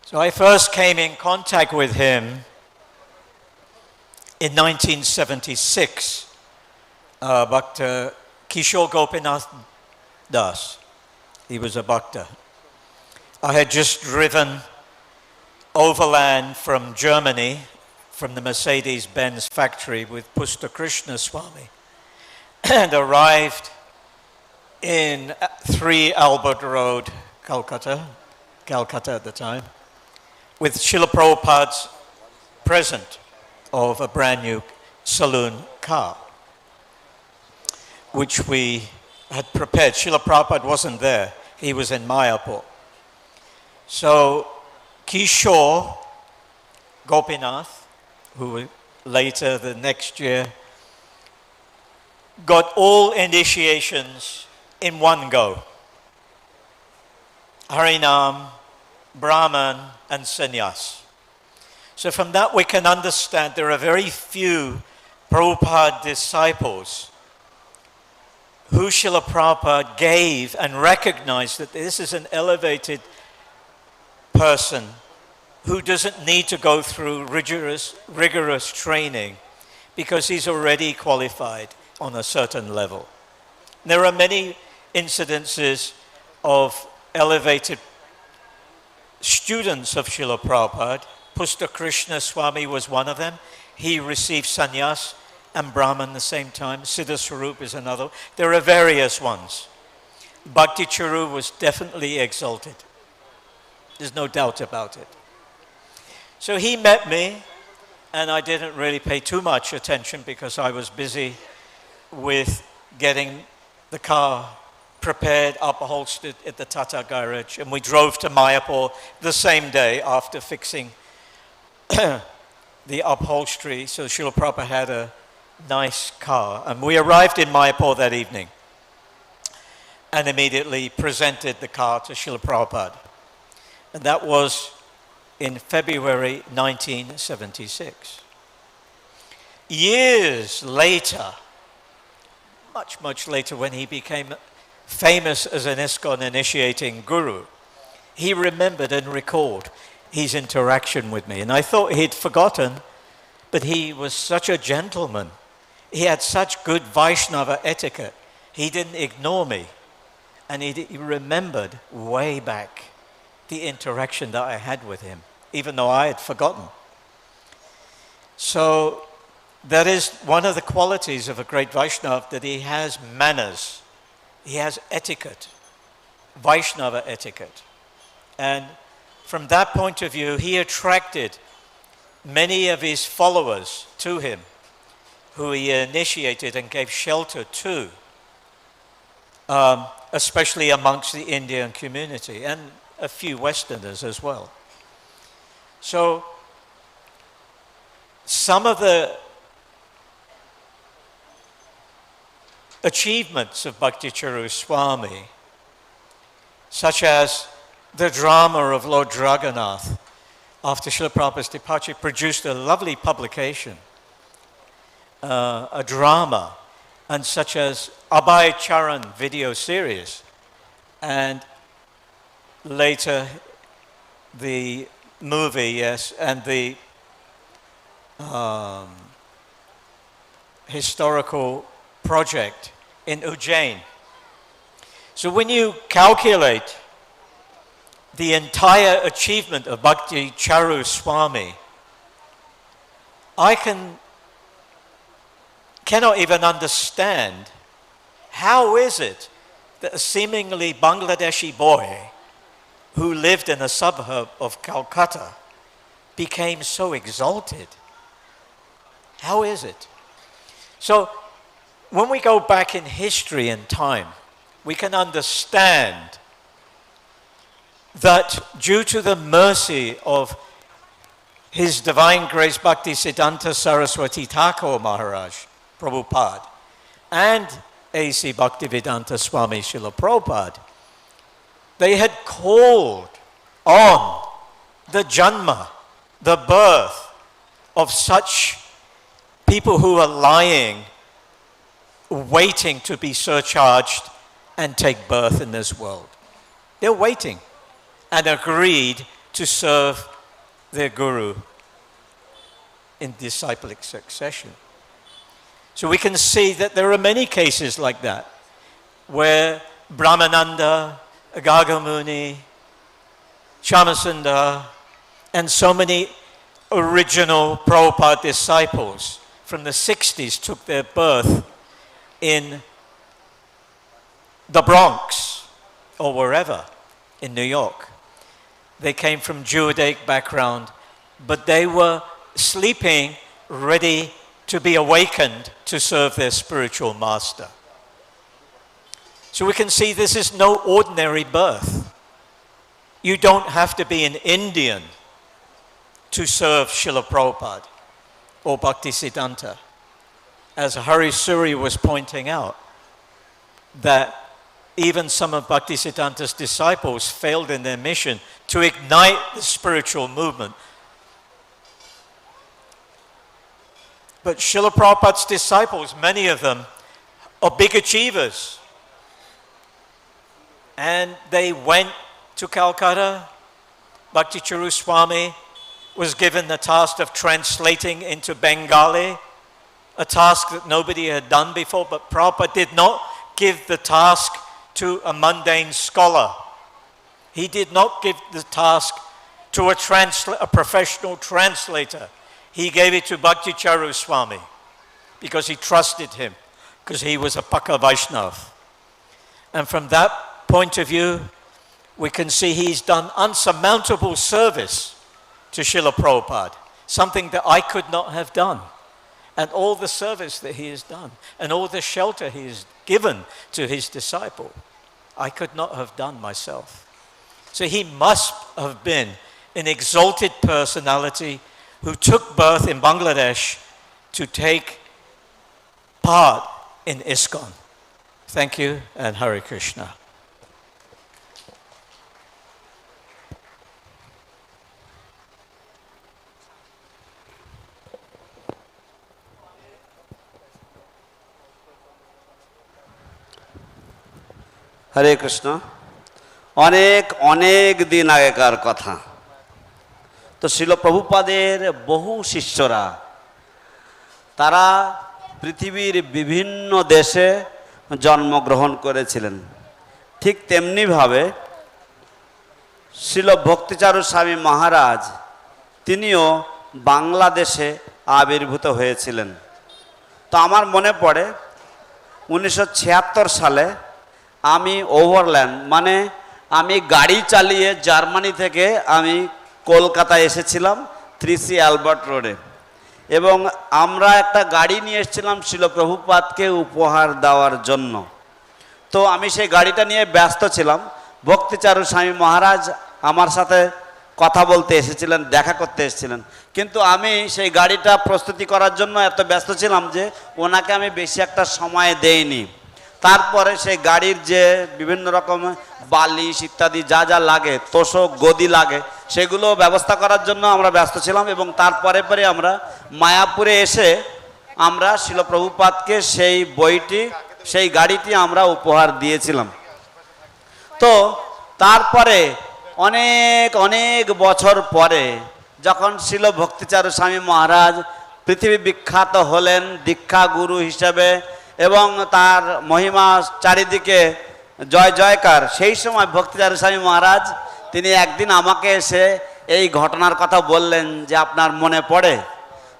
So I first came in contact with him in 1976. Bhakta Kishore Gopinath Das. He was a Bhakta. I had just driven overland from Germany, from the Mercedes-Benz factory with Pusta Krishna Swami, and arrived in 3 Albert Road, Calcutta at the time, with Srila Prabhupada's present of a brand new saloon car, which we had prepared. Srila Prabhupada wasn't there. He was in Mayapur. So Kishore Gopinath, who later the next year got all initiations in one go. Harinam, Brahman and Sannyas. So from that we can understand there are very few Prabhupada disciples who Srila Prabhupada gave and recognized that this is an elevated person who doesn't need to go through rigorous training because he's already qualified on a certain level. There are many incidences of elevated students of Srila Prabhupada. Pusta Krishna Swami was one of them. He received sannyas and Brahman at the same time. Siddha Swarup is another. There are various ones. Bhakti Charu was definitely exalted. There's no doubt about it. So he met me, and I didn't really pay too much attention because I was busy with getting the car prepared, upholstered at the Tata garage, and we drove to Mayapur the same day after fixing the upholstery. So Srila Prabhupada had a nice car, and we arrived in Mayapur that evening and immediately presented the car to Srila Prabhupada. And that was in February 1976. Years later, much later, when he became famous as an ISKCON initiating guru, he remembered and recalled his interaction with me. And I thought he'd forgotten, but he was such a gentleman. He had such good Vaishnava etiquette. He didn't ignore me. And he remembered way back the interaction that I had with him, even though I had forgotten. So that is one of the qualities of a great Vaishnava, that he has manners. He has etiquette, Vaishnava etiquette. And from that point of view, he attracted many of his followers to him, who he initiated and gave shelter to, especially amongst the Indian community and a few Westerners as well. So some of the achievements of Bhakti Charu Swami, such as the drama of Lord Jagannath, after Srila Prabhupada's departure, produced a lovely publication, a drama, and such as Abhay Charan video series, and later the movie, yes, and the historical project in Ujjain. So when you calculate the entire achievement of Bhakti Charu Swami, I cannot even understand how is it that a seemingly Bangladeshi boy who lived in a suburb of Calcutta became so exalted. How is it? So when we go back in history and time, we can understand that due to the mercy of His Divine Grace Bhakti Siddhanta Saraswati Thakur Maharaj, Prabhupada, and A.C. Bhaktivedanta Swami Srila Prabhupada, they had called on the janma, the birth of such people who are lying, waiting to be surcharged and take birth in this world. They're waiting and agreed to serve their guru in disciplic succession. So we can see that there are many cases like that, where Brahmananda, Agagamuni, Shamasundar, and so many original Prabhupada disciples from the 60s took their birth in the Bronx or wherever in New York. They came from Judaic background, but they were sleeping, ready to be awakened to serve their spiritual master. So we can see this is no ordinary birth. You don't have to be an Indian to serve Srila Prabhupada or Bhaktisiddhanta. As Hari Suri was pointing out, that even some of Bhaktisiddhanta's disciples failed in their mission to ignite the spiritual movement. But Srila Prabhupada's disciples, many of them, are big achievers. And they went to Calcutta. Bhakti Charu Swami was given the task of translating into Bengali, a task that nobody had done before, but Prabhupada did not give the task to a mundane scholar. He did not give the task to a professional translator. He gave it to Bhakti Charu Swami because he trusted him, because he was a Pakka Vaishnav. And from that point of view, we can see he's done unsurmountable service to Srila Prabhupada, something that I could not have done. And all the service that he has done, and all the shelter he has given to his disciple, I could not have done myself. So he must have been an exalted personality who took birth in Bangladesh to take part in ISKCON. Thank you, and Hare Krishna. হরে কৃষ্ণ। অনেক অনেক দিন আগেকার কথা, তো শিল প্রভুপাদের বহু শিষ্যরা তারা পৃথিবীর বিভিন্ন দেশে জন্মগ্রহণ করেছিলেন। ঠিক তেমনিভাবে শিল ভক্তিচারু স্বামী মহারাজ তিনিও বাংলাদেশে আবির্ভূত হয়েছিলেন। তো আমার মনে পড়ে 1976 সালে আমি ওভারল্যান্ড মানে আমি গাড়ি চালিয়ে জার্মানি থেকে আমি কলকাতায় এসেছিলাম 3C অ্যালবার্ট রোডে, এবং আমরা একটা গাড়ি নিয়ে এসেছিলাম শিল প্রভুপাদকে উপহার দেওয়ার জন্য। তো আমি সেই গাড়িটা নিয়ে ব্যস্ত ছিলাম। ভক্তিচারু স্বামী মহারাজ আমার সাথে কথা বলতে এসেছিলেন, দেখা করতে এসেছিলেন, কিন্তু আমি সেই গাড়িটা প্রস্তুতি করার জন্য এত ব্যস্ত ছিলাম যে ওনাকে আমি বেশি একটা সময় দেইনি। তারপরে সেই গাড়ির যে বিভিন্ন রকম বালিশ ইত্যাদি যা যা লাগে, তোষক গদি লাগে, সেগুলো ব্যবস্থা করার জন্য আমরা ব্যস্ত ছিলাম। এবং তারপরে পরে আমরা মায়াপুরে এসে আমরা শিল প্রভুপাদকে সেই বইটি, সেই গাড়িটি আমরা উপহার দিয়েছিলাম। তো তারপরে অনেক অনেক বছর পরে যখন শিল ভক্তিচারু স্বামী মহারাজ পৃথিবী বিখ্যাত হলেন দীক্ষা গুরু হিসেবে এবং তার মহিমা চারিদিকে জয় জয়কার, সেই সময় ভক্তিচারু স্বামী মহারাজ তিনি একদিন আমাকে এসে এই ঘটনার কথা বললেন যে আপনার মনে পড়ে।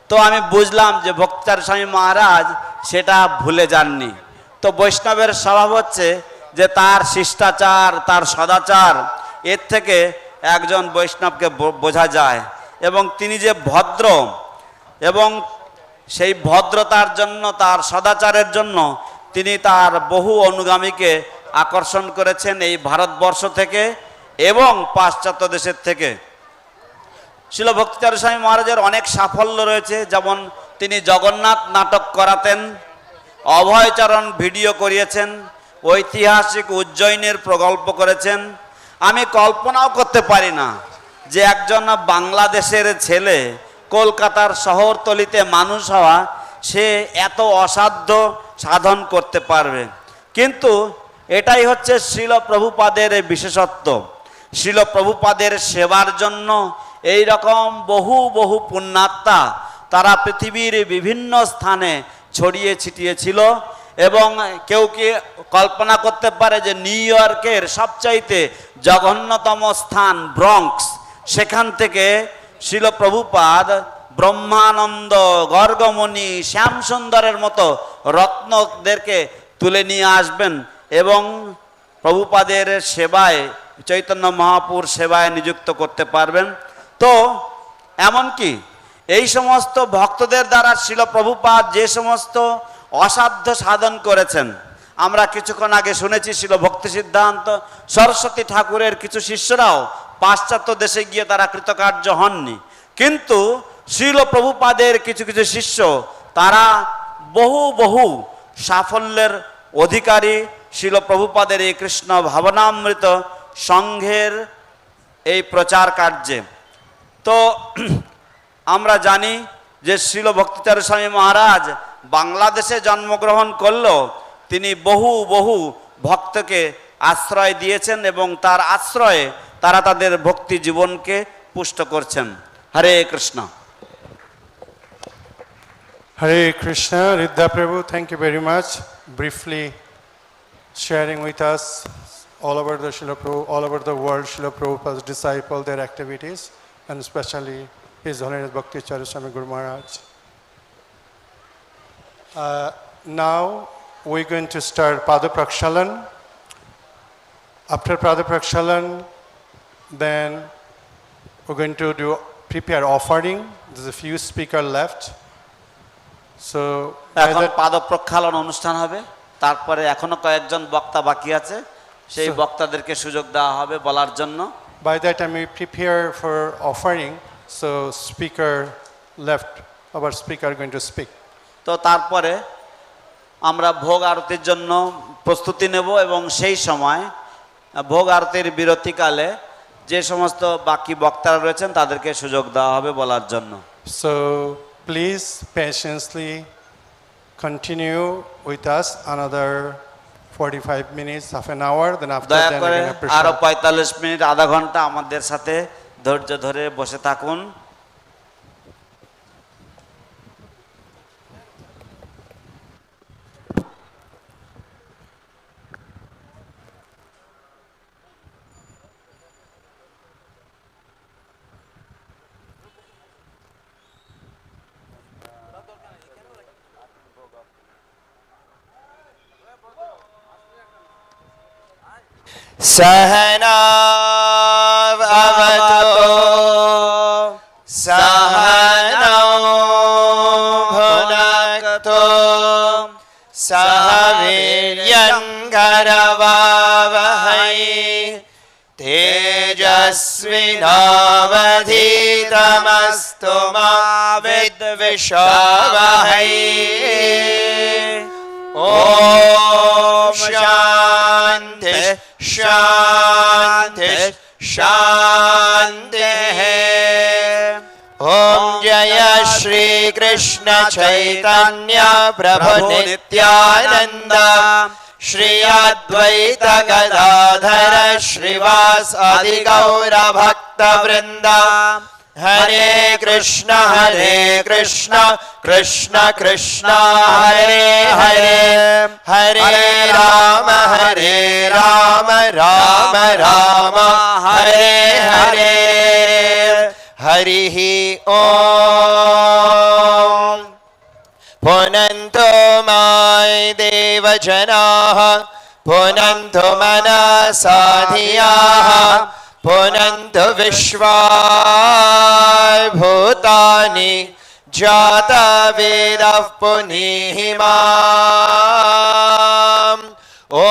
তো আমি বুঝলাম যে ভক্তিচারু স্বামী মহারাজ সেটা ভুলে যাননি। তো বৈষ্ণবের স্বভাব হচ্ছে যে তার শিষ্টাচার, তার সদাচার, এর থেকে একজন বৈষ্ণবকে বোঝা যায়। এবং তিনি যে ভদ্র, এবং সেই ভদ্রতার জন্য, তার সদাচারের জন্য তিনি তার বহু অনুগামীকে আকর্ষণ করেছেন এই ভারতবর্ষ থেকে এবং পাশ্চাত্য দেশের থেকে। শিল ভক্তিচারু স্বামী মহারাজের অনেক সাফল্য রয়েছে, যেমন তিনি জগন্নাথ নাটক করাতেন, অভয়চরণ ভিডিও করিয়েছেন, ঐতিহাসিক উজ্জয়িনীর প্রকল্প করেছেন। আমি কল্পনাও করতে পারি না যে একজন বাংলাদেশের ছেলে কলকাতার শহরতলিতে মানুষ হওয়া, সে এত অসাধ্য সাধন করতে পারবে। কিন্তু এটাই হচ্ছে শ্রীল প্রভুপাদের বিশেষত্ব। শ্রীল প্রভুপাদের সেবার জন্য এই রকম বহু বহু পুণ্যাত্মা তারা পৃথিবীর বিভিন্ন স্থানে ছড়িয়ে ছিটিয়ে ছিল। এবং কেউ কি কল্পনা করতে পারে যে নিউ ইয়র্কের সবচাইতে জঘন্যতম স্থান ব্রঙ্কস, সেখান থেকে শিল প্রভুপাদ ব্রহ্মানন্দ, গর্গমণি, শ্যামসুন্দরের মতো রত্নদেরকে তুলে নিয়ে আসবেন এবং প্রভুপাদের সেবায়, চৈতন্য মহাপুর সেবায় নিযুক্ত করতে পারবেন। তো এমনকি এই সমস্ত ভক্তদের দ্বারা শিল প্রভুপাদ যে সমস্ত অসাধ্য সাধন করেছেন, আমরা কিছুক্ষণ আগে শুনেছি শিল ভক্তি সিদ্ধান্ত সরস্বতী ঠাকুরের কিছু শিষ্যরাও পাশ্চাত্য দেশে গিয়ে তারা কৃতকার্য হননি, কিন্তু শ্রীল প্রভুপাদের কিছু কিছু শিষ্য তারা বহু বহু সাফল্যের অধিকারী শ্রীল প্রভুপাদের এই কৃষ্ণ ভাবনামৃত সংঘের এই প্রচার কার্যে। তো আমরা জানি যে শ্রীল ভক্তিচারু স্বামী মহারাজ বাংলাদেশে জন্মগ্রহণ করলেও তিনি বহু বহু ভক্তকে আশ্রয় দিয়েছেন এবং তার আশ্রয়ে তারা তাদের ভক্তি জীবনকে পুষ্ট করছেন। হরে Krishna. Hare Krishna. Riddha Prabhu, thank you very much. Briefly sharing with us all over the all over the world, Srila Prabhupada's disciple, their activities, and especially His Holiness Bhakti Charu Swami Guru Maharaj. Now we're going to start Pada Prakshalan. After Pada Prakshalan, then we're going to prepare offering. There's a few speakers left. So এখন পাদ প্রক্ষালন অনুষ্ঠান হবে, তারপরে এখনো কয়েকজন বক্তা বাকি আছে, সেই বক্তাদেরকে সুযোগ দেওয়া হবে বলার জন্য। By that time we prepare for offering, so speaker left, our speaker going to speak. তো তারপরে আমরা ভোগ আরতির জন্য প্রস্তুতি নেব এবং সেই সময় ভোগ আরতির বিরতিকালে যে সমস্ত বাকি বক্তারা রয়েছেন তাদেরকে সুযোগ দেওয়া হবে বলার জন্য। So please patiently continue with us another 45 minutes, half an hour, then after that দয়া করে আরো 45 মিনিট আধা ঘন্টা আমাদের সাথে ধৈর্য ধরে বসে থাকুন। सहना भवतु सहनौ भुनक्तु सह वीर्यङ्करवावहै तेजस्विनावधीतमस्तु मा विद्विषावहै। ॐ शान्ति शान्ति शान्तिः। ॐ जय श्री कृष्ण चैतन्य प्रभु नित्यानन्द श्री अद्वैत गदाधर श्रीवासादि गौर भक्त वृंद। हरे कृष्ण कृष्ण कृष्ण हरे हरे, हरे राम राम राम हरे हरे। हरिः ॐ। पुनन्तु माय देवजनाः पुनन्तु मनसा धियाः पुनन्तु विश्वानि भूतानि जातवेदः पुनीहि माम्। ॐ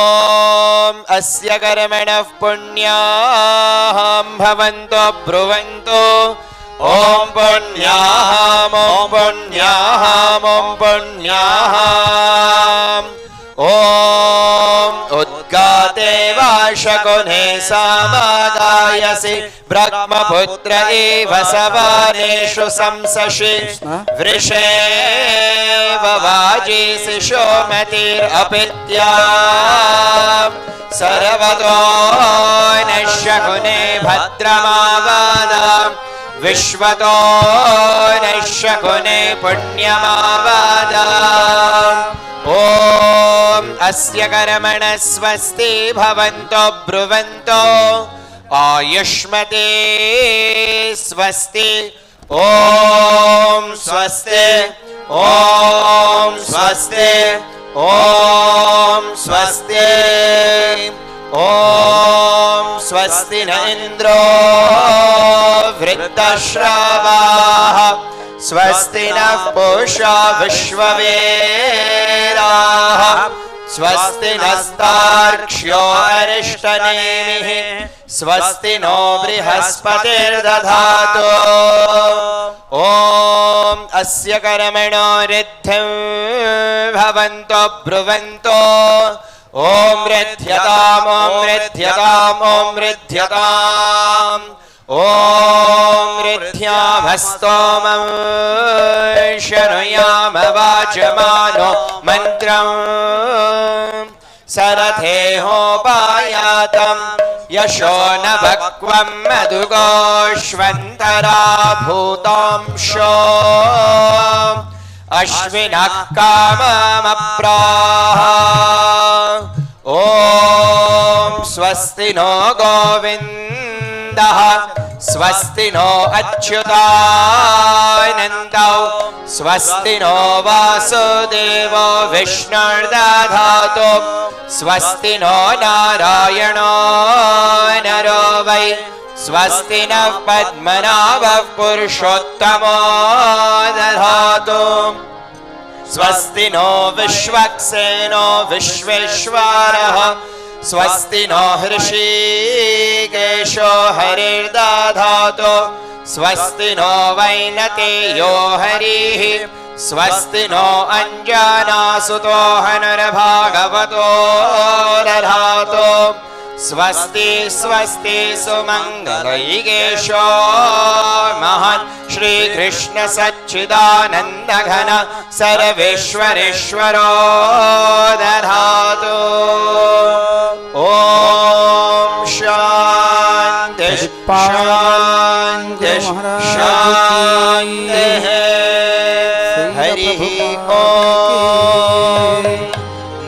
अस्य कर्मणः पुण्याहं भवन्तो ब्रुवन्तो। ॐ पुण्याहम् ॐ पुण्याहम् ॐ पुण्याहम्। ॐ उद्गाते वाशकुने समादायसि ब्रह्मपुत्र एव सवानेषु संसशि वृषेव वाजीसि शोमतिरपित्याम्। सर्वतो नश्यकुने भद्रमावादाम् विश्वतो नश्यकुने पुण्यमावादाम्। ॐ अस्य कर्मणः स्वस्ति भवन्तो ब्रुवन्तो आयुष्मते स्वस्ति। ॐ स्वस्ति ॐ स्वस्ति ॐ स्वस्ति। ॐ स्वस्ति न इन्द्रो वृद्धश्रवाः स्वस्ति नः पूषा विश्ववेदाः स्वस्ति नस्तार्क्ष्यो अरिष्टनेमिः स्वस्ति नो बृहस्पतिर्दधातु ॐ अस्य कर्मणो रिद्धिं भवन्तो ब्रुवन्तो ॐ रिध्यताम् ॐ रिध्यताम् ॐ रिध्यताम् ॐ रिध्यामस्तोमं शृणुयाम वाचमानो मन्त्रम् सरथेहोपायातं यशो न भक्वं मधुगोष्वन्तरा भूतांशो अश्विनः काममप्राह ॐ स्वस्ति नो गोविन्दः स्वस्ति नो अच्युतानन्दौ स्वस्ति नो वासुदेवो विष्णुर्दधातु स्वस्ति नो नारायणो नरो वै स्वस्ति नः पद्मनाभः पुरुषोत्तमो दधातु स्वस्ति नो विश्वक्सेनो विश्वेश्वरः स्वस्ति नो हृषीकेशो हरिर्दधातु स्वस्ति नो वैनतेयो हरिः स्वस्ति नो अञ्जनासुतो हनुर्भागवतो दधातु स्वस्ति स्वस्ति सुमङ्गलैकेशो महान् श्रीकृष्ण सच्चिदानन्द घन सर्वेश्वरेश्वरो दधातु ॐ शान्ति शान्ति शान्तिः हरिः ॐ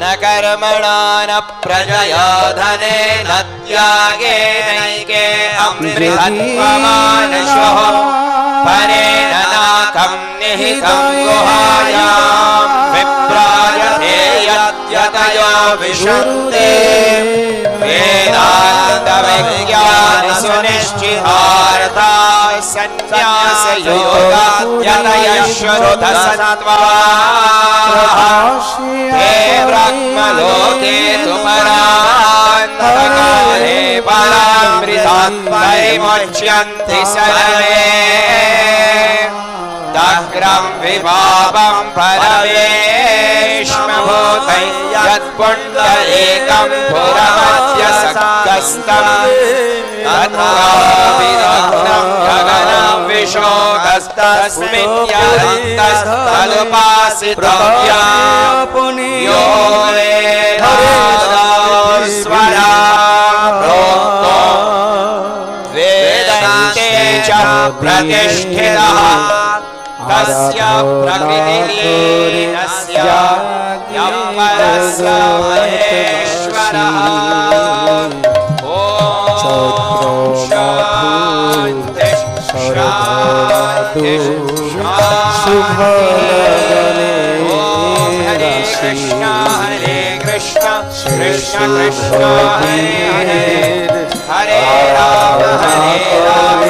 न कर्मणा न प्रजया धनेन त्यागेनैके अमृतत्वमानशः परेण नाकं निहितं गुहायां विप्रायते यद्यतयो विशन्ते वेदान्तविज्ञानसुनिश्चितार्था सन्न्यासयोगाद्यतयः श्रुतसत्त्वाः ते ब्रह्मलोके तु परान्तकाले परामृतात् परिमुच्यन्ति सर्वे दग्रं विभावं परमेष्मभूतं यत्पुण्डरीकं पुरमद्य सक्तस्थं तत्राविदग्नं गगनं विशोकस्तस्मिन्यदन्तस्तदुपासितव्या यो वेदास्वरा प्रोक्तो वेदन्ते च प्रतिष्ठितः तस्य प्रकृतिलीनस्य यं परस्य महेश्वरः ॐ शान्ति शान्ति हरे कृष्ण कृष्ण कृष्ण हरे हरे राम राम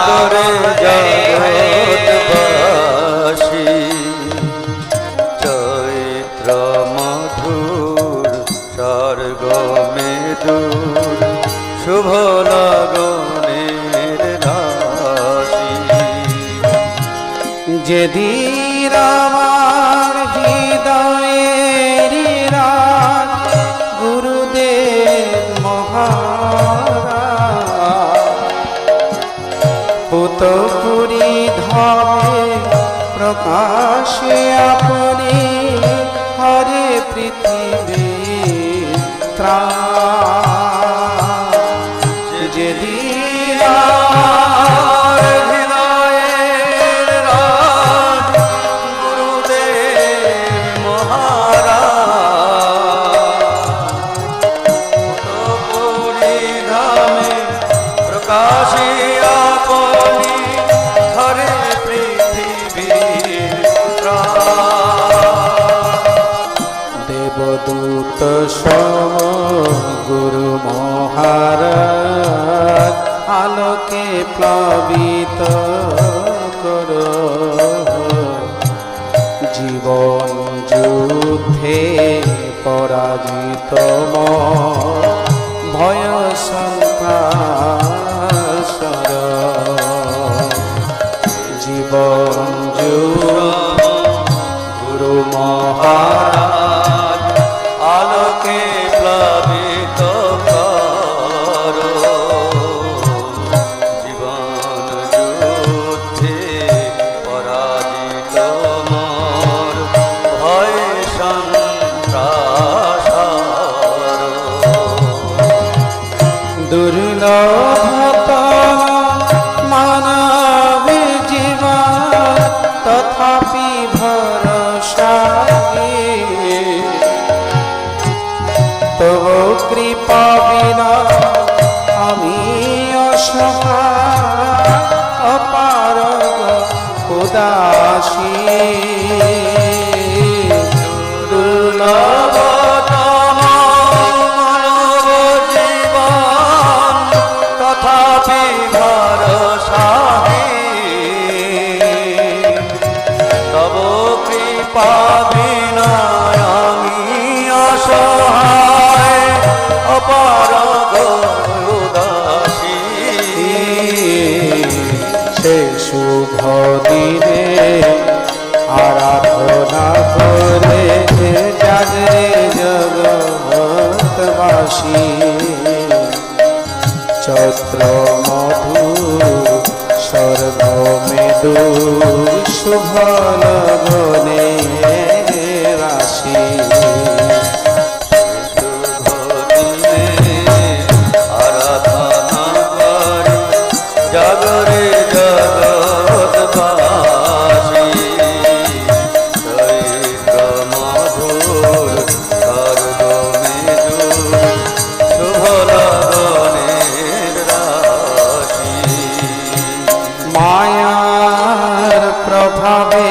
हरे हरे चैत्र मधुर सर्ग मेदुर शुभ लगনের রাশি যেদিন আমার হৃদয়ের রাত গুরুদেব মহারাজ পুতপুরি ধামে প্রকাশে আপনি হরে পৃথিবী ত্রাণ যেদিন আমার হৃদয়ের রাত গুরুদেব মহারাজ পুতপুরি ধামে প্রকাশে আপনি হরে পৃথিবীর দেবদূত সম গুরু মহারাজ আলোকে প্লাবিত কর জীবন যুদ্ধে তম ভয় সংক্রাসর জীবন গুরু মহারাজ আলোকে প্লাবিত কর জীবন যুদ্ধে পরাজিত মোর ভয় সংক্রাসর দুর্লভ মানব জীবন তথাপি ভরসা তব কৃপা বিনা আমি অসহায় অপার উদাসী দুর্লভতম মানব জীবন তথাপি ভরসাহীন তব কৃপা বিনা আমি অসহায় অপার উদাসী সে শুভ দিনে আরাধনা করে জাগরে জগৎবাসী চৈত্র মধু সর্ব মেদু শুভ লগনে রাশি আরাধনা করে জাগরে জগৎবাসী চৈত্র মধুর সর্ব মেদু শুভ লগনের রাশি মায়ার প্রভাবে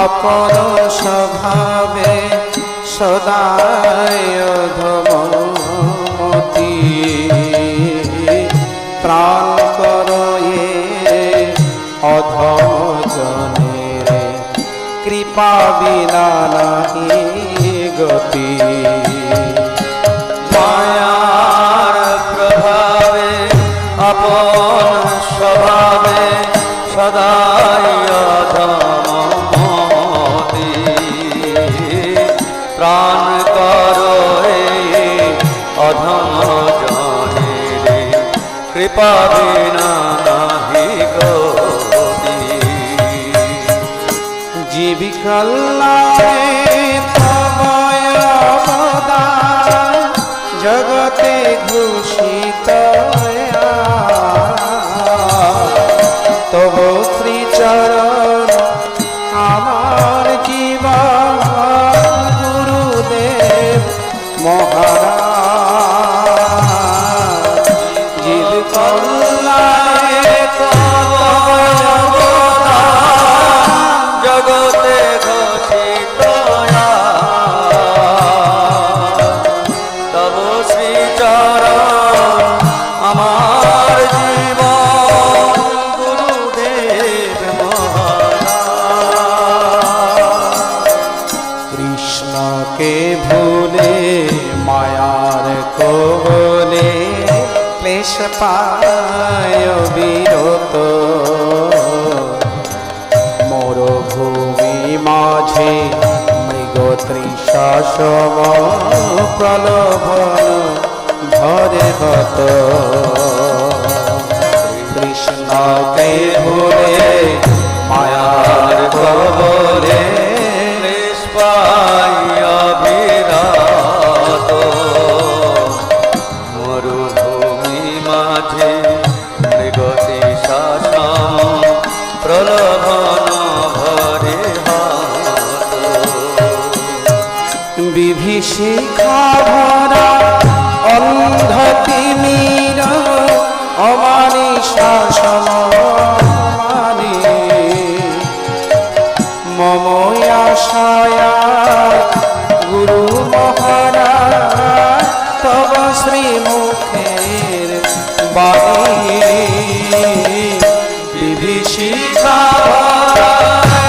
আপন স্বভাবে সদায় ধমতি প্রাণ করয়ে অধম জনের কৃপা বিনা নাহি গতি মায়ার প্রভাবে আপন স্বভাবে সদাই অধমতি প্রাণ করয়ে অধম জনের কৃপা বিনা নাহি গতি জীবিকাল্লাহে তবয় অবদান জগতে ঘোষিত তব শ্রীচরণ আমার জীবন গুরুদেব মহারাজ জীব কল্যাণে তব অবদান জগতে ঘোষিত তব শ্রীচরণ আমার জীবন গুরুদেব মহারাজ কৃষ্ণকে ভুলে মায়ার কোলে ক্লেশ পায় বিরত মরুভূমি মাঝে মৃগ তৃষা সম প্রলোভন ধরে হত কৃষ্ণকে ভুলে মায়ার কবলে ক্লেশ পায় বিরত মরুভূমি মাঝে মৃগ তৃষা সম প্রলোভন ভরে হত বিভীষিকা ভরা অন্ধ তিমির অমানিসা সমানি মম আশায়া গুরু মহারাজ তব শ্রীমুখের বাণী বিভীষিকা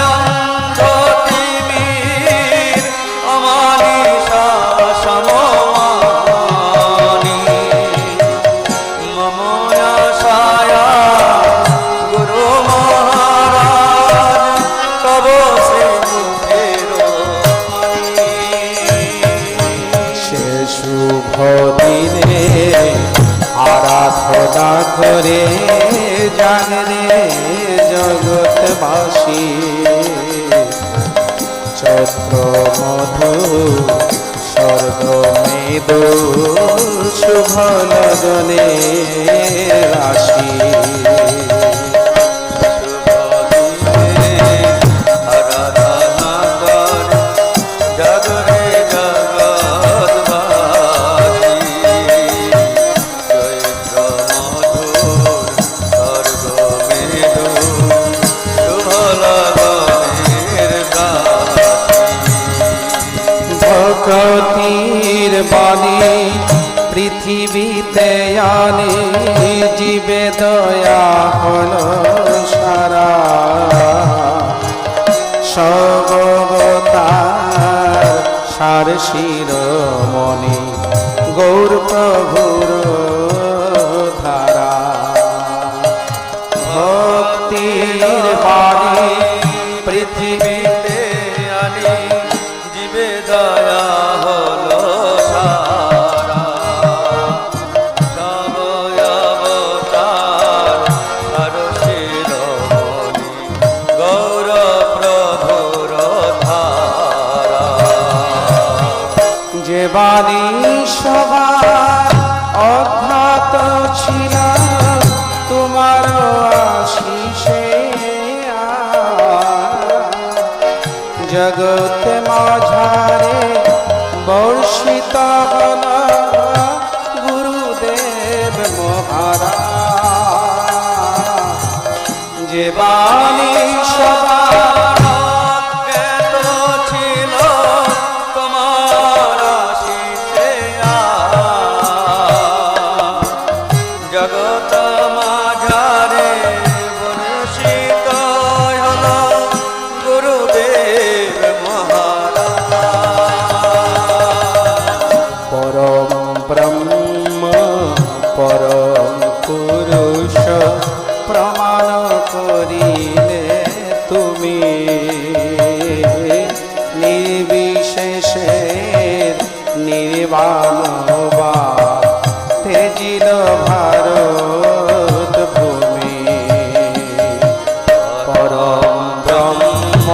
অন্ধ তিমির অমানিসা সমা আরাধনা করে জাগরে জগৎবাসী চৈত্র মধু স্বর্গ মেদু শুভ লগনে রাশি ভক্তির বাণী পৃথিবীতে আনে জীবে দয়া হল সারা সর্বতার সার শিরোমণি গৌর প্রভুর ধারা ভক্তির বাণী পৃথিবীতে আনে জীবে দয়া হলো সারা সবয়বতার সার শিরোমণি গৌর প্রভুর ধারা যে বাণী সবার অজ্ঞাত ছিল তোমার আশিসে জগৎ মাঝারে বর্ষিত হল গুরুদেব মহারাজ যে বাণী সবার অজ্ঞাত ছিল তোমার আশিসে জগৎ মাঝারে বর্ষিত হল গুরুদেব পরম ব্রহ্ম পরম পুরুষ প্রমাণ করিলে তুমি নির্বিশেষে নির্বাণ তেজিল ভারত ভূমি পরম ব্রহ্ম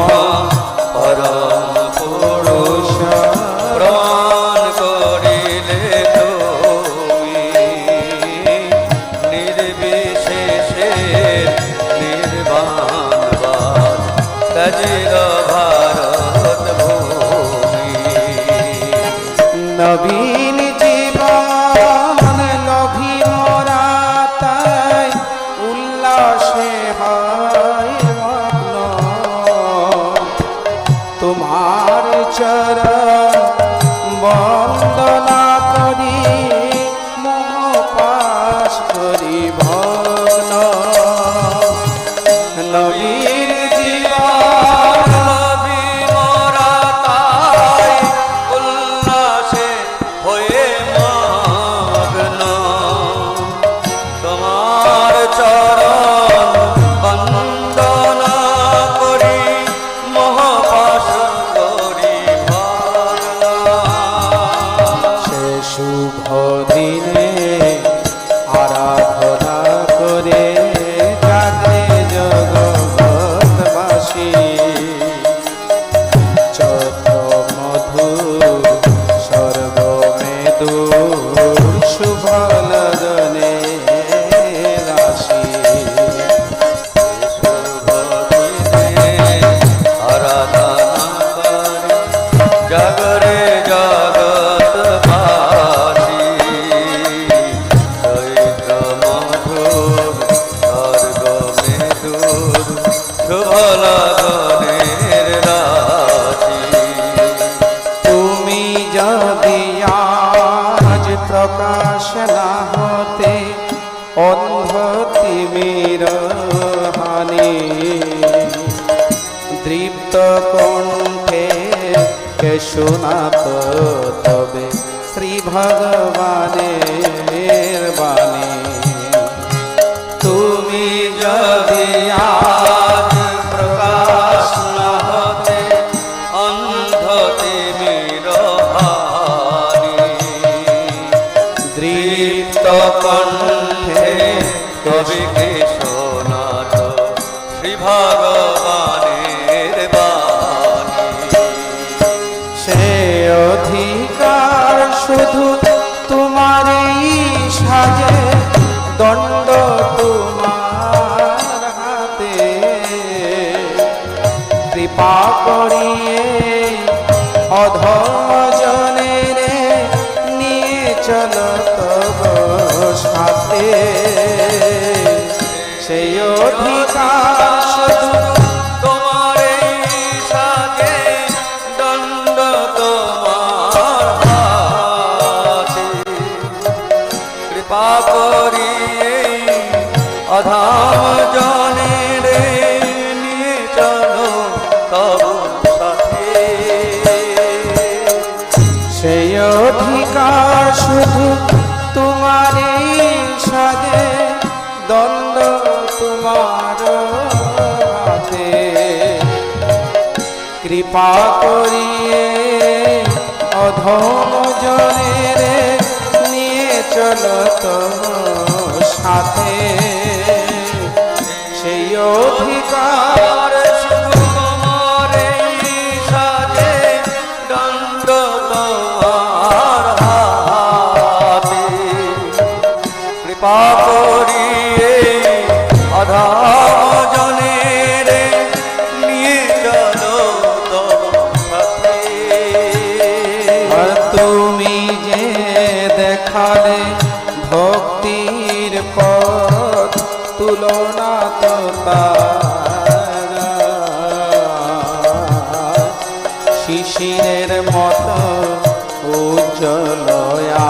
পরম পুরুষ প্রমাণ করিলে তুমি নির্বিশেষে নির্বাণবাদ তজিল ভারত ভূমি নবীন জীবন লভি মোরা তাই উল্লাসে হয় মগ্ন তোমার চরণ বন্দনা করি মোহ পাশ করি ভগ্ন নবীর জীবন লভি মোরা তাই উল্লাসে হয়ে মগ্ন তোমার চরণ বন্দনা করি মহাপাশ করি ভগ্ন সে শুভ দিনে আরাধনা করে জাগে জগৎবাসী চৈত্র মধু স্বর্গ মেদু শুভ লগনে রাশি শুভ দিনে আরাধনা করে জাগরে জগৎবাসী চৈত্র মধু স্বর্গ মেদু শুভ লগনের রাশি তুমি যদি আজ প্রকাশ না হতে অন্ধ তিমির হানি দৃপ্ত কণ্ঠে কে শোনাত তবে শ্রী ভগবানের বাণী তুমি যদি আজ প্রকাশ না হতে অন্ধ তিমির হানি তৃপ্ত কণ্ঠে কবিকে শোনাত শ্রী ভগবানের বাণী। সে অধিকার শুধু তোমারই সাজে, দণ্ড তোমার হাতে, কৃপা করিয়ে অধম জনের নিয়ে চলো তব সাথে। সেই অধিকার শুধু তোমার সাথে, দণ্ড তোমার হাতে, কৃপা করিয়ে অধম জনের নিয়ে চলো তব সাথে। সেই অধিকার শুধু তোমারই সাজে, দণ্ড তোমার হাতে, কৃপা করিয়ে অধম জনের নিয়ে চলো তোর সাথে। সেই অধিকার শুধু তোমার সাথে, দণ্ড তোমার হাতে, কৃপা করিয়ে অধম জনের নিয়ে চলো তব সাথে। আর তুমি যে দেখালে ভক্তির পথ, তুলনা তো তার, শিশিরের মতো উজ্জ্বলয়া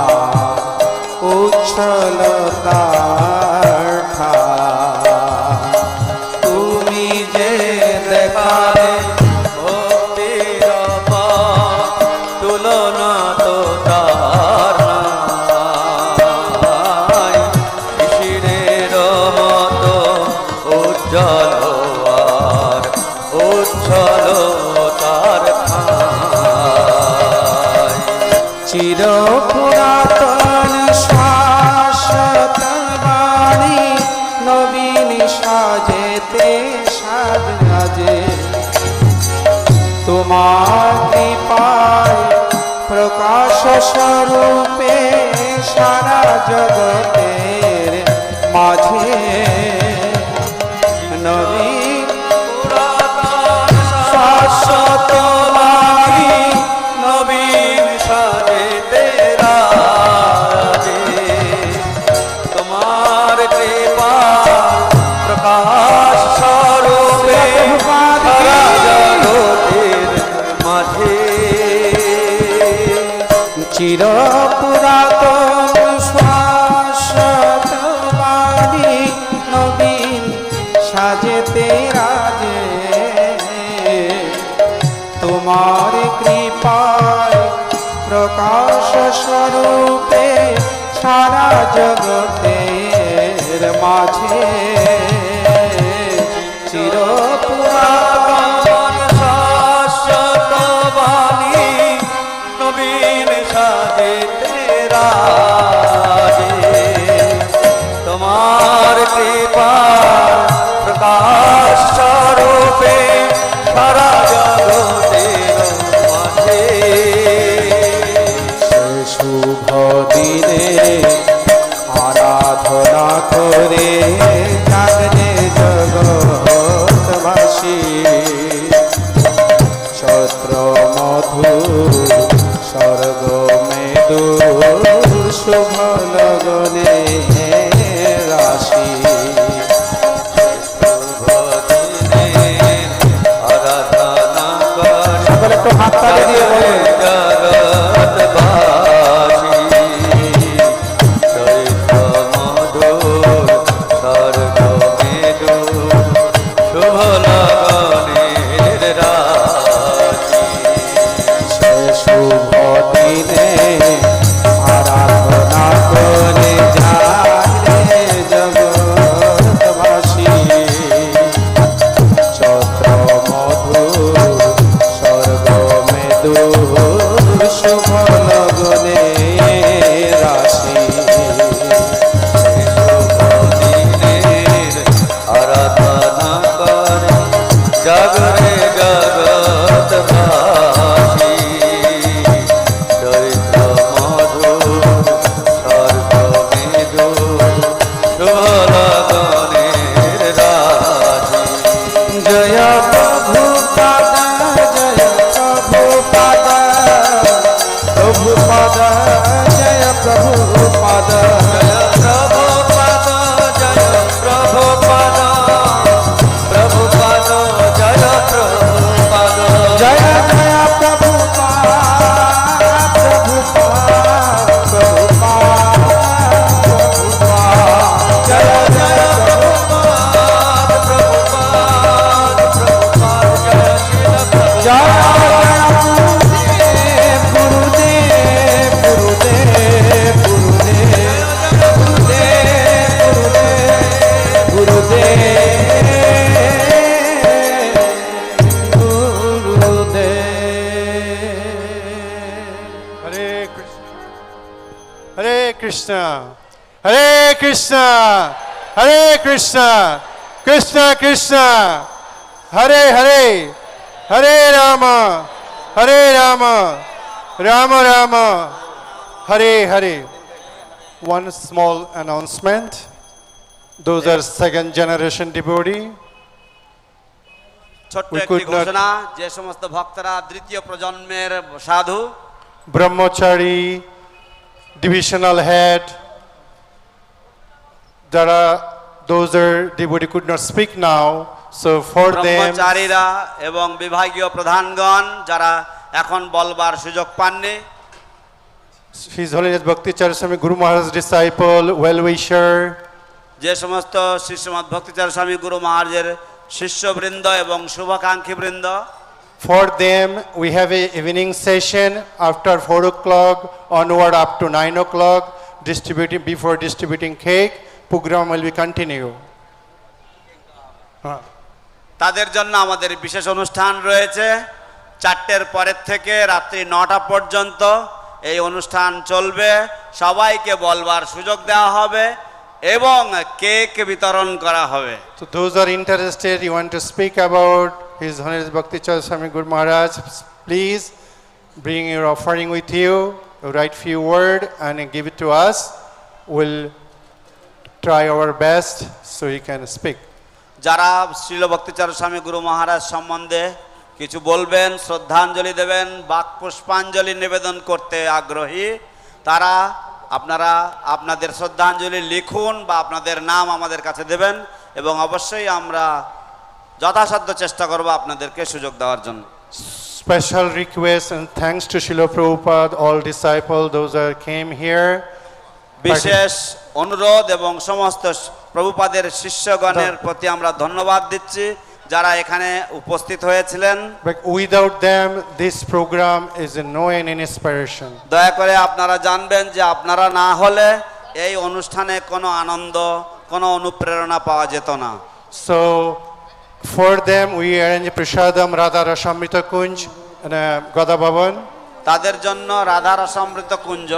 উচ্ছল তার ঠায়। তুমি যে দেখালে ভক্তির পথ, তুলনা তো তার নাই। শিশিরের মতো উজ্জ্বল আর উচ্ছল তার ঠাই। চির পুরাতন শাশ্বত বাণী, নবীন সাজেতে সাজে, তোমার কৃপায় প্রকাশ স্বরূপে সারা জগতের মাঝে। নবীন শাশ্বত বাণী, নবীন সাজেতে রাজে, তোমার কৃপা প্রকাশ স্বরূপে সারা জগতের মাঝে। চির পুরাতন শাশ্বত বাণী, নবীন সাজেতে রাজে, তোমার কৃপায় প্রকাশ স্বরূপে সারা জগতের মাঝে। চির পুরাতন শাশ্বত বাণী, নবীন সাজেতে রাজে, তোমার কৃপা প্রকাশ স্বরূপে সারা জগতের মাঝে। শুভ দিনে আরাধনা করে জাগরে জগৎবাসী, চৈত্র মধুর স্বর্গ মেদুর শুভ লগনে রাশি। আরাধনা করে সকলে একটু হাত তালি দিয়ে বলে জগৎবাসী, চৈত্র মধুর স্বর্গ মেদুর শুভ লগনের রাশি। সে শুভ দিনে আরাধনা করে জাগরে জগৎবাসী, চৈত্র মধুর স্বর্গ মেদুর Hare Krishna, Hare Krishna, Krishna Krishna, Hare Hare, Hare Rama, Hare Rama, Rama Rama, Hare Hare. One small announcement. Those are second generation devotee. ছোট্ট We একটি could not- ঘোষণা, যে সমস্ত ভক্তরা দ্বিতীয় প্রজন্মের সাধু, Brahmachari, divisional head, those are devotee could not speak now, so for them, ব্রহ্মচারীরা এবং বিভাগীয় প্রধানগণ যারা এখন বলবার সুযোগ পাননি, His Holiness Bhakti Charu Swami Guru Maharaj's disciple, well-wisher, যে সমস্ত শ্রীশ্রীমৎ ভক্তিচারু স্বামী গুরু মহারাজের শিষ্যবৃন্দ এবং শুভাকাঙ্ক্ষী বৃন্দ, for them we have a evening session after 4 o'clock onward up to 9 o'clock, before distributing cake. Program will be continue. তাদের জন্য আমাদের বিশেষ অনুষ্ঠান রয়েছে 4টের পরের থেকে রাত্রি 9টা পর্যন্ত এই অনুষ্ঠান চলবে। সবাইকে বলবার সুযোগ দেওয়া হবে এবং কেক বিতরণ করা হবে। So those are interested, you want to speak about His Holiness Bhakti Charu Swami Guru Maharaj, please bring your offering with you, write few word and give it to us. We'll try our best so you can speak. যারা শ্রীল ভক্তিচারু স্বামী গুরু মহারাজ সম্বন্ধে কিছু বলবেন, শ্রদ্ধাঞ্জলি দেবেন, বাক পুষ্পাঞ্জলি নিবেদন করতে আগ্রহী, তারা আপনারা আপনাদের শ্রদ্ধাঞ্জলি লিখুন বা আপনাদের নাম আমাদের কাছে দেবেন এবং অবশ্যই আমরা যথাসাধ্য চেষ্টা করব আপনাদেরকে সুযোগ দেওয়ার জন্য। Special request and thanks to Srila Prabhupada, all disciples, those that came here. বিশেষ অনুরোধ এবং সমস্ত প্রভুপাদের শিষ্যগণের প্রতি আমরা ধন্যবাদ দিচ্ছি যারা এখানে উপস্থিত হয়েছিলেন। But without them, this program is no inspiration. দয়া করে আপনারা জানবেন যে আপনারা না হলে এই অনুষ্ঠানে কোনো আনন্দ, কোনো অনুপ্রেরণা পাওয়া যেত না। So for them we arrange prasadam Radha Rasamrita Kunj and Gada Bhavan. তাদের জন্য রাধা রসামৃত কুঞ্জ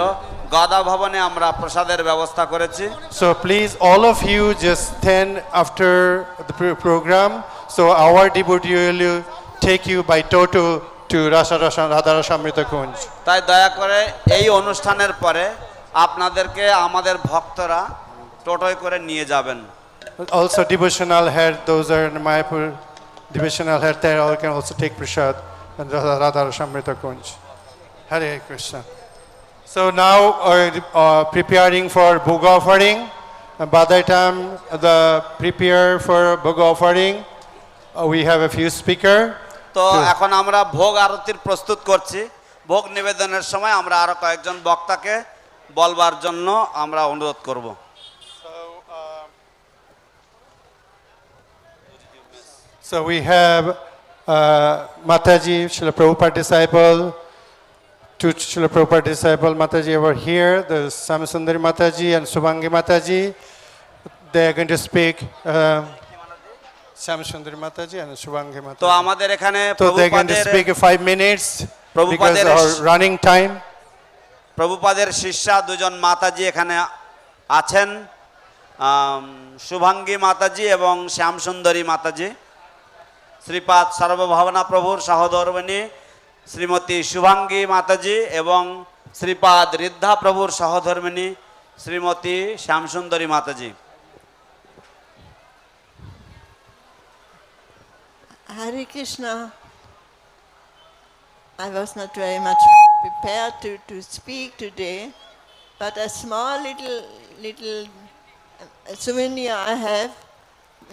গদা ভবনে আমরা প্রসাদের ব্যবস্থা করেছি। So please all of you just stand after the program, so our devotee will take you by toto to Radha Rasamrita Kunj. তাই দয়া করে এই অনুষ্ঠানের পরে আপনাদেরকে আমাদের ভক্তরা টোটোয় করে নিয়ে যাবেন। Also devotional head, those are in Mayapur devotional head, they all can also take prasad and Radha Rasamrita Kunj. Hare Krishna. So now preparing for Bhoga offering. And by the time the prepare for Bhoga offering, we have a few speakers. তো এখন আমরা ভোগ আরতির প্রস্তুত করছি। ভোগ নিবেদনের সময় আমরা আরো কয়েকজন বক্তাকে বলবার জন্য আমরা অনুরোধ করব। So we have Mataji, Srila Prabhupada disciple, two Srila Prabhupada disciple Mataji over here, the Samsundari Mataji and Subhangi Mataji. They are going to speak. Samsundari Mataji and Subhangi Mataji. তো আমাদের এখানে So they are going to speak 5 minutes because of our running time. প্রভুপাদের শিষ্যা দুজন মাতাজি এখানে আছেন, শুভাঙ্গী মাতাজি এবং শ্যামসুন্দরী মাতাজি। শ্রীপাদ সর্বভাবনা প্রভুর সহধর্মিণী শ্রীমতী শুভাঙ্গী মাতাজি এবং শ্রীপাদ ঋদ্ধা প্রভুর সহধর্মিণী শ্রীমতী শ্যামসুন্দরী মাতাজি। Hare Krishna. I was not very much prepared to speak today, but a small little souvenir I have.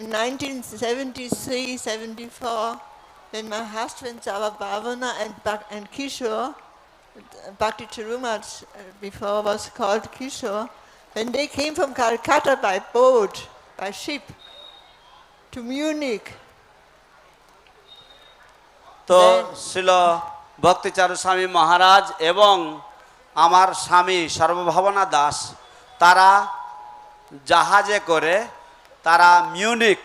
In 1973-74, when my husbands Sava Bhavana and Kishore, Bhakti Charu Maharaj before was called Kishore, when they came from Calcutta by boat, by ship, to Munich. তো শ্রীল ভক্তিচারু স্বামী মহারাজ এবং আমার স্বামী সর্বভাবনা দাস তারা জাহাজে করে তারা Munich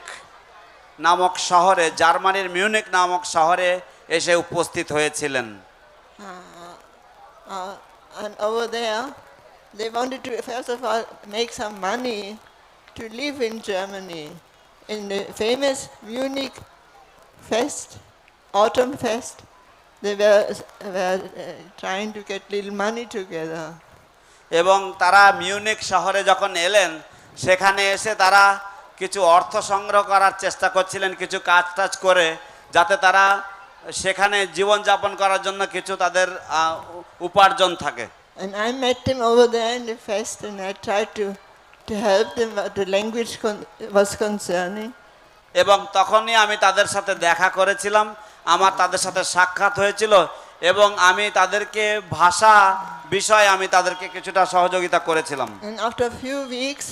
নামক শহরে, জার্মানির মিউনিক নামক শহরে এসে উপস্থিত হয়েছিলেন। And over there, they wanted to first of all make some money to live in Germany. In the famous Munich fest, autumn fest, they were trying to get little money together. এবং তারা Munich শহরে যখন এলেন সেখানে এসে তারা কিছু অর্থ সংগ্রহ করার চেষ্টা করছিলেন, কিছু কাজ টাজ করে, যাতে তারা সেখানে জীবনযাপন করার জন্য কিছু তাদের উপার্জন থাকে। And I met them over there in the fest, and I tried to help them what the language was concerning. এবং তখনই আমি তাদের সাথে দেখা করেছিলাম, আমার তাদের সাথে সাক্ষাৎ হয়েছিল এবং আমি তাদেরকে ভাষা বিষয়ে আমি তাদেরকে কিছুটা সহযোগিতা করেছিলাম। And after a few weeks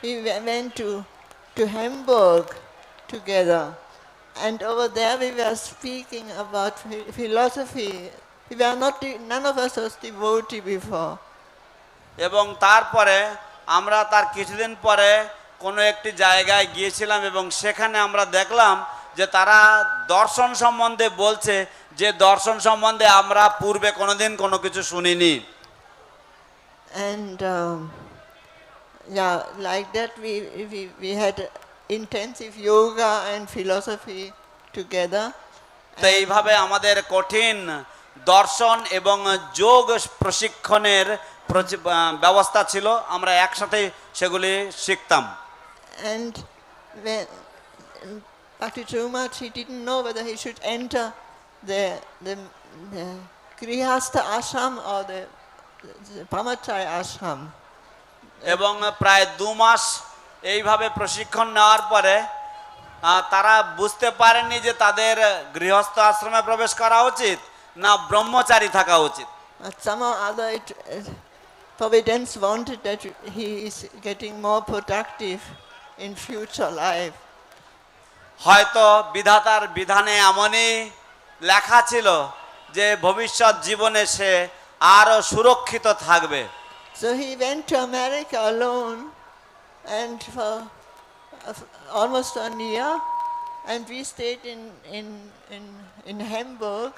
we went to Hamburg together, and over there we were speaking about philosophy. We were not, none of us was devotee before. এবং তারপরে আমরা তার কিছুদিন পরে কোনো একটি জায়গায় গিয়েছিলাম এবং সেখানে আমরা দেখলাম যে তারা দর্শন সম্বন্ধে বলছে, যে দর্শন সম্বন্ধে আমরা পূর্বে কোনোদিন কোনো কিছু শুনিনি। And yeah, like that we had intensive yoga and philosophy together. তো এইভাবে আমাদের কঠিন দর্শন এবং যোগ প্রশিক্ষণের ব্যবস্থা ছিল, আমরা একসাথে সেগুলি শিখতাম। And when Bhakti Charu Maharaj, he didn't know whether he should enter the Grihastha ashram or the Brahmacharya ashram. এবং প্রায় 2 মাস এইভাবে প্রশিক্ষণ নেওয়ার পরে তারা বুঝতে পারেননি যে তাদের গৃহস্থ আশ্রমে প্রবেশ করা উচিত না ব্রহ্মচারী থাকা উচিত। But somehow or other Providence wanted that he is getting more productive in future life. হয়তো বিধাতার বিধানে এমনই লেখা ছিল যে ভবিষ্যৎ জীবনে সে আরো সুরক্ষিত থাকবে। So he went to America alone, and for almost a year, and we stayed in Hamburg,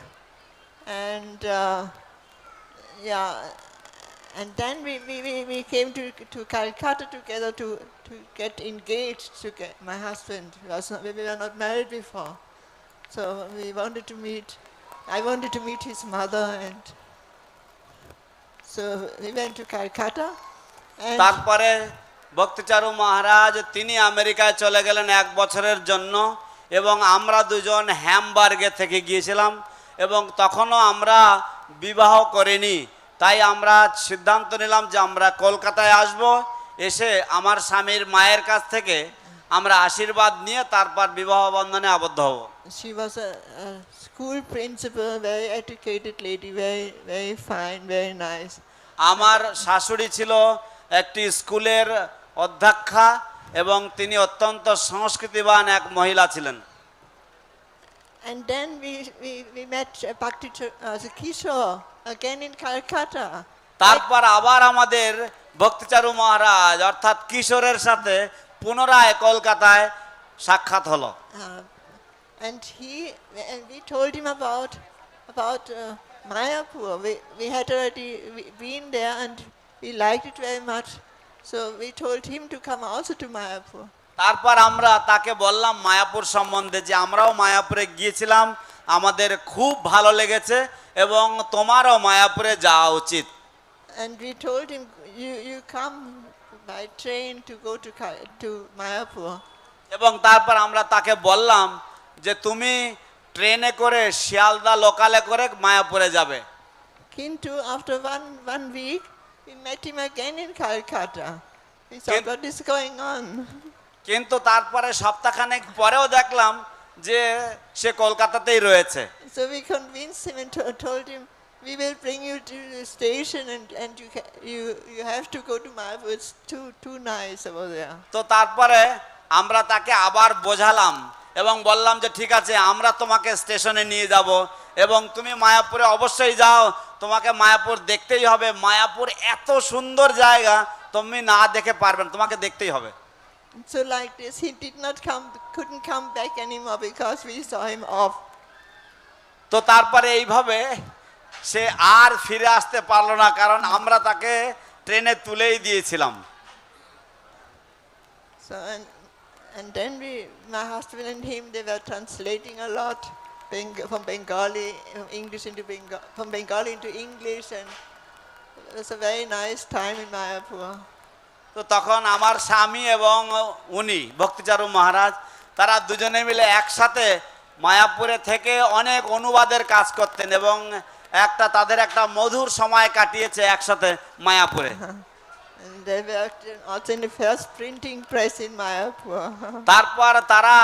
and yeah, and then we came to Calcutta together to get engaged. My husband we were not married before, so we wanted to meet. I wanted to meet his mother, and so we went to Calcutta. তারপরে ভক্তিচারু মহারাজ তিনি আমেরিকায় চলে গেলেন 1 বছরের জন্য এবং আমরা দুজন হ্যামবার্গে থেকে গিয়েছিলাম এবং তখনও আমরা বিবাহ করিনি। তাই আমরা সিদ্ধান্ত নিলাম যে আমরা কলকাতায় আসব, এসে আমার স্বামীর মায়ের কাছ থেকে আমরা আশীর্বাদ নিয়ে তারপর বিবাহ বন্ধনে আবদ্ধ হব। She was a school principal, very educated lady, very fine, very nice. আমার শাশুড়ি ছিল একটি স্কুলের অধ্যক্ষা এবং তিনি অত্যন্ত সংস্কৃতিবান এক মহিলা ছিলেন। And then we met Bhakti Kishore again in Calcutta. তারপর আবার আমাদের ভক্তিচারু মহারাজ অর্থাৎ কিশোরের সাথে পুনরায় কলকাতায় সাক্ষাৎ হলো। And we told him about Mayapur. We had already been there and we liked it very much. So we told him to come also to Mayapur. তারপর আমরা তাকে বললাম মায়াপুর সম্বন্ধে যে আমরাও মায়াপুরে গিয়েছিলাম, আমাদের খুব ভালো লেগেছে এবং তোমারও মায়াপুরে যাওয়া উচিত। And we told him you come by train to go to Mayapur. এবং তারপর আমরা তাকে বললাম যে তুমি ট্রেনে করে শিয়ালদা লোকালে করে মায়াপুরে যাবে। Kintu after one week we met him again in Calcutta. We thought what is going on? কিন্তু তারপরে সপ্তাহখানেক পরেও দেখলাম যে সে কলকাতাতেই রয়েছে। So we convinced him and told him we will bring you to the station and you have to go to Mayapur. It's too nice over there. তো তারপরে আমরা তাকে আবার বোঝালাম এবং বললাম যে ঠিক আছে আমরা তোমাকে স্টেশনে নিয়ে যাব এবং তুমি মায়াপুরে অবশ্যই যাও, তোমাকে মায়াপুর দেখতেই হবে, মায়াপুর এত সুন্দর জায়গা তুমি না দেখে পারবে না, তোমাকে দেখতেই হবে। So like this he couldn't come back anymore because we saw him off. তো তারপরে এইভাবে সে আর ফিরে আসতে পারলো না, কারণ আমরা তাকে ট্রেনে তুলেই দিয়েছিলাম। So and then my husband and him, they were translating a lot from Bengali, English into from Bengali into English, and it was a very nice time in Mayapur. তো তখন আমার স্বামী এবং উনি ভক্তিচারু মহারাজ তারা দুজনে মিলে একসাথে মায়াপুরে থেকে অনেক অনুবাদের কাজ করতেন এবং তাদের একটা মধুর সময় কাটিয়েছে একসাথে মায়াপুরে। And they worked also in the first printing press in Mayapur. তারপর তারা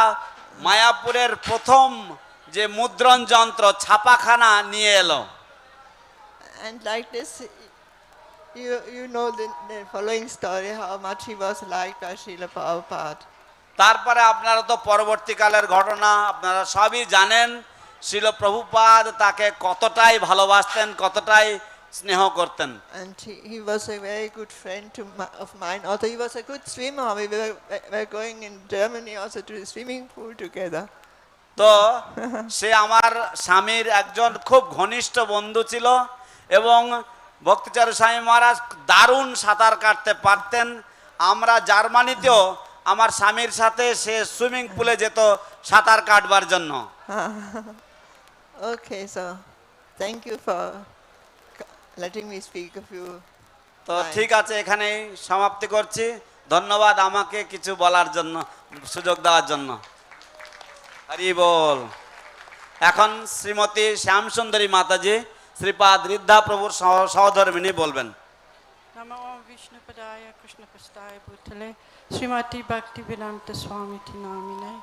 মায়াপুরের প্রথম যে মুদ্রণ যন্ত্র ছাপাখানা নিয়ে এলো। And like this, you know the following story, how much he was liked by Srila Prabhupada. তারপরে আপনারা তো পরবর্তীকালের ঘটনা আপনারা সবই জানেন, শ্রীল প্রভুপাদ তাকে কতটাই ভালোবাসতেন, কতটাই স্নেহ করতেন। And he was a very good friend of mine. Also, he was a good swimmer. We were going in Germany also to the swimming pool together. তো সে আমার স্বামীর একজন খুব ঘনিষ্ঠ বন্ধু ছিল এবং ভক্তিচারু স্বামী মহারাজ দারুণ সাঁতার কাটতে পারতেন। আমরা জার্মানিতেও আমার স্বামীর সাথে সে সুইমিং পুলে যেত সাঁতার কাটবার জন্য। Okay, so thank you for letting me speak a few. তো ঠিক আছে, এখানেই সমাপ্তি করছি। ধন্যবাদ আমাকে কিছু বলার জন্য, সুযোগ দেওয়ার জন্য। হরি বল। এখন শ্রীমতী শ্যামসুন্দরী মাতাজি শ্রীপাদ ঋদ্ধা প্রভুর সহধর্মিনী বলবেন। Namo Vishnu Padaya Krishna Pastaya Bhutale Srimati Bhakti Vedanta Swami Tinamine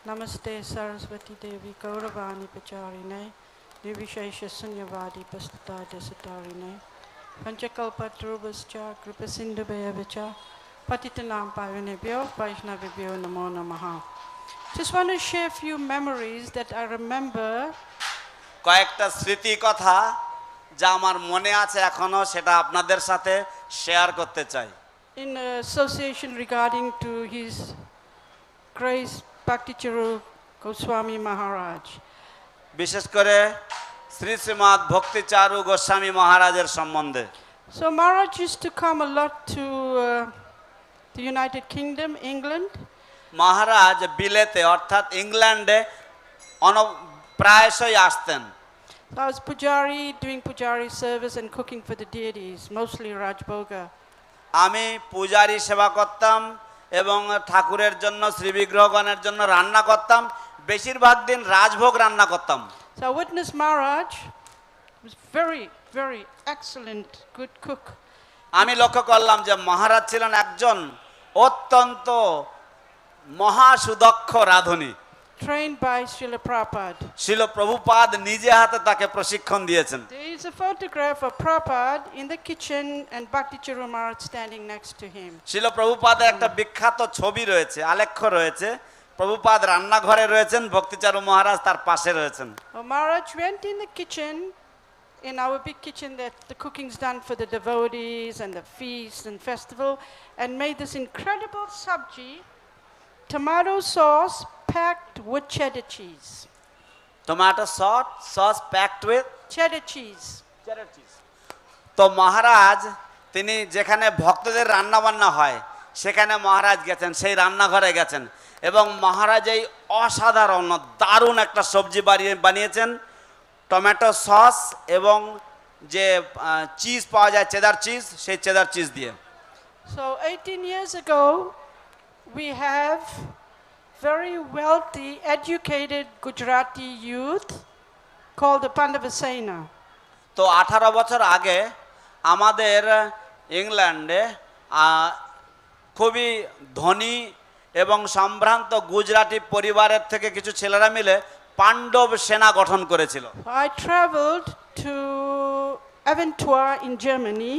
Namaste Saraswati Devi Gauravani Pacharine Nirvishesha Sunyavadi Pastata Desatarine Panchakalpatrubhascha Kripasindhubhayavacha Patitanam Pavanebhyo Vaishnavibhyo Namo Namaha. Just want to share a few memories that I remember. কয়েকটা স্মৃতি কথা যা আমার মনে আছে এখনো, সেটা আপনাদের সাথে শেয়ার করতে চাই। In association regarding to his Grace Bhakti Charu Swami Maharaj. বিশেষ করে শ্রী শ্রীমৎ ভক্তি চারু গোস্বামী মহারাজের সম্বন্ধে। So Maharaj used to come a lot to the United Kingdom, England. মহারাজ বিলেতে অর্থাৎ ইংল্যান্ডে প্রায়শই আসতেন। So I was pujari, doing pujari service and cooking for the deities, mostly Rajbhoga. আমি পূজারি সেবা করতাম এবং ঠাকুরের জন্য শ্রীবিগ্রহগণের জন্য রান্না করতাম, বেশিরভাগ দিন রাজভোগ রান্না করতাম। So I witnessed Maharaj was very excellent, good cook. আমি লক্ষ্য করলাম যে মহারাজ ছিলেন একজন অত্যন্ত মহাসুদক্ষ রাঁধুনি। Trained by Srila Prabhupada. শিল প্রভুপাদ নিজে হাতে তাকে প্রশিক্ষণ দিয়েছেন। There is a photograph of Prabhupada in the kitchen and Bhakti Charu Maharaj standing next to him. শিল প্রভুপাদের একটা বিখ্যাত ছবি রয়েছে, আলেখ্য রয়েছে। প্রভুপাদ রান্নাঘরে রয়েছেন, ভক্তিচারু মহারাজ তার পাশে রয়েছেন। Maharaj went in the kitchen, in our big kitchen that the cooking's done for the devotees and the feast and festival, and made this incredible sabji, tomato sauce packed with cheddar cheese. Tomato sauce packed with cheddar cheese. তো মহারাজ তিনি যেখানে ভক্তদের রান্না বান্না হয় সেখানে মহারাজ গেছেন, সেই রান্নাঘরে গেছেন এবং মহারাজ এই অসাধারণ দারুণ একটা সবজি বানিয়েছেন টমেটো সস এবং যে চিজ পাওয়া যায় চেদার চিজ, সেই চেদার চিজ দিয়ে। So 18 years ago we have very wealthy, educated Gujarati youth called the Pandavasena. তো 18 বছর আগে আমাদের ইংল্যান্ডে খুবই ধনী এবং সম্ভ্রান্ত গুজরাটি পরিবারের থেকে কিছু ছেলেরা মিলে পাণ্ডব সেনা গঠন করেছিল। I traveled to Aventura in Germany.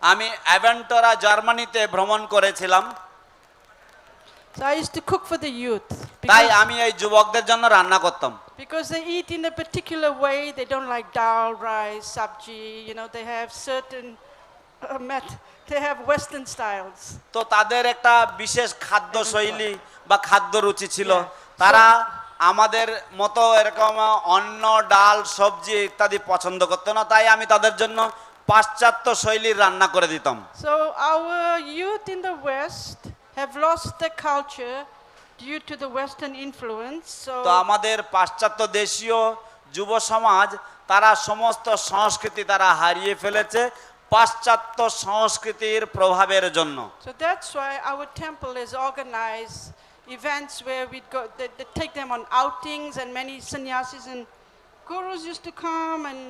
আমি অ্যাভেন্টোরা জার্মানিতে ভ্রমণ করেছিলাম। So I used to cook for the youth. তাই আমি এই যুবকদের জন্য রান্না করতাম। Because they eat in a particular way, they don't like dal, rice, sabji, you know, they have certain they have western styles. তো তাদের একটা বিশেষ খাদ্য শৈলী বা খাদ্য রুচি ছিল। তারা আমাদের মতো এরকম অন্ন, ডাল, সবজি ইত্যাদি পছন্দ করতো না। তাই আমি তাদের জন্য পাশ্চাত্য শৈলীর রান্না করে দিতাম। So our youth in the West have lost their culture due to the Western influence. তো আমাদের পাশ্চাত্য দেশীয় যুব সমাজ তারা সমস্ত সংস্কৃতি তারা হারিয়ে ফেলেছে পাশ্চাত্য সংস্কৃতির প্রভাবের জন্য। So that's why our temple has organized events where we go, they take them on outings, and many sannyasis and gurus used to come and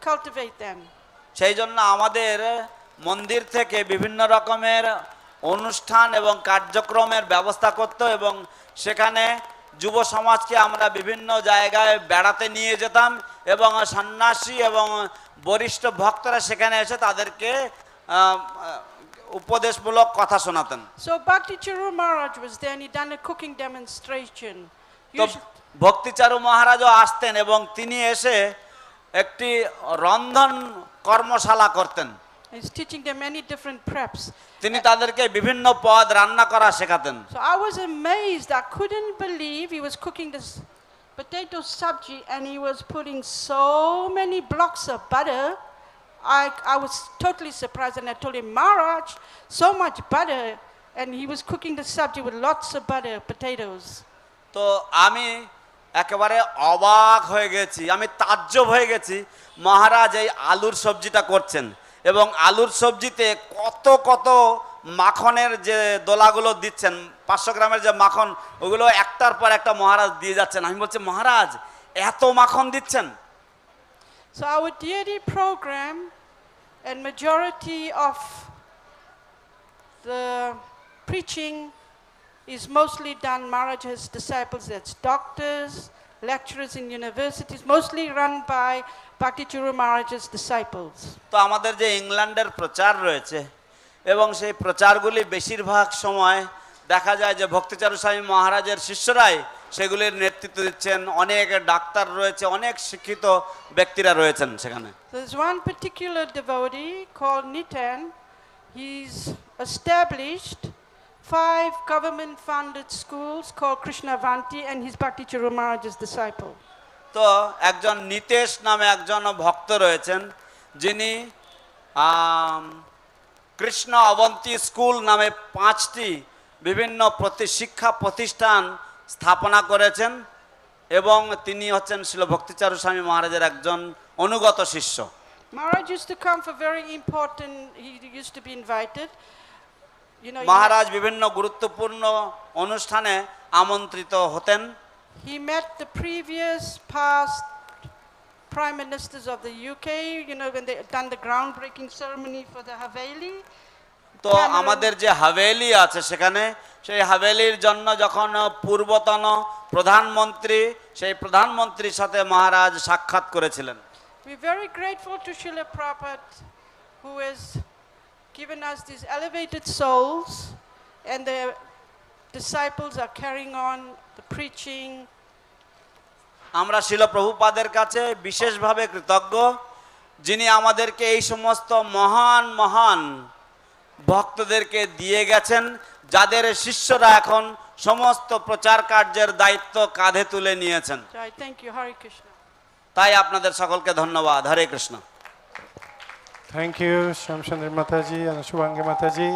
cultivate them. সেই জন্য আমাদের মন্দির থেকে বিভিন্ন রকমের অনুষ্ঠান এবং কার্যক্রমের ব্যবস্থা করত এবং সেখানে যুব সমাজকে আমরা বিভিন্ন জায়গায় বেড়াতে নিয়ে যেতাম এবং সন্ন্যাসী এবং বরিষ্ঠ ভক্তরা সেখানে এসে তাদেরকে উপদেশমূলক কথা শোনাতেন। So Bhakti Charu Maharaj was there and he done a cooking demonstration. তো ভক্তি চারু মহারাজও আসতেন এবং তিনি এসে একটি রন্ধন কর্মশালা করতেন। He's teaching them many different preps. তিনি তাদেরকে বিভিন্ন পদ রান্না করা শেখাতেন। So I was amazed. I couldn't believe he was cooking this potato sabji and he was putting so many blocks of butter. I was totally surprised and I told him, Maharaj, so much butter, and he was cooking the sabji with lots of butter, potatoes. তো আমি একেবারে অবাক হয়ে গেছি, আমি তাজ্জব হয়ে গেছি মহারাজ এই আলুর সবজিটা করছেন এবং আলুর সবজিতে কত কত মাখনের যে দোলাগুলো দিচ্ছেন 500 গ্রামের যে মাখন ওগুলো একটার পর একটা মহারাজ দিয়ে যাচ্ছেন। আমি বলছি মহারাজ এত মাখন দিচ্ছেন? So our deity program and majority of the preaching is mostly done, Maharaj has disciples, that's doctors, lecturers in universities, mostly run by Bhakti Charu Maharaj's disciples. তো আমাদের যে ইংল্যান্ডের প্রচার রয়েছে এবং সেই প্রচারগুলি বেশিরভাগ সময় দেখা যায় যে ভক্তি চারু স্বামী মহারাজের শিষ্যরাই সেগুলির নেতৃত্ব দিচ্ছেন। অনেক ডাক্তার রয়েছে, অনেক শিক্ষিত ব্যক্তিরা রয়েছেন সেখানে। There's one particular devotee called Nitan. He's established 5 government-funded schools called Krishnavanti, and he's Bhakti Charu Maharaj's disciple. তো একজন নিতেশ নামে একজন ভক্ত রয়েছেন যিনি কৃষ্ণ অবন্তী স্কুল নামে 5টি বিভিন্ন শিক্ষা প্রতিষ্ঠান স্থাপনা করেছেন এবং তিনি হচ্ছেন শ্রীল ভক্তি চারু স্বামী মহারাজের একজন অনুগত শিষ্য। Maharaj used to come for very important, he used to be invited. You know, মহারাজ বিভিন্ন গুরুত্বপূর্ণ অনুষ্ঠানে আমন্ত্রিত হতেন। He met the previous past prime ministers of the UK, you know, when they done the groundbreaking ceremony for the Haveli. তো আমাদের যে হাভেলি আছে সেখানে সেই হাভেলির জন্য যখন পূর্বতন প্রধানমন্ত্রী সেই প্রধানমন্ত্রীর সাথে মহারাজ সাক্ষাৎ করেছিলেন। We're very grateful to Srila Prabhupada who has given us these elevated souls, and the disciples are carrying on the preaching. আমরা শ্রীল প্রভুপাদের কাছে বিশেষভাবে কৃতজ্ঞ যিনি আমাদেরকে এই সমস্ত মহান মহান ভক্তদেরকে দিয়ে গেছেন যাদের শিষ্যরা এখন সমস্ত প্রচার কার্যের দায়িত্ব কাঁধে তুলে নিয়েছেন। Thank you, Hare Krishna. তাই আপনাদের সকলকে ধন্যবাদ। হরে Krishna. Thank you, Shamshandar Mataji and Shubhangi Mataji.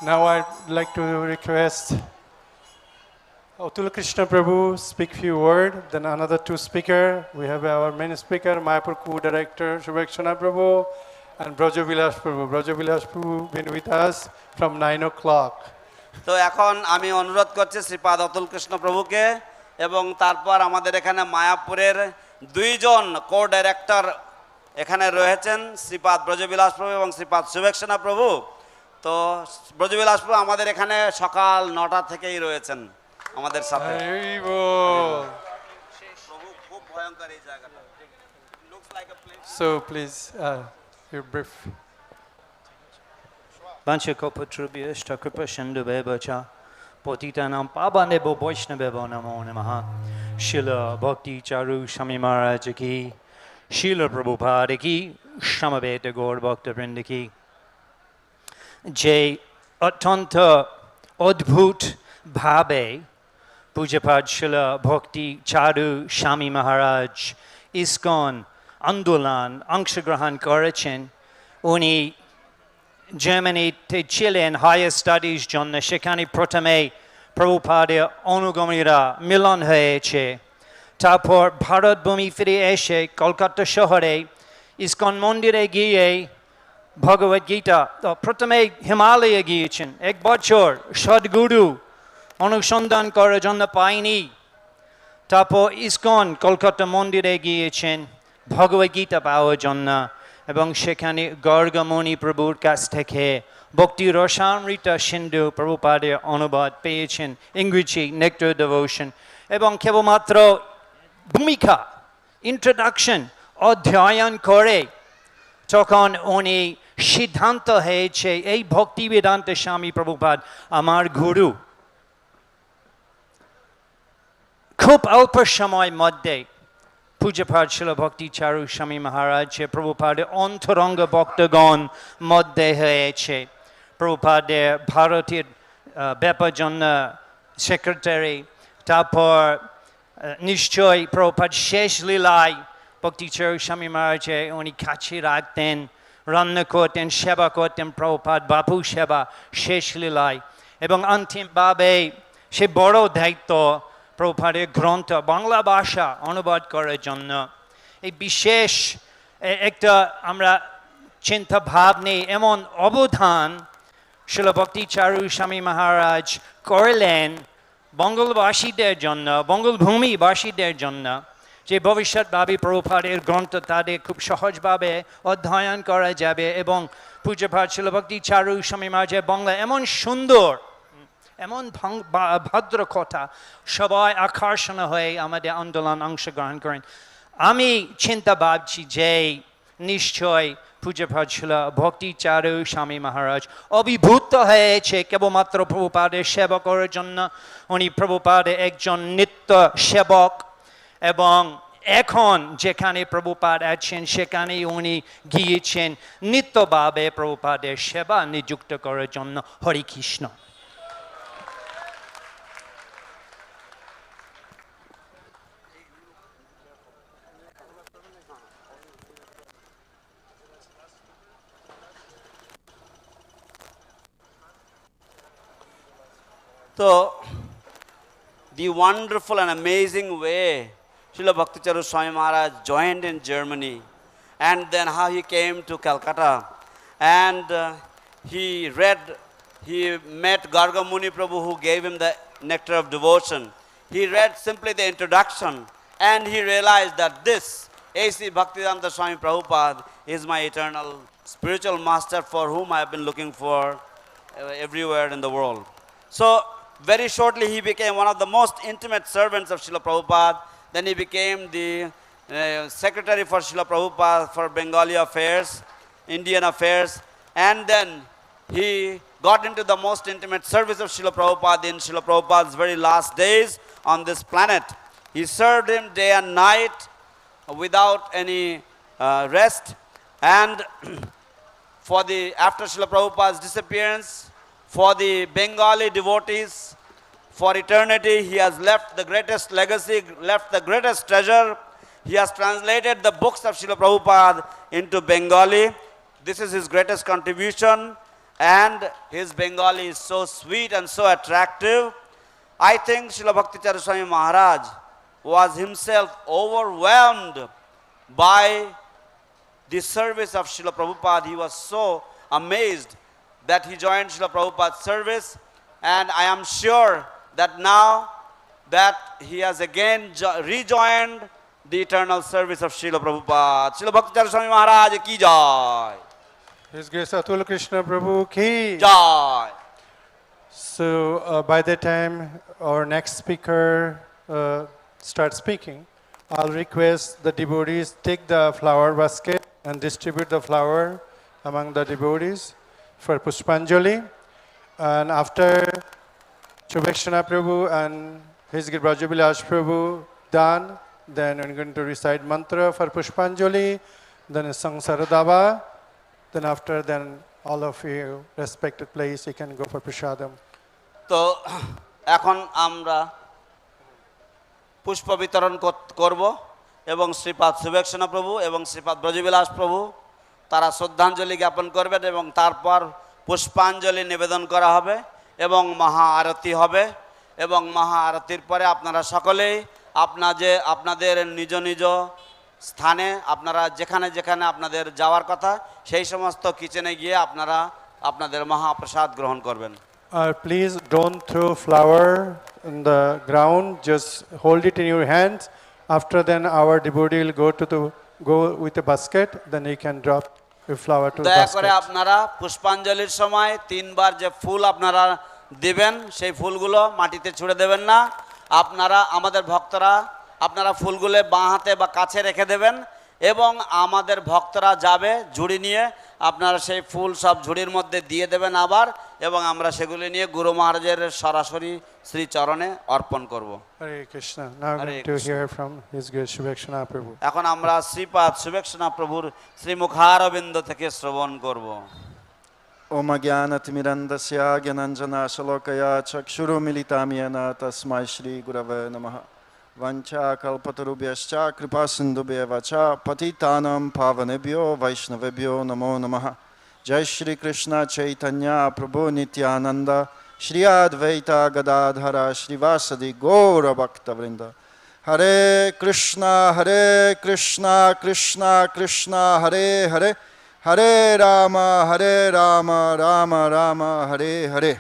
Now I'd like to request Atul Krishna Prabhu speak few words, then another 2 speakers. We have our main speaker, Mayapur co-director Shubhakshana Prabhu, and Brajavilas Prabhu. Brajavilas Prabhu been with us from 9 o'clock. তো এখন আমি অনুরোধ করছি শ্রীপাদ অতুল কৃষ্ণ প্রভুকে এবং তারপর আমাদের এখানে মায়াপুরের 2 জন কো-ডাইরেক্টর এখানে রয়েছেন, শ্রীপাদ ব্রজবিলাস প্রভু এবং শ্রীপাদ শুভেচ্ছনা প্রভু। তো ব্রজবিলাস প্রভু আমাদের এখানে সকাল 9টা থেকেই রয়েছেন আমাদের সাথে। প্রভু খুব ভয়ঙ্কর এই জায়গাটা। So please, your brief. Vanchakopatrubhyashta kripasindubheva Potitanam pavanebo vaishnavebo namo namaha. Srila Bhakti Charu Swami Maharaj ki, Srila Prabhupada ki, Samaveta Gaur Bhakta Vrinda ki। যে অত্যন্ত অদ্ভুত ভাবে পূজ্যপাদ শ্রীল ভক্তি চারু স্বামী মহারাজ ইস্কন আন্দোলন অংশগ্রহণ করেছেন উনি জার্মানিতে ছিলেন হায়ার স্টাডিজ জন্য, সেখানে প্রথমে প্রভুপাদের অনুগামীরা মিলন হয়েছে। তারপর ভারতভূমি ফিরে এসে কলকাতা শহরে ইস্কন মন্দিরে গিয়ে ভগবদ গীতা, প্রথমে হিমালয়ে গিয়েছেন, 1 বছর সদ্গুরু অনুসন্ধান করার জন্য পাইনি। তারপর ইস্কন কলকাতা মন্দিরে গিয়েছেন ভগবদ গীতা পাওয়ার জন্য, এবং সেখানে গর্গমণি প্রভুর কাছ থেকে ভক্তি রসামৃত সিন্ধু প্রভুপাদের অনুবাদ পেয়েছেন, ইংরেজি নেক্টার ডিভোশন, এবং কেবলমাত্র ভূমিকা ইন্ট্রোডাকশন অধ্যয়ন করে তখন উনি সিদ্ধান্ত হয়েছে এই ভক্তি বেদান্ত স্বামী প্রভুপাদ আমার গুরু। খুব অল্প সময়ের মধ্যে পূজ্যপাদ শিল ভক্তি চারু স্বামী মহারাজ প্রভুপাদের অন্তরঙ্গ ভক্তগণ মধ্যে হয়েছে। প্রভুপাদের ভারতের ব্যাপার জন্য সেক্রেটারি, তারপর নিশ্চয় প্রভুপাদ শেষ লীলায় ভক্তি চারু স্বামী মহারাজ উনি কাছে রাখতেন, রান্না করতেন, সেবা করতেন প্রভুপাদ বাপু সেবা শেষ লীলায়, এবং অন্তিমভাবে সে বড় দায়িত্ব প্রভুপাদের গ্রন্থ বাংলা ভাষা অনুবাদ করার জন্য। এই বিশেষ একটা আমরা চিন্তা ভাব নেই, এমন অবদান শিল ভক্তি চারু স্বামী মহারাজ করলেন বঙ্গলবাসীদের জন্য, বঙ্গলভূমিবাসীদের জন্য, যে ভবিষ্যৎভাবে প্রভুপাদের গ্রন্থ তাদের খুব সহজভাবে অধ্যয়ন করা যাবে। এবং পূজ্যপাদ শিল ভক্তি চারু স্বামী মহারাজের বাংলা এমন সুন্দর, এমন ভদ্র কথা, সবাই আকর্ষণ হয়ে আমাদের আন্দোলন অংশগ্রহণ করেন। আমি চিন্তা ভাবছি যে নিশ্চয় পূজ্যপাদ শিল ভক্তি চারু স্বামী মহারাজ অভিভূত হয়েছে কেবলমাত্র প্রভুপাদের সেবা করার জন্য। উনি প্রভুপাদের একজন নিত্য সেবক, এবং এখন যেখানে প্রভুপাদ আছেন সেখানে উনি গিয়েছেন নিত্যভাবে প্রভুপাদের সেবা নিযুক্ত করার জন্য। হরে Krishna. So, the wonderful and amazing way Srila Bhakti Charu Swami Maharaj joined in Germany, and then how he came to Calcutta, and he met Garga Muni Prabhu, who gave him the nectar of devotion. He read simply the introduction, and he realized that this A.C. Bhaktivedanta Swami Prabhupada is my eternal spiritual master, for whom I have been looking for everywhere in the world. So, very shortly he became one of the most intimate servants of Srila Prabhupada. Then he became the secretary for Srila Prabhupada for Bengali affairs, Indian affairs, and then he got into the most intimate service of Srila Prabhupada in Srila Prabhupada's very last days on this planet. He served him day and night without any rest, and after Srila Prabhupada's disappearance, for the Bengali devotees, for eternity, he has left the greatest legacy, left the greatest treasure. He has translated the books of Srila Prabhupada into Bengali. This is his greatest contribution, and his Bengali is so sweet and so attractive. I think Srila Bhakti Charu Swami Maharaj was himself overwhelmed by the service of Srila Prabhupada. He was so amazed that he joined Srila Prabhupada's service, and I am sure that now that he has again rejoined the eternal service of Srila Prabhupada. Srila Bhakti Charu Swami Maharaj ki jai. His Grace Atul Krishna Prabhu ki jai. So by the time our next speaker starts speaking, I'll request the devotees take the flower basket and distribute the flower among the devotees for Pushpanjali. And after Shubhakshana Prabhu and his Brajabilash Prabhu done, then we're going to recite mantra for Pushpanjali, then Sangsaradava, then after then all of you respected place, you can go for Prasadam. তো এখন আমরা পুষ্প বিতরণ করব, এবং শ্রীপাদ শুভেচ্ছনা প্রভু এবং শ্রীপাদ ব্রজবিলাস প্রভু তারা শ্রদ্ধাঞ্জলি জ্ঞাপন করবেন এবং তারপর পুষ্পাঞ্জলি নিবেদন করা হবে এবং মহা আরতি হবে এবং মহা আরতির পরে আপনারা সকলেই আপনাদের নিজ নিজ স্থানে আপনারা যেখানে যেখানে আপনাদের যাওয়ার কথা সেই সমস্ত কিচেনে গিয়ে আপনারা আপনাদের মহাপ্রসাদ গ্রহণ করবেন। Please don't throw flower in the ground, just hold it in your hands. After then our devotee will go with a basket, then he can drop your flower to the দয়া basket. করে আপনারা পুষ্পাঞ্জলির সময় 3 বার যে ফুল আপনারা দিবেন সেই ফুলগুলো মাটিতে ছুঁড়ে দেবেন না। আপনারা আমাদের ভক্তরা আপনারা ফুলগুলো বাঁ হাতে বা কাছে রেখে দেবেন এবং আমাদের ভক্তরা যাবে ঝুড়ি নিয়ে, আপনারা সেই ফুল সব ঝুড়ির মধ্যে দিয়ে দেবেন আবার, এবং আমরা সেগুলি নিয়ে গুরু মহারাজের সরাসরি শ্রী চরণে অর্পণ করব। Hare Krishna. Now I'm going to hear from His Grace Shubhakshana Prabhu. এখন আমরা শ্রীপাদ শুভেচ্ছনা প্রভুর শ্রীমুখারবিন্দ থেকে শ্রবণ করব। Om Jnanatimirandasya Gyananjana Shalokaya Chakshurumilitam Yena Tasmai Shri Gurave Namaha Vancha Kalpatarubhyascha Kripasindubhyeva cha Patitanam Pavanebhyo Vaishnavebhyo Namo Namaha. Jai Shri Krishna Chaitanya Prabhu Nityananda Shri Advaita Gadadhara Shrivasadi Gaura Bhakta Vrinda. Hare Krishna Krishna Krishna Hare Hare Hare Rama Rama Rama Hare Hare.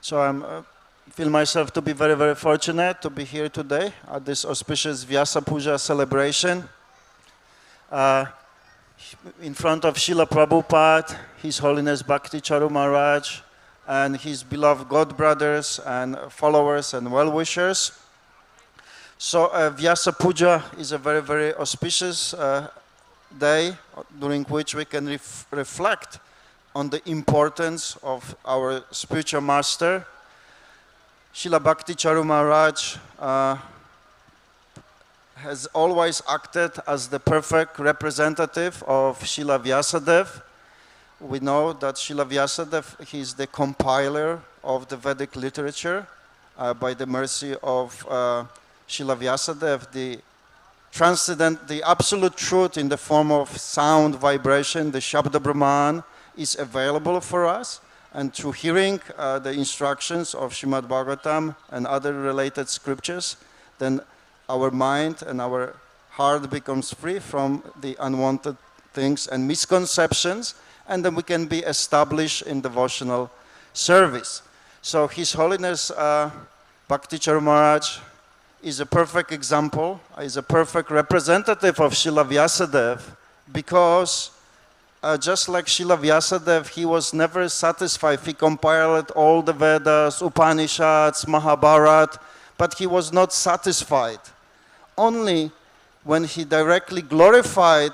So I feel myself to be very, very fortunate to be here today at this auspicious Vyasa Puja celebration. In front of Srila Prabhupada, His Holiness Bhakti Charu Maharaj, and his beloved God brothers and followers and well-wishers. So Vyasa Puja is a very, very auspicious day during which we can reflect on the importance of our spiritual master. Srila Bhakti Charu Maharaj has always acted as the perfect representative of Srila Vyasadeva. We know that Srila Vyasadeva, he is the compiler of the Vedic literature. By the mercy of Srila Vyasadeva, the absolute truth in the form of sound, vibration, the Shabda Brahman, is available for us. And through hearing the instructions of Srimad Bhagavatam and other related scriptures, then our mind and our heart becomes free from the unwanted things and misconceptions, and then we can be established in devotional service. So His Holiness Bhakti Charu Maharaj is a perfect example, is a perfect representative of Srila Vyasadeva, because just like Srila Vyasadeva, he was never satisfied. He compiled all the Vedas, Upanishads, Mahabharata, but he was not satisfied. Only when he directly glorified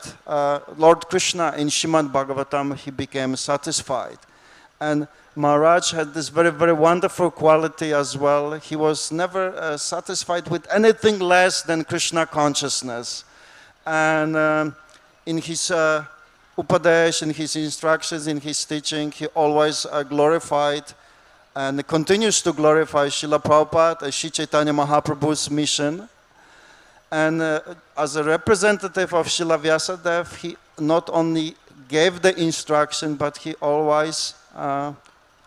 Lord Krishna in Srimad Bhagavatam, he became satisfied. And Maharaj had this very, very wonderful quality as well. He was never satisfied with anything less than Krishna consciousness. And in his Upadesh, in his instructions, in his teaching, he always glorified and continues to glorify Srila Prabhupada as Sri Chaitanya Mahaprabhu's mission. And as a representative of Srila Vyasadeva, he not only gave the instruction, but he always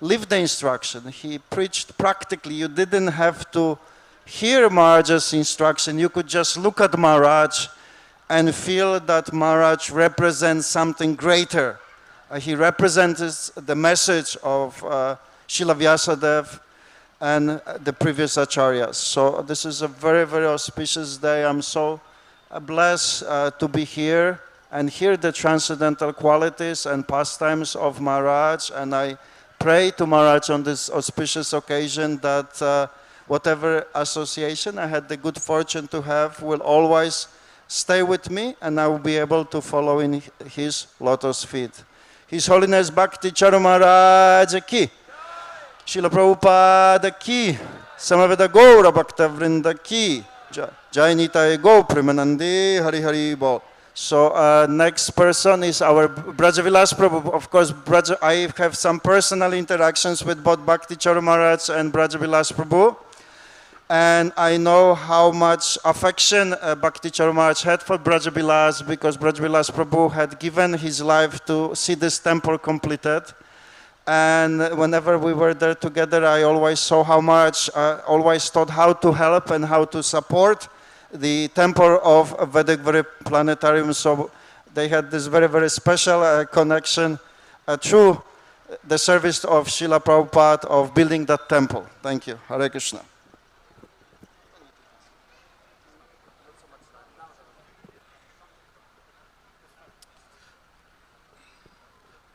lived the instruction. He preached practically. You didn't have to hear Maharaj's instruction. You could just look at Maharaj and feel that Maharaj represents something greater. He represents the message of Srila Vyasadeva and the previous acharyas. So this is a very, very auspicious day. I'm so blessed to be here and hear the transcendental qualities and pastimes of Maharaj. And I pray to Maharaj on this auspicious occasion that whatever association I had the good fortune to have will always stay with me, and I will be able to follow in his lotus feet. His Holiness Bhakti Charu Maharaj ki, Srila Prabhupada ki, Samaveda Gaura Bhakta Vrinda ki, Jai Nitai Go Premanandi Hari Hari Bol. So next person is our Brajavilas Prabhu. Of course, I have some personal interactions with both Bhakti Charu Maharaj and Brajavilas Prabhu. And I know how much affection Bhakti Charu Maharaj had for Brajabilas, because Brajabilas Prabhu had given his life to see this temple completed. And whenever we were there together, I always saw how much, always thought how to help and how to support the temple of Vedic Planetarium. So they had this very, very special connection through the service of Srila Prabhupada of building that temple. Thank you. Hare Krishna.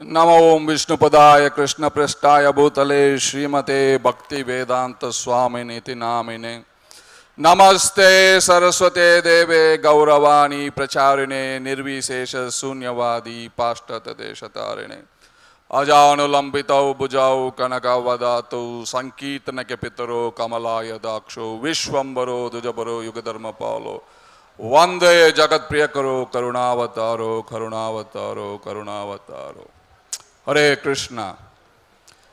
नमो ओम विष्णुपदाय कृष्ण पृष्ठाय भूतले श्रीमते भक्ति वेदांत स्वामी नीति नामिने नमस्ते सरस्वते देवे गौरवाणी प्रचारिणे निर्विशेष शून्यवादी पाश्चात्य देशतारिणे अजानुलंबितौ भुजौ कनकवदातौ संकीर्तन के पितरो कमलाय दाक्षो विश्वंबरो दुजबरो युगधर्मपालो वंदे जगत प्रिय करो करुणावतारो करुणावतारो करुणावतारो. Hare Krishna.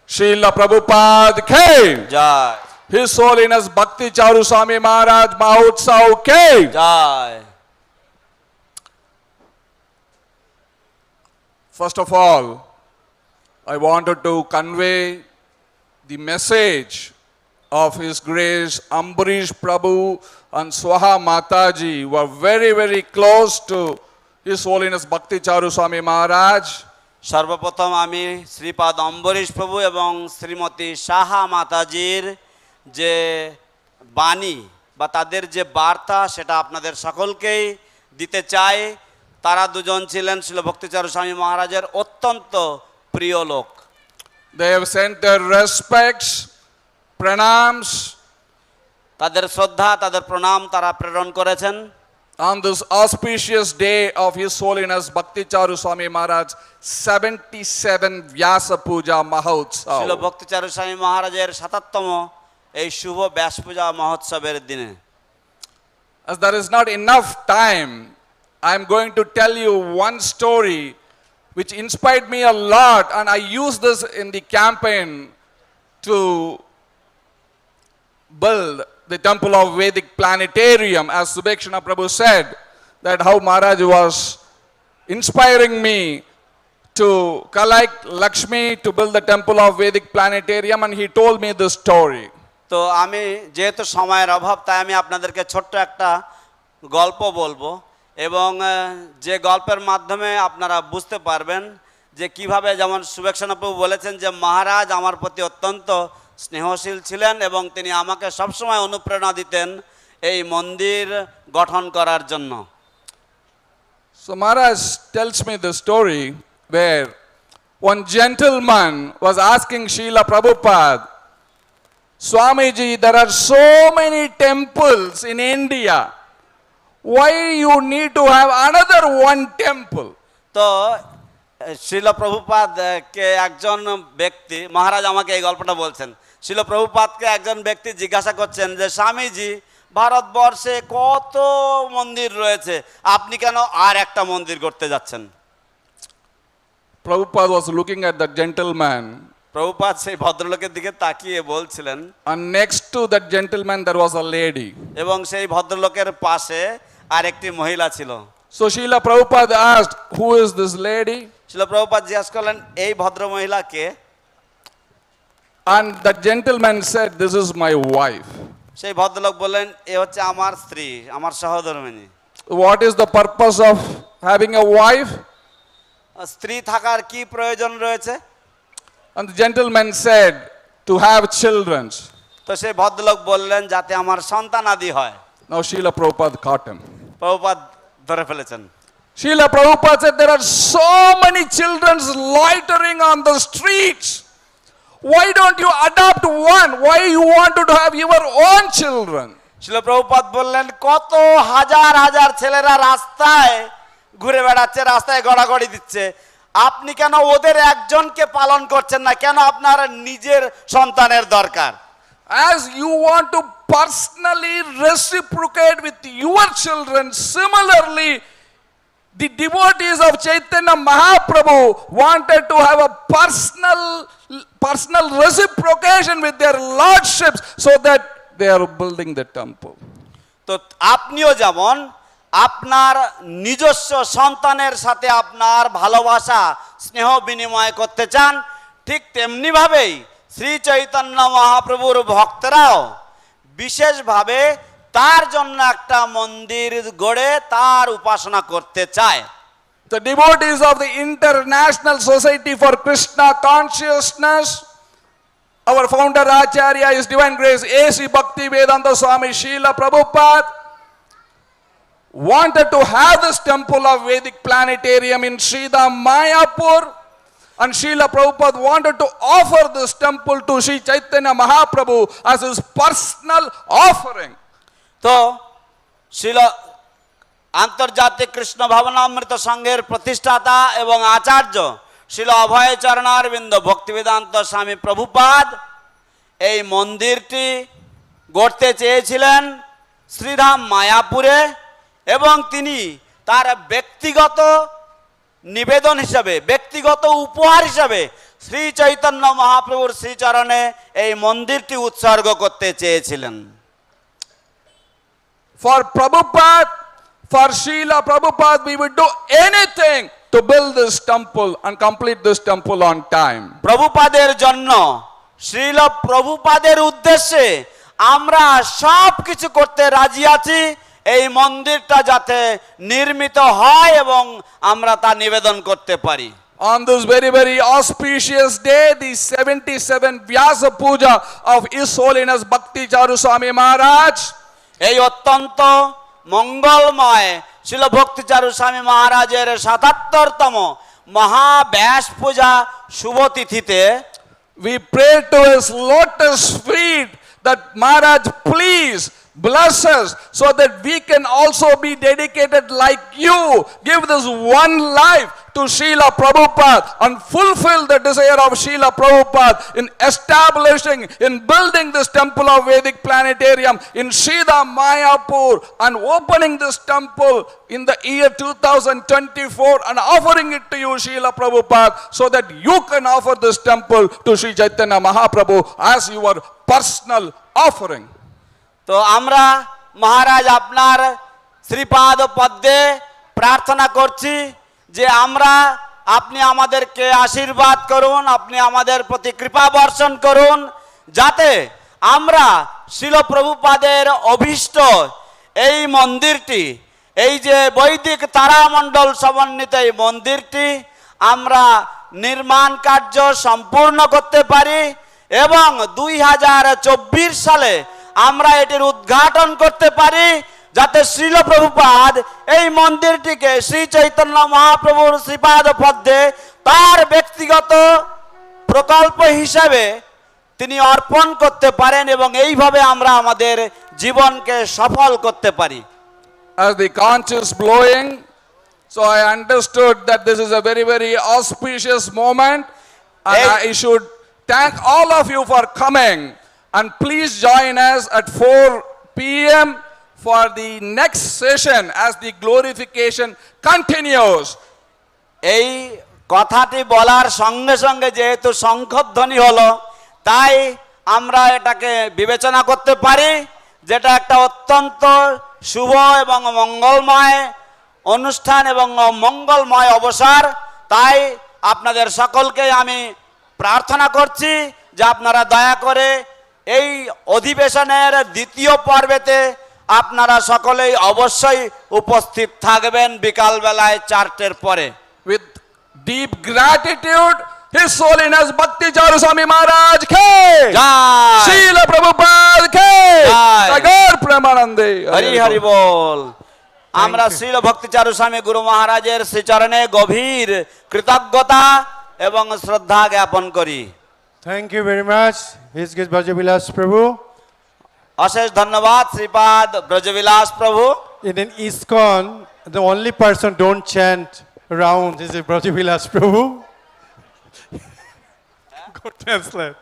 Srila Prabhupada ke Jai. His Holiness Bhakti Charu Swami Maharaj Mahotsava ke Jai. First of all, I wanted to convey the message of His Grace Ambarish Prabhu and Swaha Mataji were very, very close to His Holiness Bhakti Charu Swami Maharaj. সর্বপ্রথম আমি শ্রীপাদ অম্বরীশ প্রভু এবং শ্রীমতী সাহা মাতাজির যে বাণী বা তাদের যে বার্তা সেটা আপনাদের সকলকেই দিতে চাই। তারা দুজন ছিলেন শ্রীল ভক্তিচারু স্বামী মহারাজের অত্যন্ত প্রিয় লোক। They have sent their respects, pranams, তাদের শ্রদ্ধা তাদের প্রণাম তারা প্রেরণ করেছেন। On this auspicious day of His Holiness Bhakti Charu Swami Maharaj 77th Vyasa Puja Mahotsava. Srila ভক্তিচারু স্বামী মহারাজের ৭৭তম এই শুভ ব্যাস পূজা মহোৎসবের দিনে। As there is not enough time, I am going to tell you one story which inspired me a lot, and I used this in the campaign to build the temple of Vedic Planetarium. As Subhekshana Prabhu said, that how Maharaj was inspiring me to collect Lakshmi to build the temple of Vedic Planetarium, and he told me this story. তো আমি যেহেতু সময়ের অভাব তাই আমি আপনাদেরকে ছোট্ট একটা গল্প বলবো এবং যে গল্পের মাধ্যমে আপনারা বুঝতে পারবেন যে কিভাবে, যেমন সুবেক্ষণা প্রভু বলেছেন যে মহারাজ আমার প্রতি অত্যন্ত স্নেহশীল ছিলেন এবং তিনি আমাকে সবসময় অনুপ্রেরণা দিতেন এই মন্দির গঠন করার জন্য। So Maharaj tells me the story where one gentleman was asking Srila Prabhupada, Swamiji, there are so many temples in India. Why you need to have another one temple? তো শ্রীল প্রভুপাদকে একজন ব্যক্তি, মহারাজ আমাকে এই গল্পটা বলছেন, শ্রীল প্রভুপাদকে একজন ব্যক্তি জিজ্ঞাসা করছেন যে স্বামীজি, ভারতবর্ষে কত মন্দির রয়েছে, আপনি কেন আর একটা মন্দির করতে যাচ্ছেন? Prabhupada was looking at that gentleman. Prabhupada সেই ভদ্রলোকের দিকে তাকিয়ে বলছিলেন, and next to that gentleman there was a lady. এবং সেই ভদ্রলোকের পাশে আরেকটি মহিলা ছিল। So Srila Prabhupada asked, who is this lady? Srila Prabhupada জিজ্ঞাসা করলেন, এই ভদ্র মহিলা কে? And that gentleman said, this is my wife. সেই ভদ্রলোক বললেন, এ হচ্ছে আমার স্ত্রী, আমার সহধর্মিণী। What is the purpose of having a wife? স্ত্রী থাকার কি প্রয়োজন রয়েছে? And the gentleman said, to have children. তো সেই ভদ্রলোক বললেন, যাতে আমার সন্তানাদি হয়। Now Srila Prabhupada caught him. Prabhupada ধরে ফেলেছেন। Srila Prabhupada said, there are so many children loitering on the streets. Why don't you adopt one? Why you want to have your own children? Srila Prabhupada বললেন, কত হাজার হাজার ছেলেরা রাস্তায় ঘুরে বেড়াচ্ছে, রাস্তায় গড়াগড়ি দিচ্ছে, আপনি কেন ওদের একজনকে পালন করছেন না? কেন আপনার নিজের সন্তানের দরকার? As you want to personally reciprocate with your children, similarly the devotees of Chaitanya Mahaprabhu wanted to have a personal reciprocation with their lordships, so that they are building the temple. তো আপনিও যেমন আপনার নিজস্ব সন্তানের সাথে আপনার ভালোবাসা স্নেহ বিনিময় করতে চান, ঠিক তেমনি ভাবেই শ্রী চৈতন্য মহাপ্রভুর ভক্তরাও বিশেষভাবে তার জন্য একটা মন্দির গড়ে তার উপাসনা করতে চায়। The devotees of the International Society for Krishna Consciousness, our founder Acharya, His Divine Grace A.C. Bhakti Vedanta Swami Srila Prabhupada, wanted to have this temple of Vedic planetarium in Sridham Mayapur, and Srila Prabhupada wanted to offer this temple to Sri Chaitanya Mahaprabhu as his personal offering. তো শিল আন্তর্জাতিক কৃষ্ণ ভাবনামৃত সংঘের প্রতিষ্ঠাতা এবং আচার্য শিল অভয় চরণারবিন্দ ভক্তিবেদান্ত স্বামী প্রভুপাদ এই মন্দিরটি গড়তে চেয়েছিলেন শ্রীধাম মায়াপুরে, এবং তিনি তার ব্যক্তিগত নিবেদন হিসাবে, ব্যক্তিগত উপহার হিসাবে শ্রী চৈতন্য মহাপ্রভুর শ্রীচরণে এই মন্দিরটি উৎসর্গ করতে চেয়েছিলেন। For Prabhupada, for Srila Prabhupada, we would do anything to build this temple and complete this temple on time. প্রভুপাদের জন্য, শ্রীল প্রভুপাদের উদ্দেশ্যে আমরা সব কিছু করতে রাজি আছি এই মন্দিরটা যাতে নির্মিত হয় এবং আমরা তা নিবেদন করতে পারি। On this very, very auspicious day, the 77th Vyasa Puja of His Holiness Bhakti Charu Swami Maharaj, এই অত্যন্ত মঙ্গলময় শিল ভক্তি চারু স্বামী মহারাজের 77তম মহাব্যাস পূজা শুভ তিথিতে we pray to His lotus feet that Maharaj please bless us so that we can also be dedicated like you, give this one life to Srila Prabhupada and fulfill the desire of Srila Prabhupada in establishing, in building this temple of Vedic planetarium in Sridham Mayapur and opening this temple in the year 2024 and offering it to you, Srila Prabhupada, so that you can offer this temple to Sri Chaitanya Mahaprabhu as your personal offering. তো আমরা মহারাজ আপনার শ্রীপাদ পদ্মে প্রার্থনা করছি যে আপনি আমাদেরকে আশীর্বাদ করুন, আপনি আমাদের প্রতি কৃপা বর্ষণ করুন, যাতে আমরা শিল প্রভুপাদের অভীষ্ট এই মন্দিরটি, এই যে বৈদিক তারামণ্ডল সমন্বিত এই মন্দিরটি আমরা নির্মাণ কার্য সম্পূর্ণ করতে পারি এবং 2024 সালে আমরা এটির উদ্ঘাটন করতে পারি, যাতে শ্রীল প্রভুপাদ এই মন্দিরটিকে শ্রী চৈতন্য মহাপ্রভুর শ্রীপাদ পদ্মে তার ব্যক্তিগত প্রকল্প হিসাবে তিনি অর্পণ করতে পারেন এবং এইভাবে আমরা আমাদের জীবনকে সফল করতে পারি। As the conch is blowing, so I understood that this is a very, very auspicious moment, and I should thank all of you for coming. And please join us at 4 p.m. for the next session as the glorification continues. এই কথাটি বলার সঙ্গে সঙ্গে যেহেতু শঙ্খধ্বনি হলো, তাই আমরা এটাকে বিবেচনা করতে পারি যেটা একটা অত্যন্ত শুভ এবং মঙ্গলময় অনুষ্ঠান এবং মঙ্গলময় অবসর। তাই আপনাদের সকলকে আমি প্রার্থনা করছি যে আপনারা দয়া করে এই অধিবেশনের দ্বিতীয় পর্বেতে আপনারা সকলেই অবশ্যই উপস্থিত থাকবেন বিকাল বেলায় 4টের পরে। With deep gratitude, His Holiness Bhakti Charu Swami Maharaj ke jai, Srila Prabhupada ke jai, Sagar Premanande Hari Hari বল। আমরা শ্রীল ভক্তি চারু স্বামী গুরু মহারাজের শ্রীচরণে গভীর কৃতজ্ঞতা এবং শ্রদ্ধা জ্ঞাপন করি। Thank you very much, His Grace Brajavilas Prabhu. অশেষ ধন্যবাদ শ্রীপাদ ব্রজবিলাস প্রভু। In an ISKCON, the only person don't chant around is Brajavilas Prabhu. Go translate.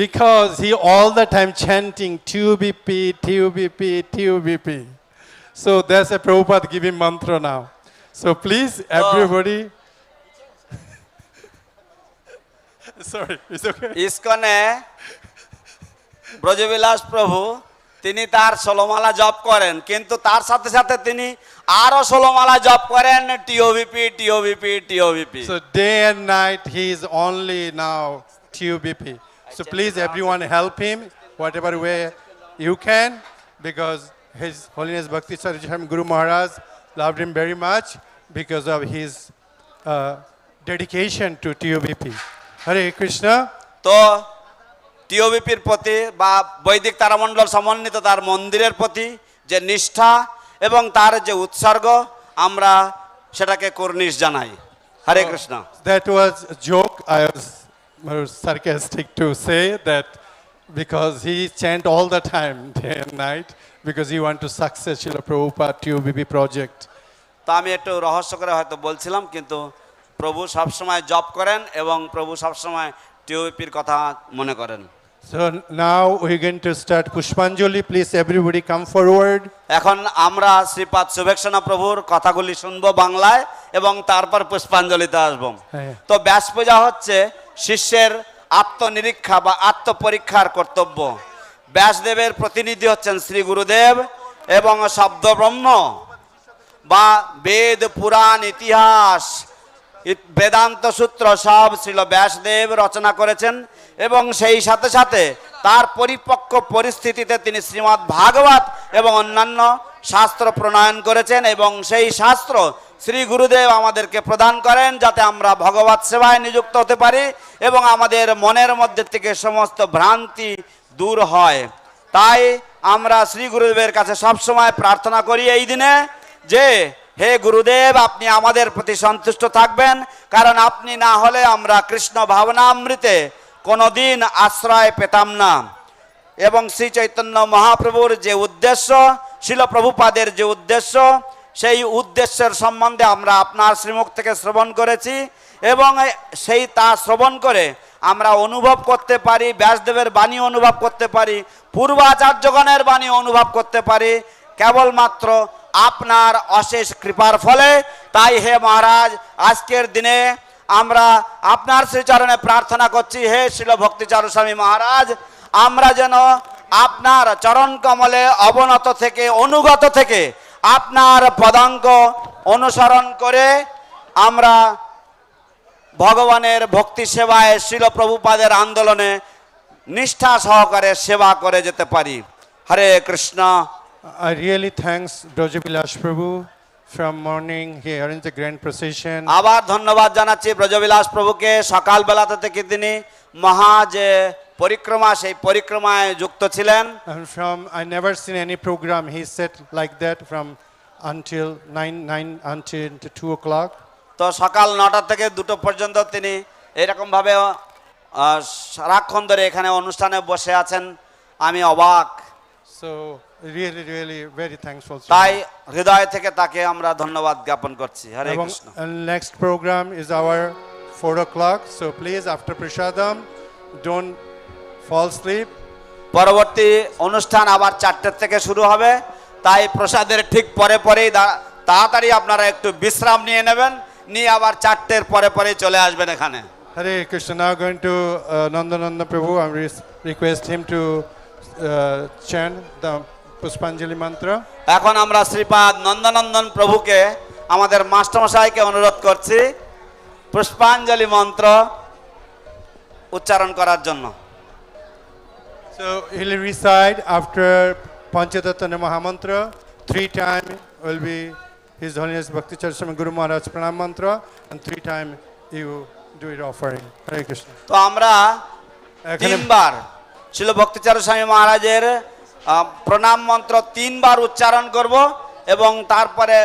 Because he all the time chanting TUBP, TUBP, TUBP. So that's a Prabhupada giving mantra now. So please, everybody. Sorry, it's okay. ISKCON-এ Brajabilas প্রভু তিনি তার 16 মালা জপ করেন, কিন্তু তার সাথে সাথে তিনি আরো 16 মালা জপ করেন টিওভিপি টিওভিপি টিওভিপি। So day and night he is only now TUBP. So please everyone help him whatever way you can, because His Holiness Bhakti Charu Swami Guru Maharaj loved him very much because of his dedication to TUBP. Hare Krishna. তো টিওভিপির প্রতি বা বৈদিক তারামণ্ডল সমন্বিত তার মন্দিরের প্রতি যে নিষ্ঠা এবং তার যে উৎসর্গ আমরা সেটাকে কর্নিশ জানাই। হরে Krishna. That was a joke. I was sarcastic to say that because he chant all the time day and night because he want to success Srila Prabhupada TUBP project. তো আমি একটু রহস্য করে হয়তো বলছিলাম, কিন্তু প্রভু সবসময় জপ করেন এবং প্রভু সবসময় টিওভিপির কথা মনে করেন। So now we're going to start Pushpanjali. Please everybody come forward. এখন আমরা শ্রীপাদ শুভেচ্ছনা প্রভুর কথাগুলি শুনবো বাংলায় এবং তারপর পুষ্পাঞ্জলিতে আসবো। তো ব্যাস পূজা হচ্ছে শিষ্যের আত্মনিরীক্ষা বা আত্মপরীক্ষার কর্তব্য। ব্যাসদেবের প্রতিনিধি হচ্ছেন শ্রী গুরুদেব এবং শব্দ ব্রহ্ম বা বেদ পুরাণ ইতিহাস বেদান্ত সূত্র সব শ্রীল ব্যাসদেব রচনা করেছেন এবং সেই সাথে সাথে তার পরিপক্ক পরিস্থিতিতে তিনি শ্রীমদ্ ভাগবত এবং অন্যান্য শাস্ত্র প্রণয়ন করেছেন এবং সেই শাস্ত্র শ্রী গুরুদেব আমাদেরকে প্রদান করেন যাতে আমরা ভগবত সেবায় নিযুক্ত হতে পারি এবং আমাদের মনের মধ্যে থেকে সমস্ত ভ্রান্তি দূর হয়। তাই আমরা শ্রী গুরুদেবের কাছে সবসময় প্রার্থনা করি এই দিনে যে হে গুরুদেব আপনি আমাদের প্রতি সন্তুষ্ট থাকবেন, কারণ আপনি না হলে আমরা কৃষ্ণ ভাবনামৃতে কোনোদিন আশ্রয় পেতাম না। এবং শ্রী চৈতন্য মহাপ্রভুর যে উদ্দেশ্য, শিল প্রভুপাদের যে উদ্দেশ্য, সেই উদ্দেশ্যের সম্বন্ধে আমরা আপনার শ্রীমুখ থেকে শ্রবণ করেছি এবং সেই তা শ্রবণ করে আমরা অনুভব করতে পারি, ব্যাসদেবের বাণী অনুভব করতে পারি, পূর্বাচার্যগণের বাণী অনুভব করতে পারি কেবলমাত্র আপনার অশেষ কৃপার ফলে। তাই হে মহারাজ আজকের দিনে আমরা আপনার শ্রীচরণে প্রার্থনা করছি, হে শিল ভক্তি চারু স্বামী মহারাজ আমরা যেন আপনার চরণ কমলে অবনত থেকে অনুগত থেকে আপনার পদাঙ্ক অনুসরণ করে আমরা ভগবানের ভক্তি সেবায় শিল প্রভুপাদের আন্দোলনে নিষ্ঠা সহকারে সেবা করে যেতে পারি। হরে Krishna. I really thanks Brajavilas Prabhu from morning he arranged the grand procession. আবার ধন্যবাদ জানাচ্ছি ব্রজবিলাস প্রভুকে, সকাল বেলাতে থেকে তিনি মহা যে পরিক্রমা সেই পরিক্রমায় যুক্ত ছিলেন। And from I never seen any program he said like that from until 9 until 2 o'clock. তো সকাল 9টা থেকে 2টো পর্যন্ত তিনি এরকম ভাবে সারাক্ষণ ধরে এখানে অনুষ্ঠানে বসে আছেন, আমি অবাক। So really very thankful. তাই হৃদয় থেকে তাকে আমরা ধন্যবাদ জ্ঞাপন করছি। হরে Krishna. And next program is our 4 o'clock. So please after prasadam don't fall asleep. পরবর্তী অনুষ্ঠান আবার 4টে থেকে শুরু হবে, তাই প্রসাদের ঠিক পরে পরেই তাড়াতাড়ি আপনারা একটু বিশ্রাম নিয়ে নেবেন, নিয়ে আবার 4টের পরে পরেই চলে আসবেন এখানে। Hare Krishna. Now going to Nandananda Prabhu. I request him to chant the Pushpanjali mantra. এখন আমরা শ্রীপাদ নন্দনন্দন প্রভুকে আমাদের মাস্টারমশাইকে অনুরোধ করছি পুষ্পাঞ্জলি মন্ত্র উচ্চারণ করার জন্য। So he'll recite after Panchatattva Mahamantra 3 times will be His Holiness Bhakti Charu Swami Guru Maharaj Pranam Mantra, and 3 times you do it offering. Hare Krishna. তো আমরা 3বার শিল ভক্তি চারু স্বামী মহারাজের প্রণাম মন্ত্র 3বার উচ্চারণ করব এবং তারপরে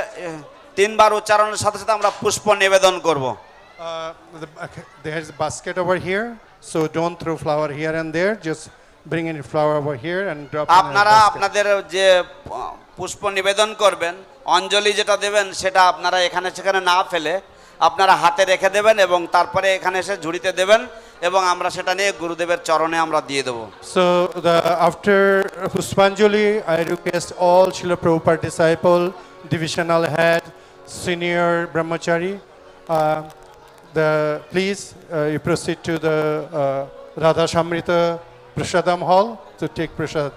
3বার উচ্চারণের সাথে সাথে আমরা পুষ্প নিবেদন করব। There's a basket over here, so don't throw flower here and there, just bring in flower over here and drop in. আপনারা আপনাদের যে পুষ্প নিবেদন করবেন, অঞ্জলি যেটা দেবেন সেটা আপনারা এখানে সেখানে না ফেলে আপনারা হাতে রেখে দেবেন এবং তারপরে এখানে এসে ঝুড়িতে দেবেন এবং আমরা সেটা নিয়ে গুরুদেবের চরণে আমরা দিয়ে দেব। So after Pushpanjali I request all Srila Prabhupada disciple, divisional head, senior brahmachari, please you proceed to the Radha Samrita Prasadam hall to take prasad.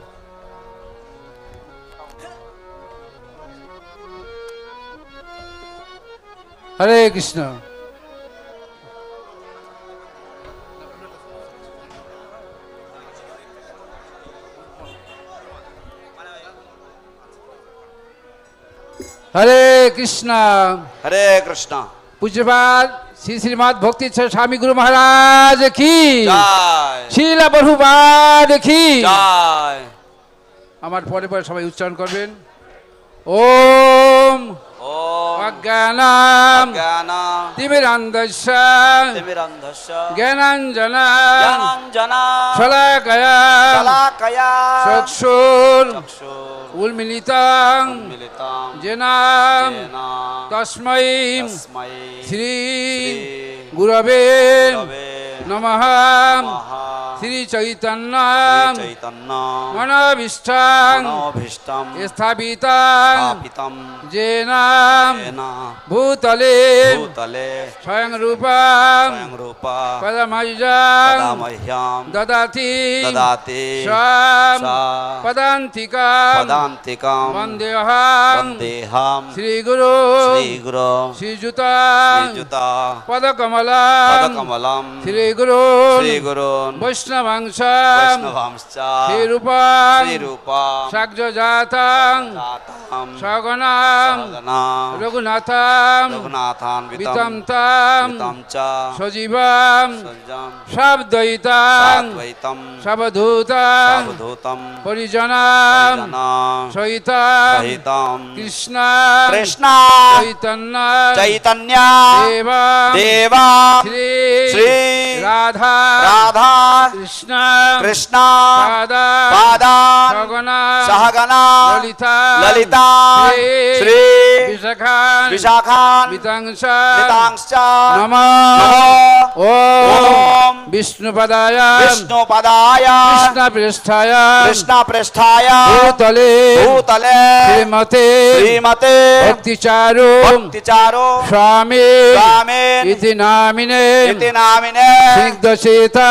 Hare Krishna. Hare Krishna. Hare Krishna. Pujyapad Sri Srimad Bhakti Charu Swami Guru Maharaj ki Jai. Srila Prabhupada ki Jai. আমার পরে পরে সবাই উচ্চারণ করবেন ওম অজ্ঞানাম তিমিরান্ধস্য জ্ঞানাঞ্জনা শলাকয়া চক্ষুর উন্মিলিতাং যেন তস্मै শ্রী গুরবে নমঃ শ্রী চৈতন্য মনোভীষ্টং স্থাপিতং যেন ভূতলে স্বয়ং রূপং পদমহ্যং দদাতি স্বং পদান্তিকং বন্দেহং শ্রীগুরু শ্রীযুতং পদকমলং শ্রীগুরু বৈষ্ণবাংশ শ্রীরূপং সাগ্রজাতং সগণং রঘুনাথং বিতমতং সজীবং সদ্বৈতং সবধূতং পরিজনং সহিতং কৃষ্ণ চৈতন্য দেব শ্রী রাধা কৃষ্ণ পাদা সহগণা ললিতা শ্রী বিশাখান বিতংশ নমঃ ওম বিষ্ণুপদায় কৃষ্ণপৃষ্ঠায় ভূতলে শ্রীমতে ভক্তি চারু স্বামী ইতি নামিনে স্নিগ্ধচেতা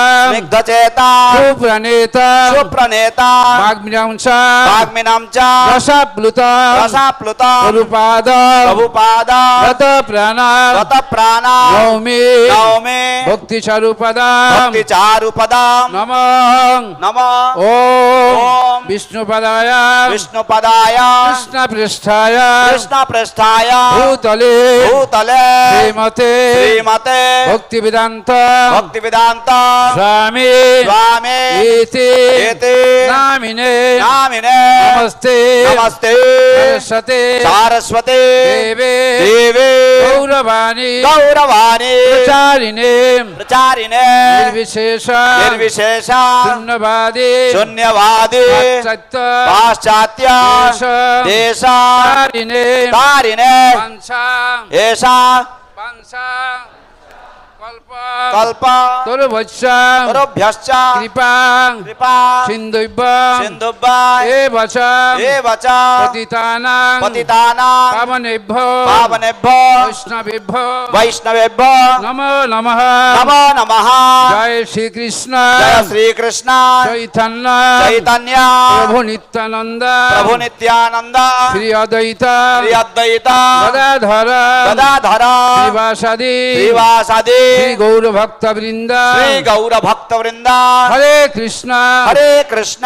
সুপ্রণেতা ভাগ্মিনাং চ রসাপ্লুতা প্রভুপাদ রত প্রাণ নৌমি ভক্তি চারুপদাম নমঃ ওম বিষ্ণুপদায় কৃষ্ণপৃষ্ঠায় ভূতলে শ্রীমতে ভক্তিবেদান্ত স্বামী ইতি নামিনে নমস্তে সারস্বতে দেবে গৌরবাণী প্রচারিণে নির্বিশেষ শূন্যবাদী পাশ্চাত্য দেশ তারিণে কল্প তরুভ্যশ্চ কৃপাং সিন্ধুভ্য এবচ পতিতানাং পাবনেভ্যো বৈষ্ণবেভ্যো নমো নমঃ জয় শ্রীকৃষ্ণ চৈতন্য প্রভু নিত্যানন্দ শ্রী অদ্বৈত গদাধর শ্রীবাসাদি শ্রী গৌর ভক্ত বৃন্দ হরে কৃষ্ণ হরে কৃষ্ণ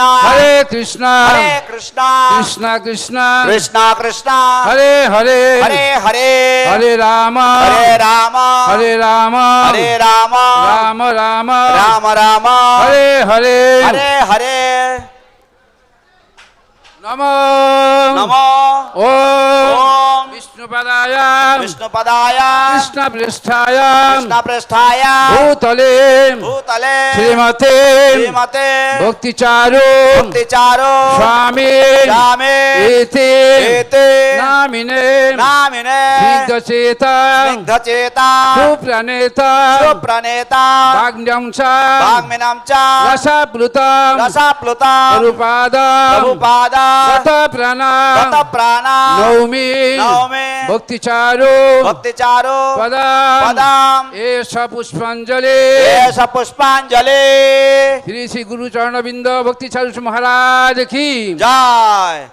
কৃষ্ণ কৃষ্ণ হরে হরে হরে রাম রাম রাম হরে নমো ওম বিষ্ণুপদায় কৃষ্ণপৃষ্ঠায় ভূতলে শ্রীমতে ভক্তি চারু স্বামী ইতি নামিনে স্নিগ্ধচেতা সুপ্রণেতা ভাগ্মিনাং চ রসাপ্লুতা প্রভুপাদ রত প্রাণ নৌমি Bhakti Charu Padam Esha Pushpanjali Shri Shri Guru Charanavinda Bhakti Charu Swami Maharaj ki Jai.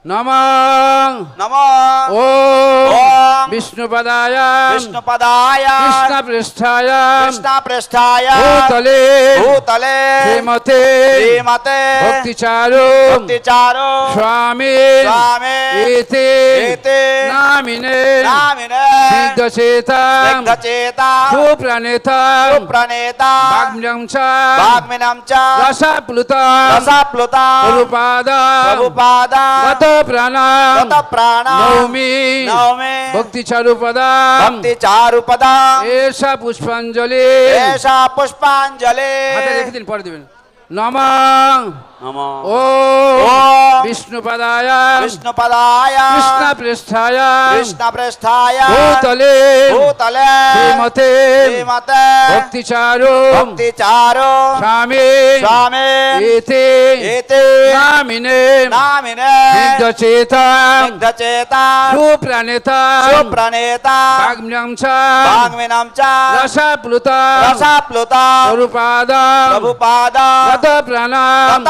Namah Om Vishnu Padaya Krishna Pristhaya Bhutale Srimate Bhakti Charu Swami Iti Namine Snigdhacheta Supraneta Bhagminamcha Rasapluta Prabhupada Pranam Naumi Bhakti Charu Padam Esha Pushpanjali হাতে রেখে দিন পরে দিবেন নমঃ Om Vishnu Padaya Krishna Pristhaya Bhutale Srimate Bhakti Charu Swami Iti Namine Snigdhacheta Supraneta Bhagminamcha Rasapluta Prabhupada Gata Pranam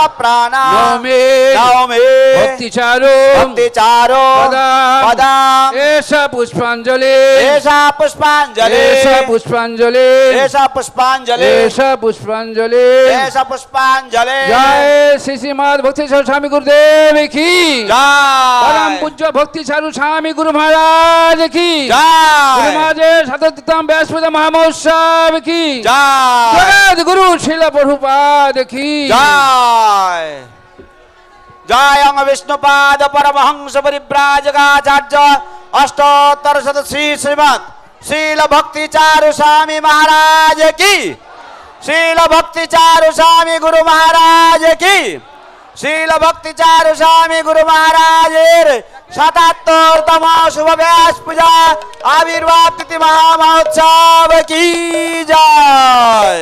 Naumi Bhakti Charu Padam Esha Pushpanjali Jai Shri Srimad Bhakti Charu Swami Gurudev ki Param Pujya Bhakti Charu Swami Guru Maharaj ki Guru Maharaj 77th Vyasa Puja Mahotsava ki Jai Guru Srila Prabhupada ki Jai. Jai Anga Vishnupada Paramahansa Parivrajagacharya Ashtottara Shri Srimad Srila Bhakti Charu Swami Maharaj ki Srila Bhakti Charu Swami Guru Maharaj ki Srila Bhakti Charu Swami Guru Maharaj 77tম শুভ ব্যাস পূজা আবির্ভাব তিথি মহোৎসব কি জয়।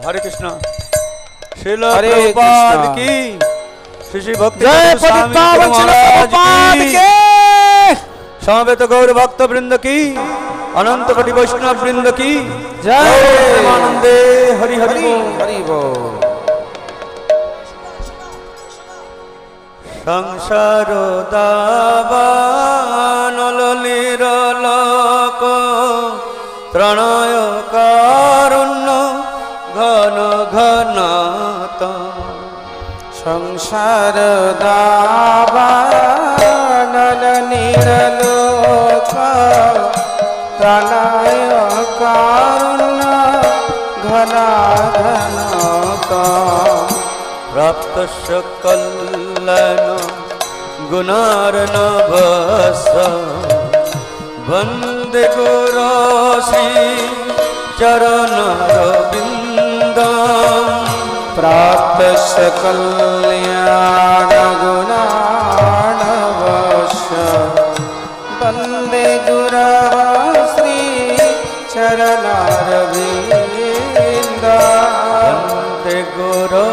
हरे कृष्णा श्रील प्रभुपाद की श्री श्री भक्ति स्वामी महाराज की समवेत गौर भक्त वृंद की अनंत कोटि वैष्णव वृंद की जय आनंदे हरि हरि हरि बोल। संसार दावानल निरलोक ত্রণয় কারুণ্য ঘন ঘনাত সংসার দাবানল নিরলোক ত্রণয় কারুণ্য ঘন ঘনাত প্রাপ্তস্য কল্যাণ গুণার্ণবস্য वंदे गुरो श्री चरणरविन्दं प्राप्त कल्याण गुणार्णवस्य वंदे गुरो श्री चरणरविन्दं वंदे गुरो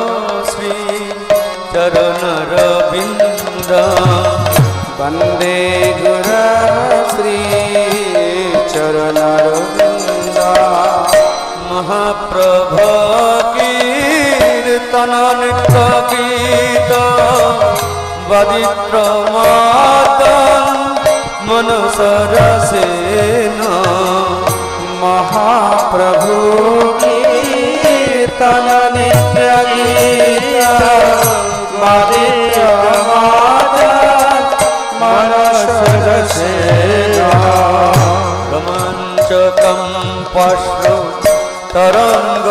श्री चरणरविन्दं वंदे गुरो श्री चरणरविंद महाप्रभु कीर्तन नित्य गीत वदित्रमातं मनसरसेन महाप्रभु कीर्तन नित्य गीत वदित्रमातं मनसरसेन रोमांचकं पश्रु तरंग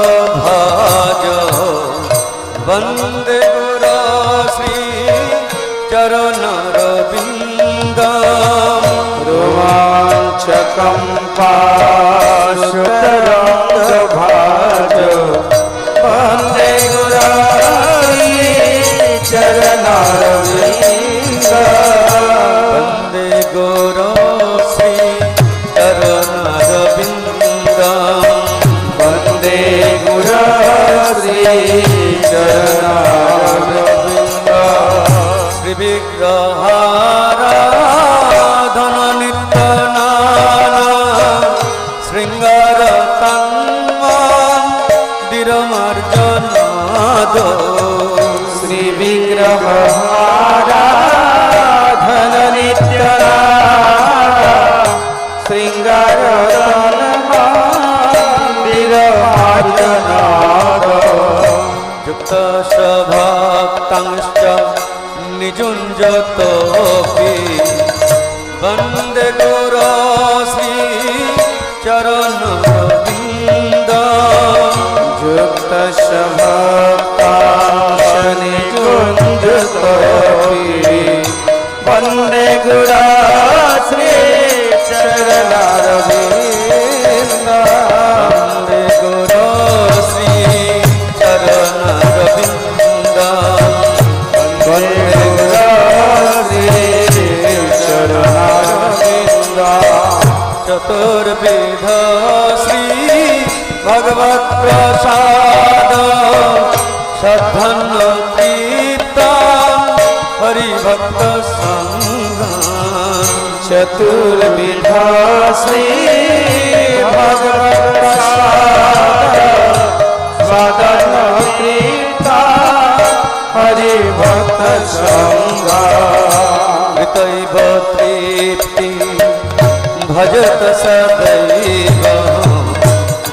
भाज वंदे गुरो श्री चरणरविन्दं कंपाशुतरंगभाज वंदे गुरारी चरणारविंद वंदे गुरो श्री चरणारविंद वंदे गुरो श्री चरणारविंद श्री विग्रहाराधन नित्यनाना श्रृंगार तन्मन्दिरमर्जनाद श्री विग्रहाराधन नित्यनाना श्रृंगार तन्मन्दिरमर्जनाद युक्त भक्तांश्च निजुञ्जतोऽपि वन्दे गुरो श्री चरणरविन्द युक्तश भक्तांश्च निजुञ्जतोऽपि वन्दे गुरो श्री चरणरविन्द वन्दे गुरो श्री चरणरविन्द वन्दे चतुर्विध श्री भगवत प्रसाद सद्धन्न कीर्ता हरिभक्त संग चतुर्विध श्री भगवत प्रसाद सद्धन्न कीर्ता हरिभक्त संग ऋतैव तृप्ति भजत सदैव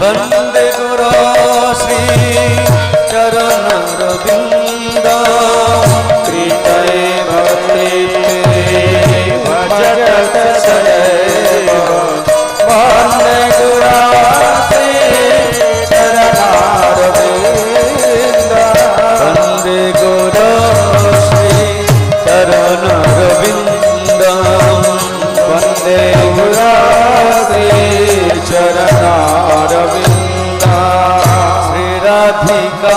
वन्दे गुरो श्री चरणरविन्द कृतैव तृप्ति भजत सदैव वन्दे गुरो श्री चरणरविन्द वन्दे गुरो श्री चरणरविन्द वन्दे गुरो श्री चरणारविन्द श्री राधिका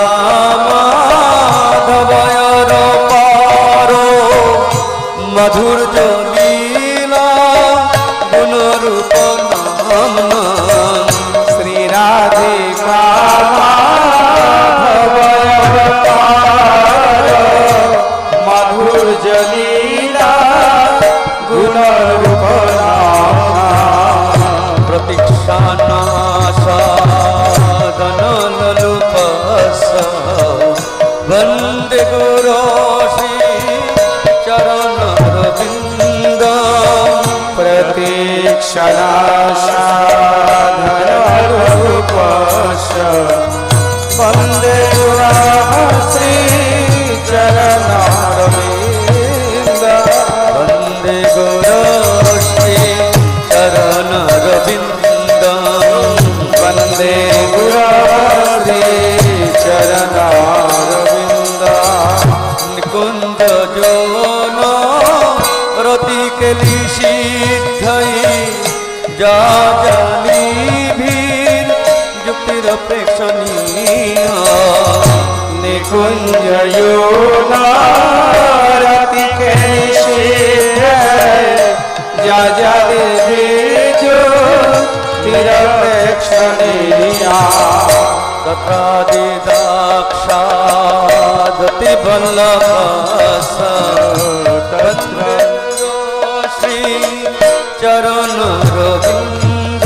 माधवयर पारो मधुर्य लीला गुणरूप नामना श्री राधिका माधवयर पारो मधुर्य लीला गुणरूप नामना प्रतीक्षानासादनलुपस वन्दे गुरो श्री चरणरविन्द प्रतीक्षानासादनलुपस वन्दे गुरो श्री चरणरविन्द वन्दे गुरो श्री चरणरविन्द वन्दे गुरो श्री चरणरविन्द निकुञ्ज जोन रतिकेली सिद्धई जा जानी भीर युक्तिरपेक्षणीय निकुञ्ज योन रतिकेली सिद्धई जा जानी भीर युक्तिरपेक्षणीया तथा दिदाक्षादति वल्लभस तत्र श्री चरणरविन्द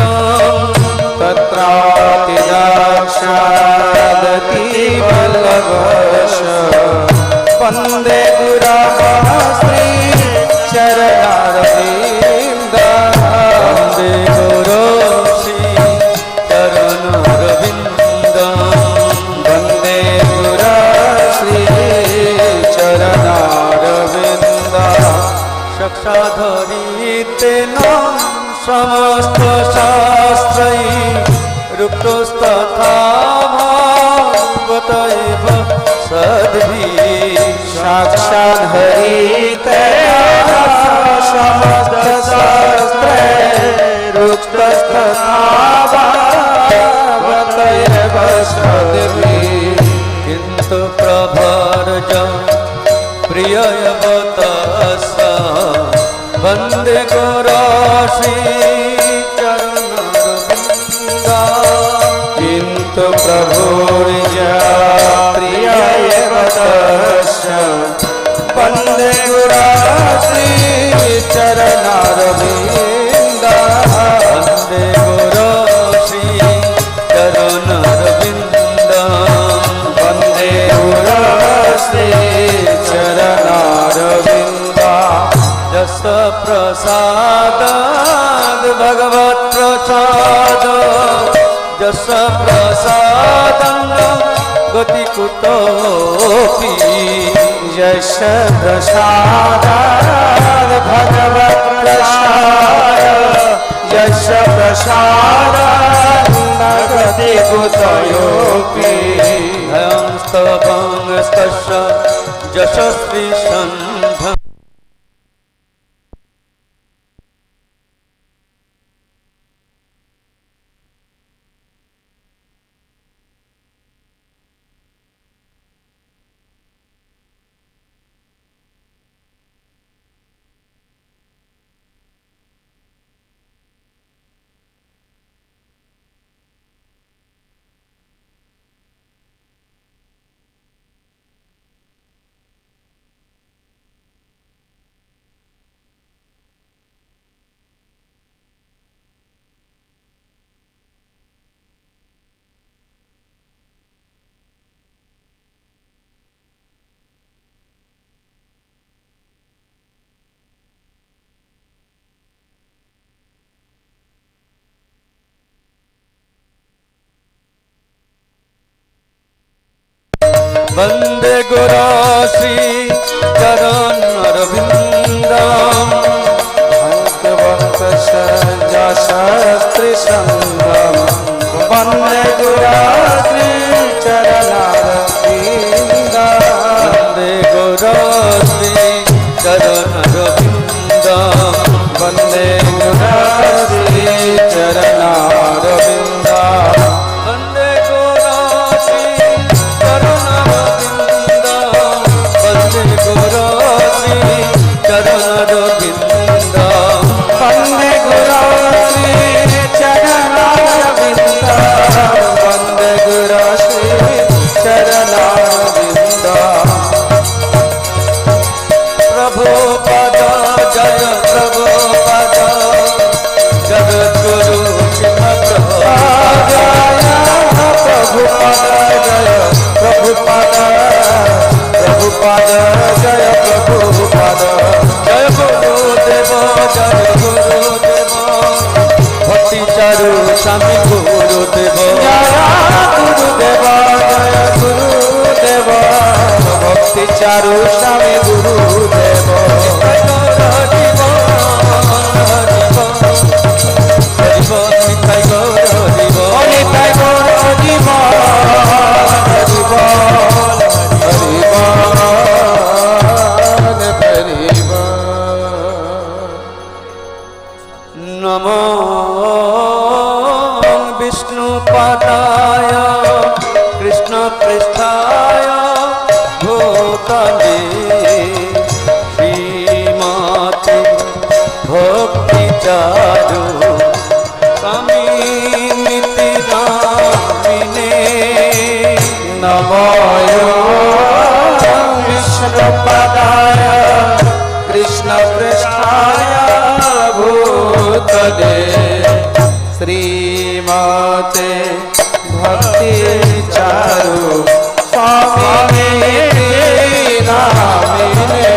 तत्रातिदाक्षादति वल्लभस वन्दे गुरो श्री चरणरविन्द वन्दे गुरो श्री चरणरविन्द वन्दे गुरो श्री चरणरविन्द चक्षाधरीतेन समस्त शास्त्रै रुक्तस्तथा भागवतैव सद्भिः साक्षाधरीतेन समस्त शास्त्रै रुक्त जस प्रसाद भगवत प्रसाद जस प्रसाद गति कुतोपि यश प्रसाद भगवत प्रसाद यश प्रसाद गति कुतोपि स्तवंस्तस्य यशस्वी सन्ध वंदे गुरु श्री चरण अरविंदम भक्तवंत सज्जा शास्त्री संगम वंदे गुरु श्री चरण अरविंदम वंदे गुरु श्री चरण अरविंदम वंदे गुरु श्री चरण अरविंदम वंदे गुरु श्री गुरु श्री चरण अरविंद वंदे गुरु श्री चरण अरविंद वंदे गुरु श्री चरण अरविंद प्रभु पद जय प्रभु पद जगद्गुरु शिव प्रभु जय प्रभु पद जय प्रभु पद प्रभुपाद जय प्रभुपाद जय गुरुदेव भक्ति चारु स्वामी गुरुदेव जय गुरुदेव भक्ति चारु स्वामी गुरुदेव नमो विष्णुपदाय कृष्णपृष्ठाय भूतले श्रीमते भक्ति चारु स्वामी नामिने नमो विष्णुपदाय कृष्णपृष्ठाय भूतले श्रीमते भक्ति चारु स्वामी नामिने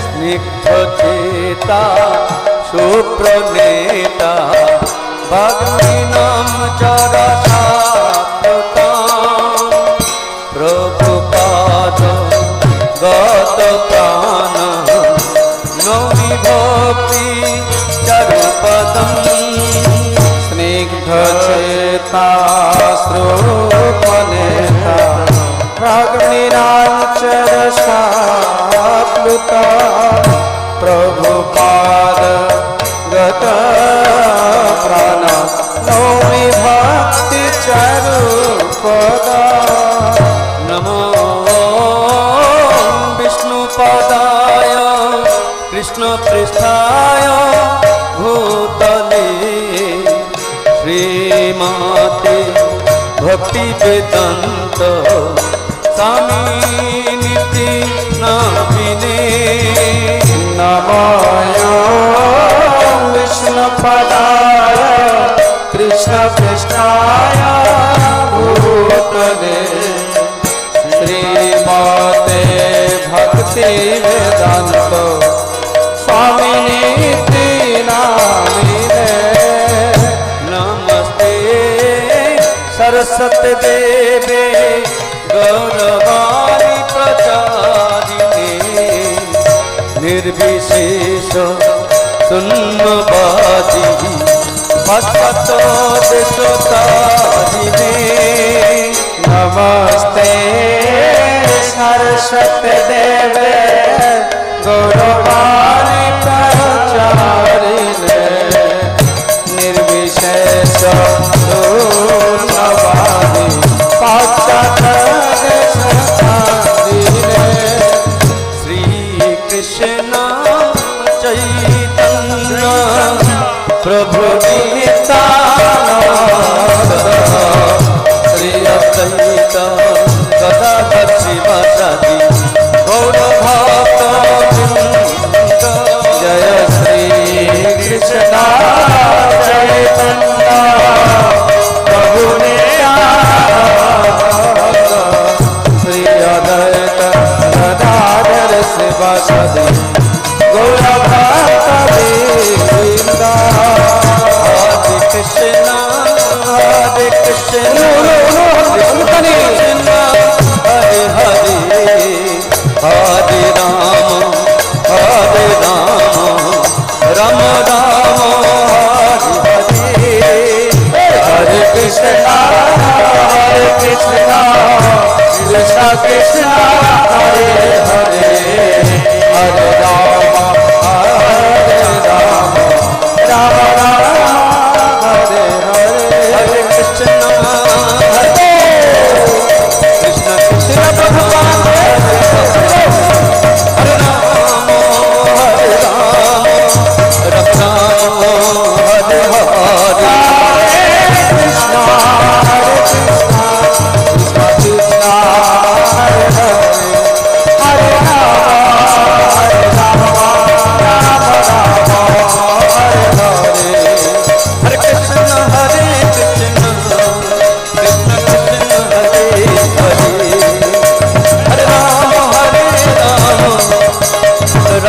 स्निग्धचेता सुप्रणेता भक्तिनाम चरसाप्लुता प्रभुपाद गत प्राण नौमि भक्ति चारुपदं स्निग्धचेता श्रोपनेता भग्निनाचरसाप्लुता प्रभुपाद गत प्राण नौमि भक्ति चारुपदा नमो विष्णुपदाय कृष्णपृष्ठाय भूतले श्रीमते भक्ति वेदांत स्वामी नामिने नमो विष्णुपदाय कृष्णपृष्ठाय भूतले श्रीमते भक्ति वेदांत स्वामिनीति नामिने नमस्ते सरस्वती देवे गौरवाणी प्रचारिणे निर्विशेष शून्यवादी पश्चात देशतारिणे नमस्ते सरस्वती देवे गौरवाणी प्रचारिणे निर्विशेष शून्यवादी पश्चात देशतारिणे श्री कृष्ण चैतन्य प्रभु नित्यानंद श्री अद्वैत गदाधर शिवासादि गौर भक्त वृंद जय श्री कृष्ण चैतन्य प्रभु नित्यानंद श्री अद्वैत गदाधर शिवासादि गौर भक्त वृंद हरे कृष्ण कृष्ण हरे हरे हरे राम राम राम हरे हरे हरे कृष्ण कृष्ण कृष्ण हरे हरे हरे राम राम राम हरे हरे हरे कृष्ण हरे कृष्ण कृष्ण हरे राम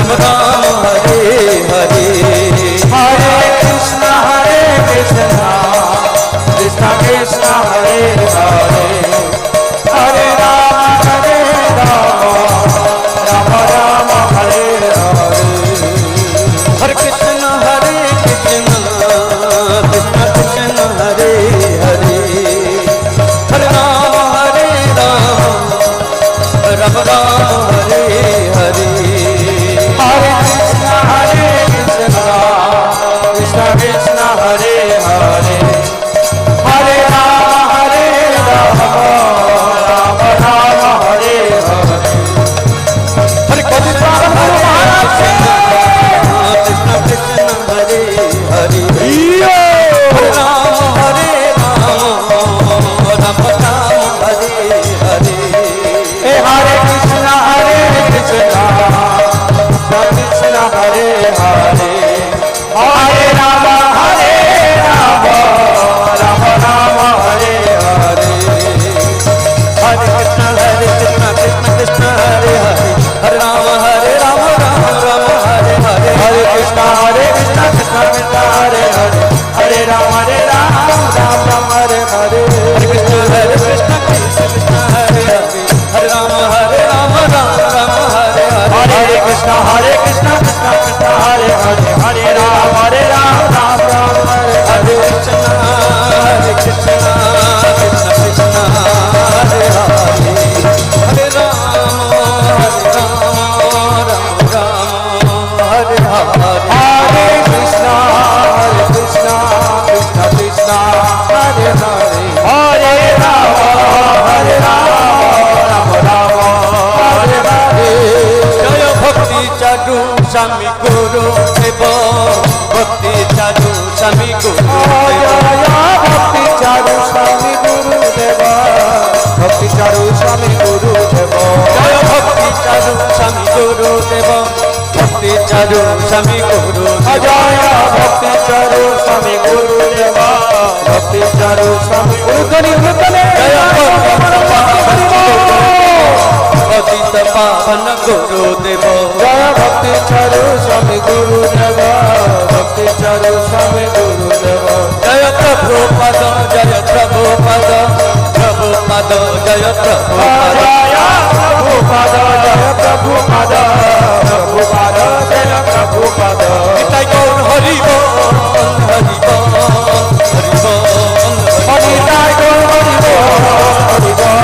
राम हरे हरे कृष्ण कृष्ण हरे हरे हरे राम राम हरे हरे हरे कृष्ण कृष्ण कृष्ण हरे हरे हरे राम राम राम हरे हरे हरे कृष्ण कृष्ण कृष्ण हरे हरे हरे राम राम राम हरे हरे हरे कृष्ण कृष्ण कृष्ण हरे हरे हरे राम राम हरे हरे हरे कृष्ण कृष्ण कृष्ण हरे हरे हरे राम राम राम हरे हरे हरे कृष्ण कृष्ण हरे हरे हरे राम राम हरे हरे हरे कृष्ण कृष्ण हरे हरे हरे राम राम राम हरे हरे हरे कृष्ण कृष्ण हरे हरे हरे राम राम हरे हरे हरे कृष्ण कृष्ण हरे हरे हरे राम राम राम हरे हरे हरे कृष्ण कृष्ण हरे हरे हरे राम राम हरे हरे हरे कृष्ण कृष्ण हरे हरे हरे राम राम राम हरे हरे कृष्ण कृष्ण कृष्ण हरे हरे हरे राम राम हरे हरे हरे कृष्ण कृष्ण कृष्ण हरे हरे हरे राम राम राम हरे हरे जय भक्ति चारु स्वामी गुरु देव भक्ति चारु स्वामी गुरु जय भक्ति चारु स्वामी गुरु देव भक्ति चारु स्वामी गुरु देव जय भक्ति चारु स्वामी गुरु देव भक्ति चारु स्वामी गुरु जय भक्ति चारु स्वामी गुरु देव भक्ति चारु स्वामी गुरु जय पतित पावन गुरु देव जय भक्ति चारु स्वामी गुरु জয় প্রভুপাদ জয় প্রভুপাদ প্রভুপাদ জয় প্রভুপাদ নিতাই গৌর হরি বল হরি বল হরি বল নিতাই গৌর হরি বল হরি বল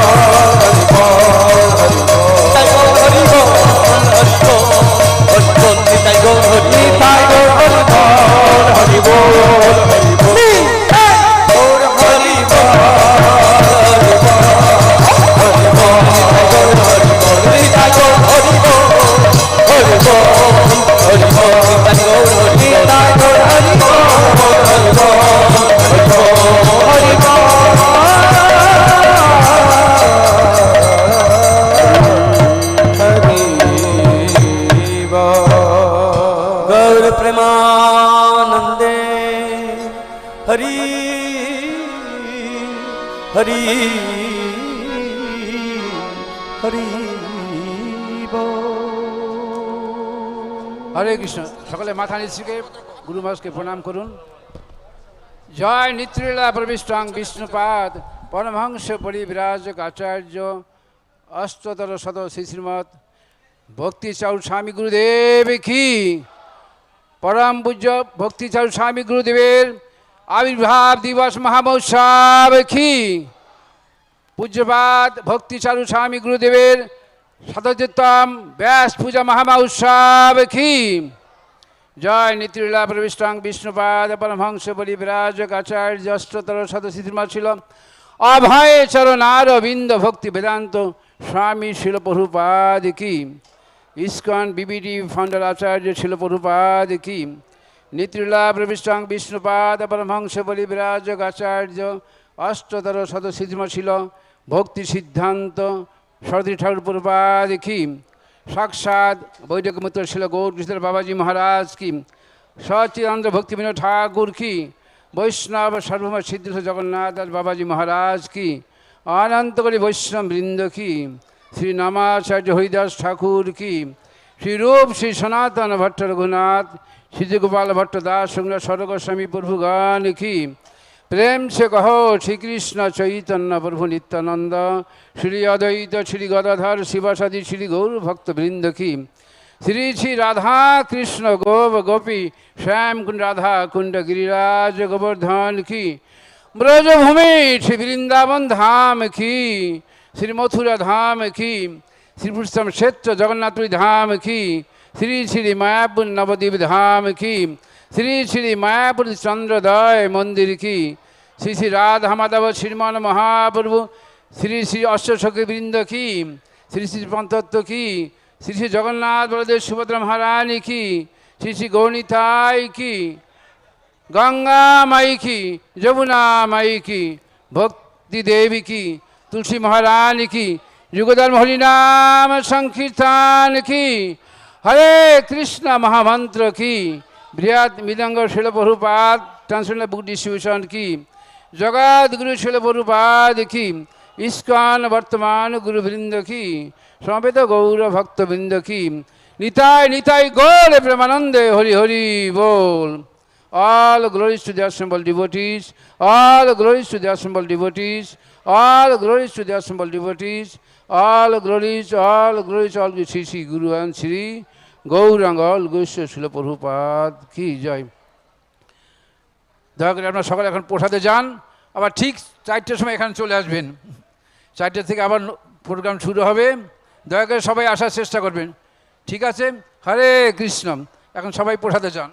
হরি বল হরি বল নিতাই গৌর হরি বল হরি বল হরি বল নিতাই গৌর হরি বল হরি বল হরি বল গৌর হরি বল হরি বল হরি বল নিতাই গৌর হরি বল হরি বল হরি বল নিতাই গৌর হরি বল নিতাই গৌর হরি বল হরি বল হরি বল হরি বল গৌর প্রেমানন্দে হরি হরি হরি হরে কৃষ্ণ। সকলে মাথা নিচুকে গুরু মহারাজকে প্রণাম করুন। জয় নিত্রলীলা প্রবিষ্টাং বিষ্ণুপাদ পরমহংস পরিবিরাজক আচার্য অষ্টতর শত শ্রী শ্রীমৎ ভক্তি চারু স্বামী গুরুদেব কি পরম পূজ্য ভক্তি চারু স্বামী গুরুদেবের আবির্ভাব দিবস মহামহোৎসব কি পূজ্যপাদ ভক্তি চারু স্বামী গুরুদেবের 77তম ব্যাস পূজা মহামহোৎসব কি জয় নিত্রলীলা প্রবিষ্টাং বিষ্ণুপাদ পরমহংস পরিবিরাজক আচার্য অষ্টতর শত শ্রী শ্রীমৎ ছিল অভয় চরণার বিন্দ ভক্তি বেদান্ত স্বামী শিল প্রভুপাদ কি ইস্কন বিবিডি ফাউন্ডার আচার্য শিল প্রভুপাদ কি নিত্রলীলা প্রবিষ্টাং বিষ্ণুপাদ পরমহংস পরিবিরাজক আচার্য অষ্টতর শত শ্রী শ্রীমৎ ছিল ভক্তি সিদ্ধান্ত সরদী ঠাকুর প্রভুপাদ কি সাক্ষাৎ বৈদিক মিত্র ছিল গৌর কৃষ্ণ বাবাজি মহারাজ কি সচিদানন্দ ভক্তি বিনোদ ঠাকুর কি বৈষ্ণব সর্বম সিদ্ধ জগন্নাথ দাস বাবাজি মহারাজ কি অনন্তকরী বৈষ্ণব বৃন্দ কি শ্রী নামাচার্য হরিদাস ঠাকুর কি শ্রীরূপ শ্রী সনাতন ভট্ট রঘুনাথ শ্রীজগোপাল ভট্ট দাস সঙ্গ স্বর্গ স্বামী প্রভুগণ কি প্রেম से कहो श्री कृष्ण चैतन्य प्रभु नित्यानंद श्री अद्वैत श्री गदाधर शिवासादि श्री गौर भक्त वृंद की श्री श्री राधा कृष्ण गोप गोपी श्याम कुंड राधा कुंड गिरिराज गोवर्धन की ब्रजभूमि श्री वृंदावन धाम की श्री मथुरा धाम की श्री पुरुषोत्तम क्षेत्र जगन्नाथपुरी धाम की श्री श्री मायापुर नवद्वीप धाम की श्री श्री मायापुर चंद्रोदय मंदिर की श्री श्री राधा माधव श्रीमान महाप्रभु श्री श्री अष्टसखी वृंद की श्री श्री पंतत्व की श्री श्री जगन्नाथ बलदेव सुभद्रा महारानी की श्री श्री गौनिताई की गंगा माई की जमुना माई की भक्ति देवी की तुलसी महारानी की युगधर्म हरिनाम संकीर्तन की हरे कृष्ण महामंत्र की बृहद मृदंग शिल प्रभुपाद ट्रांसलेशन बुक डिस्ट्रीब्यूशन की जगत गुरु शिल प्रभुपाद की इस्कॉन वर्तमान गुरु वृंद की समवेत गौर भक्त वृंद की निताय निताय गौर प्रेमानंदे हरि हरि बोल all glories to the assembled devotees, all glories to the assembled devotees, all glories to the assembled devotees, all glories, all Shri Shri Guru and Shri Gauranga গৌস্ব শিল প্রভুপাদ কি জয়। দয়া করে আপনারা সকালে এখন প্রসাদে যান, আবার ঠিক 4টের সময় এখানে চলে আসবেন। 4টে থেকে আবার প্রোগ্রাম শুরু হবে, দয়া করে সবাই আসার চেষ্টা করবেন, ঠিক আছে? হরে কৃষ্ণ। এখন সবাই প্রসাদে যান।